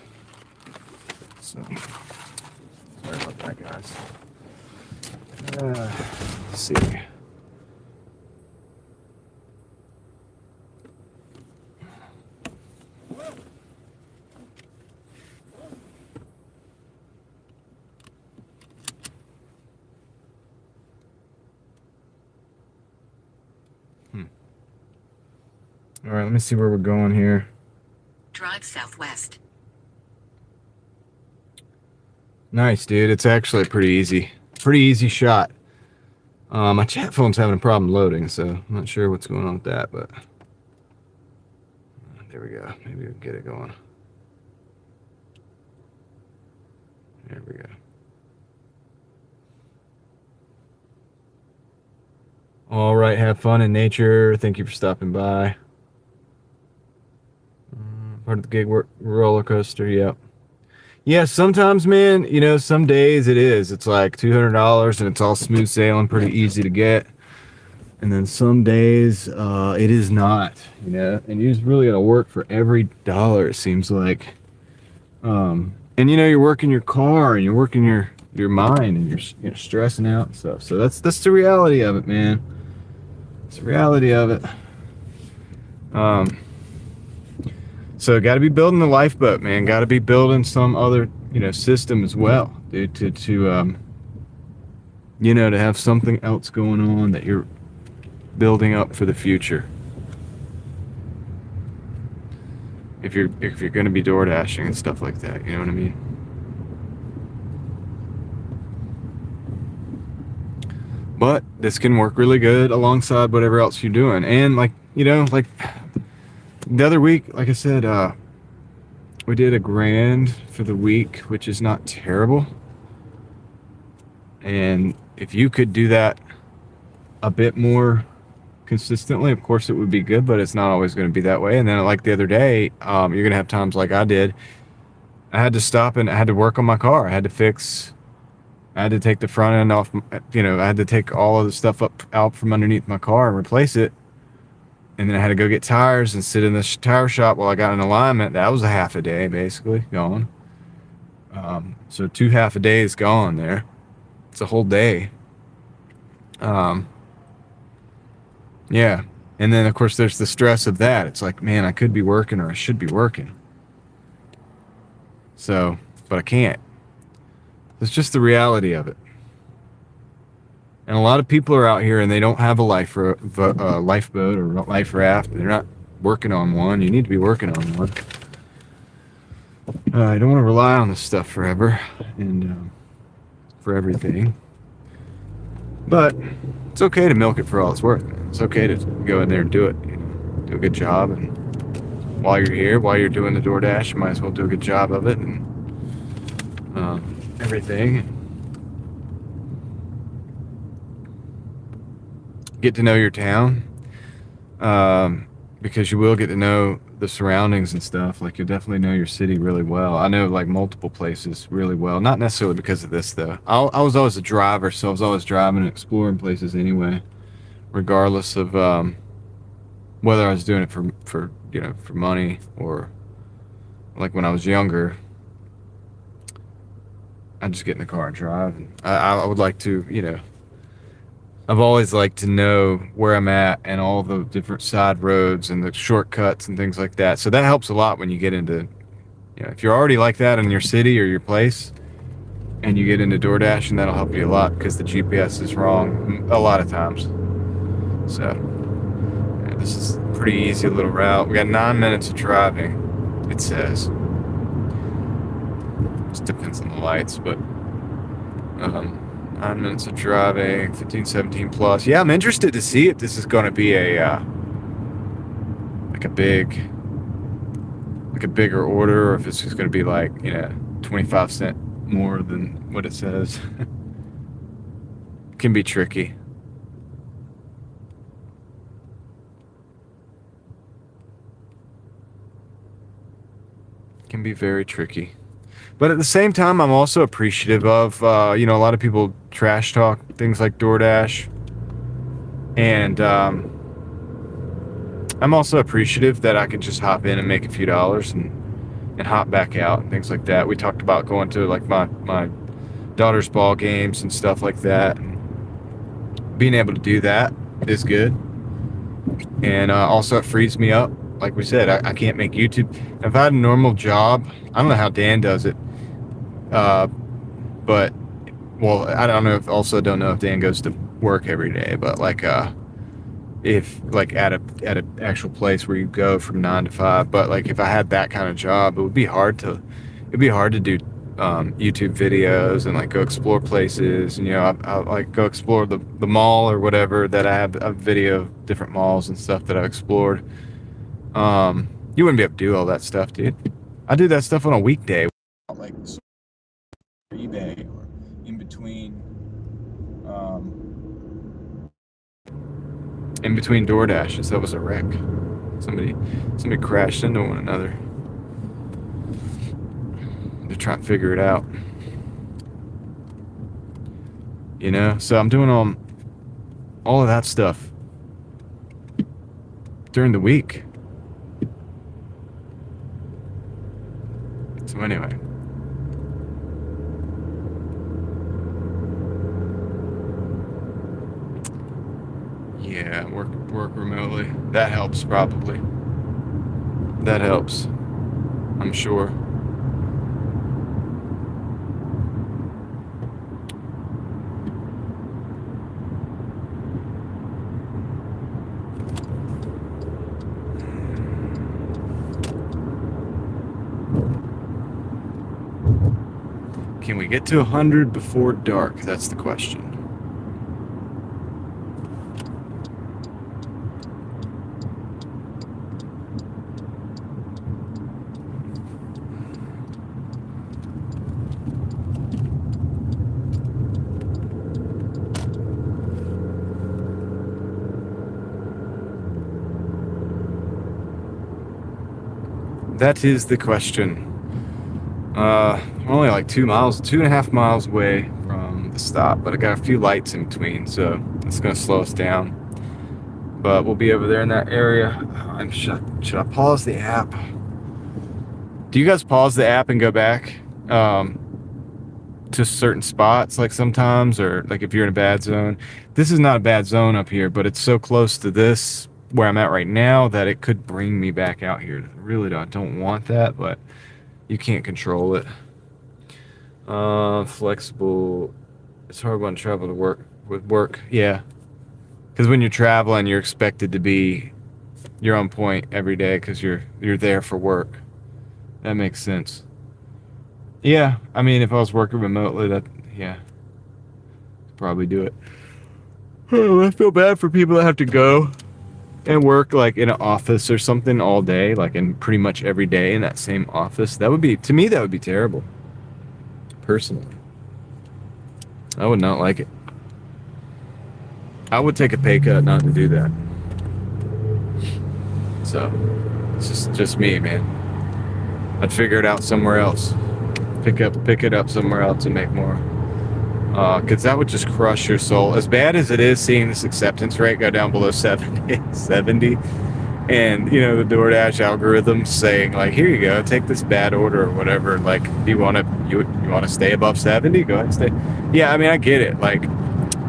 So, sorry about that, guys. Let's see. All right, let me see where we're going here. Drive southwest. Nice, dude. It's actually pretty easy shot. My chat phone's having a problem loading, so I'm not sure what's going on with that, but there we go. Maybe we'll get it going. There we go. All right, have fun in nature. Thank you for stopping by. Part of the gig roller coaster, yep. Yeah, sometimes, man, you know, some days it is. It's like $200 and it's all smooth sailing, pretty easy to get. And then some days it is not, you know, and you just really got to work for every dollar, it seems like. And, you know, you're working your car and you're working your mind and you're stressing out and stuff. So that's the reality of it, man. It's the reality of it. So got to be building the lifeboat, man. Got to be building some other, you know, system as well, dude, to you know, to have something else going on that you're building up for the future. If you're going to be door dashing and stuff like that, you know what I mean? But this can work really good alongside whatever else you're doing. And like, you know, like the other week, like I said, we did $1,000 for the week, which is not terrible. And if you could do that a bit more consistently, of course it would be good, but it's not always going to be that way. And then like the other day, you're going to have times like I did. I had to stop and I had to work on my car. I had to take the front end off, you know, I had to take all of the stuff out from underneath my car and replace it. And then I had to go get tires and sit in the tire shop while I got an alignment. That was a half a day, basically, gone. So 2 half a days gone there. It's a whole day. Yeah. And then, of course, there's the stress of that. It's like, man, I could be working or I should be working. So, but I can't. It's just the reality of it. And a lot of people are out here and they don't have a lifeboat or life raft. They're not working on one. You need to be working on one. I don't want to rely on this stuff forever and for everything. But it's okay to milk it for all it's worth. It's okay to go in there and do it. You know, do a good job. And while you're here, while you're doing the DoorDash, you might as well do a good job of it and everything. Get to know your town, because you will get to know the surroundings and stuff. Like, you'll definitely know your city really well. I know like multiple places really well, not necessarily because of this though. I was always a driver, so I was always driving and exploring places anyway, regardless of whether I was doing it for you know, for money or like when I was younger. I'd just get in the car and drive. And I would like to, you know, I've always liked to know where I'm at and all the different side roads and the shortcuts and things like that. So that helps a lot when you get into, you know, if you're already like that in your city or your place and you get into DoorDash, and that'll help you a lot because the GPS is wrong a lot of times. So yeah, this is a pretty easy little route. We got 9 minutes of driving, it says. Just depends on the lights, but 9 minutes of driving, 15, 17 plus. Yeah, I'm interested to see if this is going to be a bigger order, or if it's just going to be like, you know, 25 cents more than what it says. It can be tricky. It can be very tricky. But at the same time, I'm also appreciative of, you know, a lot of people trash talk things like DoorDash. And I'm also appreciative that I can just hop in and make a few dollars and hop back out and things like that. We talked about going to like my daughter's ball games and stuff like that. And being able to do that is good. And also it frees me up. Like we said, I can't make YouTube. If I had a normal job, I don't know how Dan does it. But, well, I don't know if, also don't know if Dan goes to work every day, but like, if like at a actual place where you go from 9 to 5, but like if I had that kind of job, it'd be hard to do YouTube videos and like go explore places, and you know, I like go explore the mall or whatever that I have a video of different malls and stuff that I've explored. You wouldn't be able to do all that stuff, dude. I do that stuff on a weekday, like eBay or in between DoorDashes. That was a wreck. Somebody crashed into one another. They're trying to figure it out. You know, so I'm doing all of that stuff during the week. So anyway. Yeah, work remotely. That helps probably. That helps. I'm sure. Can we get to 100 before dark? That's the question. That is the question. I'm only like 2.5 miles away from the stop, but I got a few lights in between, so it's gonna slow us down. But we'll be over there in that area. Should I pause the app? Do you guys pause the app and go back to certain spots, like sometimes, or like if you're in a bad zone? This is not a bad zone up here, but it's so close to this where I'm at right now that it could bring me back out here. Really, I don't want that, but you can't control it. Flexible. It's hard when travel to work. Yeah, because when you're traveling, you're expected to be you're on point every day because you're there for work. That makes sense. Yeah, I mean, if I was working remotely, probably do it. Oh, I feel bad for people that have to go and work like in an office or something all day, like in pretty much every day in that same office. To me, that would be terrible. Personally, I would not like it. I would take a pay cut not to do that. So, it's just me, man. I'd figure it out somewhere else. Pick it up somewhere else and make more. Because that would just crush your soul. As bad as it is seeing this acceptance rate go down below 70, and you know the DoorDash algorithm saying like, here you go, take this bad order or whatever. Like, do you want to stay above 70? Go ahead and stay. Yeah, I mean, I get it. Like,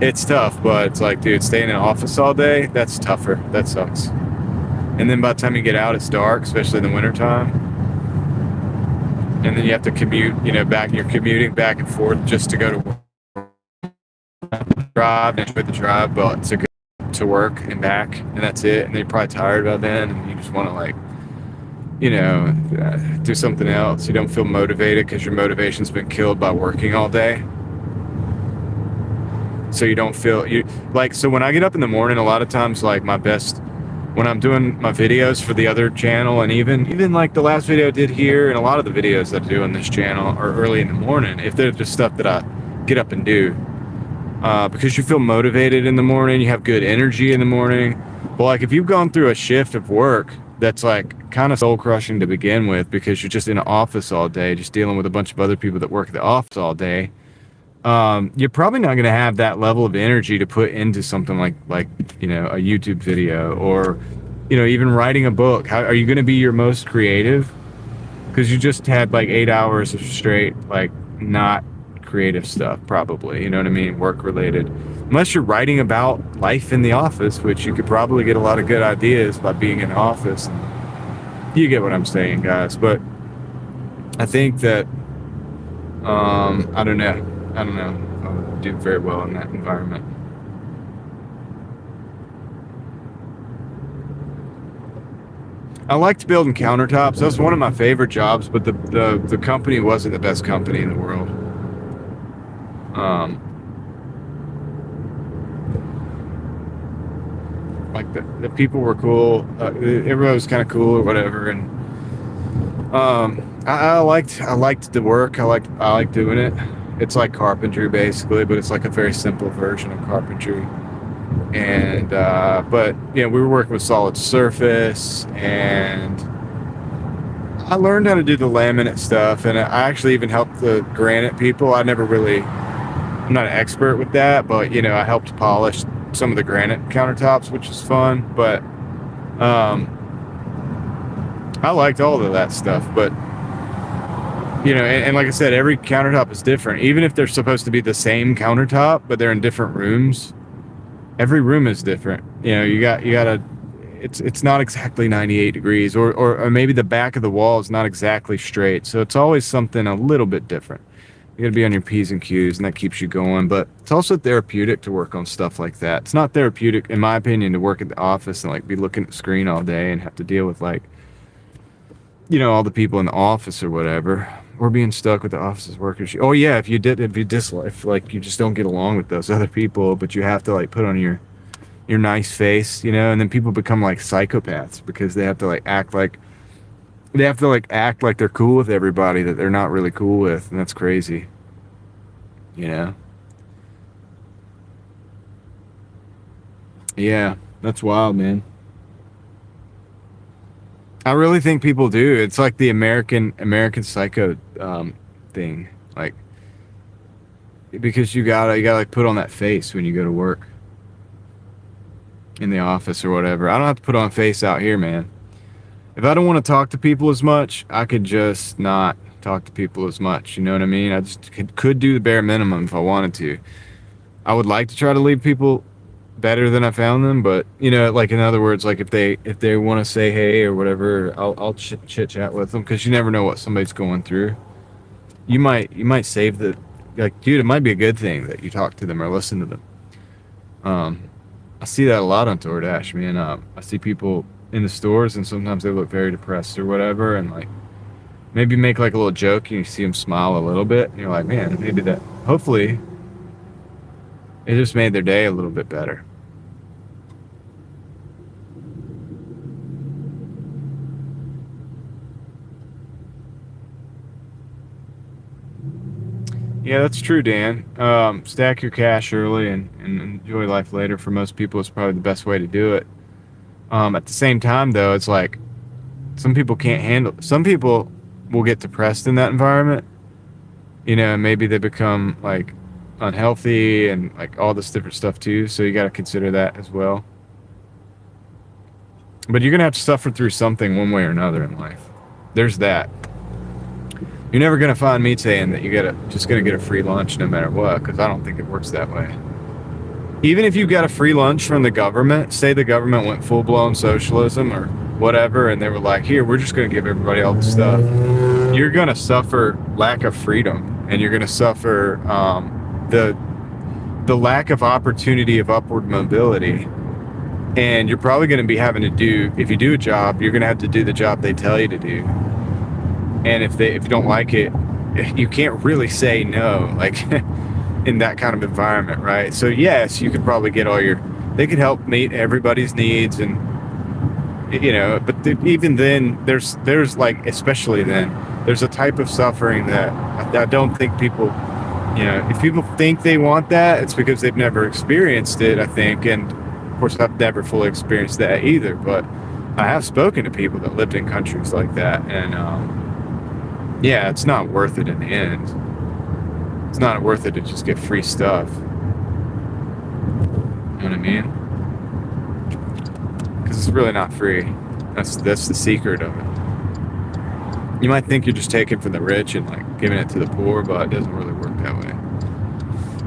it's tough, but it's like, dude, staying in an office all day, that's tougher. That sucks. And then by the time you get out, it's dark, especially in the wintertime. And then you have to commute, you're commuting back and forth just to go to work. Drive, enjoy the drive, but to work and back, and that's it. And then you're probably tired by then, and you just want to do something else. You don't feel motivated because your motivation's been killed by working all day. So you don't feel so when I get up in the morning, a lot of times, like when I'm doing my videos for the other channel, and even like the last video I did here, and a lot of the videos that I do on this channel are early in the morning, if they're just stuff that I get up and do. Because you feel motivated in the morning, you have good energy in the morning. But like if you've gone through a shift of work that's like kind of soul crushing to begin with, because you're just in an office all day, just dealing with a bunch of other people that work at the office all day, you're probably not going to have that level of energy to put into something like a YouTube video or you know, even writing a book, how are you going to be your most creative? Because you just had like 8 hours of straight, like, not creative stuff, probably, you know what I mean, work related, unless you're writing about life in the office, which you could probably get a lot of good ideas by being in the office. You get what I'm saying, guys. But I think that I don't know I'll do very well in that environment. I liked building countertops. That's one of my favorite jobs, but the company wasn't the best company in the world. Like the people were cool. Everybody was kind of cool or whatever, and I liked the work. I liked doing it. It's like carpentry basically, but it's like a very simple version of carpentry. And but yeah, we were working with solid surface, and I learned how to do the laminate stuff, and I actually even helped the granite people. I'm not an expert with that, but you know, I helped polish some of the granite countertops, which is fun. But I liked all of that stuff. But you know, and like I said, every countertop is different. Even if they're supposed to be the same countertop, but they're in different rooms. Every room is different. You know, you gotta. It's not exactly 98 degrees, or maybe the back of the wall is not exactly straight. So it's always something a little bit different. You gotta be on your P's and Q's, and that keeps you going. But it's also therapeutic to work on stuff like that. It's not therapeutic, in my opinion, to work at the office and like be looking at the screen all day and have to deal with like, you know, all the people in the office or whatever, or being stuck with the office's workers. Oh yeah, if you dislike, if like you just don't get along with those other people, but you have to like put on your nice face, you know, and then people become like psychopaths because they have to act like they're cool with everybody that they're not really cool with, and that's crazy, you know. Yeah, that's wild, man. I really think people do. It's like the American Psycho thing, like, because you gotta like put on that face when you go to work in the office or whatever. I don't have to put on a face out here, man. If I don't want to talk to people as much, I could just not talk to people as much. You know what I mean? I just could do the bare minimum if I wanted to. I would like to try to leave people better than I found them, but you know, like, in other words, like if they want to say hey or whatever, I'll chit chat with them, because you never know what somebody's going through. You might save the, like, dude, it might be a good thing that you talk to them or listen to them. I see that a lot on Doordash, man. I see people in the stores, and sometimes they look very depressed or whatever, and like maybe make like a little joke, and you see them smile a little bit, and you're like, man, maybe that, hopefully it just made their day a little bit better. Yeah, that's true, Dan. Stack your cash early and enjoy life later. For most people, it's probably the best way to do it. At the same time, though, it's like some people can't handle. Some people will get depressed in that environment. You know, maybe they become like unhealthy and like all this different stuff too. So you got to consider that as well. But you're gonna have to suffer through something one way or another in life. There's that. You're never gonna find me saying that you just gonna get a free lunch no matter what, because I don't think it works that way. Even if you got a free lunch from the government, say the government went full-blown socialism or whatever, and they were like, here, we're just gonna give everybody all the stuff, you're gonna suffer lack of freedom, and you're gonna suffer the lack of opportunity of upward mobility. And you're probably gonna be having to do, if you do a job, you're gonna have to do the job they tell you to do. And if you don't like it, you can't really say no, like in that kind of environment, right? So yes, you could probably get they could help meet everybody's needs, and you know, but even then, there's like, especially then, there's a type of suffering that I don't think people, you know, if people think they want that, it's because they've never experienced it, I think. And of course, I've never fully experienced that either, but I have spoken to people that lived in countries like that, and yeah, it's not worth it in the end. It's not worth it to just get free stuff. You know what I mean? because it's really not free. That's the secret of it. You might think you're just taking from the rich and like giving it to the poor, but it doesn't really work that way.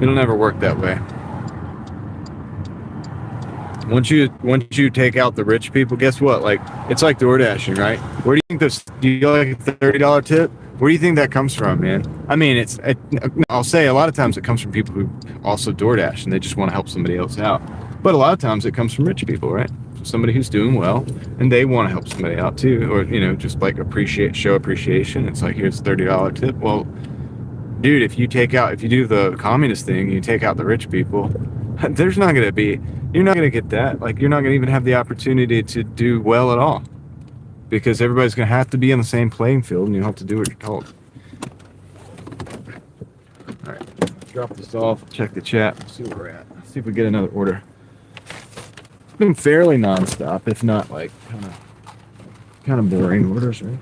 It'll never work that way. Once you take out the rich people, guess what? Like, it's like Doordashing, right? Where do you think this? Do you like a $30 tip? Where do you think that comes from, man? I mean, I'll say a lot of times it comes from people who also DoorDash and they just want to help somebody else out. But a lot of times it comes from rich people, right? Somebody who's doing well and they want to help somebody out too, or just like show appreciation. It's like, here's a $30 tip. Well, dude, if you do the communist thing, you take out the rich people, you're not going to get that. Like, you're not going to even have the opportunity to do well at all, because everybody's going to have to be on the same playing field and you have to do what you're told. All right, drop this off, check the chat, see where we're at, see if we get another order. It's been fairly nonstop, if not like kind of boring orders, right?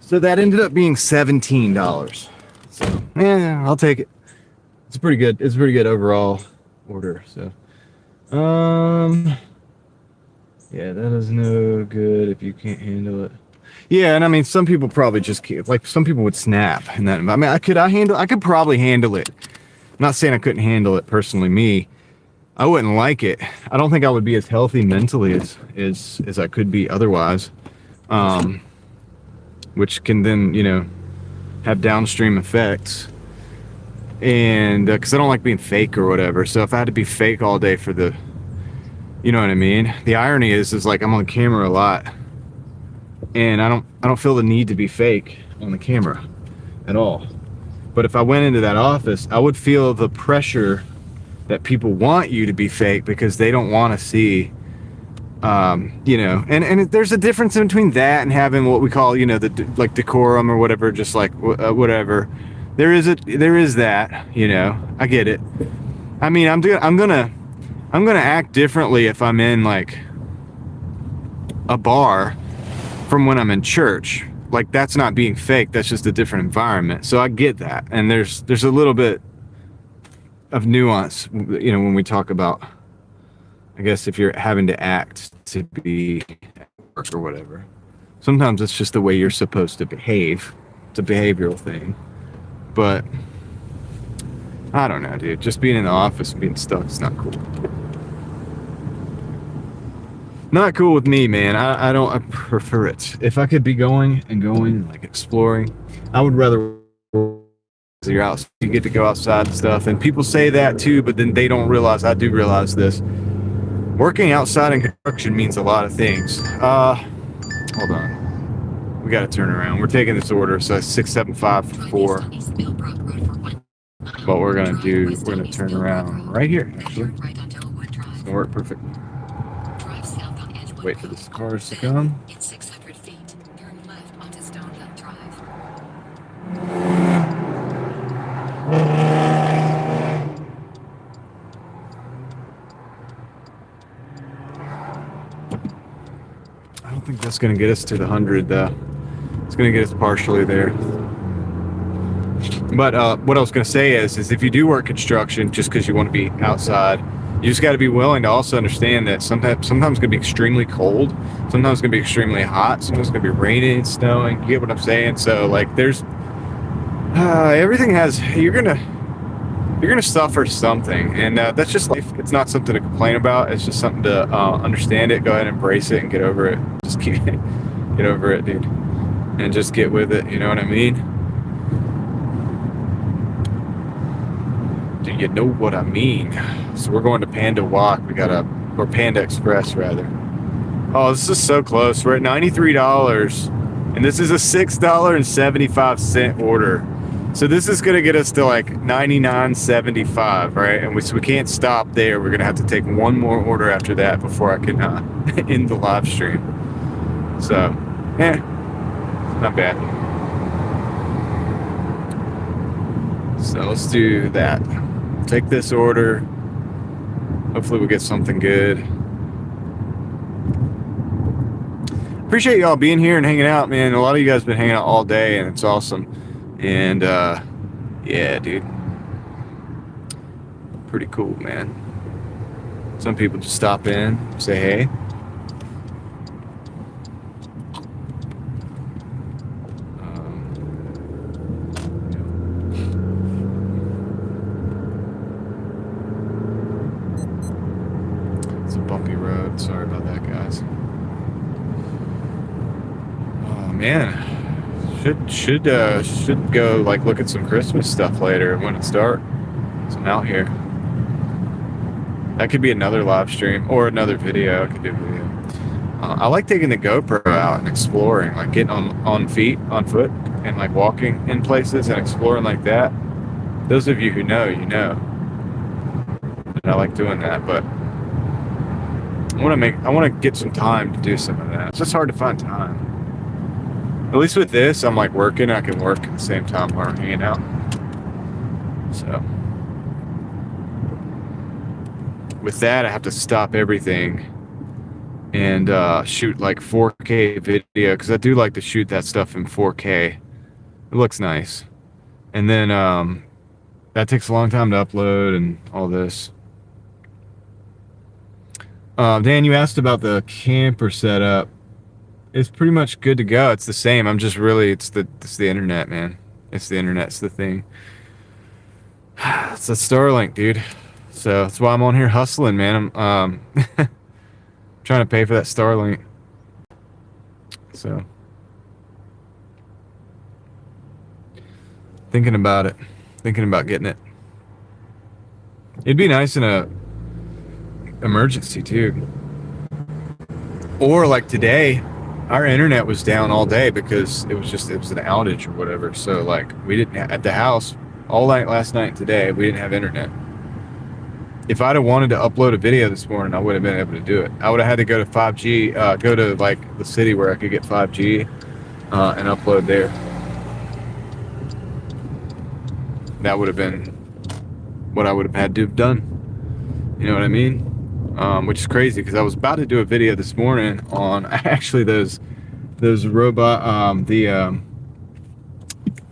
So that ended up being $17. So yeah, I'll take it. It's pretty good. It's a pretty good overall order. So, yeah, that is no good if you can't handle it. Yeah, and I mean, some people probably just can't. Like, some people would snap, and that. I mean, I could probably handle it. I'm not saying I couldn't handle it personally. Me, I wouldn't like it. I don't think I would be as healthy mentally as I could be otherwise. Which can then, have downstream effects. And because I don't like being fake or whatever. So if I had to be fake all day for the, you know what I mean? The irony is like I'm on camera a lot, and I don't feel the need to be fake on the camera at all. But if I went into that office, I would feel the pressure that people want you to be fake because they don't want to see. And there's a difference in between that and having what we call, the like decorum or whatever, just like whatever. There is that, I get it. I mean, I'm gonna act differently if I'm in like a bar from when I'm in church. Like, that's not being fake. That's just a different environment. So I get that. And there's a little bit of nuance, when we talk about, I guess, if you're having to act to be at work or whatever. Sometimes it's just the way you're supposed to behave. It's a behavioral thing. But I don't know, dude. Just being in the office and being stuck is not cool. Not cool with me, man. I prefer it. If I could be going and like exploring, I would rather. You're out, you get to go outside and stuff, and people say that too, but then they don't realize. I do realize this. Working outside in construction means a lot of things. Hold on. We got to turn around. We're taking this order, so it's 675 for 4. What we're going to do, we're going to turn around right here, actually. It's going to work perfect. Wait for the cars to come. It's 600 feet. Turn left onto Stone Hill Drive. I don't think that's going to get us to the 100, though. It's going to get us partially there. But what I was going to say is if you do work construction just because you want to be outside, you just got to be willing to also understand that sometimes it's going to be extremely cold. Sometimes it's going to be extremely hot. Sometimes it's going to be raining, snowing. You get what I'm saying? So, like, there's everything has, you're going to suffer something, and that's just life. It's not something to complain about. It's just something to understand it, go ahead and embrace it and get over it. Just get over it, dude, and just get with it. You know what I mean? Do you know what I mean? So we're going to Panda Walk. Or Panda Express, rather. Oh, this is so close. We're at $93, and this is a $6.75 order. So this is going to get us to like 99.75, right? And so we can't stop there. We're going to have to take one more order after that before I can end the live stream. So, not bad. So let's do that. Take this order. Hopefully we get something good. Appreciate y'all being here and hanging out, man. A lot of you guys have been hanging out all day, and it's awesome. And yeah, dude, pretty cool, man. Some people just stop in, say hey. It's a bumpy road. Sorry about that, guys. Oh man. Should go like look at some Christmas stuff later when it's dark. So I'm out here. That could be another live stream or another video. I could do a video. I like taking the GoPro out and exploring, like getting on foot, and like walking in places and exploring like that. Those of you who know, you know. And I like doing that, but I want to get some time to do some of that. It's just hard to find time. At least with this, I'm like working. I can work at the same time while I'm hanging out. So with that, I have to stop everything and shoot like 4K video, because I do like to shoot that stuff in 4K. It looks nice. And then that takes a long time to upload and all this. Dan, you asked about the camper setup. It's pretty much good to go. It's the same. I'm just really, it's the internet, man. It's the internet. It's the thing. It's a Starlink, dude. So that's why I'm on here hustling, man. I'm trying to pay for that Starlink. So thinking about it. Thinking about getting it. It'd be nice in a emergency too. Or like today, our internet was down all day because it was an outage or whatever. So like we didn't at the house all night last night and today, we didn't have internet. If I'd have wanted to upload a video this morning, I would have been able to do it. I would have had to go to 5G, go to like the city where I could get 5G and upload there. That would have been what I would have had to have done. You know what I mean? Which is crazy because I was about to do a video this morning on actually those robot, the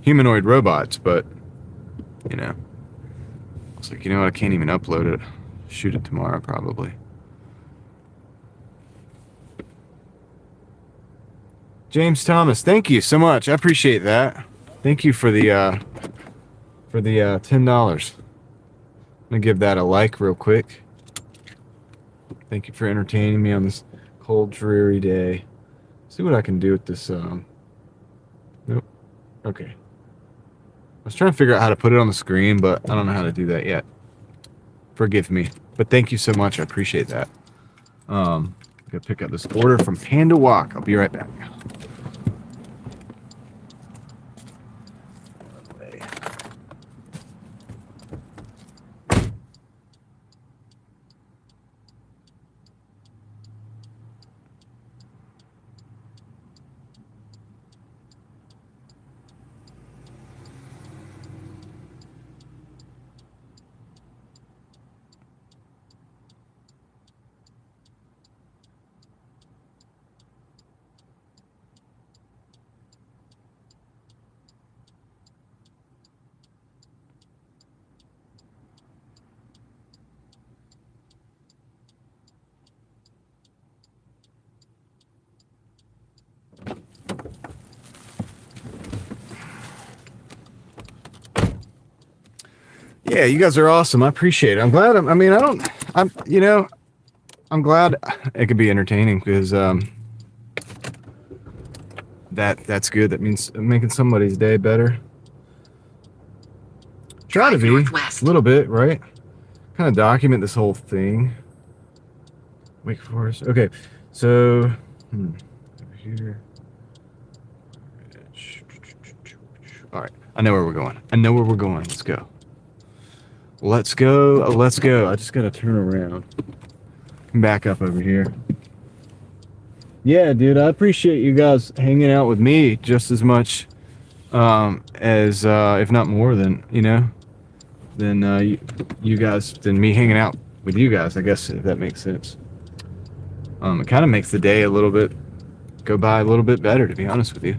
humanoid robots, but you know, I was like, you know what, I can't even upload it. Shoot it tomorrow probably. James Thomas, thank you so much. I appreciate that. Thank you for the $10. I'm gonna give that a like real quick. Thank you for entertaining me on this cold, dreary day. See what I can do with this. Nope. Okay. I was trying to figure out how to put it on the screen, but I don't know how to do that yet. Forgive me. But thank you so much. I appreciate that. I'm gonna pick up this order from Panda Walk. I'll be right back. Yeah, you guys are awesome. I appreciate it. I'm glad. I'm glad it could be entertaining because that's good. That means making somebody's day better. Try to be a little bit, right? Kind of document this whole thing. Wake Forest. Okay, so over here. All right. I know where we're going. I know where we're going. Let's go. Let's go. Let's go. I just got to turn around. Back up over here. Yeah, dude, I appreciate you guys hanging out with me just as much as, if not more than, than you guys, than me hanging out with you guys, I guess, if that makes sense. It kind of makes the day a little bit, go by a little bit better, to be honest with you.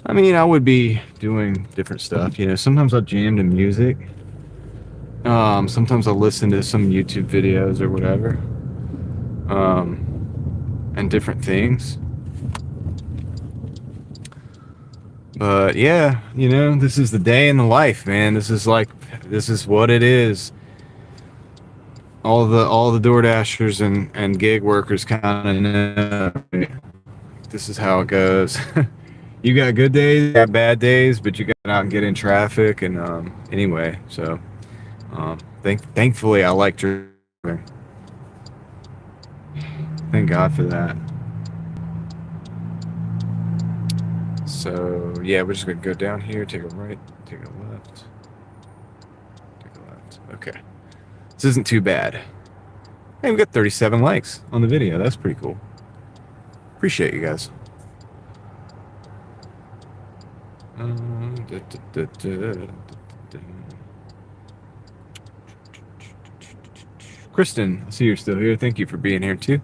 I mean, I would be doing different stuff, sometimes I'll jam to music. Sometimes I'll listen to some YouTube videos or whatever. And different things. But yeah, this is the day in the life, man. This is what it is. All the Doordashers and gig workers kind of know this is how it goes. You got good days, you got bad days, but you got out and get in traffic and anyway, so thankfully I like driving. Thank God for that. So yeah, we're just gonna go down here, take a right, take a left, take a left. Okay, this isn't too bad. Hey, we got 37 likes on the video. That's pretty cool. Appreciate you guys. Kristen, I see you're still here. Thank you for being here too.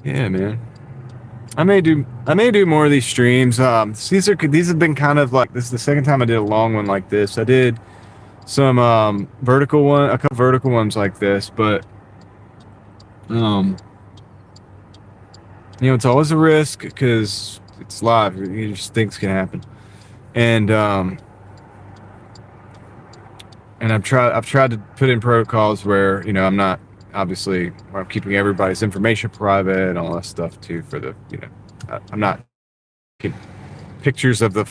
Yeah, man. I may do more of these streams. These have been kind of like, this is the second time I did a long one like this. I did some a couple vertical ones like this, but it's always a risk because it's live. Things can happen, and I've tried to put in protocols where I'm not. Obviously, I'm keeping everybody's information private and all that stuff too. For the, I'm not taking pictures of the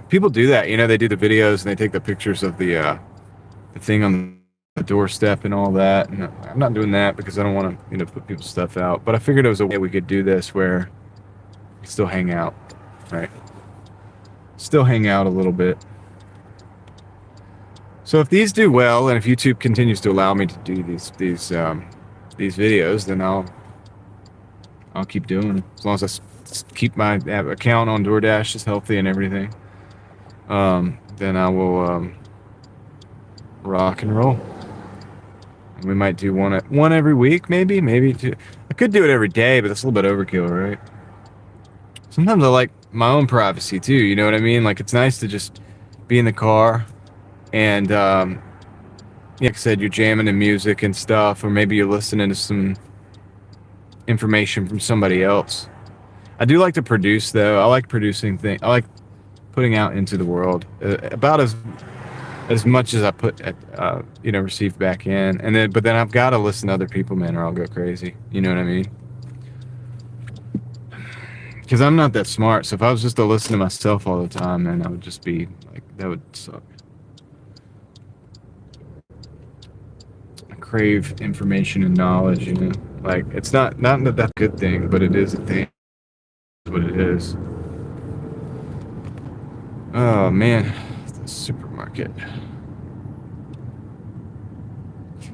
people do that. They do the videos and they take the pictures of the thing on the doorstep and all that. And I'm not doing that because I don't want to, put people's stuff out. But I figured it was a way we could do this where we still hang out, right? Still hang out a little bit. So if these do well, and if YouTube continues to allow me to do these videos, then I'll keep doing it as long as I keep my account on Doordash is healthy and everything. Then I will rock and roll. And we might do one every week, maybe two. I could do it every day, but that's a little bit overkill, right? Sometimes I like my own privacy too. You know what I mean? Like it's nice to just be in the car. And like I said, you're jamming to music and stuff, or maybe you're listening to some information from somebody else. I do like to produce, though. I like producing things. I like putting out into the world about as much as I put, receive back in. But then I've got to listen to other people, man, or I'll go crazy. You know what I mean? Because I'm not that smart. So if I was just to listen to myself all the time, then I would just be like, that would suck. Crave information and knowledge, like it's not that that's a good thing, but it is a thing. That's what it is. Oh man, the supermarket.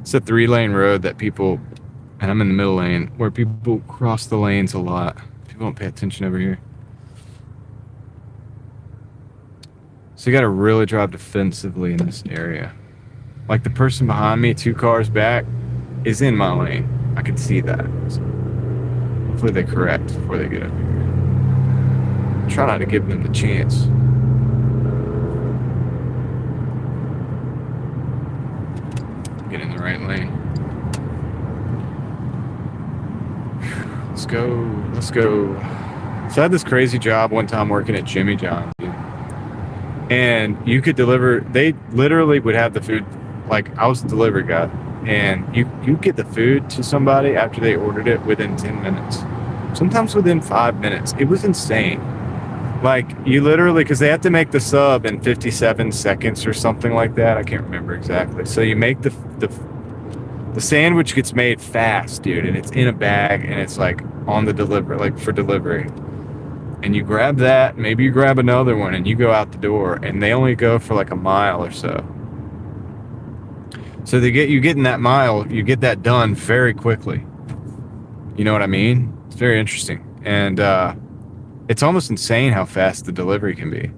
It's a 3-lane road that people, and I'm in the middle lane, where people cross the lanes a lot. People don't pay attention over here. So you got to really drive defensively in this area. Like the person behind me, 2 cars back, is in my lane. I can see that. So hopefully they correct before they get up here. Try not to give them the chance. Get in the right lane. Let's go. So I had this crazy job one time working at Jimmy John's. And you could deliver, they literally would have the food. Like I was the delivery guy, and you get the food to somebody after they ordered it within 10 minutes, sometimes within 5 minutes. It was insane. Like you literally, because they have to make the sub in 57 seconds or something like that. I can't remember exactly. So you make the sandwich gets made fast, dude, and it's in a bag and it's like on the delivery, like for delivery. and you grab that, maybe you grab another one, and you go out the door, and they only go for like a mile or so. So you get in that mile, you get that done very quickly. You know what I mean? It's very interesting, and it's almost insane how fast the delivery can be.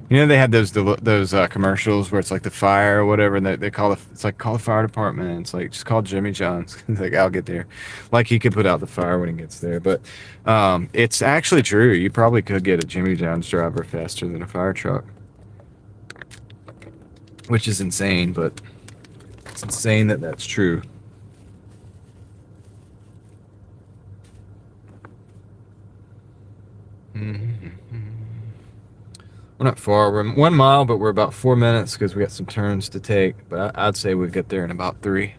You know, they had those commercials where it's like the fire or whatever, and they call it's like, call the fire department. It's like, just call Jimmy John's. It's like, I'll get there. Like, he could put out the fire when he gets there. But it's actually true. You probably could get a Jimmy John's driver faster than a fire truck, which is insane, but it's insane that that's true. We're not far. We're 1 mile, but we're about 4 minutes because we got some turns to take. But I'd say we'd get there in about 3.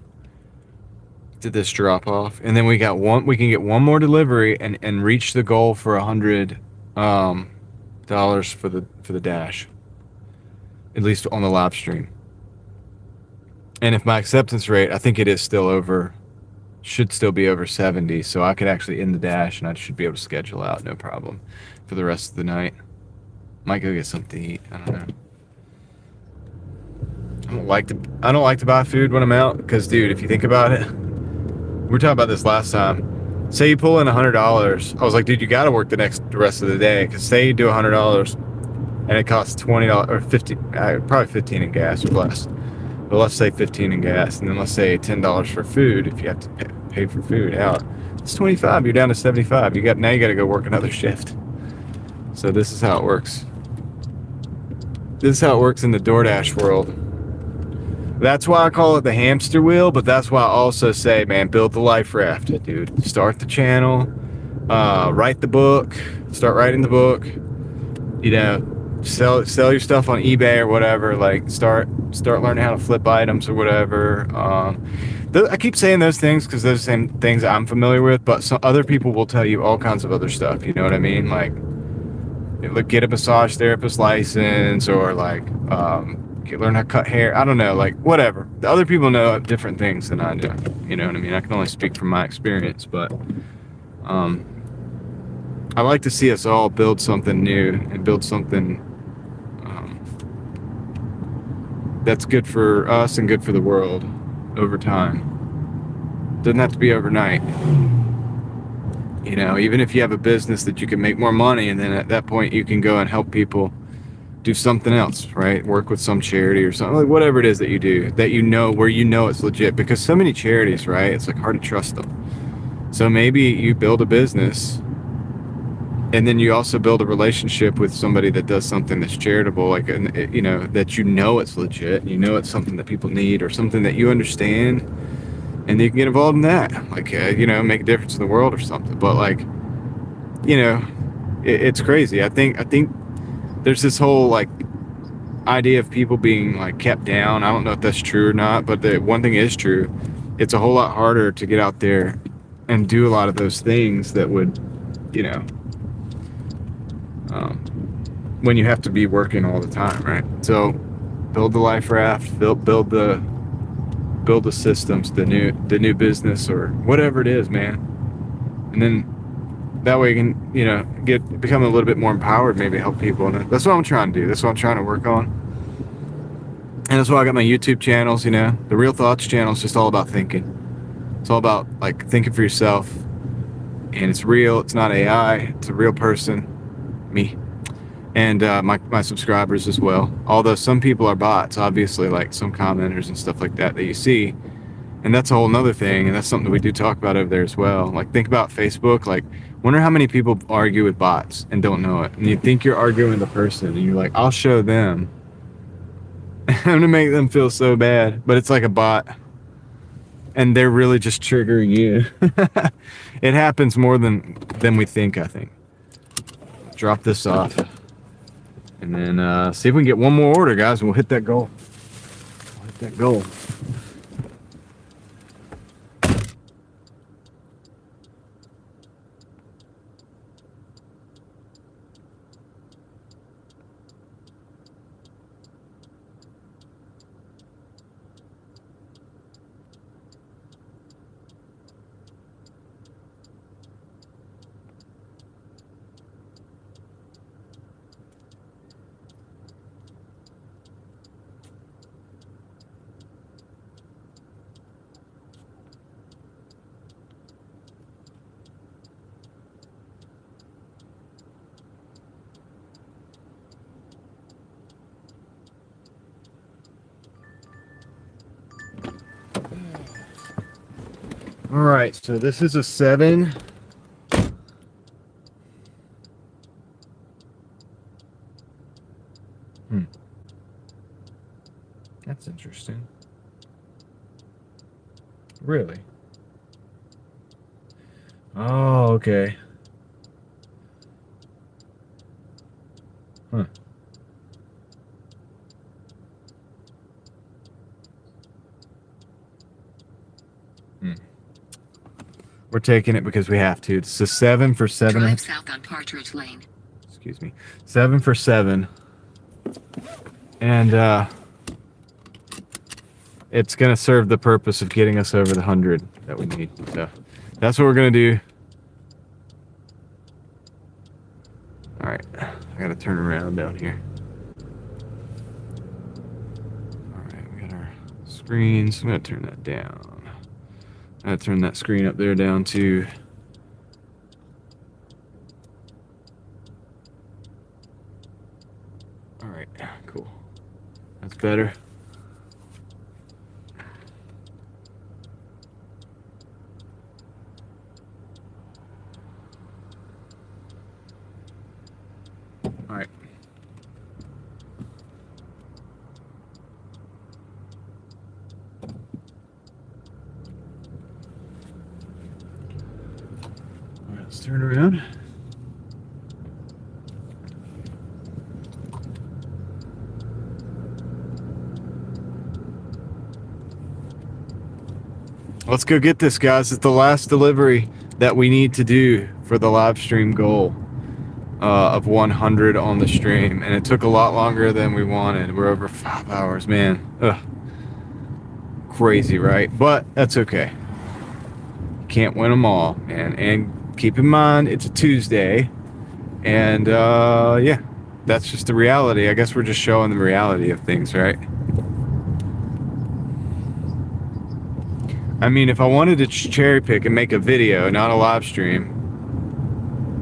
Did this drop off, and then we got one. We can get one more delivery and reach the goal for $100 for the dash, at least on the live stream. And if my acceptance rate, I think it is still over, should still be over 70, so I could actually end the dash, and I should be able to schedule out no problem for the rest of the night. Might go get something to eat. I don't know. I don't like to buy food when I'm out because, dude, if you think about it, we were talking about this last time. Say you pull in $100. I was like, dude, you got to work the rest of the day, because say you do $100 and it costs $20 or $50, probably 15 in gas or less. But let's say 15 in gas, and then let's say $10 for food. If you have to pay for food out, it's 25. You're down to 75. Now you got to go work another shift. So this is how it works. This is how it works in the DoorDash world. That's why I call it the hamster wheel, but that's why I also say, man, build the life raft, dude. Start the channel, write the book, start writing the book, you know, sell your stuff on eBay or whatever, like start learning how to flip items or whatever. I keep saying those things because those are the same things I'm familiar with, but some other people will tell you all kinds of other stuff, you know what I mean? Like, get a massage therapist license, or like learn how to cut hair. I don't know, like whatever. The other people know different things than I do. You know what I mean? I can only speak from my experience, but I like to see us all build something new and build something that's good for us and good for the world over time. Doesn't have to be overnight. You know, even if you have a business that you can make more money, and then at that point you can go and help people do something else, right? Work with some charity or something, like whatever it is that you do, that you know, where you know it's legit. Because so many charities, right? It's like hard to trust them. So maybe you build a business, and then you also build a relationship with somebody that does something that's charitable, like, you know, that you know it's legit, you know it's something that people need, or something that you understand, and you can get involved in that, like, you know, make a difference in the world or something. But like, you know, it's crazy. I think there's this whole like idea of people being like kept down. I don't know if that's true or not, but the one thing is true. It's a whole lot harder to get out there and do a lot of those things that would, you know, when you have to be working all the time, right? So build the life raft, build the systems, the new business, or whatever it is, man. And then that way you can, you know, become a little bit more empowered, maybe help people. And that's what I'm trying to do. That's what I'm trying to work on. And that's why I got my YouTube channels, you know. The Real Thoughts channel is just all about thinking. It's all about like thinking for yourself. And it's real. It's not AI. It's a real person, me. And my subscribers as well. Although some people are bots, obviously, like some commenters and stuff like that you see. And that's a whole nother thing, and that's something that we do talk about over there as well. Like, think about Facebook. Like, wonder how many people argue with bots and don't know it. And you think you're arguing with a person, and you're like, I'll show them. I'm gonna make them feel so bad, but it's like a bot, and they're really just triggering you. It happens more than we think, I think. Drop this off, and then see if we can get one more order, guys, and we'll hit that goal. All right, so this is a 7. That's interesting. Really? Oh, okay. Huh. We're taking it because we have to. It's a 7 for 7. Drive south on Partridge Lane. Excuse me. 7 for 7. And it's going to serve the purpose of getting us over the 100 that we need. So that's what we're going to do. All right. I got to turn around down here. All right. We got our screens. I'm going to turn that down. I'm going to turn that screen up there down to... All right. Cool. That's better. All right. All right, let's turn around. Let's go get this, guys. It's the last delivery that we need to do for the live stream goal of 100 on the stream, and it took a lot longer than we wanted. We're over 5 hours, man. Ugh. Crazy, right? But that's okay. Can't win them all, man. And keep in mind, it's a Tuesday, and yeah, that's just the reality. I guess we're just showing the reality of things, right? I mean, if I wanted to cherry pick and make a video, not a live stream,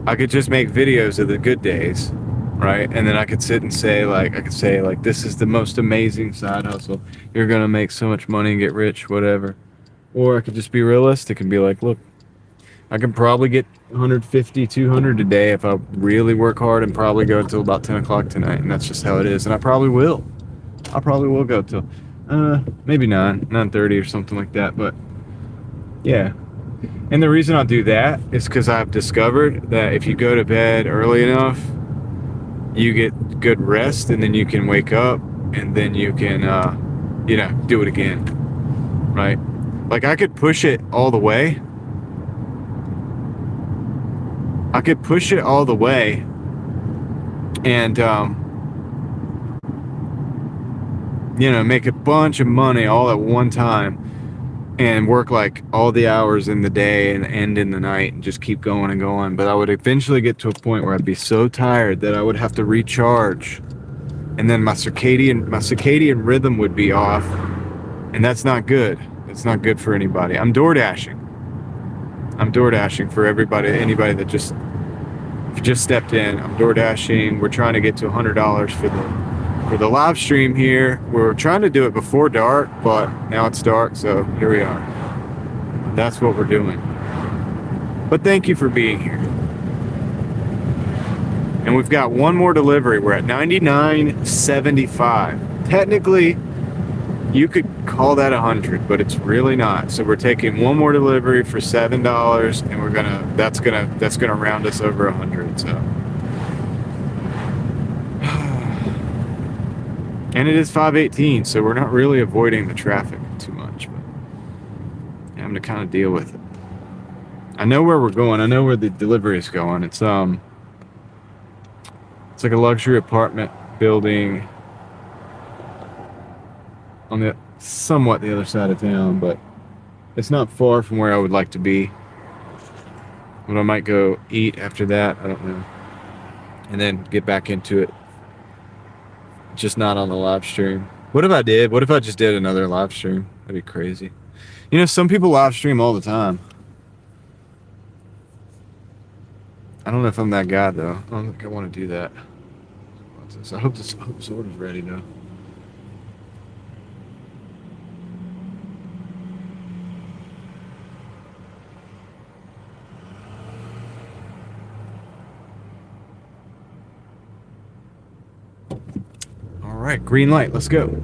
I could just make videos of the good days, right? And then I could sit and say, like, this is the most amazing side hustle. You're going to make so much money and get rich, whatever. Or I could just be realistic and be like, look, I can probably get 150, 200 a day if I really work hard, and probably go until about 10 o'clock tonight. And that's just how it is. And I probably will. I probably will go till maybe 9:30 or something like that. But yeah. And the reason I'll do that is because I've discovered that if you go to bed early enough, you get good rest, and then you can wake up, and then you can, do it again, right? Like, I could push it all the way. And, make a bunch of money all at one time, and work like all the hours in the day and end in the night, and just keep going and going. But I would eventually get to a point where I'd be so tired that I would have to recharge, and then my circadian rhythm would be off, and that's not good. It's not good for anybody. I'm Doordashing for anybody that just stepped in. I'm Doordashing. We're trying to get to $100 for the live stream here. We're trying to do it before dark, but now it's dark, so here we are. That's what we're doing. But thank you for being here. And we've got one more delivery. We're at 99.75. Technically, you could call that 100, but it's really not. So we're taking one more delivery for $7, and that's gonna round us over 100. So. And it is 5:18, so we're not really avoiding the traffic too much, but having to kind of deal with it. I know where we're going. I know where the delivery is going. It's like a luxury apartment building on somewhat the other side of town, but it's not far from where I would like to be. But I might go eat after that. I don't know, and then get back into it. Just not on the live stream. What if I did? What if I just did another live stream? That'd be crazy. Some people live stream all the time. I don't know if I'm that guy, though. I don't think I want to do that. I hope this order's ready, though. right, green light. Let's go.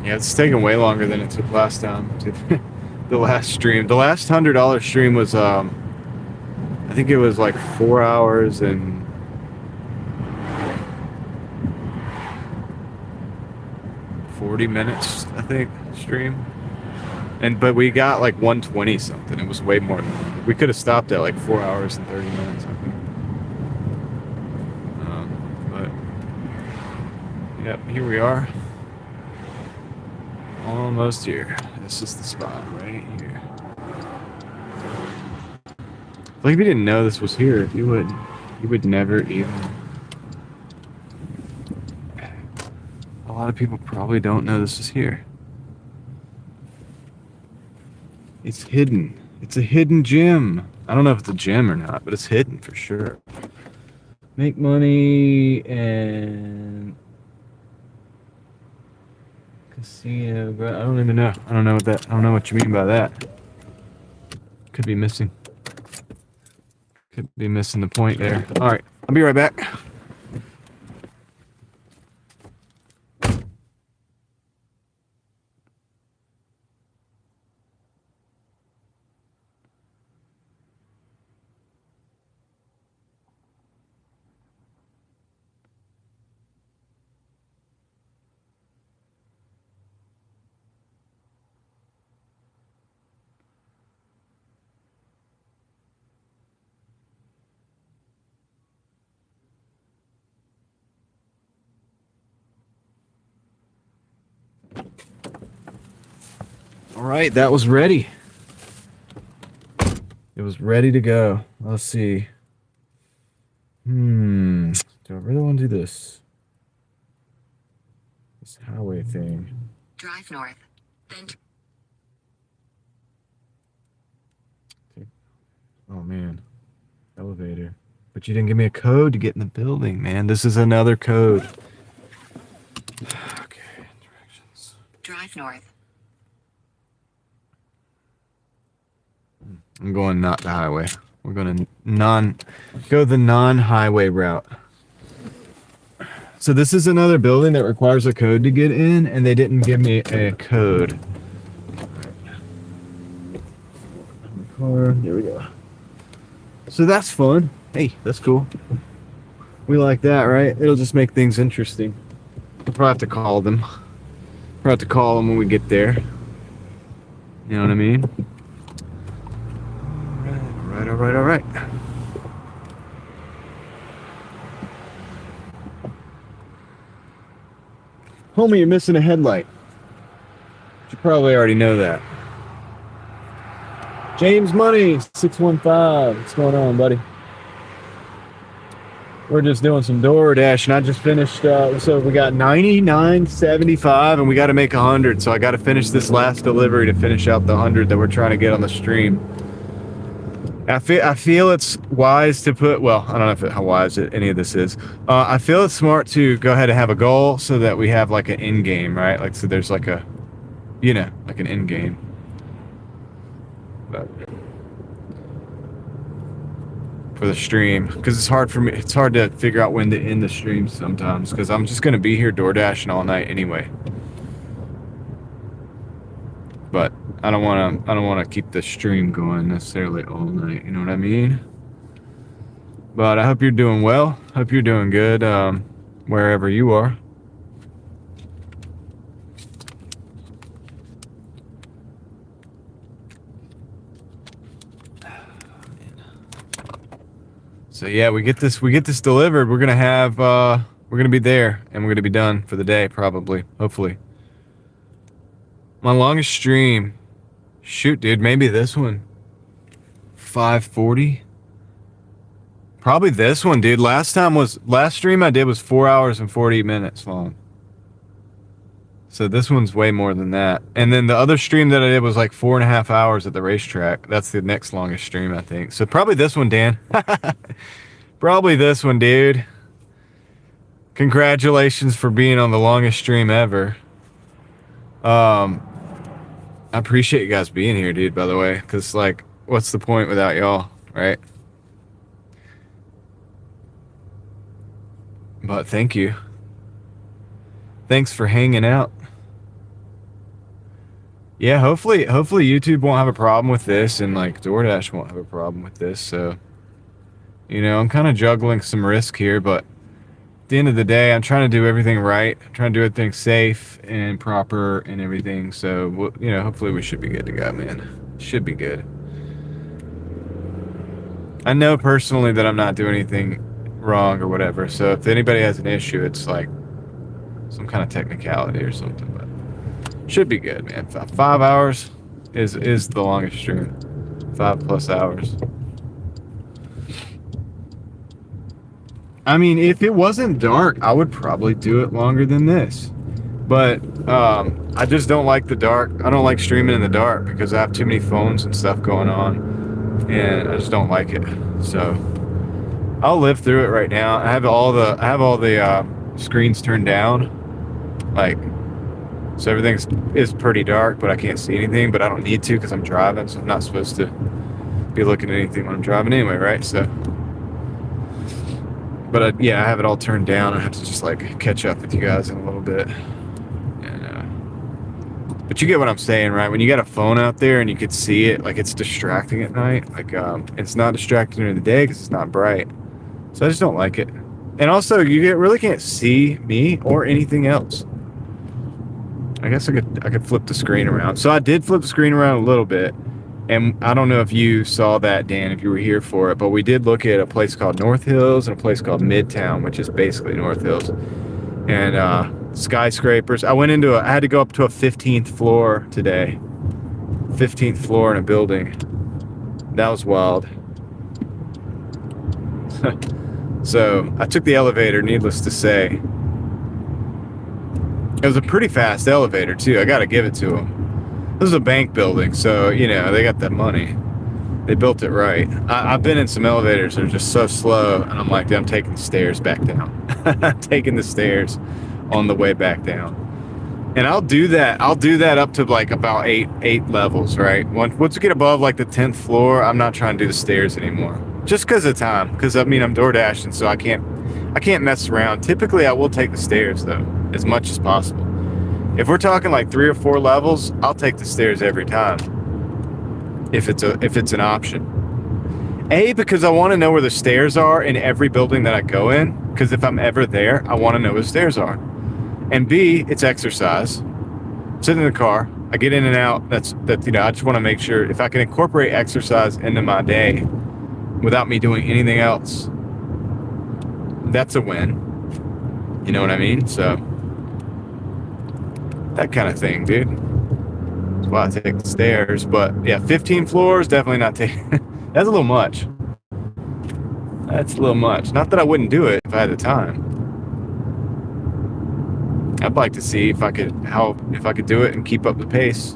Yeah, it's taking way longer than it took last time. The last stream. The last $100 stream was, I think it was like 4 hours and 40 minutes, I think, stream. But we got like 120 something. It was way more than that. We could have stopped at like 4 hours and 30 minutes, I think. But, yep, here we are. Almost here. This is the spot right here. Like if you didn't know this was here, you would never even. A lot of people probably don't know this is here. It's hidden. It's a hidden gem. I don't know if it's a gem or not, but it's hidden for sure. Make money and casino, but I don't even know. I don't know what you mean by that. Could be missing. Could be missing the point there. All right, I'll be right back. All right, that was ready. It was ready to go. Let's see. Do I really want to do this? This highway thing. Drive north. Then Oh man, elevator. But you didn't give me a code to get in the building, man. This is another code. Okay, directions. drive north. I'm going not the highway. We're going to go the non-highway route. So this is another building that requires a code to get in, and they didn't give me a code. Car, there we go. So that's fun. Hey, that's cool. We like that, right? It'll just make things interesting. We'll probably have to call them. Probably have to call them when we get there. You know what I mean? All right. Homie, you're missing a headlight. You probably already know that. James Money, 615. What's going on, buddy? We're just doing some Doordash, and I just finished, so we got 99.75, and we got to make 100, so I got to finish this last delivery to finish out the 100 that we're trying to get on the stream. I feel it's wise to put, well, I don't know how wise any of this is. I feel it's smart to go ahead and have a goal so that we have like an end game, right? Like, so there's like a, like an end game. But for the stream, because it's hard to figure out when to end the stream sometimes, because I'm just going to be here DoorDashing all night anyway. But I don't want to keep the stream going necessarily all night, you know what I mean? But I hope you're doing well. Hope you're doing good wherever you are. So yeah, we get this delivered. We're gonna be there, and we're gonna be done for the day, probably, hopefully. My longest stream, shoot, dude, maybe this one, 540. Probably this one, dude. Last stream I did was 4 hours and 40 minutes long. So this one's way more than that. And then the other stream that I did was like 4.5 hours at the racetrack. That's the next longest stream, I think. So probably this one, Dan. Probably this one, dude. Congratulations for being on the longest stream ever. I appreciate you guys being here, dude, by the way. Because, like, what's the point without y'all, right? But thank you. Thanks for hanging out. Yeah, hopefully YouTube won't have a problem with this, and like DoorDash won't have a problem with this. So, you know, I'm kind of juggling some risk here, but at the end of the day, I'm trying to do everything right. I'm trying to do everything safe and proper and everything. So, you know, hopefully we should be good to go, man. Should be good. I know personally that I'm not doing anything wrong or whatever. So if anybody has an issue, it's like some kind of technicality or something, but should be good, man. 5 hours is the longest stream. 5+ hours. I mean, if it wasn't dark, I would probably do it longer than this. But I just don't like the dark. I don't like streaming in the dark because I have too many phones and stuff going on, and I just don't like it. So I'll live through it right now. I have all the screens turned down, like, so everything is pretty dark, but I can't see anything. But I don't need to because I'm driving, so I'm not supposed to be looking at anything when I'm driving anyway, right? So, but yeah, I have it all turned down. I have to just like catch up with you guys in a little bit. But you get what I'm saying, right? When you got a phone out there and you could see it, like, it's distracting at night. Like, it's not distracting during the day because it's not bright. So I just don't like it. And also, really can't see me or anything else. I guess I could flip the screen around. So I did flip the screen around a little bit. And I don't know if you saw that, Dan, if you were here for it, but we did look at a place called North Hills and a place called Midtown, which is basically North Hills. And skyscrapers. I had to go up to a 15th floor today. 15th floor in a building. That was wild. So I took the elevator, needless to say. It was a pretty fast elevator too. I gotta give it to them. This is a bank building, so, you know, they got that money. They built it right. I've been in some elevators that are just so slow, and I'm like, I'm taking the stairs back down. Taking the stairs on the way back down. And I'll do that up to like about eight levels, right? Once you get above like the 10th floor, I'm not trying to do the stairs anymore. Just because of time. Because I mean, I'm Doordashing, so I can't mess around. Typically, I will take the stairs though, as much as possible. If we're talking like 3 or 4 levels, I'll take the stairs every time. If it's an option. A, because I want to know where the stairs are in every building that I go in. Because if I'm ever there, I want to know where the stairs are. And B, it's exercise. Sitting in the car, I get in and out. That's you know, I just want to make sure if I can incorporate exercise into my day without me doing anything else, that's a win. You know what I mean? So that kind of thing, dude. That's why I take the stairs. But yeah, 15 floors, definitely not taking. That's a little much. That's a little much. Not that I wouldn't do it if I had the time. I'd like to see if I could do it and keep up the pace.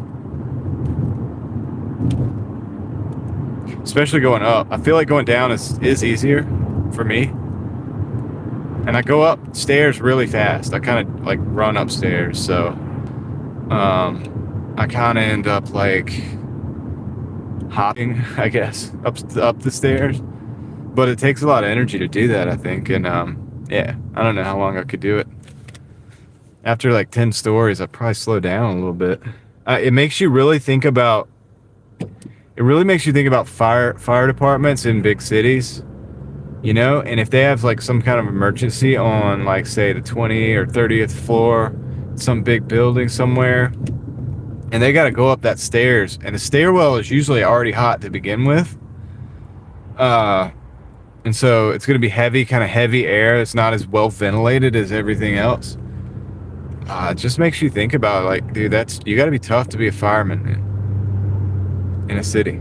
Especially going up. I feel like going down is easier for me. And I go up stairs really fast. I kind of like run upstairs, so I kind of end up like hopping, I guess, up the stairs. But it takes a lot of energy to do that, I think. And yeah, I don't know how long I could do it. After like 10 stories, I'd probably slow down a little bit. It makes you really think about. It really makes you think about fire departments in big cities, you know. And if they have like some kind of emergency on, like, say, the 20th or 30th floor, some big building somewhere, and they got to go up that stairs, and the stairwell is usually already hot to begin with. And so it's going to be kind of heavy air. It's not as well ventilated as everything else. It just makes you think about, like, dude, you got to be tough to be a fireman, man, in a city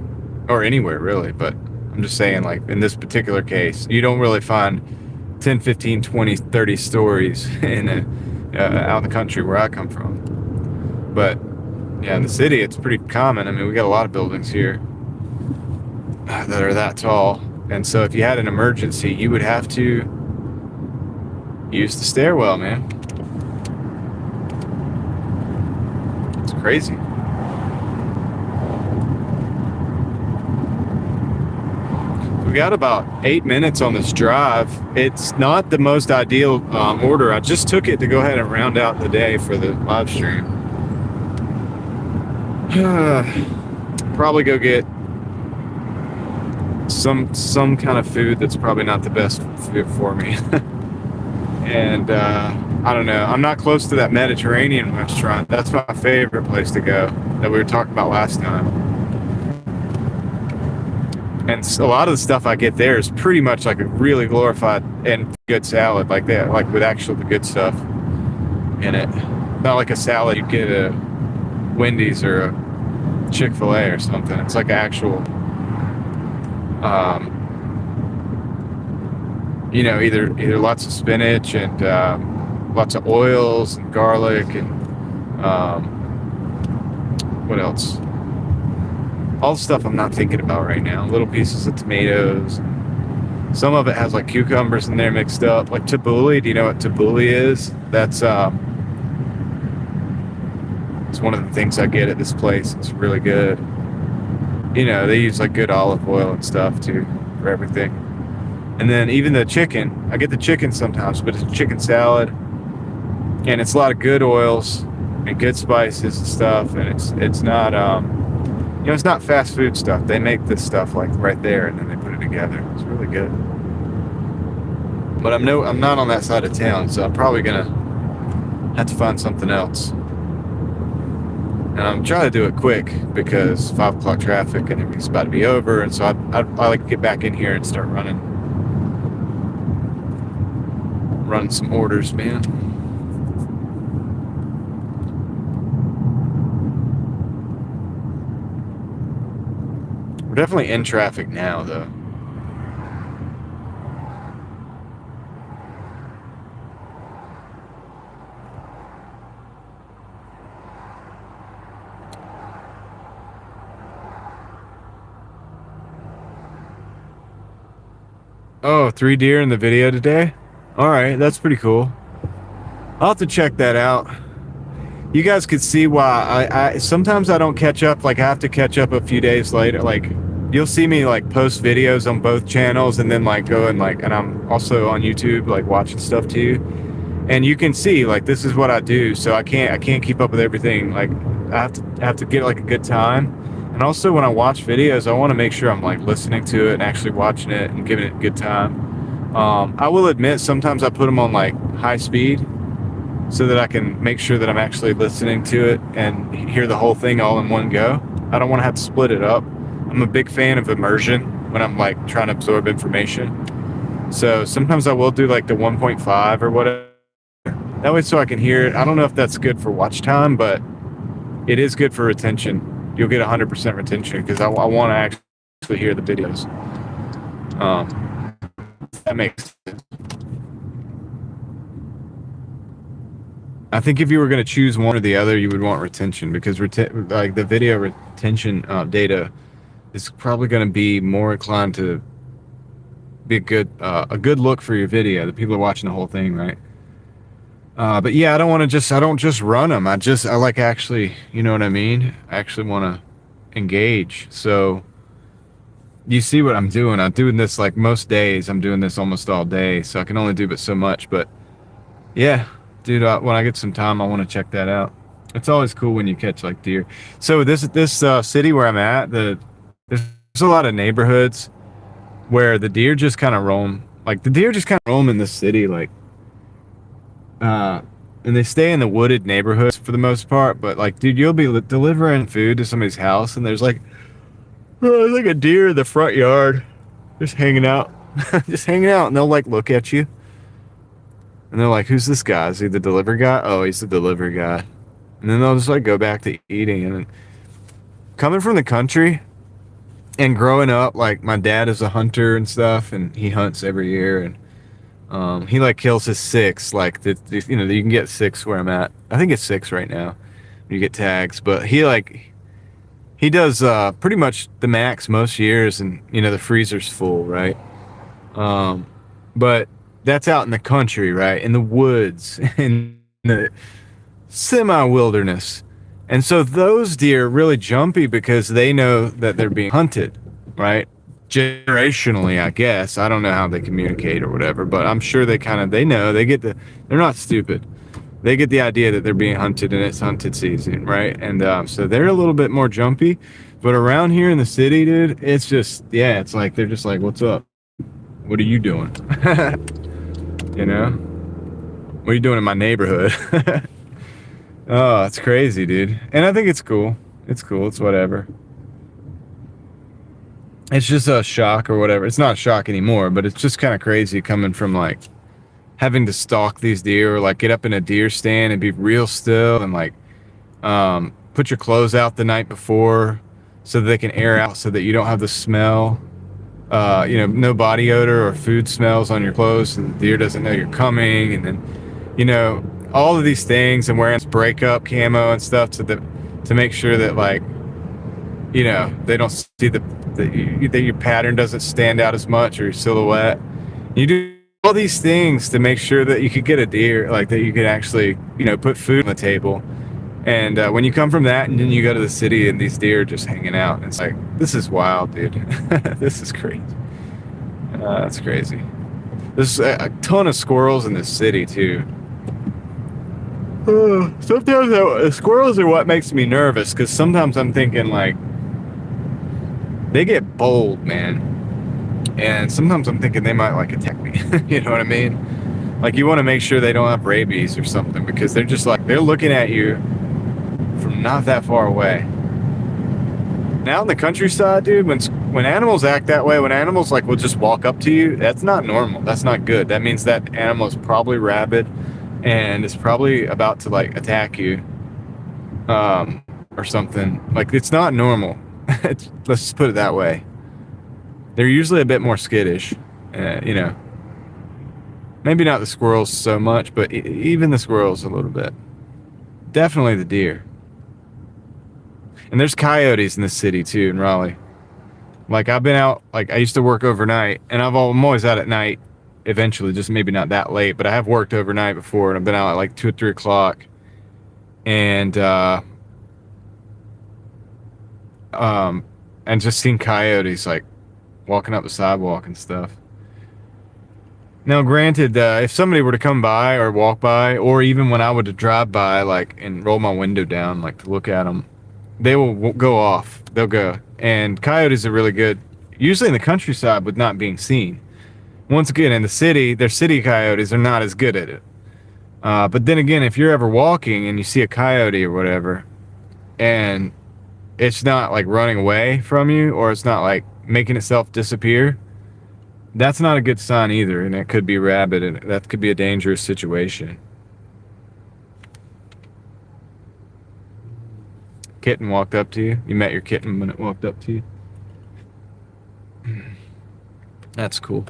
or anywhere really. But I'm just saying, like, in this particular case, you don't really find 10, 15, 20, 30 stories out in the country where I come from. But yeah, in the city, it's pretty common. I mean, we got a lot of buildings here that are that tall. And so if you had an emergency, you would have to use the stairwell, man. It's crazy. We got about 8 minutes on this drive. It's not the most ideal order. I just took it to go ahead and round out the day for the live stream. Probably go get some kind of food that's probably not the best food for me. And I don't know. I'm not close to that Mediterranean restaurant. That's my favorite place to go that we were talking about last time. And a lot of the stuff I get there is pretty much like a really glorified and good salad, like that, like with actual the good stuff in it. Not like a salad you get at a Wendy's or a Chick-fil-A or something. It's like actual, you know, either lots of spinach and lots of oils and garlic and what else? All the stuff I'm not thinking about right now. Little pieces of tomatoes. Some of it has like cucumbers in there mixed up. Like tabbouleh. Do you know what tabbouleh is? That's it's one of the things I get at this place. It's really good. You know, they use like good olive oil and stuff too for everything. And then even the chicken. I get the chicken sometimes, but it's a chicken salad. And it's a lot of good oils and good spices and stuff. And it's not you know, it's not fast food stuff. They make this stuff like right there, and then they put it together. It's really good. But I'm not on that side of town, so I'm probably gonna have to find something else. And I'm trying to do it quick because 5 o'clock traffic and everything's about to be over, and so I like to get back in here and start running some orders, man. We're definitely in traffic now, though. Oh, 3 deer in the video today? Alright, that's pretty cool. I'll have to check that out. You guys could see why I sometimes I don't catch up. Like I have to catch up a few days later. Like you'll see me like post videos on both channels and then like go and like, and I'm also on YouTube like watching stuff too. And you can see like this is what I do. So I can't keep up with everything. Like I have to get like a good time. And also when I watch videos, I want to make sure I'm like listening to it and actually watching it and giving it a good time. I will admit sometimes I put them on like high speed, so that I can make sure that I'm actually listening to it and hear the whole thing all in one go. I don't want to have to split it up. I'm a big fan of immersion when I'm like trying to absorb information. So sometimes I will do like the 1.5 or whatever. That way so I can hear it. I don't know if that's good for watch time, but it is good for retention. You'll get 100% retention because I want to actually hear the videos. That makes sense. I think if you were going to choose one or the other, you would want retention because like the video retention data is probably going to be more inclined to be a good look for your video. The people are watching the whole thing, right? But yeah, I don't just run them. I like actually, you know what I mean? I actually want to engage. So you see what I'm doing. I'm doing this like most days. I'm doing this almost all day, so I can only do but so much. But yeah. Dude, when I get some time, I want to check that out. It's always cool when you catch like deer. So this city where I'm at, there's a lot of neighborhoods where the deer just kind of roam. Like the deer just kind of roam in the city, like, and they stay in the wooded neighborhoods for the most part. But like, dude, you'll be delivering food to somebody's house, and there's like a deer in the front yard, just hanging out, and they'll like look at you. And they're like, who's this guy? Is he the delivery guy? Oh, he's the delivery guy. And then they'll just like go back to eating. And then coming from the country, And growing up, like my dad is a hunter and stuff, and he hunts every year, and he like kills his six. Like you know, you can get six where I'm at. I think it's six right now. You get tags, but he does pretty much the max most years, and you know the freezer's full, right? But that's out in the country, right? In the woods, in the semi-wilderness. And so those deer are really jumpy because they know that they're being hunted, right? Generationally, I guess. I don't know how they communicate or whatever, but I'm sure they know, they're not stupid. They get the idea that they're being hunted and it's hunted season, right? And so they're a little bit more jumpy. But around here in the city, dude, it's just, yeah, it's like, they're just like, what's up? What are you doing? You know? What are you doing in my neighborhood? Oh, it's crazy, dude. And I think it's cool. It's cool. It's whatever. It's just a shock or whatever. It's not a shock anymore, but it's just kind of crazy coming from like having to stalk these deer or like get up in a deer stand and be real still and like put your clothes out the night before so that they can air out so that you don't have the smell. You know, no body odor or food smells on your clothes, and the deer doesn't know you're coming. And then, you know, all of these things, and wearing breakup camo and stuff to make sure that, like, you know, they don't see that your pattern doesn't stand out as much or your silhouette. You do all these things to make sure that you could get a deer, like that you could actually, you know, put food on the table. And when you come from that and then you go to the city and these deer are just hanging out, and it's like, this is wild, dude. This is crazy. That's crazy. There's a ton of squirrels in this city too. Sometimes squirrels are what makes me nervous, because sometimes I'm thinking like, they get bold, man. And sometimes I'm thinking they might like attack me. You know what I mean? Like, you want to make sure they don't have rabies or something, because they're just like, they're looking at you from not that far away. Now in the countryside, dude, when animals act that way, when animals like will just walk up to you, that's not normal. That's not good. That means that animal is probably rabid and is probably about to like attack you, or something. Like, it's not normal. Let's just put it that way. They're usually a bit more skittish, you know. Maybe not the squirrels so much, but even the squirrels a little bit. Definitely the deer. And there's coyotes in the city too, in Raleigh. Like, I've been out, like I used to work overnight, and I'm always out at night eventually, just maybe not that late, but I have worked overnight before, and I've been out at like 2 or 3 o'clock. And just seen coyotes like walking up the sidewalk and stuff. Now, granted, if somebody were to come by or walk by, or even when I would drive by, like, and roll my window down, like, to look at them, they will go off. They'll go. And coyotes are really good, usually in the countryside, with not being seen. Once again, in the city, their city coyotes are not as good at it. But then again, if you're ever walking and you see a coyote or whatever, and it's not like running away from you, or it's not like making itself disappear, that's not a good sign either, and it could be rabid, and that could be a dangerous situation. Kitten walked up to you. You met your kitten when it walked up to you. That's cool.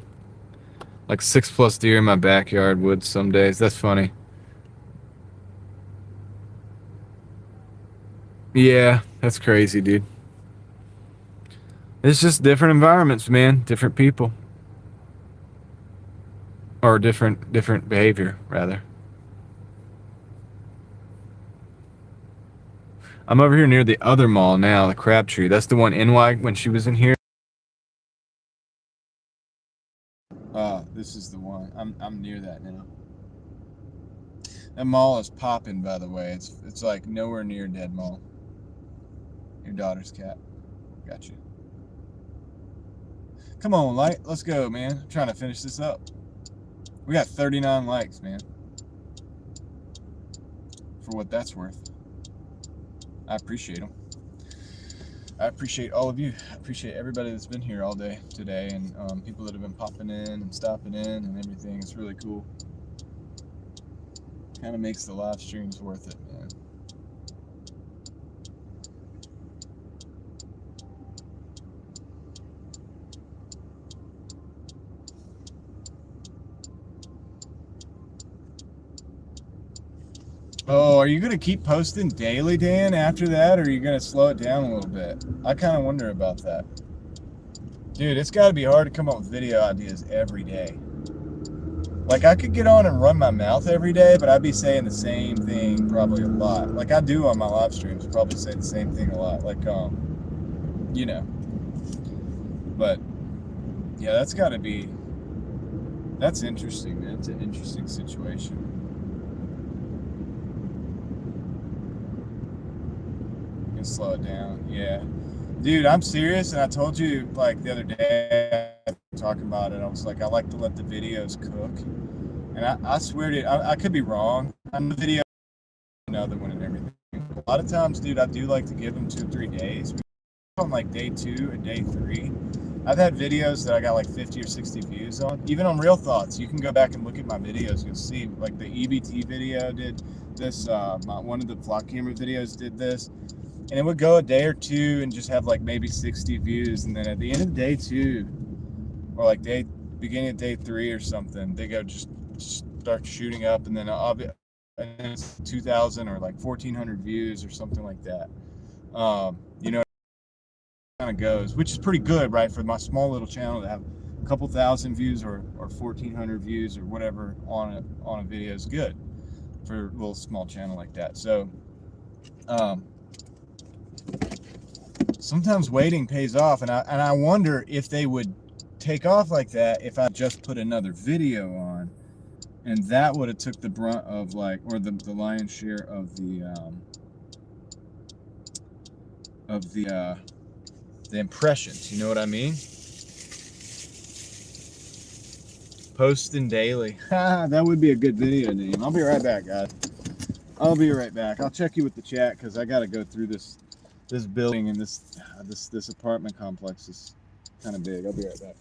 Like 6+ deer in my backyard woods some days. That's funny. Yeah, that's crazy, dude. It's just different environments, man. Different people. Or different behavior, rather. I'm over here near the other mall now, the Crabtree. That's the one NY when she was in here. This is the one. I'm near that now. That mall is popping, by the way. It's like nowhere near Dead Mall. Your daughter's cat. Got you. Come on, Light. Let's go, man. I'm trying to finish this up. We got 39 likes, man. For what that's worth. I appreciate them. I appreciate all of you. I appreciate everybody that's been here all day today, and people that have been popping in and stopping in and everything. It's really cool. Kind of makes the live streams worth it, man. Oh, are you gonna keep posting daily, Dan, after that, or are you gonna slow it down a little bit? I kind of wonder about that. Dude, it's got to be hard to come up with video ideas every day. Like, I could get on and run my mouth every day, but I'd be saying the same thing probably a lot. Like I do on my live streams, probably say the same thing a lot. Like, you know. But yeah, that's got to be. That's interesting, man. It's an interesting situation. You can slow it down, yeah. Dude, I'm serious, and I told you like the other day talking about it. I was like, I like to let the videos cook, and I swear to you, I could be wrong. On the video, another one and everything. A lot of times, dude, I do like to give them 2 or 3 days. On like day 2 and day 3, I've had videos that I got like 50 or 60 views on. Even on Real Thoughts, you can go back and look at my videos. You'll see like the EBT video did this. One of the vlog camera videos did this. And it would go a day or 2 and just have like maybe 60 views. And then at the end of day 2, or like beginning of day 3 or something, they go just start shooting up. And then it's 2,000 or like 1,400 views or something like that. You know, kind of goes, which is pretty good, right? For my small little channel to have a couple thousand views or 1,400 views or whatever on a video is good for a little small channel like that. So, sometimes waiting pays off, and I wonder if they would take off like that if I just put another video on, and that would have took the brunt of like, or the lion's share of the impressions. You know what I mean? Posting daily. That would be a good video name. I'll be right back, guys. I'll be right back. I'll check you with the chat because I got to go through this building, and this apartment complex is kind of big. I'll be right back.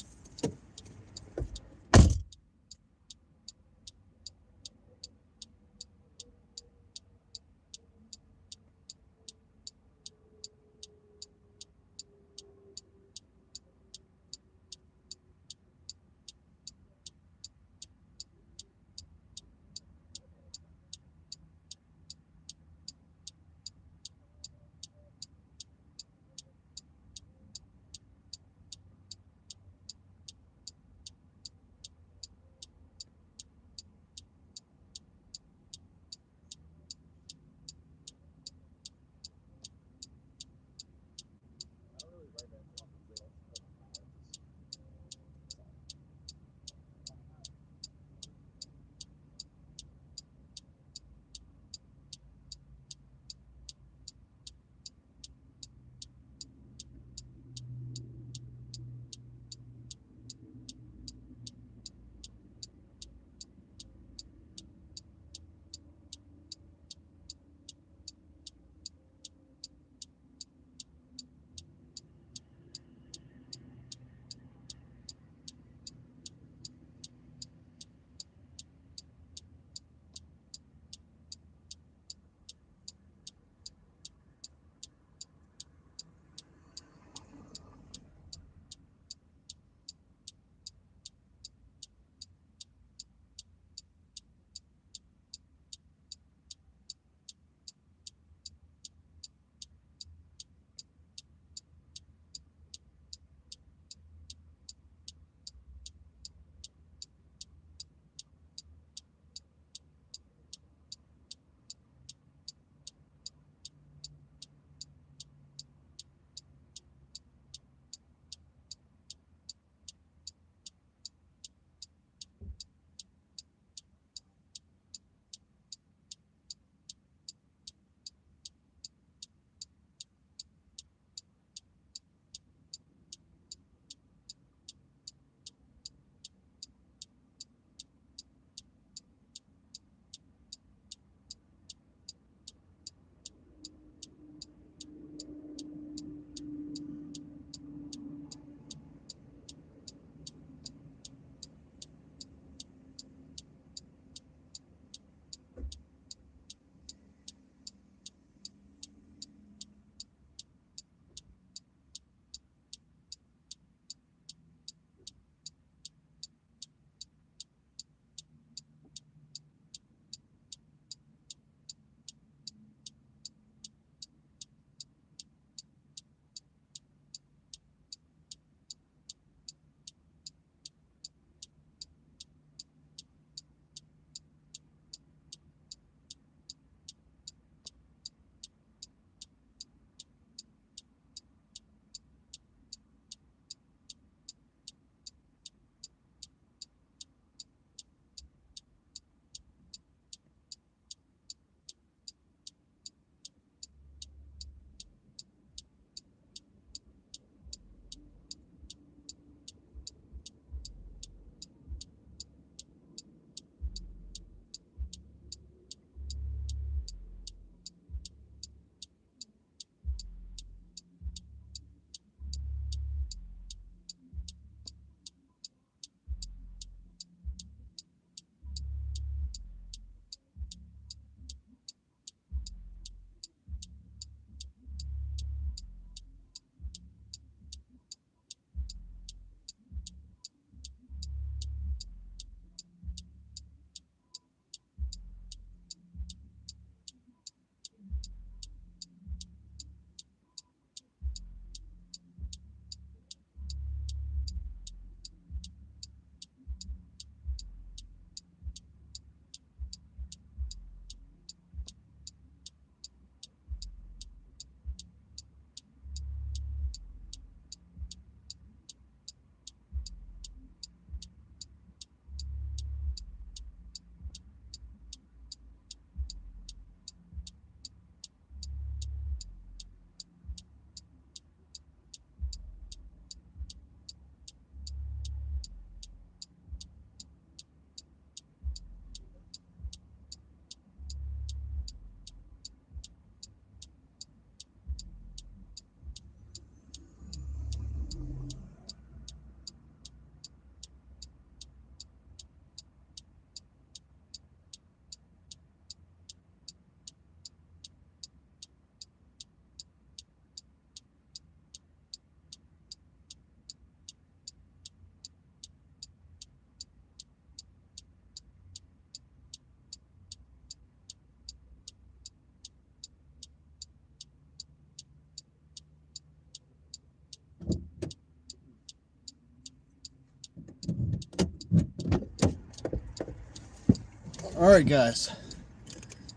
All right, guys.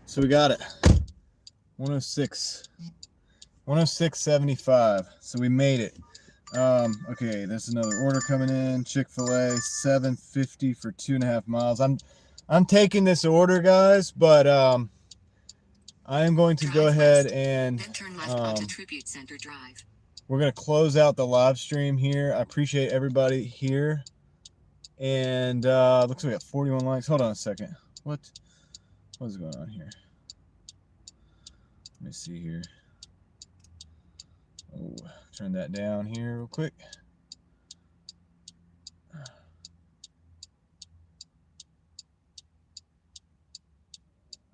So we got it. 106.75. So we made it. Okay, there's another order coming in. Chick-fil-A, $7.50 for 2.5 miles. I'm taking this order, guys, but I am going to go ahead and Then turn left onto Tribute Center Drive. we're going to close out the live stream here. I appreciate everybody here. And looks like we got 41 likes. Hold on a second. What is going on here? Let me see here. Oh, turn that down here real quick.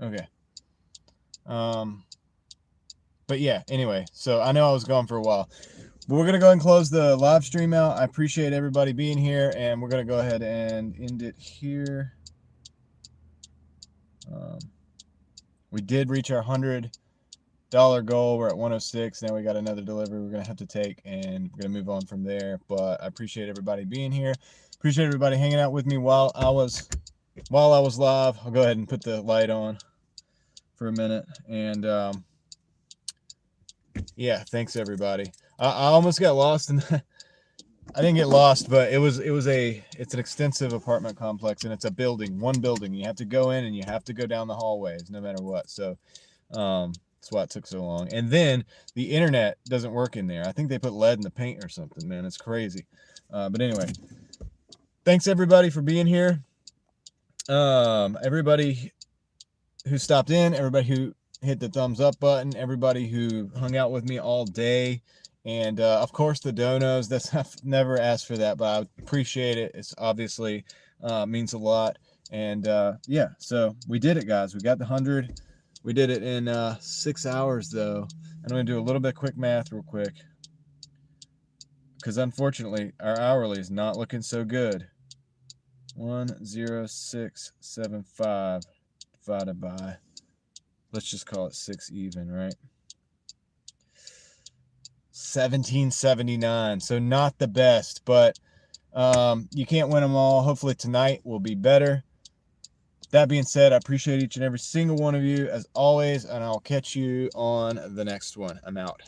Okay. But yeah, anyway, so I know I was gone for a while. But we're going to go ahead and close the live stream out. I appreciate everybody being here, and we're going to go ahead and end it here. We did reach our $100 goal. We're at 106. Now we got another delivery we're going to have to take, and we're going to move on from there. But I appreciate everybody being here. Appreciate everybody hanging out with me while I was live. I'll go ahead and put the light on for a minute. And yeah, thanks everybody. I almost got lost in I didn't get lost, but it's an extensive apartment complex, and it's a building, one building. You have to go in and you have to go down the hallways no matter what. So that's why it took so long. And then the internet doesn't work in there. I think they put lead in the paint or something, man. It's crazy. But anyway, thanks everybody for being here. Everybody who stopped in, everybody who hit the thumbs up button, everybody who hung out with me all day, and of course the donos. I've never asked for that, but I appreciate it. It's obviously means a lot. And yeah, so we did it, guys. We got the 100. We did it in 6 hours, though. I'm going to do a little bit of quick math real quick, because unfortunately our hourly is not looking so good. 106.75 divided by, let's just call it 6 even, right? 17.79. So not the best, but you can't win them all. Hopefully tonight will be better. That being said, I appreciate each and every single one of you as always, and I'll catch you on the next one. I'm out.